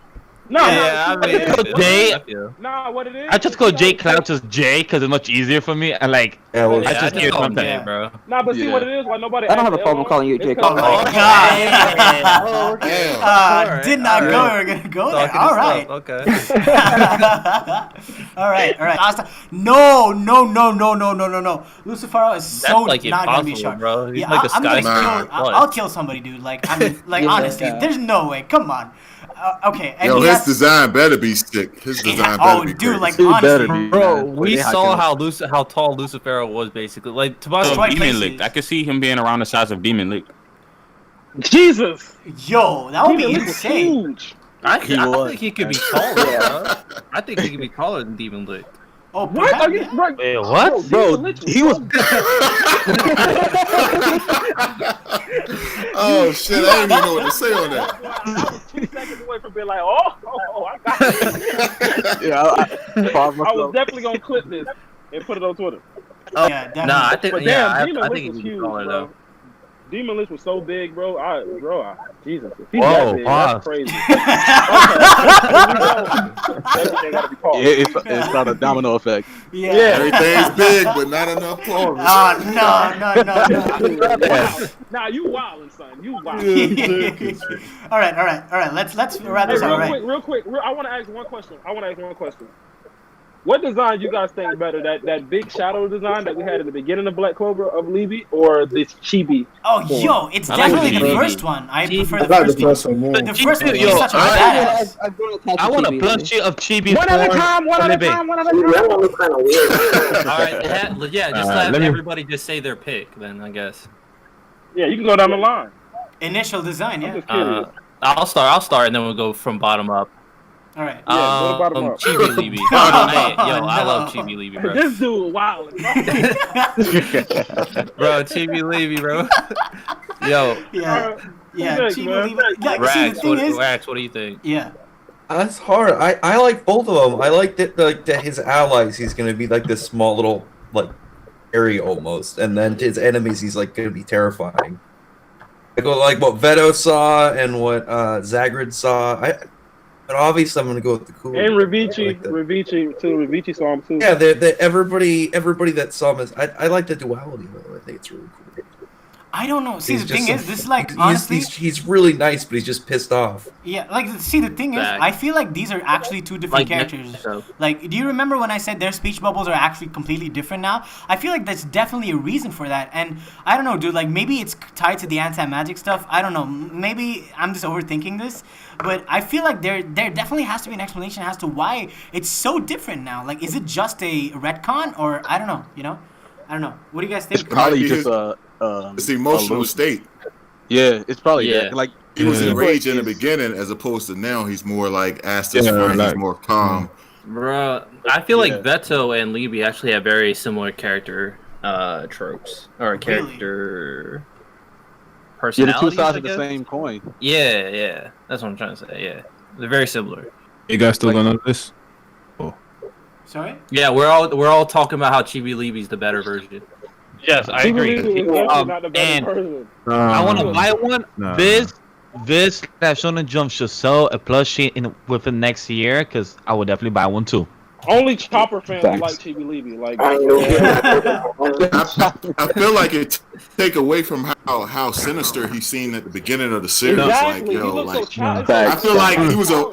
No,
Yeah, I mean, Jay.
Nah, what it is?
I just call Jay Clout as Jay because it's much easier for me. And like,
Yeah, well,
I just hear
call him
something.
Jay, bro.
Nah, but see what it is? Why nobody?
I don't have a
asked
problem
Elon?
calling you
It's
Jay
'cause,
Clout.
Oh
like,
God!
Alright,
Did not
alright.
go. We're gonna go there.
Talking
All
his
right.
stuff, okay.
All right. No. Lucifero is so
That's like
not gonna be
impossible,
sharp.
bro. He's
Yeah,
like the
I'm gonna
Scottish
kill.
Blood.
I'll kill somebody, dude. Like I mean, like honestly, there's no way. Come on. Okay. And
Yo,
he
his
has,
design better be sick. His design
oh,
better be
dude,
crazy.
like
Dude better
honestly,
be,
Bro,
man.
we
They
saw
hacking
how tall Lucifero was basically. Like Tobias,
Destroy
Demon
places.
Lick. I could see him being around the size of Demon Lick.
Jesus.
Yo, that would be
Demon Lick was
insane.
huge.
I
was.
think he could be taller, bro. I think he could be taller than Demon Lick.
Oh,
What? Are you, bro,
Wait, what?
Bro, he was.
Oh shit! I didn't even know what to say on that.
I was 2 seconds away from being like, I got it.
Yeah,
I was definitely gonna clip this and put it on Twitter.
Yeah, definitely.
Nah, I think
But
yeah,
damn, Demon
I
Lick
think he
was
could be
huge,
taller
bro.
though.
Demon Lick was so big, bro. Jesus, if he's
Whoa,
that big,
pause.
that's crazy. Everything gotta be paused.
It's not a domino effect.
Yeah.
Everything's big, but not enough
Oh
clovers.
no.
Nah, you wildin', son. You wildin'.
All right. Let's wrap
Hey,
this up. Right.
real quick. I want to ask one question. What design you guys think better? That big shadow design that we had at the beginning of Black Clover of Levy, or this chibi?
Oh,
form?
yo, it's
I like
definitely the
Chibi.
first one. I prefer the
I like
first
the
one.
first one more.
The first one
Yo,
is such a badass.
I want a plushie of Chibi.
One at a
form.
time. One at a time.
That one look kind of weird.
All right, yeah, just let
let me-
everybody just say their pick, then I guess.
Yeah, you can go down the line.
Initial design, yeah.
I'm just curious.
I'll start, and then we'll go from bottom up.
All right.
Yeah, go bottom up.
Chibi Levy. I love Chibi Levy, bro.
This dude wild.
Bro, Chibi Levy, bro. Yo,
Yeah. Yeah.
Thanks,
Chibi
man.
Levy. Yeah, see, the thing is,
Rax, what do you think?
yeah.
That's hard. I like both of them. I like that his allies, he's gonna be like this small little like area almost, and then to his enemies, he's like gonna be terrifying. I go like what Veto saw and what Zagrid saw. But obviously, I'm gonna go with the cool.
And Ravici,
like that.
Ravici too. Ravici saw him too.
Yeah, everybody that saw him is. I like the duality though. I think it's really cool.
I don't know. See,
He's
the thing
just
is, this is like,
he's,
honestly,
he's really nice, but he's just pissed off.
yeah, like, see, the thing is,
Fact.
I feel like these are actually two different characters. Like, do you remember when I said their speech bubbles are actually completely different now? I feel like there's definitely a reason for that. And I don't know, dude, like, maybe it's tied to the anti-magic stuff. I don't know. Maybe I'm just overthinking this. But I feel like there definitely has to be an explanation as to why it's so different now. Like, is it just a retcon? Or, I don't know, you know? I don't know. What do you guys think?
Probably just
It's the emotional state.
Yeah, it's probably that. Like
He was enraged in the beginning, as opposed to now he's more like asked his friend. He's more calm.
Bro, I feel like Veto and Libby actually have very similar character tropes or character
the
personalities.
two sides
I
of the
guess.
same coin.
Yeah, that's what I'm trying to say. Yeah, they're very similar.
You guys still gonna know this?
Sorry?
Yeah, we're all talking about how Chibi Libby's the better version.
Yes, I agree. And I want to buy one.
No.
This Shonen Jump should sell a plushie within next year because I would definitely buy one too.
Only Chopper fans
Thanks.
like Chibi Levy. Like,
I feel like it take away from how sinister he's seen at the beginning of the series.
Exactly.
Like,
He
yo,
looks so
like
childish.
I feel like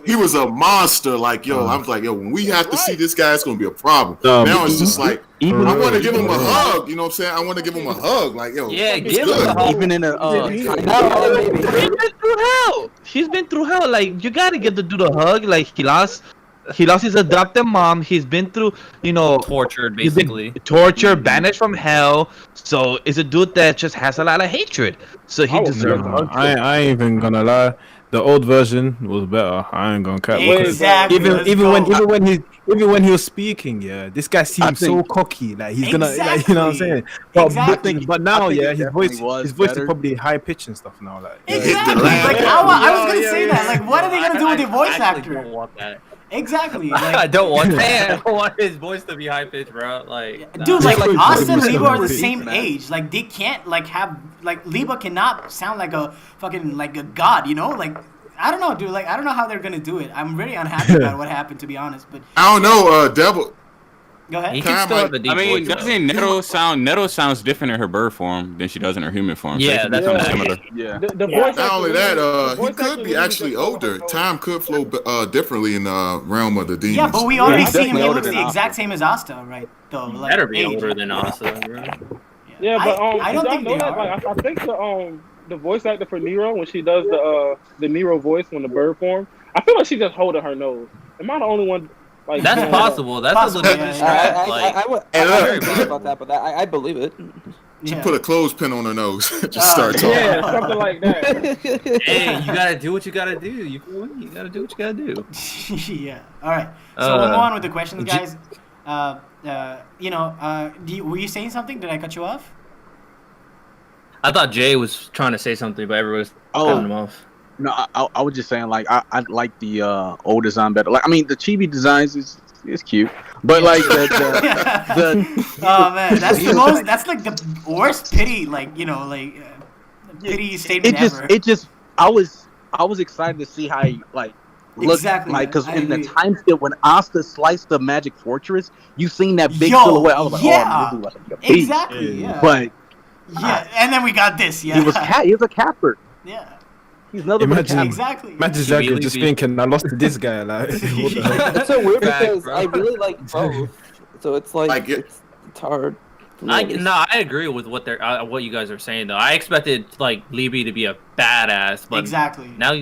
he was a monster. Like, yo, I was like, yo, when we have to see this guy, it's gonna be a problem. Now it's just like I want to give him a hug. You know what I'm saying? I want to give him a hug. Like, yo,
Yeah,
it's
give him
good.
a hug.
Even in a
He's been through hell. He's been through hell. Like you gotta get the dude a hug. Like he lost his adopted mom. He's been through,
tortured, basically.
Tortured, banished from hell. So it's a dude that just has a lot of hatred. So he deserves a hug.
I ain't even gonna lie. The old version was better. I ain't gonna cap.
Exactly.
Even when he was speaking, yeah, this guy seemed so cocky. Like he's gonna, like, you know what I'm saying? But now, yeah, his voice is probably high pitch and stuff now. Like
Exactly. Like I was gonna say that. Like, what are they gonna do with the voice actor?
Don't want that.
Exactly.
I don't want that. I don't want his voice to be high pitched, bro. Like,
Dude, like Asta and Liba are the
Speak,
same
man.
age. Like they can't like have like Liba cannot sound like a fucking like a god, you know? Like I don't know, dude. Like, I don't know how they're gonna do it. I'm very unhappy about what happened, to be honest. But
I don't know. Devil.
Go ahead.
He can still have a deep voice. Doesn't Netto sounds different in her bird form than she does in her human form?
Yeah,
so
that's
kind of
what
similar.
Yeah. The voice
Not only
actor,
that,
the
he
voice
could
actor
be
really
actually
just
older. Time could flow differently in the realm of the demons.
Yeah, but we already
he's
see him.
definitely
He
older
looks
than
the exact
Asta.
same as Asta, right? Though, like,
Better be
age.
older than Asa, bro.
Yeah, but
I don't
did y'all
think
know
they
that?
are.
Like, I think the voice actor for Nero, when she does the Nero voice when the bird form, I feel like she just holding her nose. Am I the only one? Like,
That's
doing
possible. That's
Possible,
a little
yeah,
stretch. Like,
I heard about that, but I believe it.
She
Yeah.
put a clothespin on her nose. Just start talking.
Yeah, something like that.
hey, you gotta do what you gotta do. You gotta do what you gotta do.
Yeah. All right. So we'll move on with the questions, guys. Were you saying something? Did I cut you off?
I thought Jay was trying to say something, but everyone was cutting him off.
No, I was just saying, like, I like the old design better. Like, I mean, the chibi designs is cute, but like
oh man, that's like the worst pity, pity statement ever.
I was excited to see how he like looked
Exactly,
like, because
I
in the
agree.
time skip when Asta sliced the magic fortress, you seen that big
Yo,
silhouette. I was like,
yeah,
oh, man, this dude like a beast.
exactly, yeah.
But
yeah, and then we got this. Yeah,
he was a capper.
Yeah.
He's another
Imagine,
exactly.
Imagine Zachary just thinking, I lost to this guy. Like, what the hell?
It's so weird because I really like both, so it's like it's hard.
I agree with what you guys are saying though. I expected like Libby to be a badass, but
exactly.
Now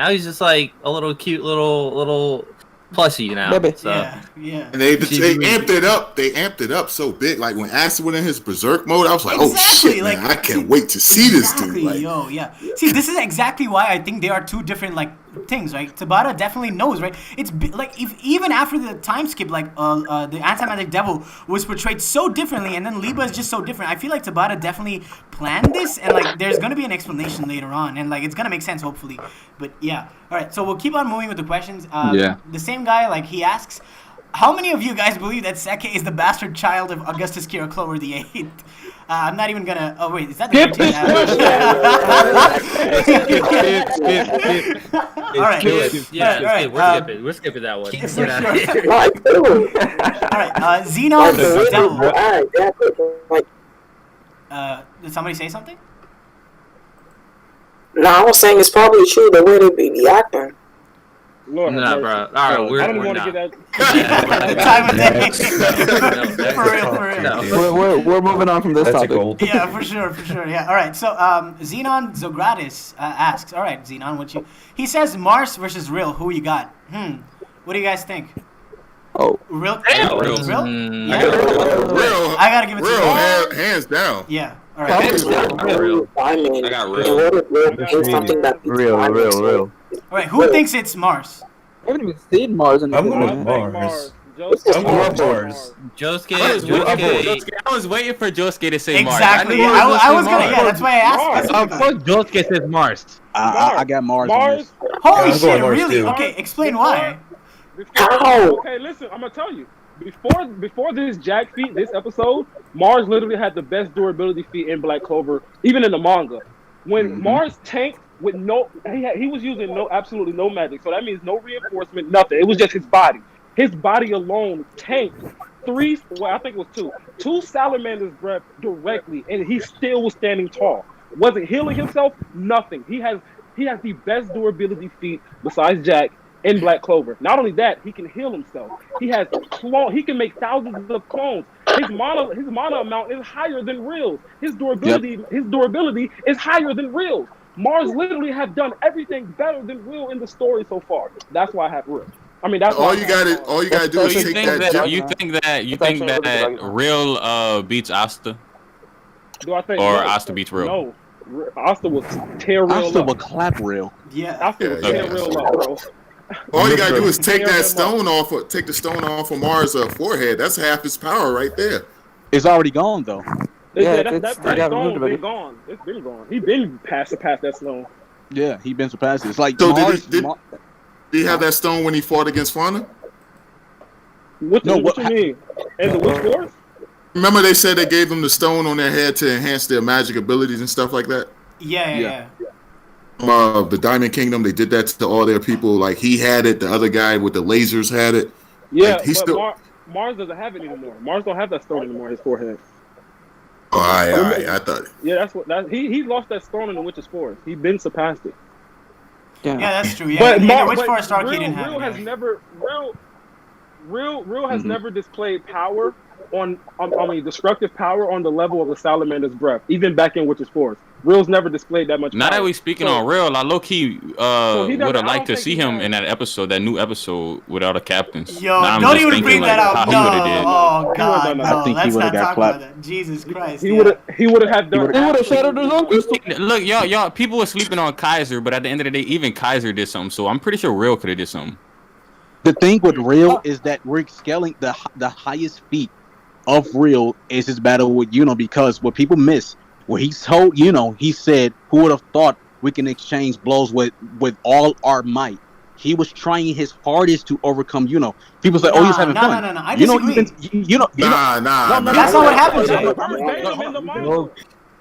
he's just like a little cute little plushie now. So.
Yeah.
And they amped it up. They amped it up so big. Like when Asta went in his berserk mode, I was like, "Oh shit, man! I can't wait to see this dude." Like,
Yo, yeah. See, this is exactly why I think they are two different things, right? Tabata definitely knows, right? It's like even after the time skip, the anti-magic devil was portrayed so differently, and then Liba is just so different. I feel like Tabata definitely planned this, and there's gonna be an explanation later on, and it's gonna make sense hopefully. But yeah, all right. So we'll keep on moving with the questions. The same guy, he asks, how many of you guys believe that Seke is the bastard child of Augustus Kira Clover the 8th? I'm not even gonna. Oh wait, is that the 13th? All right.
We're skipping that one.
All right. Xenon's devil. Did somebody say something?
No, I was saying it's probably true the way they be acting.
Lord,
nah, bro. All right, we're
I don't
we're
want to
not.
get that.
Time of day. For real.
We're moving on from this topic.
Yeah, for sure. Yeah. All right. So, Xenon Zogratis asks. All right, Xenon, he says Mars versus Real. Who you got? What do you guys think?
Oh,
Real.
Real.
I gotta give it to
Real. Hands down.
Yeah. All right.
I
got Real.
something that
Real.
All right. Who thinks it's Mars?
I haven't even seen Mars in the
I'm
film.
going Mars.
I'm going Mars.
Josuke.
I was waiting for Josuke to say Mars.
Exactly. I was gonna. Yeah, that's why I asked.
Fuck Josuke says Mars.
I got Mars.
Mars.
Holy
I'm
shit!
going Mars
Really?
too.
Okay. Explain why.
Okay, listen, I'm gonna tell you. Before this Jack feat, this episode, Mars literally had the best durability feat in Black Clover, even in the manga. When Mars tanked with he was using absolutely no magic, so that means no reinforcement, nothing. It was just his body. His body alone tanked I think it was two Salamander's breath directly, and he still was standing tall. Wasn't healing himself, nothing. He has the best durability feat besides Jack in Black Clover. Not only that, he can heal himself. He has he can make thousands of clones. His mana amount is higher than Real's. His durability is higher than Real's. Mars literally have done everything better than Real in the story so far. That's why I have Real. I mean, that's
all you gotta do is
You
take
think
that.
you think that Real beats Asta?
Do I think?
Or
no,
Asta beats Real?
No, Asta will tear Real
Asta
up.
will clap Real.
Yeah.
Asta will tear Real up, bro.
All you gotta do is take that stone off. Take the stone off of Mars' forehead. That's half his power right there.
It's already gone though.
That stone been gone. It's been gone. He been past that stone.
Yeah, he been surpassed. It's like
So
Mars.
did he have that stone when he fought against Fauna?
What you mean? And the Witch Force?
Remember they said they gave them the stone on their head to enhance their magic abilities and stuff like that?
Yeah.
The Diamond Kingdom, they did that to all their people. Like he had it, the other guy with the lasers had it.
Yeah,
like, he's
but
still.
Mars doesn't have it anymore. Mars don't have that stone anymore. His forehead.
All right. I thought.
Yeah, that's what he lost that stone in the Witch's Forest. He's been surpassed it.
Yeah, that's true. Yeah,
But
in the Witch Forest arc, he didn't have
Real
it.
has never Real has never displayed power on destructive power on the level of the Salamander's breath, even back in Witch's Forest. Real's never displayed that much power.
Now that we speaking on Real, I low key would have
I
liked
don't
to see him in that episode, that new episode without the captains.
Yo,
now I'm
don't
just
even
thinking,
bring that
like,
out.
how
No,
he would have did.
oh god, no.
I think he
Let's
would
not
have got
talk
clapped.
about that. Jesus Christ.
He would have done.
He would have shattered his own crystal.
Look, y'all, people were sleeping on Kaiser, but at the end of the day, even Kaiser did something. So I'm pretty sure Real could have did something.
The thing with Real is that we're scaling the highest feat of Real is his battle with because what people miss, where he told he said, "Who would have thought we can exchange blows with all our might?" He was trying his hardest to overcome People say, "Oh, he's having fun."
No. I disagree.
Nah.
That's not what happened, Jay.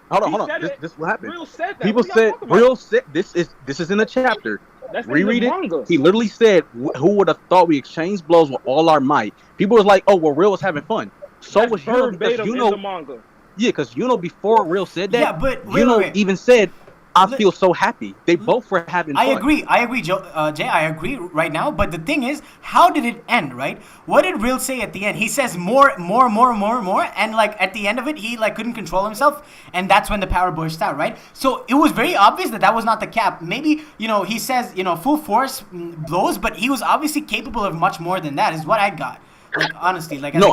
Hold on. This is what happened.
Real said that.
People said Real said this is in a chapter.
That's
Reread
in
it.
the manga.
He literally said, "Who would have thought we exchanged blows with all our might?" People was like, "Oh, well, Real was having fun." So
That's
was
verbatim
because
in the manga.
Yeah, because before Real said that,
Yeah, but wait.
even said, "I feel so happy." They both were having fun.
I agree, Jay. I agree right now. But the thing is, how did it end? Right? What did Real say at the end? He says more, and like at the end of it, he like couldn't control himself, and that's when the power burst out. Right? So it was very obvious that was not the cap. Maybe he says full force blows, but he was obviously capable of much more than that. Is what I got. Like honestly, like
No,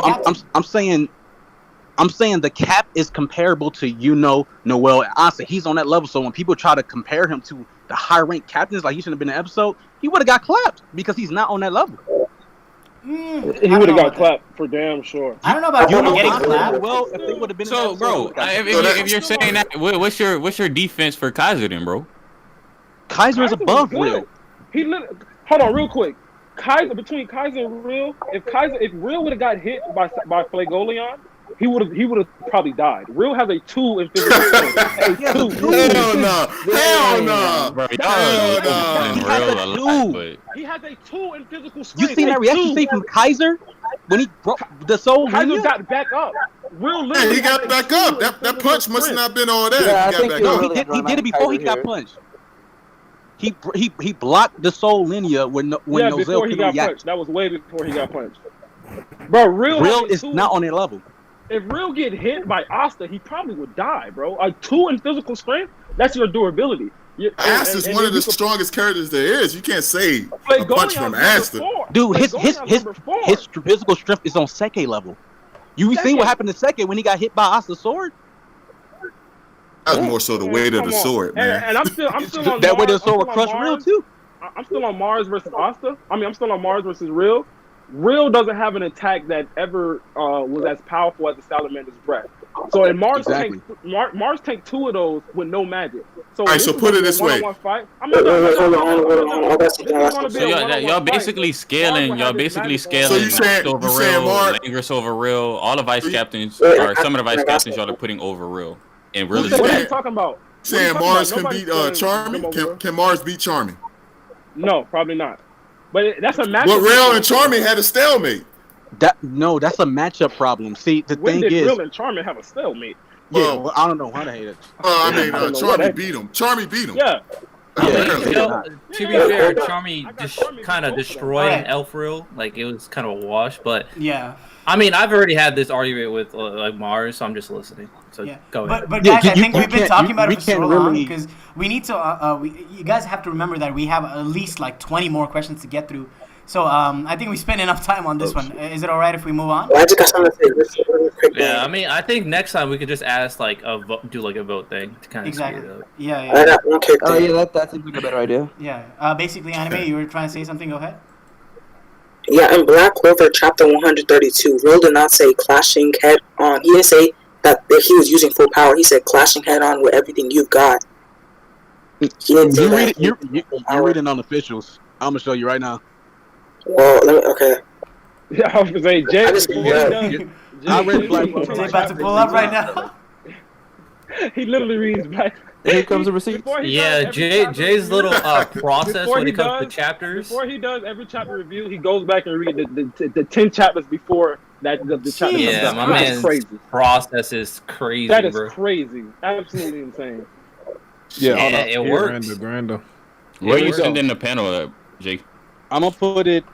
I'm saying the cap is comparable to Noel and Asa. He's on that level. So when people try to compare him to the high ranked captains, like he shouldn't have been in the episode, he would have got clapped because he's not on that level.
He would have got clapped for damn sure.
I don't know about getting clapped.
Well, if they would have been
So,
in
bro, if you're saying that, what's your defense for Kaiser then, bro?
Kaiser is above Real.
Hold on, real quick. Between Kaiser and Real, if Real would have got hit by Flagolion, he would have probably died. Real has a 2 in physical strength.
Hell no.
Bro,
He has a 2 in physical strength.
You seen that reaction thing from Kaiser when he broke the soul?
Kaiser got back up. Real
he got back up. That punch must have not been all that.
Yeah,
he got back up.
He did it before he got punched. He blocked the soul linear when Nozel
before he got punched. That was way before he got punched. Bro, Real
is not on their level.
If Real get hit by Asta, he probably would die, bro. A 2 in physical strength, that's your durability.
Asta's one of the strongest characters there is. You can't say a punch from Asta.
Dude, his physical strength is on Seke level. You seen what happened to Seke when he got hit by Asta's sword?
That was more so the weight of the sword, man.
And I'm still on
that weight of the
sword
would crush Real too.
I'm still on Mars versus Asta. I'm still on Mars versus Real. Real doesn't have an attack that ever was as powerful as the Salamander's breath. So in Mars, Mars take 2 of those with no magic. So,
so put it this way.
Y'all basically scaling. So you
saying Mars
over Real. All the vice captains, or some of the vice captains, y'all are putting over Real. And really,
what are you talking about?
Saying Mars can beat Charming? Can Mars beat Charming?
No, probably not. But that's a matchup.
But Real and Charming had a stalemate.
That's a matchup problem. See, the thing is,
Real and Charming have a stalemate?
Yeah, well, I don't know how to hate it.
Charming beat him. Charming beat him.
Yeah.
To be fair, Charmy kind of destroyed Elfril. Like it was kind of a wash, but
yeah.
I mean, I've already had this argument with like Mars, so I'm just listening. So go ahead.
But guys, I think we've been talking about it for so long because we need to. You guys have to remember that we have at least like 20 more questions to get through. So I think we spent enough time on this one. Is it all right if we move on?
I just got something to say. Really quick.
Yeah, I mean, I think next time we could just ask like do like a vote thing to kind of
exactly.
Speed it up.
Yeah.
I got one quick thing.
Oh yeah, that seems like a better idea.
Yeah. Basically, Anime, you were trying to say something. Go ahead.
Yeah, in Black Clover chapter 132, Real did not say clashing head on. He didn't say that he was using full power. He said clashing head on with everything you've got. He didn't say that.
You're reading on officials. I'm gonna show you right now.
Well, okay.
Yeah, I was gonna say, Jay.
I read Black Clover.
Jay about to pull up right now.
He literally reads Black.
Here comes the receipt.
Yeah, Jay's little process when it comes to chapters.
Before he does every chapter review, he goes back and read the 10 chapters before that the chapter comes
Yeah,
out.
my
That's
man's
crazy.
process is crazy,
That is
bro.
crazy. Absolutely insane.
Yeah, it works.
Grander.
Where you
we go.
sending the panel at, Jake?
I'm gonna put it.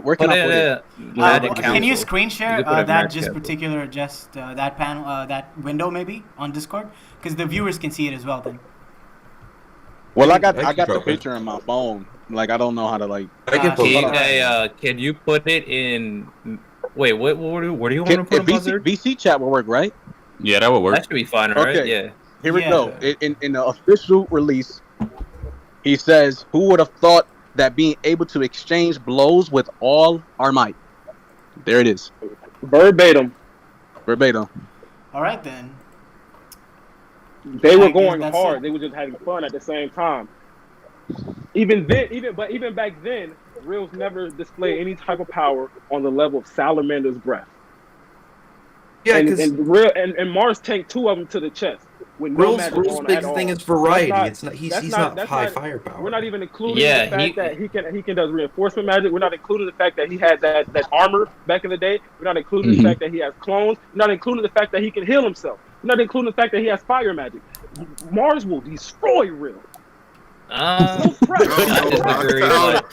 Where can I put it?
Can you screen share
You can put it
that
Magic
just
Council.
particular that panel that window maybe on Discord, because the viewers can see it as well then.
Well, I got
can
the
drop it.
picture in my phone. Like I don't know how to like.
I can post it.
Can you put it in? Wait, where do you want to put it, Buzzard?
VC chat will work, right?
Yeah, that would work.
That should be fine, right?
Okay.
Yeah.
Here we go. In the official release, he says, "Who would have thought that being able to exchange blows with all our might?" There it is.
Verbatim.
All right then.
They were going
that's
hard.
it.
They were just having fun at the same time. Even back then, Reels never displayed any type of power on the level of Salamander's breath.
Yeah,
and Mars tanked 2 of them to the chest with no
Reel's
magic on
big
at all.
thing is variety.
That's
He's not high firepower.
We're not even including
Yeah,
the fact that he can does reinforcement magic. We're not including the fact that he had that armor back in the day. We're not including the fact that he has clones. We're not including the fact that he can heal himself. We're not including the fact that he has fire magic. Mars will destroy Reel.
I disagree, but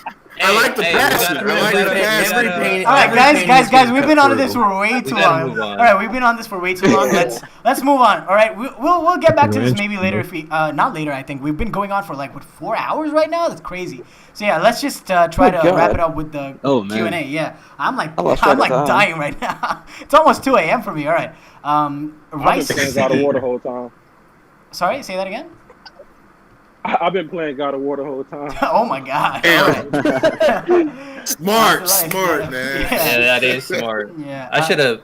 I like the passion. I like the passion.
All right, guys, we've been on this for way too long. All right, we've been on this for way too long. Let's move on. All right, we'll get back to this maybe later if we not later. I think we've been going on for like 4 hours right now. That's crazy. So yeah, let's just try to wrap it up with the Q&A. Yeah, I'm like dying right now. It's almost 2 a.m. for me. All right,
I've been playing God of War the whole time.
Sorry, say that again.
I've been playing God of War the whole time.
Oh my god.
Smart, man.
Yeah, that is smart.
Yeah.
I should have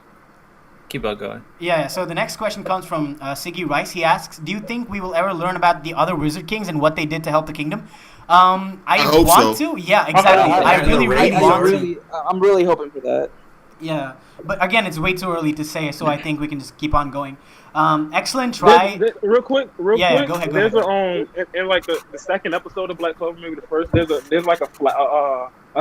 keep on going.
Yeah, so the next question comes from Siggy Rice. He asks, do you think we will ever learn about the other Wizard Kings and what they did to help the kingdom? I
hope
want
so.
to. Yeah, exactly. I really want to.
I'm really hoping for that.
Yeah, but again, it's way too early to say, so I think we can just keep on going. Excellent try.
Real quick.
Go ahead.
There's in like the second episode of Black Clover, maybe the first. There's like a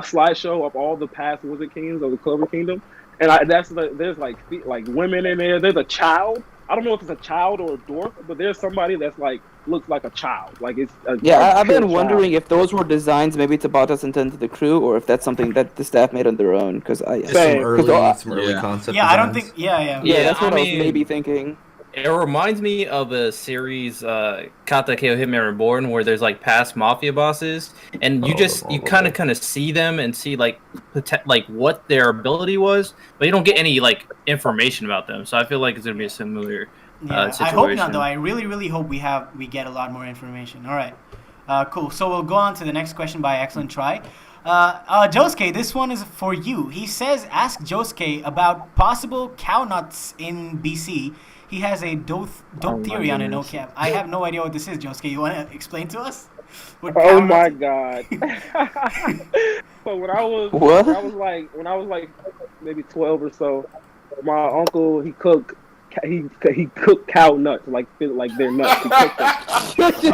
slideshow of all the past Wizard Kings of the Clover Kingdom, and there's like women in there. There's a child. I don't know if it's a child or a dwarf, but there's somebody that's like looks like a child. Like it's
I've been wondering if those were designs maybe Tabata's intended to the crew, or if that's something that the staff made on their own. Because some early
concept.
Yeah, I don't think. Yeah.
That's what I was maybe thinking.
It reminds me of a series, Kata Keo Hitman Reborn, where there's like past mafia bosses, and you kind of see them and see like what their ability was, but you don't get any like information about them. So I feel like it's gonna be a similar situation.
I hope not, though. I really hope we get a lot more information. All right, cool. So we'll go on to the next question by Excellent Try. Josuke, this one is for you. He says, ask Josuke about possible cow nuts in BC. He has a dope theory on it, no cap. I have no idea what this is, Josuke. You want to explain to us?
Oh my god. So when I was like maybe 12 or so, my uncle he cooked cow nuts like they're nuts. He cooked them.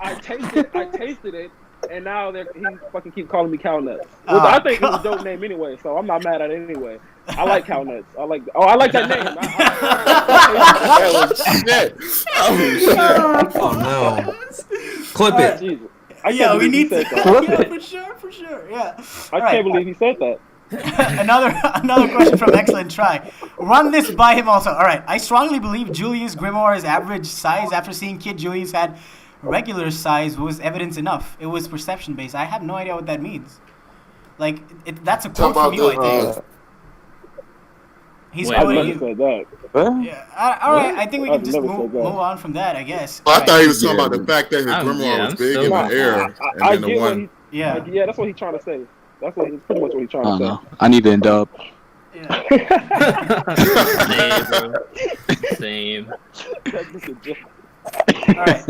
I tasted it. And now he fucking keep calling me cow nuts. Well, I think it's a dope name anyway, so I'm not mad at it anyway. I like cow nuts. I like that name.
Oh no! Clip it.
Jesus.
Yeah, we need to. For sure. Yeah.
I can't believe he said that.
Another question from Excellent Try. Run this by him also. All right. I strongly believe Julius Grimoire's average size after seeing Kid Julius had regular size was evidence enough. It was perception based. I have no idea what that means. Like that's a quote from you, I think. He's quoting you.
Said that.
Yeah. All right. I think we can just move on from that, I guess.
Well, I thought he was talking about the fact that his grimoire was big in the air, and then the one.
Yeah, that's what he's trying to say. That's pretty much what he's trying to say.
I need to indub.
Same.
All right.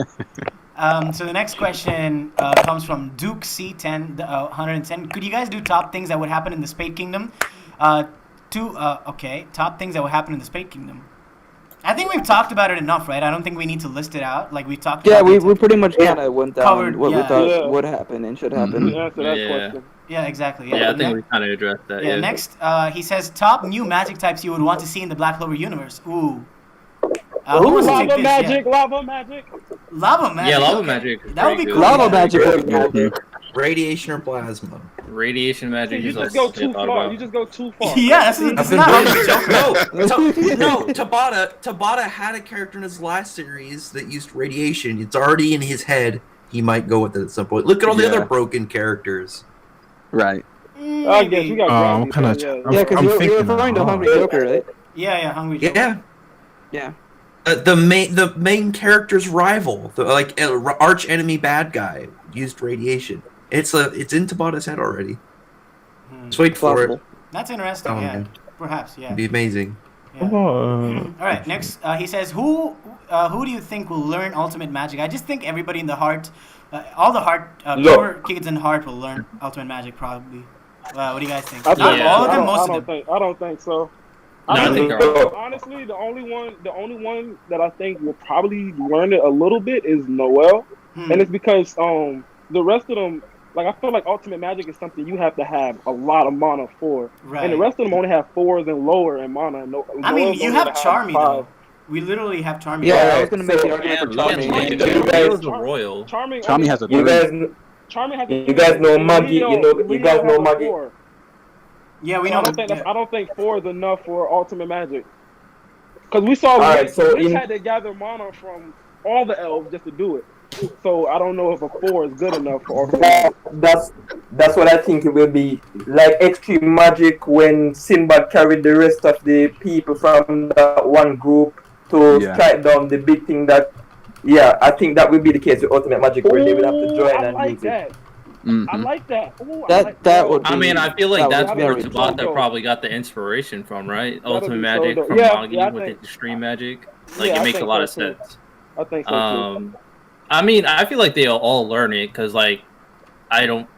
So the next question comes from Duke C10 110. Could you guys do top things that would happen in the Spade Kingdom? Top things that would happen in the Spade Kingdom. I think we've talked about it enough, right? I don't think we need to list it out. Like we've talked.
Yeah,
about
we pretty much kind of went down
covered,
what we
yeah.
thought would happen and should happen.
Yeah, exactly. Yeah,
Yeah, I think we kind of addressed that.
Yeah. Next, he says top new magic types you would want to see in the Black Clover universe. Ooh. Who wants to take
Lava
this?
magic,
Yeah.
lava magic.
Lava magic.
Yeah, lava
okay.
magic. is
That would be
pretty
cool.
good.
Lava magic would be cool.
Radiation or plasma?
Radiation magic
You
is
just
also
go too far. You just go too far.
Yeah, that's not how the Joker.
No, Tabata had a character in his last series that used radiation. It's already in his head. He might go with it at some point. Look at all the other broken characters.
Right.
I guess we got
I'm kind of.
Yeah, because you're
thinking
referring to Hungry Joker, right?
Yeah, Hungry Joker.
Yeah.
Yeah.
The main character's rival, the arch enemy bad guy, used radiation. It's in Tabata's head already. Just wait for it.
That's interesting.
Oh,
yeah.
yeah.
Perhaps. Yeah.
It'd be amazing.
All right. Next, he says, who do you think will learn ultimate magic? I just think everybody in the heart, all the heart, Clover kids in heart will learn ultimate magic probably. What do you guys think? Not all of them, most of them.
I don't think so.
I think
honestly, the only one that I think will probably learn it a little bit is Noel, and it's because the rest of them, like I feel like ultimate magic is something you have to have a lot of mana for, and the rest of them only have 4s and lower in mana.
I mean, you have Charmy though. We literally have Charmy.
Yeah, I was gonna make the argument for Charmy.
Charmy has a.
You guys know Maggie. You guys know Maggie.
Yeah, we know.
I don't think 4 is enough for ultimate magic. Because we saw Lich had to gather mana from all the elves just to do it. So I don't know if a 4 is good enough for ultimate.
That's what I think it will be. Like extreme magic when Sinbad carried the rest of the people from that one group to strike down the big thing that. Yeah, I think that will be the case with ultimate magic where they will have to join and use it.
I like that.
That would be,
I mean, I feel like that's where
very
Tabata probably got the inspiration from, right? Ultimate
be
magic
so
from
dope.
Magi
Yeah, I
with
think-
extreme magic. Like
Yeah,
it
I
makes a
think
lot
so
of
too.
sense.
I think so too.
I mean, I feel like they'll all learn it because, like, I don't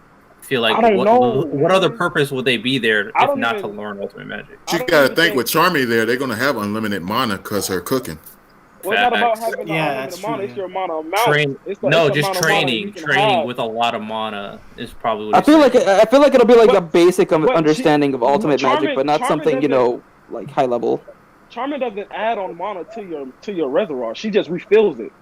feel like
I don't know,
what other purpose would they be there
I
if
don't
not
even-
to learn ultimate magic?
You gotta think with Charmy there, they're gonna have unlimited mana because her cooking.
Well, it's not about
Facts.
having
that's
unlimited mana.
true,
It's your mana amount. It's the
No,
amount
just
of mana
training.
you can
Training
have.
with a lot of mana is probably what
I
he's
feel
saying.
like it'll be like a basic
but
understanding of ultimate magic, but not
Charmin
something like high level.
Charmin doesn't add on mana to your reservoir. She just refills it.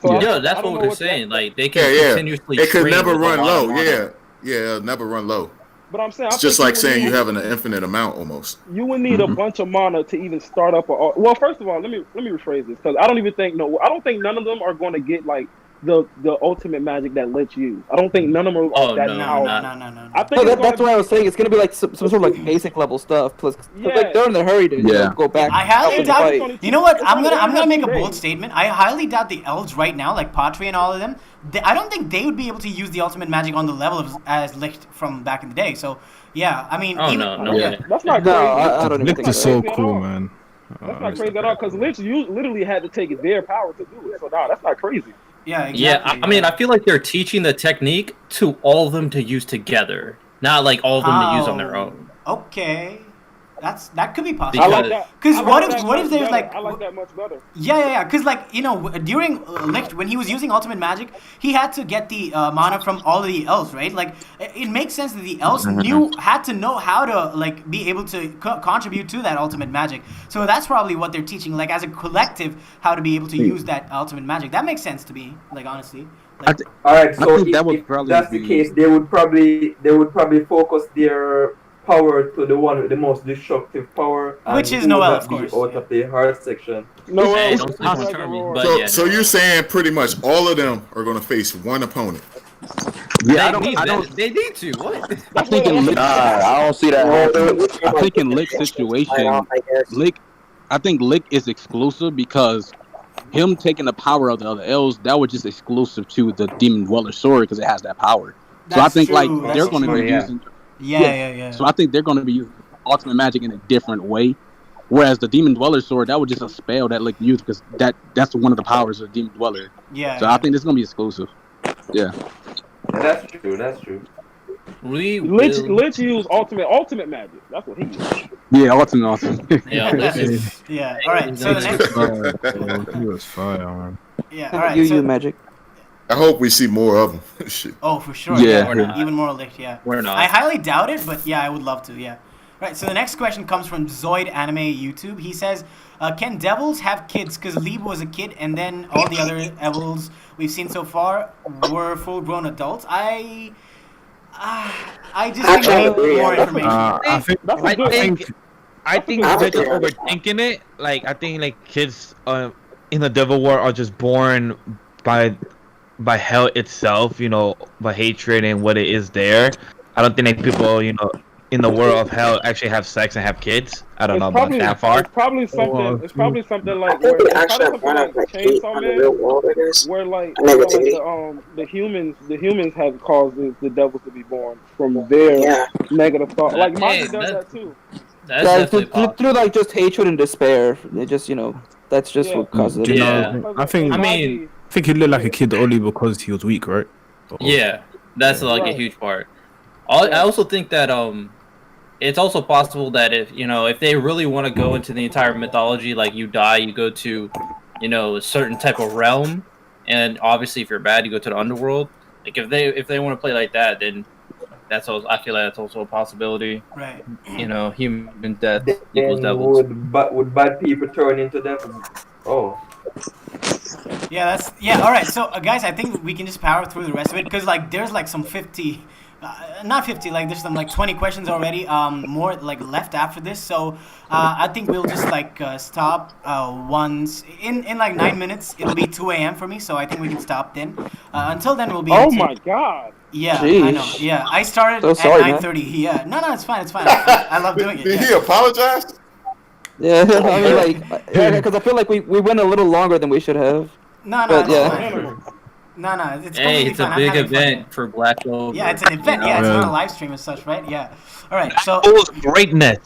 So
Yeah,
I
that's
don't
what
know
we're saying. Like they can
Yeah.
continuously.
It could
train
never
with a
run
lot of
low.
mana.
Yeah, it'll never run low.
But I'm saying
It's just like saying you having an infinite amount almost.
You would need a bunch of mana to even start up. Well, first of all, let me rephrase this because I don't think none of them are going to get like the ultimate magic that Lich use. I don't think none of them are
Oh,
that
no,
now.
No.
I think
That's what I was saying. It's gonna be like some sort of like basic level stuff. Plus, like they're in a hurry to go back.
I highly
out
doubt.
and fight.
You know what? I'm
only
gonna make a
2
bold
days.
statement. I highly doubt the elves right now, like Patri and all of them. I don't think they would be able to use the ultimate magic on the level as Licht from back in the day. So yeah, I mean,
Oh,
even,
no
yeah.
That's not
No,
crazy.
I don't even
Licht
think
is
so.
so cool, man.
That's not crazy at all because Lich literally had to take their power to do it. So no, that's not crazy.
Yeah, exactly.
Yeah, I mean, I feel like they're teaching the technique to all of them to use together, not like all of them to use on their own.
Okay, that could be possible.
I like that.
Because
I like
what if
that much
there's
better.
like
I like that much better.
Yeah. Because like during Licht when he was using ultimate magic, he had to get the mana from all of the elves, right? Like it makes sense that the elves had to know how to like be able to contribute to that ultimate magic. So that's probably what they're teaching, like as a collective, how to be able to use that ultimate magic. That makes sense to me, like honestly. Like,
All right, so
think that would
if
probably
that's the
be-
case, they would probably focus their power to the one with the most destructive power,
Which
and
is
who
Noel,
would
of
not be
course,
out of the heart section.
No,
Hey, don't sleep on Charmy, but
So,
yeah,
so you're saying pretty much all of them are gonna face one opponent.
Yeah,
they need to. What?
I think in Lick,
I don't see that happening.
I think in Lick's situation, I think Lick is exclusive because him taking the power of the other elves, that was just exclusive to the Demon Dweller sword because it has that power. So I
That's
think
true,
like
that's
they're going to
true,
be
yeah.
using.
Yeah.
So I think they're going to be using ultimate magic in a different way. Whereas the Demon Dweller sword, that was just a spell that Lick used because that's one of the powers of the Demon Dweller.
Yeah.
So I think this is going to be exclusive. Yeah.
That's true.
Lich used ultimate magic. That's what he used.
Yeah, ultimate.
Yeah, Lich
is. Yeah. All right. So the next.
He was fire, man.
Yeah. All right. So
magic.
I hope we see more of them. Shit.
Oh, for sure.
Yeah.
We're not.
Even more Lich. Yeah.
We're not.
I highly doubt it, but yeah, I would love to. Yeah. Right, so the next question comes from Zoid Anime YouTube. He says, can devils have kids? Because Lieb was a kid, and then all the other devils we've seen so far were full-grown adults. I just need more information.
I think they're just overthinking it. Like I think like kids in the devil world are just born by hell itself, by hatred and what it is there. I don't think like people, in the world of hell actually have sex and have kids. I don't know about that far.
It's probably something. It's probably something like
I think they actually have one of like hate on the real world, I guess.
Where like
negativity.
The humans have caused the devils to be born from their negative thought. Like Maki does that too.
Yeah, through like just hatred and despair. It just that's just what causes it.
I think he looked like a kid only because he was weak, right?
Yeah, that's like a huge part. I also think that it's also possible that if they really want to go into the entire mythology, like you die, you go to a certain type of realm, and obviously if you're bad, you go to the underworld. Like if they want to play like that, then that's also, I feel like that's also a possibility.
Right.
Human death equals devils.
Would bad people turn into devils? Oh.
Yeah, all right. So guys, I think we can just power through the rest of it because like there's like some 50. Not 50, like there's some like 20 questions already, more like left after this, so I think we'll just like stop once, in like 9 minutes, it'll be 2 a.m. for me, so I think we can stop then. Until then we'll be
Oh my god!
Yeah,
Jeez.
I know, yeah, I started
So sorry,
at 9:30, yeah, no, it's fine, I love doing it.
Did he apologize?
Yeah, I mean like, because I feel like we went a little longer than we should have.
No,
but
it's
yeah.
fine. No, it's
Hey,
completely
it's a
fine.
big event for Black Clover.
Yeah, it's an event. Yeah, it's not a live stream as such, right? Yeah. All right. So.
It was greatness.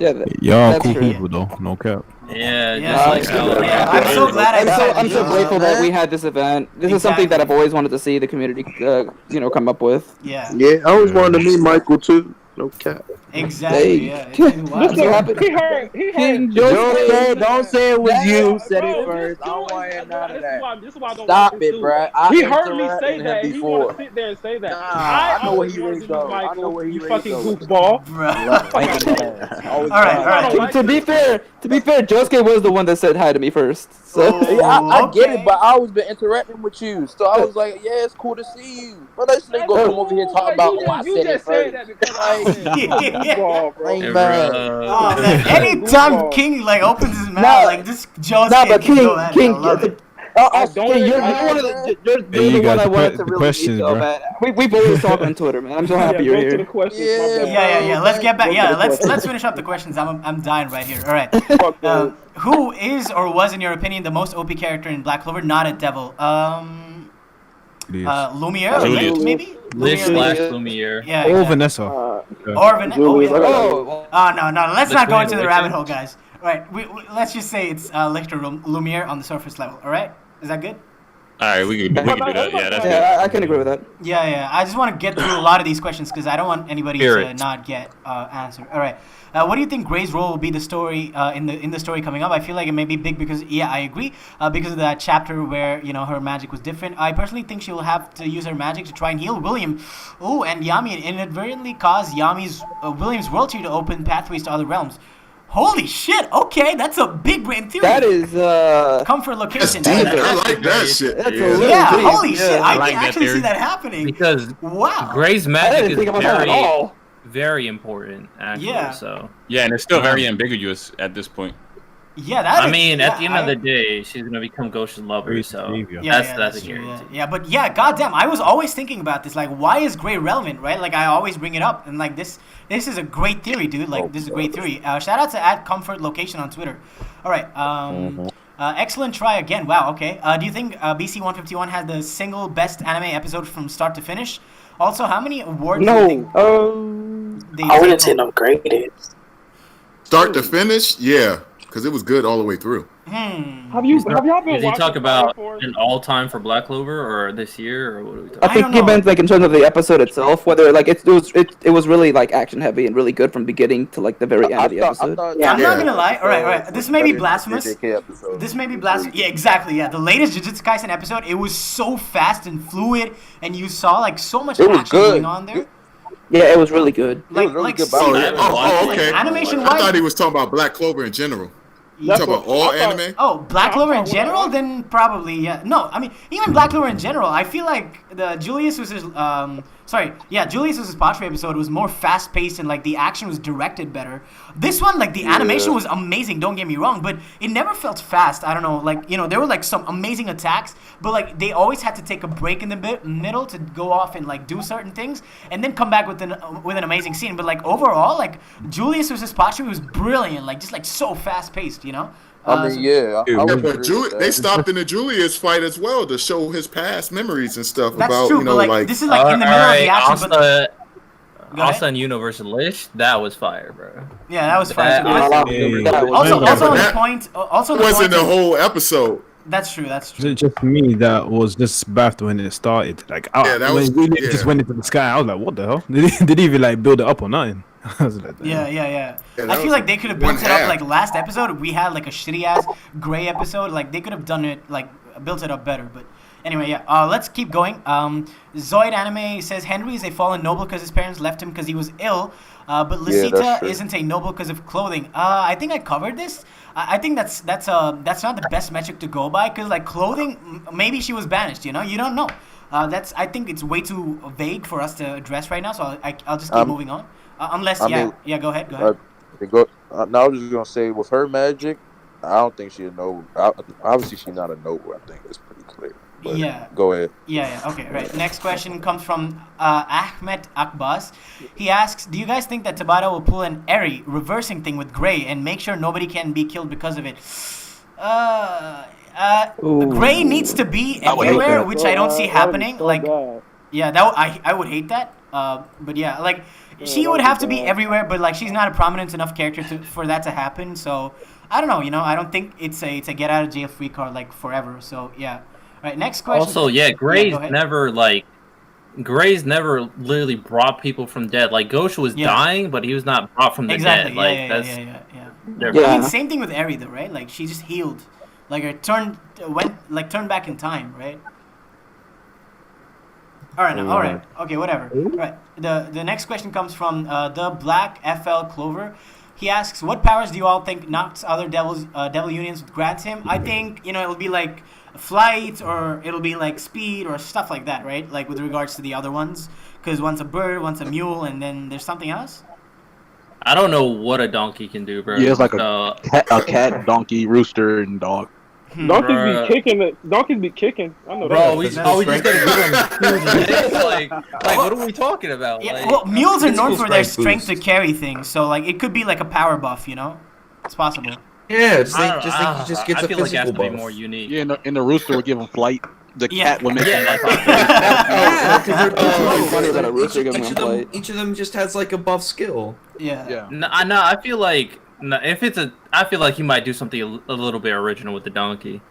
Yeah, cool people though. No cap.
Yeah,
just I'm so glad
I'm so grateful that we had this event. This is something that I've always wanted to see the community, come up with.
Yeah.
Yeah, I always wanted to meet Michael too. No cap.
Exactly. Yeah.
He heard.
Josuke, don't say it was you. Said
Bro,
it first. I don't want to hear none of that.
This is why I don't
Stop
want
it,
to
bro.
He heard me say that. He want to sit there and say that.
I know where he
always
is
wanted to
though.
meet
I
Michael,
know where he
you
is
fucking
though.
goofball.
All right.
To be fair, Josuke was the one that said hi to me first. So
Yeah, I get it, but I always been interacting with you, so I was like, yeah, it's cool to see you. But this nigga gonna come over here talking about, I said it first.
Oh man! Anytime King like opens his mouth, like this Joe's
but
can go at it. I love it.
You're one of the one I wanted to really meet, though, man. We've always talked on Twitter, man. I'm so happy you're here.
Yeah. Let's get back. Yeah, let's finish up the questions. I'm dying right here. All right. Who is or was, in your opinion, the most OP character in Black Clover? Not a devil. Lumiere,
Julius.
Maybe.
Liz / Lumiere.
Yeah.
Or Vanessa.
Or Vanessa. Oh yeah. Oh no. Let's not go into the rabbit hole, guys. All right. Let's just say it's Lictor Lumiere on the surface level. All right. Is that good?
All right, we can do that. Yeah, that's good.
I can agree with that.
Yeah. I just want to get through a lot of these questions because I don't want anybody to not get answered. All right. What do you think Gray's role will be the story in the story coming up? I feel like it may be big because I agree because of that chapter where her magic was different. I personally think she will have to use her magic to try and heal William, and Yami, and inadvertently cause William's world tree to open pathways to other realms. Holy shit! Okay, that's a big brain theory.
That is
comfort location.
I like that shit.
Holy shit! I can actually see that happening.
Because
wow,
Gray's magic is
very,
very important. Actually,
Yeah.
So
Yeah, and it's still very ambiguous at this point.
Yeah,
I mean, at the end of the day, she's gonna become Ghosh's lover. So that's a guarantee.
Yeah, but goddamn, I was always thinking about this. Like, why is Gray relevant, right? Like, I always bring it up, and like this is a great theory, dude. Like, this is a great theory. Shout out to @comfortlocation on Twitter. All right. Excellent try again. Wow. Okay. Do you think BC 151 had the single best anime episode from start to finish? Also, how many awards? do you think
I wouldn't say no graded.
Start to finish, yeah, because it was good all the way through.
Have y'all been
Did he
watching
talk about
Fire Force?
an all-time for Black Clover or this year or what are we talking
I think he meant like in terms of the episode itself, whether like it was really like action heavy and really good from beginning to like the very end of the episode.
I'm not gonna lie. All right. This may be blasphemous. This may be blasphemous. Yeah, exactly. Yeah, the latest Jujutsu Kaisen episode, it was so fast and fluid, and you saw like so much action going on there.
Yeah, it was really good.
Okay.
Animation
I
wise,
thought he was talking about Black Clover in general. You talking about all anime?
Oh, Black Clover in general? Then probably, yeah. No, I mean, even Black Clover in general, I feel like the Julius vs. Julius vs. Patri episode was more fast-paced and, like, the action was directed better. This one, like, the animation was amazing, don't get me wrong, but it never felt fast. I don't know, like, you know, there were, like, some amazing attacks, but, like, they always had to take a break in the middle to go off and, like, do certain things, and then come back with an amazing scene. But, like, overall, like, Julius vs. Patri was brilliant, like, just, like, so fast-paced, you know?
I mean, yeah.
They stopped in the Julius fight as well to show his past memories and stuff
That's
about,
true,
you know,
but, like, this is, like, in the middle of the action, but...
Asa and Universe Lish, that was fire, bro.
Yeah, that was fire.
Also
on the point. Also,
it wasn't the whole episode.
That's true. That's true.
Just me that was just baffled when it started. Like, just went into the sky. I was like, what the hell? Did he even like build it up or nothing? I was like,
yeah. I feel like they could have built it up like last episode. We had like a shitty ass gray episode. Like they could have done it like built it up better. But anyway, yeah. Let's keep going. Zoid Anime says Henry is a fallen noble because his parents left him because he was ill. But Lisita isn't a noble because of clothing. I think I covered this. I think that's not the best metric to go by because like clothing, maybe she was banished. You know, you don't know. I think it's way too vague for us to address right now. So I'll just keep moving on. Unless, go ahead. Go ahead.
Now I was just gonna say with her magic, I don't think she's a noble. Obviously, she's not a noble. I think it's pretty clear. But
yeah.
Go ahead.
Yeah. Okay. Right. Next question comes from Ahmed Akbas. He asks, "Do you guys think that Tabata will pull an Eri reversing thing with Gray and make sure nobody can be killed because of it?" Gray needs to be everywhere, which I don't see happening. Like, yeah, I would hate that. But yeah, like she would have to be everywhere, but like she's not a prominent enough character for that to happen. So I don't know. You know, I don't think it's a get out of jail free card like forever. So yeah. All right, next question.
Also, yeah, Gray's never literally brought people from dead. Like Gosha was dying, but he was not brought from the dead. Like
I mean, same thing with Eri though, right? Like she just healed, like her turned back in time, right? All right, okay, whatever. All right, the next question comes from the Black FL Clover. He asks, "What powers do you all think Nox other devil unions would grant him?" I think it'll be like flight or it'll be like speed or stuff like that, right? Like with regards to the other ones, because one's a bird, one's a mule, and then there's something else.
I don't know what a donkey can do, bro.
Yeah, it's like a cat, donkey, rooster, and dog.
Donkeys be kicking. I know that.
We just gotta give them like what are we talking about?
Yeah, well, mules are known for their strength to carry things, so like it could be like a power buff, you know? It's possible.
Yeah, just gets a physical
like it has to
buff.
be more unique.
Yeah, and the rooster would give him flight. The cat would make him
Each of them just has like a buff skill.
Yeah.
No, I feel like I feel like he might do something a little bit original with the donkey.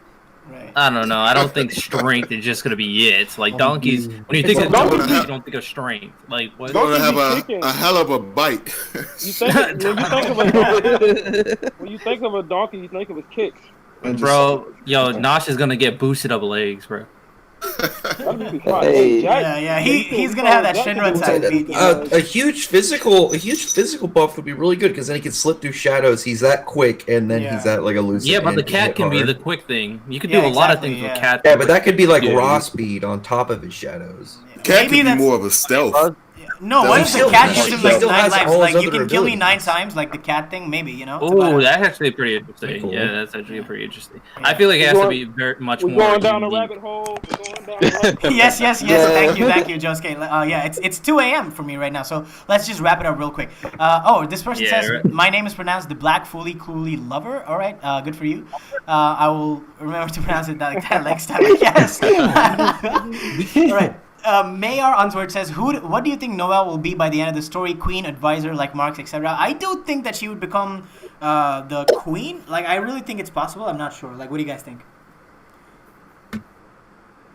Right.
I don't know. I don't think strength is just gonna be it. Like donkeys, when you think of donkeys, you don't think of strength. Like what?
Gonna have a hell of a bite.
When you think of a donkey, you think of his kicks.
Bro, Nosh is gonna get boosted up legs, bro.
He's gonna have that Shinra type beat.
A huge physical buff would be really good because then he can slip through shadows. He's that quick, and then he's that like elusive.
Yeah, but the cat can be the quick thing. You could do a lot of things with cat.
Yeah, but that could be like raw speed on top of his shadows.
Cat could be more of a stealth.
No, what if the cat gives him like 9 lives? Like you can kill me 9 times, like the cat thing, maybe, you know?
Oh, that's actually pretty interesting. Cool. Yeah, that's actually pretty interesting. I feel like it has to be very much more.
We're going down a rabbit hole.
Yes. Thank you, Josuke. Yeah, it's 2 a.m. for me right now, so let's just wrap it up real quick. This person says, "My name is pronounced the Black Fully Coolly Lover." All right, good for you. I will remember to pronounce it like that next time, I guess. All right. Mayor Unsworth says, what do you think Noelle will be by the end of the story? Queen, advisor, like Marks, etc. I do think that she would become the queen. Like, I really think it's possible. I'm not sure. Like, what do you guys think?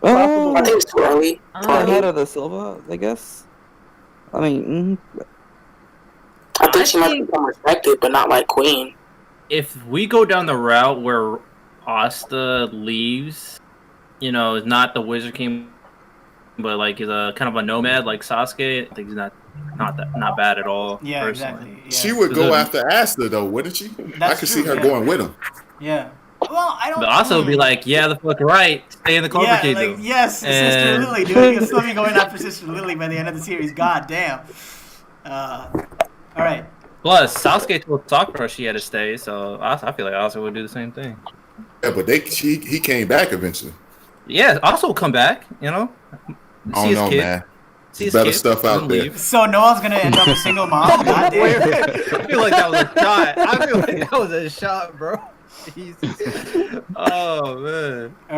I think it's too early.
Ahead of the Silva, I guess. I mean,
I think she might become respected, but not like queen.
If we go down the route where Asta leaves, is not the Wizard King, but like is a kind of a nomad like Sasuke, I think he's not bad at all.
Yeah,
personally.
exactly. Yeah.
She would go after Asta though, wouldn't she? I could see her going with him.
Yeah. Well, I don't.
But Asta would be like, yeah, the fuck right, stay in the Clover Kingdom.
Like, yes, Sister Lily, dude. You'll still be going after Sister Lily by the end of the series. God damn. All right.
Plus, Sasuke told Sakura she had to stay, so I feel like Asa would do the same thing.
Yeah, but he came back eventually.
Yeah, Asa will come back, See
I don't
his
know,
kid.
man.
See his
Better
kid.
stuff out there.
So Noelle's gonna end up a single mom. God damn.
I feel like that was a shot. I feel like that was a shot, bro. Jesus. Oh man.
All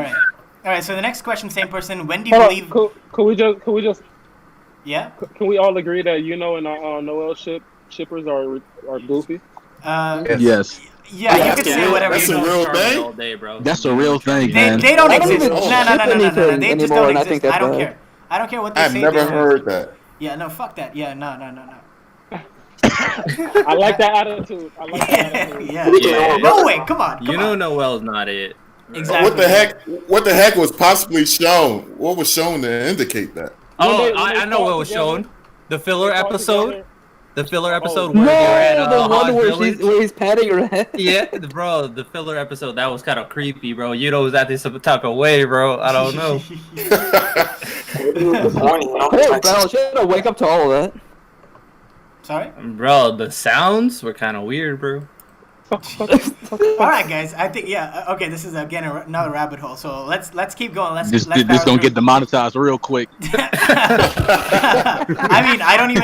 right. So the next question, same person. When do you
Hold on,
believe?
Could we just?
Yeah.
Can we all agree that and Noelle shippers are goofy?
Yes.
Yeah, you can say whatever.
That's
you
a real thing.
All day, bro.
That's a real thing, man.
They don't exist.
even
No.
ship
They
anything
just
anymore,
don't
and I
exist.
think that's
I don't
bad.
care. I don't care what they
I've
say.
never
they
heard that.
Yeah, no, fuck that. Yeah, no.
I like that attitude.
Yeah. No way, come on.
Noelle's not it.
Exactly.
What the heck was possibly shown? What was shown to indicate that?
Oh, I know what was shown. The filler episode. The filler episode where they're at
the one
Hog's
where
Village.
where he's patting her head.
Yeah, bro, the filler episode, that was kind of creepy, bro. Was acting some type of way, bro. I don't know.
Hey, bro, she had to wake up to all of that.
Sorry?
Bro, the sounds were kind of weird, bro.
All right, guys. I think okay. This is again another rabbit hole. So let's keep going.
This gonna get demonetized real quick.
I mean, I don't even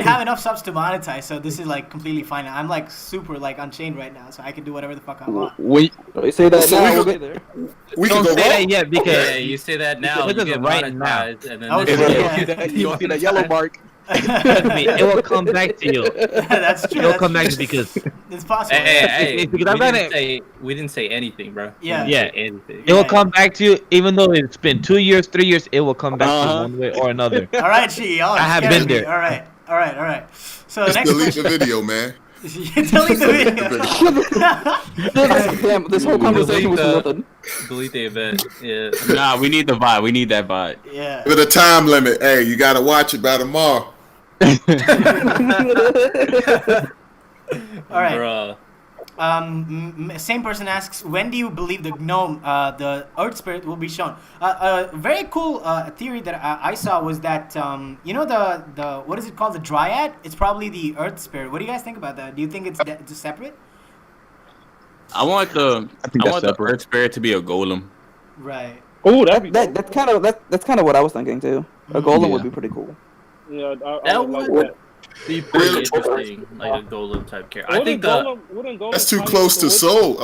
have enough subs to monetize. So this is like completely fine. I'm like super like unchained right now, so I can do whatever the fuck I want.
We
say that now. We'll get there.
We
don't
can go
say
wrong.
that yet because you say that now, you get
right now.
monetized, and then
Okay,
you see that yellow mark.
Trust me, it will come back to you.
That's true.
It'll come back to you because
It's possible.
Hey,
because
we didn't say anything, bro.
Yeah.
Anything.
it will come back to you, even though it's been 2 years, 3 years. It will come back to you one way or another.
All right, Chi.
I have been there.
All right. So
Just
next
delete
question.
the video, man.
Delete the video.
Damn, this whole conversation was nothing.
Delete the event. Yeah.
Nah, we need the VOD. We need that VOD.
Yeah.
With a time limit. Hey, you gotta watch it by tomorrow.
All right.
Bruh.
Same person asks, when do you believe the gnome, the earth spirit, will be shown? A very cool theory that I saw was that the what is it called, the dryad? It's probably the earth spirit. What do you guys think about that? Do you think it's separate?
I want the earth spirit to be a golem.
Right.
Oh,
that's kind of what I was thinking too. A golem would be pretty cool.
Yeah,
That
would like
would
that.
be pretty interesting, like a golem type character. I think
That's too close to soul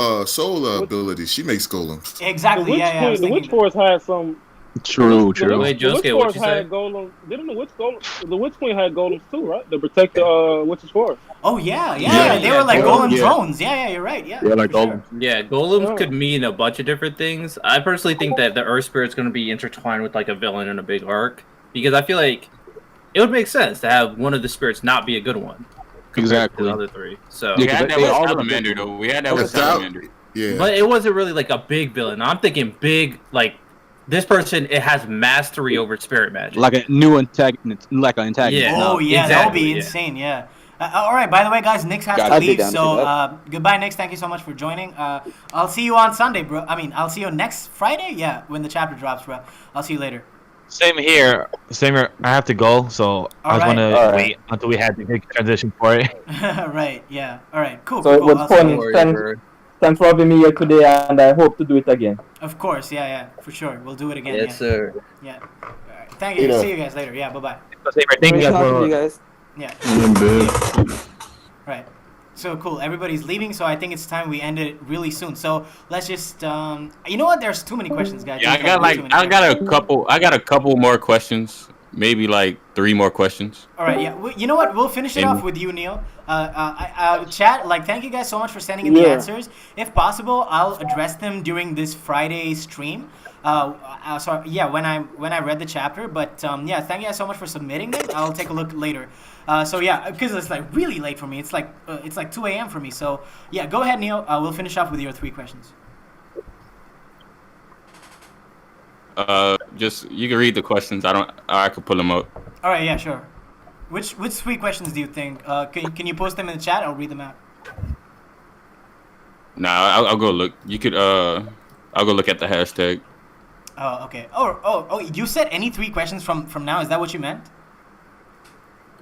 abilities. She makes golems.
Exactly.
The Witch Force had some.
True.
Wait, Josuke, what you say?
Golem. Didn't the Witch Queen had golems too, right? To protect the Witch's Forest.
Oh yeah. They were like golem drones. Yeah, you're right. Yeah.
Yeah, like golems.
Yeah, golems could mean a bunch of different things. I personally think that the earth spirit's going to be intertwined with like a villain in a big arc, because I feel like it would make sense to have one of the spirits not be a good one.
Exactly.
To the other three. So
We had that with Salamander, though. We had that with Salamander.
Yeah.
But it wasn't really like a big villain. I'm thinking big, like this person. It has mastery over spirit magic.
Like a new antagonist,
Yeah.
Oh yeah,
exactly,
that would be insane. Yeah. All right. By the way, guys, Nix has to leave. So goodbye, Nix. Thank you so much for joining. I'll see you on Sunday, bro. I mean, I'll see you next Friday. Yeah, when the chapter drops, bro. I'll see you later.
Same here. I have to go, so I was going to wait until we had the big transition for it.
Right. Yeah. All right. Cool.
So it
cool.
was fun. Thanks for having me here today, and I hope to do it again.
Of course. Yeah. For sure. We'll do it again.
Yes, sir.
Yeah. All right. Thank you. See you guys later. Yeah. Bye.
Thank you guys.
Yeah. Right. So cool. Everybody's leaving, so I think it's time we end it really soon. So let's just, you know what? There's too many questions, guys.
Yeah, I got a couple more questions. Maybe like 3 more questions.
All right, yeah. You know what? We'll finish it off with you, Neil. Chat, like, thank you guys so much for sending in the answers. If possible, I'll address them during this Friday stream. Sorry, yeah, when I read the chapter. But yeah, thank you guys so much for submitting them. I'll take a look later. So yeah, because it's like really late for me. It's like 2 a.m. for me. So yeah, go ahead, Neil. We'll finish off with your 3 questions.
Just you can read the questions. I could pull them up.
All right, yeah, sure. Which 3 questions do you think? Can you post them in the chat? I'll read them out.
Nah, I'll go look. You could I'll go look at the hashtag.
Oh, okay. Oh, you said any 3 questions from now? Is that what you meant?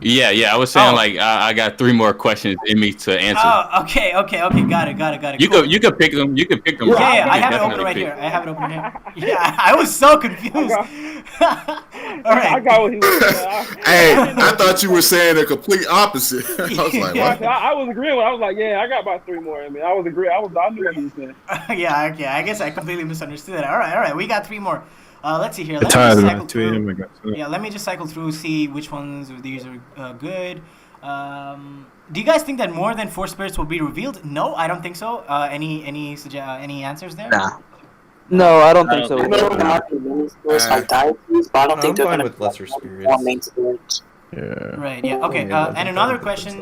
Yeah. I was saying I got 3 more questions in me to answer.
Oh, okay. Got it.
You
Cool.
could pick them. You could pick them.
Yeah, I have it open right here. Yeah, I was so confused. All right.
I got what he was saying.
Hey, I thought you were saying the complete opposite. I was like, what?
I was agreeing with. I was like, yeah, I got about 3 more. I mean, I knew what he was saying.
Yeah, okay. I guess I completely misunderstood it. All right. We got 3 more. Let's see here. Let me just cycle through. Yeah, let me just cycle through, see which ones of these are good. Do you guys think that more than 4 spirits will be revealed? No, I don't think so. Any answers there?
Nah.
No, I don't think so.
I know there might be many spirits like deities, but I don't think they're
fine
going to
with lesser spirits.
more main spirits.
Yeah.
Right. Yeah. Okay. And another question.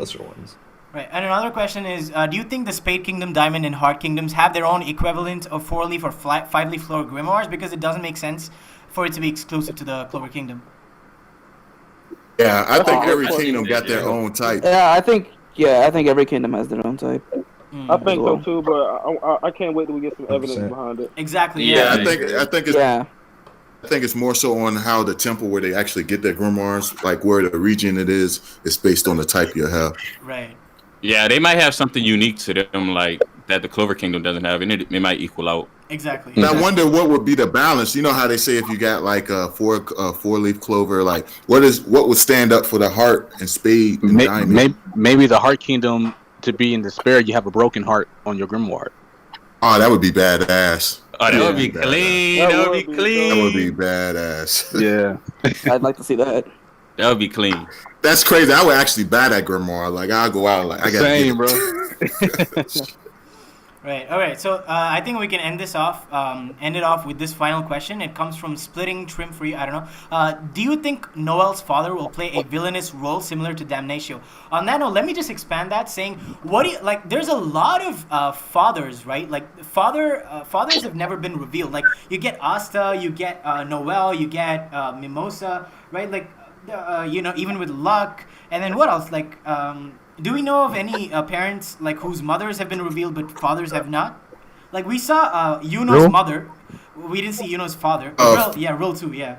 Right. And another question is, do you think the Spade Kingdom, Diamond, and Heart Kingdoms have their own equivalent of 4-leaf or 5-leaf floor grimoires? Because it doesn't make sense for it to be exclusive to the Clover Kingdom.
Yeah, I think every kingdom got their own type.
Yeah, I think every kingdom has their own type.
I think so too, but I can't wait till we get some evidence behind it.
Exactly.
Yeah, I think it's more so on how the temple where they actually get their grimoires, like where the region it is based on the type you have.
Right.
Yeah, they might have something unique to them, like that the Clover Kingdom doesn't have, and it might equal out.
Exactly.
And I wonder what would be the balance. You know how they say if you got like a 4-leaf clover, like what would stand up for the heart and spade and diamond?
Maybe the Heart Kingdom, to be in despair, you have a broken heart on your grimoire.
Oh, that would be badass.
Oh, that would be clean. That would be clean.
That would be badass.
Yeah.
I'd like to see that.
That would be clean.
That's crazy. I would actually buy that grimoire. Like I'll go out like I got
same, bro.
Right. All right. So I think we can end it off with this final question. It comes from Splitting Trim Free. I don't know. Do you think Noel's father will play a villainous role similar to Damnatio? On that note, let me just expand that, saying there's a lot of fathers, right? Like fathers have never been revealed. Like you get Asta, you get Noel, you get Mimosa, right? Like even with Luck, and then what else? Like do we know of any parents like whose mothers have been revealed but fathers have not? Like we saw Yuno's mother. We didn't see Yuno's father. Ril too, yeah.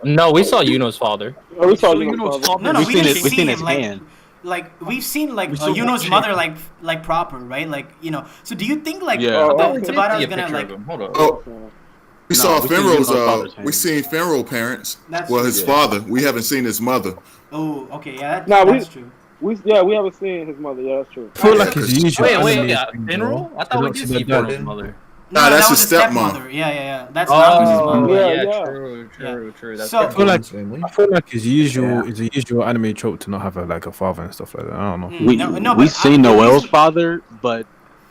No, we saw Yuno's father.
Oh, we saw Yuno's father.
No, we didn't see
his
him,
hand.
Like we've seen like Yuno's mother like proper, right? Like So do you think like Tabata is gonna like?
Hold on.
Oh, we saw Finral's. We seen Finral parents. His father. We haven't seen his mother.
Oh, okay, yeah, that's true.
We haven't seen his mother. Yeah, that's true.
I feel like his usual.
Wait, Finral? I thought we did see Finral's mother.
No,
that's
that was
his
his
stepmom.
stepmother. Yeah. That's not his mom.
True. That's
So-
I feel like his usual anime trope to not have a father and stuff like that. I don't know.
We've seen Noel's father, but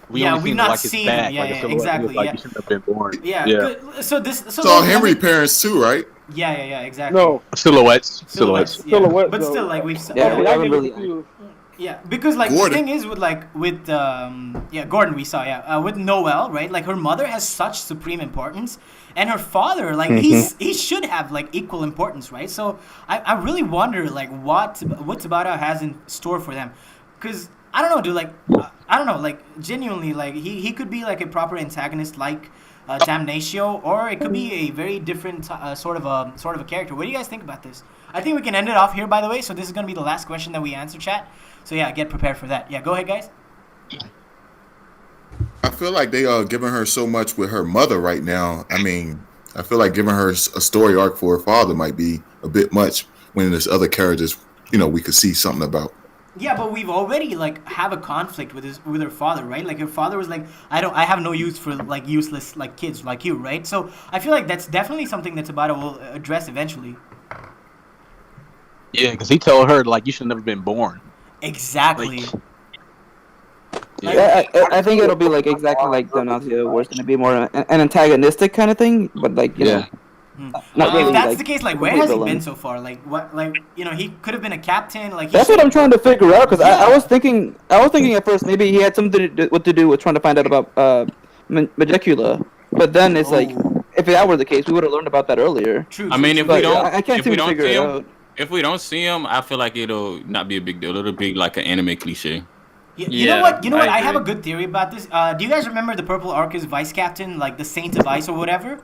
we've
not
not
seen
seen his back.
him. Exactly.
Like he shouldn't have been born.
Yeah.
Yeah.
So
Saw Henry parents too, right?
Yeah, exactly.
No.
Silhouettes.
Yeah.
Silhouettes,
But
though.
still, like we've.
Yeah,
because like
Gordon.
the thing is with Gordon we saw with Noelle, right? Like her mother has such supreme importance, and her father like he should have like equal importance, right? So I really wonder like what Tabata has in store for them, because I don't know, dude. Like I don't know, like genuinely, like he could be like a proper antagonist like Damnatio, or it could be a very different sort of a character. What do you guys think about this? I think we can end it off here, by the way. So this is gonna be the last question that we answer, chat. So yeah, get prepared for that. Yeah, go ahead, guys.
I feel like they are giving her so much with her mother right now. I mean, I feel like giving her a story arc for her father might be a bit much when there's other characters, we could see something about.
Yeah, but we've already like have a conflict with her father, right? Like her father was like, I have no use for like useless like kids like you, right? So I feel like that's definitely something that's about to will address eventually.
Yeah, because he told her like you should have never been born.
Exactly.
Yeah, I think it'll be like exactly like Donatia, where it's gonna be more an antagonistic kind of thing, but like you know, not really.
If that's
like,
the case, like
a
where
complete
has he
villain.
been so far? Like what? Like you know, he could have been a captain. Like
That's what I'm trying to figure out because I was thinking at first maybe he had something to do with trying to find out about Magicula, but then it's like if that were the case, we would have learned about that earlier.
I mean, if we don't,
I can't
if
seem
we
to
don't
figure
see
it
him,
out.
if we don't see him, I feel like it'll not be a big deal. It'll be like an anime cliche.
You know what? You know what? I have a good theory about this. Do you guys remember the Purple Arcus vice captain, like the Saint of Ice or whatever?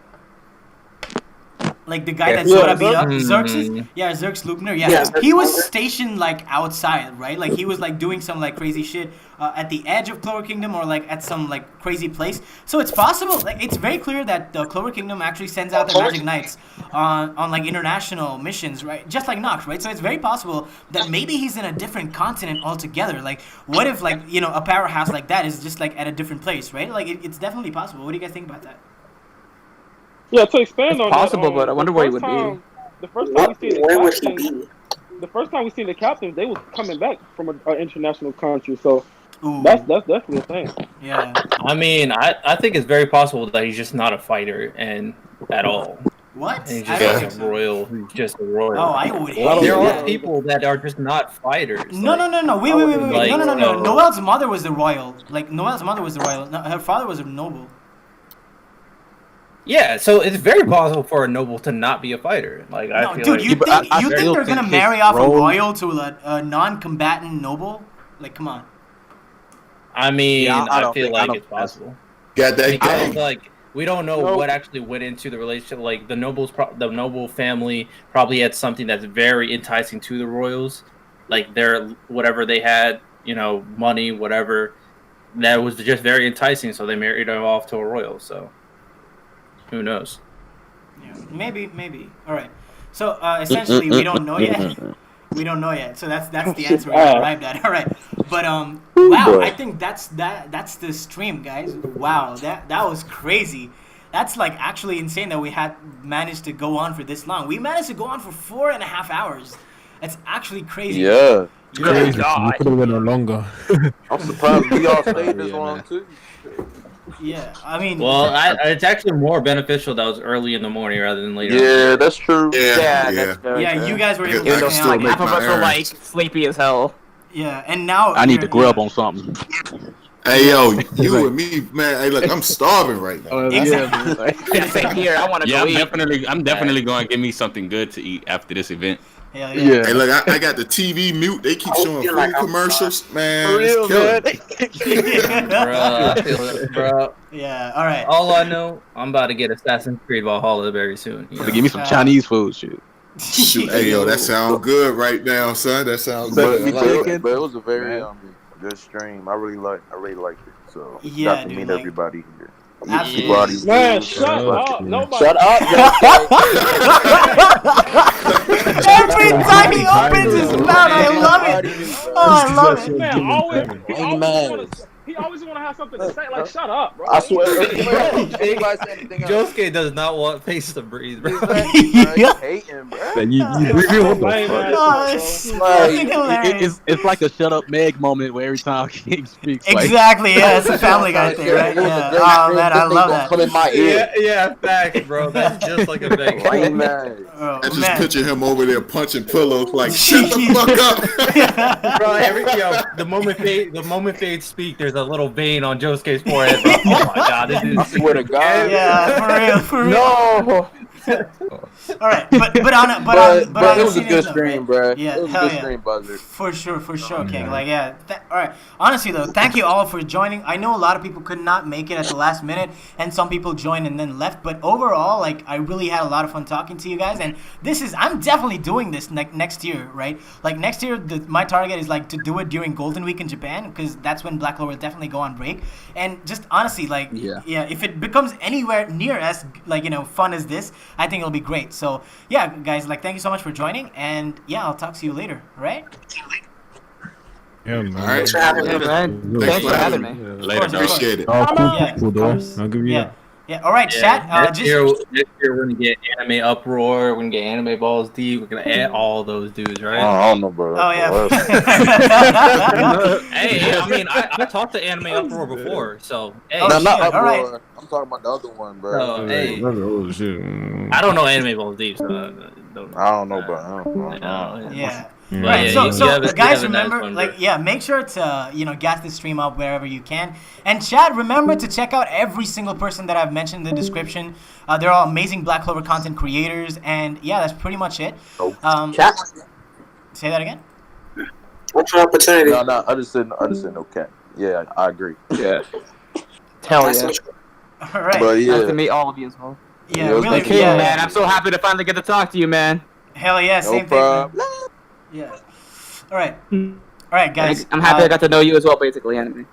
Like the guy that Zora beat up, Xerxes. Yeah, Xerxes Lupner. Yeah, he was stationed like outside, right? Like he was like doing some like crazy shit at the edge of Clover Kingdom or like at some like crazy place. So it's possible. Like it's very clear that the Clover Kingdom actually sends out their magic knights on like international missions, right? Just like Nox, right? So it's very possible that maybe he's in a different continent altogether. Like what if like you know a powerhouse like that is just like at a different place, right? Like it's definitely possible. What do you guys think about that?
Yeah, to expand on
possible,
that,
but I wonder where he would be.
The first time we seen the captain, the first time we seen the captains, they was coming back from an international country. So that's definitely a thing.
Yeah.
I mean, I think it's very possible that he's just not a fighter and at all.
What?
And he's just like a royal. He's just a royal.
Oh, I would hate
There
that.
are people that are just not fighters.
No. Wait.
Like,
No. Noelle's mother was the royal. Like Noelle's mother was the royal. No, her father was a noble.
Yeah, so it's very possible for a noble to not be a fighter. Like I feel
dude,
like
you think they're gonna marry off a royal to a non-combatant noble? Like, come on.
I mean,
Yeah,
I feel like it's possible.
Got that
Because
game.
like we don't know what actually went into the relationship. Like the the noble family probably had something that's very enticing to the royals, like their whatever they had, you know, money, whatever. That was just very enticing, so they married her off to a royal. So who knows?
Yeah, maybe. All right. So essentially, we don't know yet. We don't know yet. So that's the answer we arrived at. All right. But wow, I think that's the stream, guys. Wow, that was crazy. That's like actually insane that we had managed to go on for this long. We managed to go on for 4.5 hours. That's actually crazy.
Yeah.
Crazy. You could have went on longer.
I'm surprised we all stayed this long too.
Yeah, I mean.
Well, it's actually more beneficial that was early in the morning rather than later.
Yeah, that's true.
Yeah, you guys were able to
Even though like half of us were like sleepy as hell.
Yeah, and now
I need to grub on something.
Hey yo, you and me, man. Hey, look, I'm starving right now.
Yeah, same here. I want to go eat.
I'm definitely going to give me something good to eat after this event.
Hell
yeah. Hey, look, I got the TV mute. They keep showing food commercials, man.
For real, man.
Bro.
Yeah, all right.
All I know, I'm about to get Assassin's Creed Valhalla very soon. You know?
Give me some Chinese food, shoot.
Shoot, hey yo, that sounds good right now, son. That sounds good.
But it was a very good stream. I really liked it. So
yeah,
got to meet everybody here.
Absolutely.
Man, shut up. Nobody.
Shut up.
Every time he opens his mouth, I love it. Oh, I love it.
Man, he always want to have something to say. Like, shut up, bro.
I swear.
Josuke does not want face to breathe, bro.
Hating, bro.
You what the fuck?
It's like a shut up Meg moment where every time King speaks.
Exactly, yeah, it's a Family Guy thing, right? Yeah. Oh man, I love that.
Come in my ear.
Yeah, facts, bro. That's just like a Meg.
I just picture him over there punching pillows like, shut the fuck up.
Bro, the moment Fade speak, there's a little vein on Josuke's forehead. Bro. Oh my god, this is.
I swear to God.
Yeah, for real.
No.
All right, but it
was a good stream, bro.
Yeah,
it was a good stream, Buzzer.
For sure, King. Like, yeah. All right. Honestly, though, thank you all for joining. I know a lot of people could not make it at the last minute, and some people joined and then left. But overall, like, I really had a lot of fun talking to you guys. And I'm definitely doing this next year, right? Like next year, my target is like to do it during Golden Week in Japan, because that's when Black Clover will definitely go on break. And just honestly, like, yeah, if it becomes anywhere near as like fun as this, I think it'll be great. So yeah, guys, like, thank you so much for joining, and yeah, I'll talk to you later. All right?
Yeah, man.
Thanks
for having me, man. Thanks for having me.
Later, dog.
Appreciate it.
Oh, cool,
Yeah, cool, though. I'll give you that.
Yeah. All right, chat.
Next year we're gonna get Anime Uproar. We're gonna get Anime Balls Deep. We're gonna add all those dudes, right?
I don't know, bro.
Oh yeah.
Hey, I mean, I talked to Anime Uproar before, so hey.
No, not Uproar.
All right.
I'm talking about the other one, bro.
Oh, hey.
Oh shit.
I don't know Anime Balls Deep, so
I don't know, bro.
Yeah.
But
Right,
yeah,
so guys,
a nice
remember,
one,
like, make sure to, gas the stream up wherever you can. And Chad, remember to check out every single person that I've mentioned in the description. They're all amazing Black Clover content creators, and yeah, that's pretty much it.
Chat.
Say that again.
What's your opportunity?
No, I just said no cap. Yeah, I agree. Yeah.
Hell yeah.
All right.
But yeah.
Nice to meet all of you as well.
Yeah, really.
King,
Yeah,
man. I'm so happy to finally get to talk to you, man.
Hell yeah,
No
same
problem.
thing. Yeah. All right, guys.
I'm happy I got to know you as well, basically, Anime.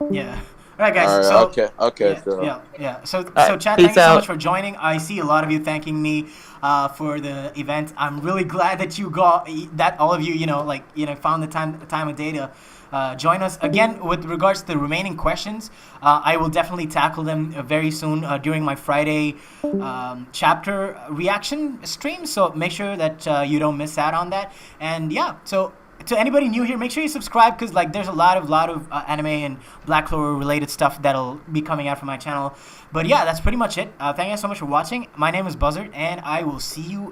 Yeah. All right, guys.
All right,
so
okay.
Yeah. So
right,
Chad,
peace
thank you so
out.
much for joining. I see a lot of you thanking me for the event. I'm really glad that all of you, found the time of day to join us. Again, with regards to the remaining questions, I will definitely tackle them very soon during my Friday chapter reaction stream. So make sure that you don't miss out on that. And yeah, so to anybody new here, make sure you subscribe because there's a lot of anime and Black Clover related stuff that'll be coming out from my channel. But yeah, that's pretty much it. Thank you so much for watching. My name is Buzzard, and I will see you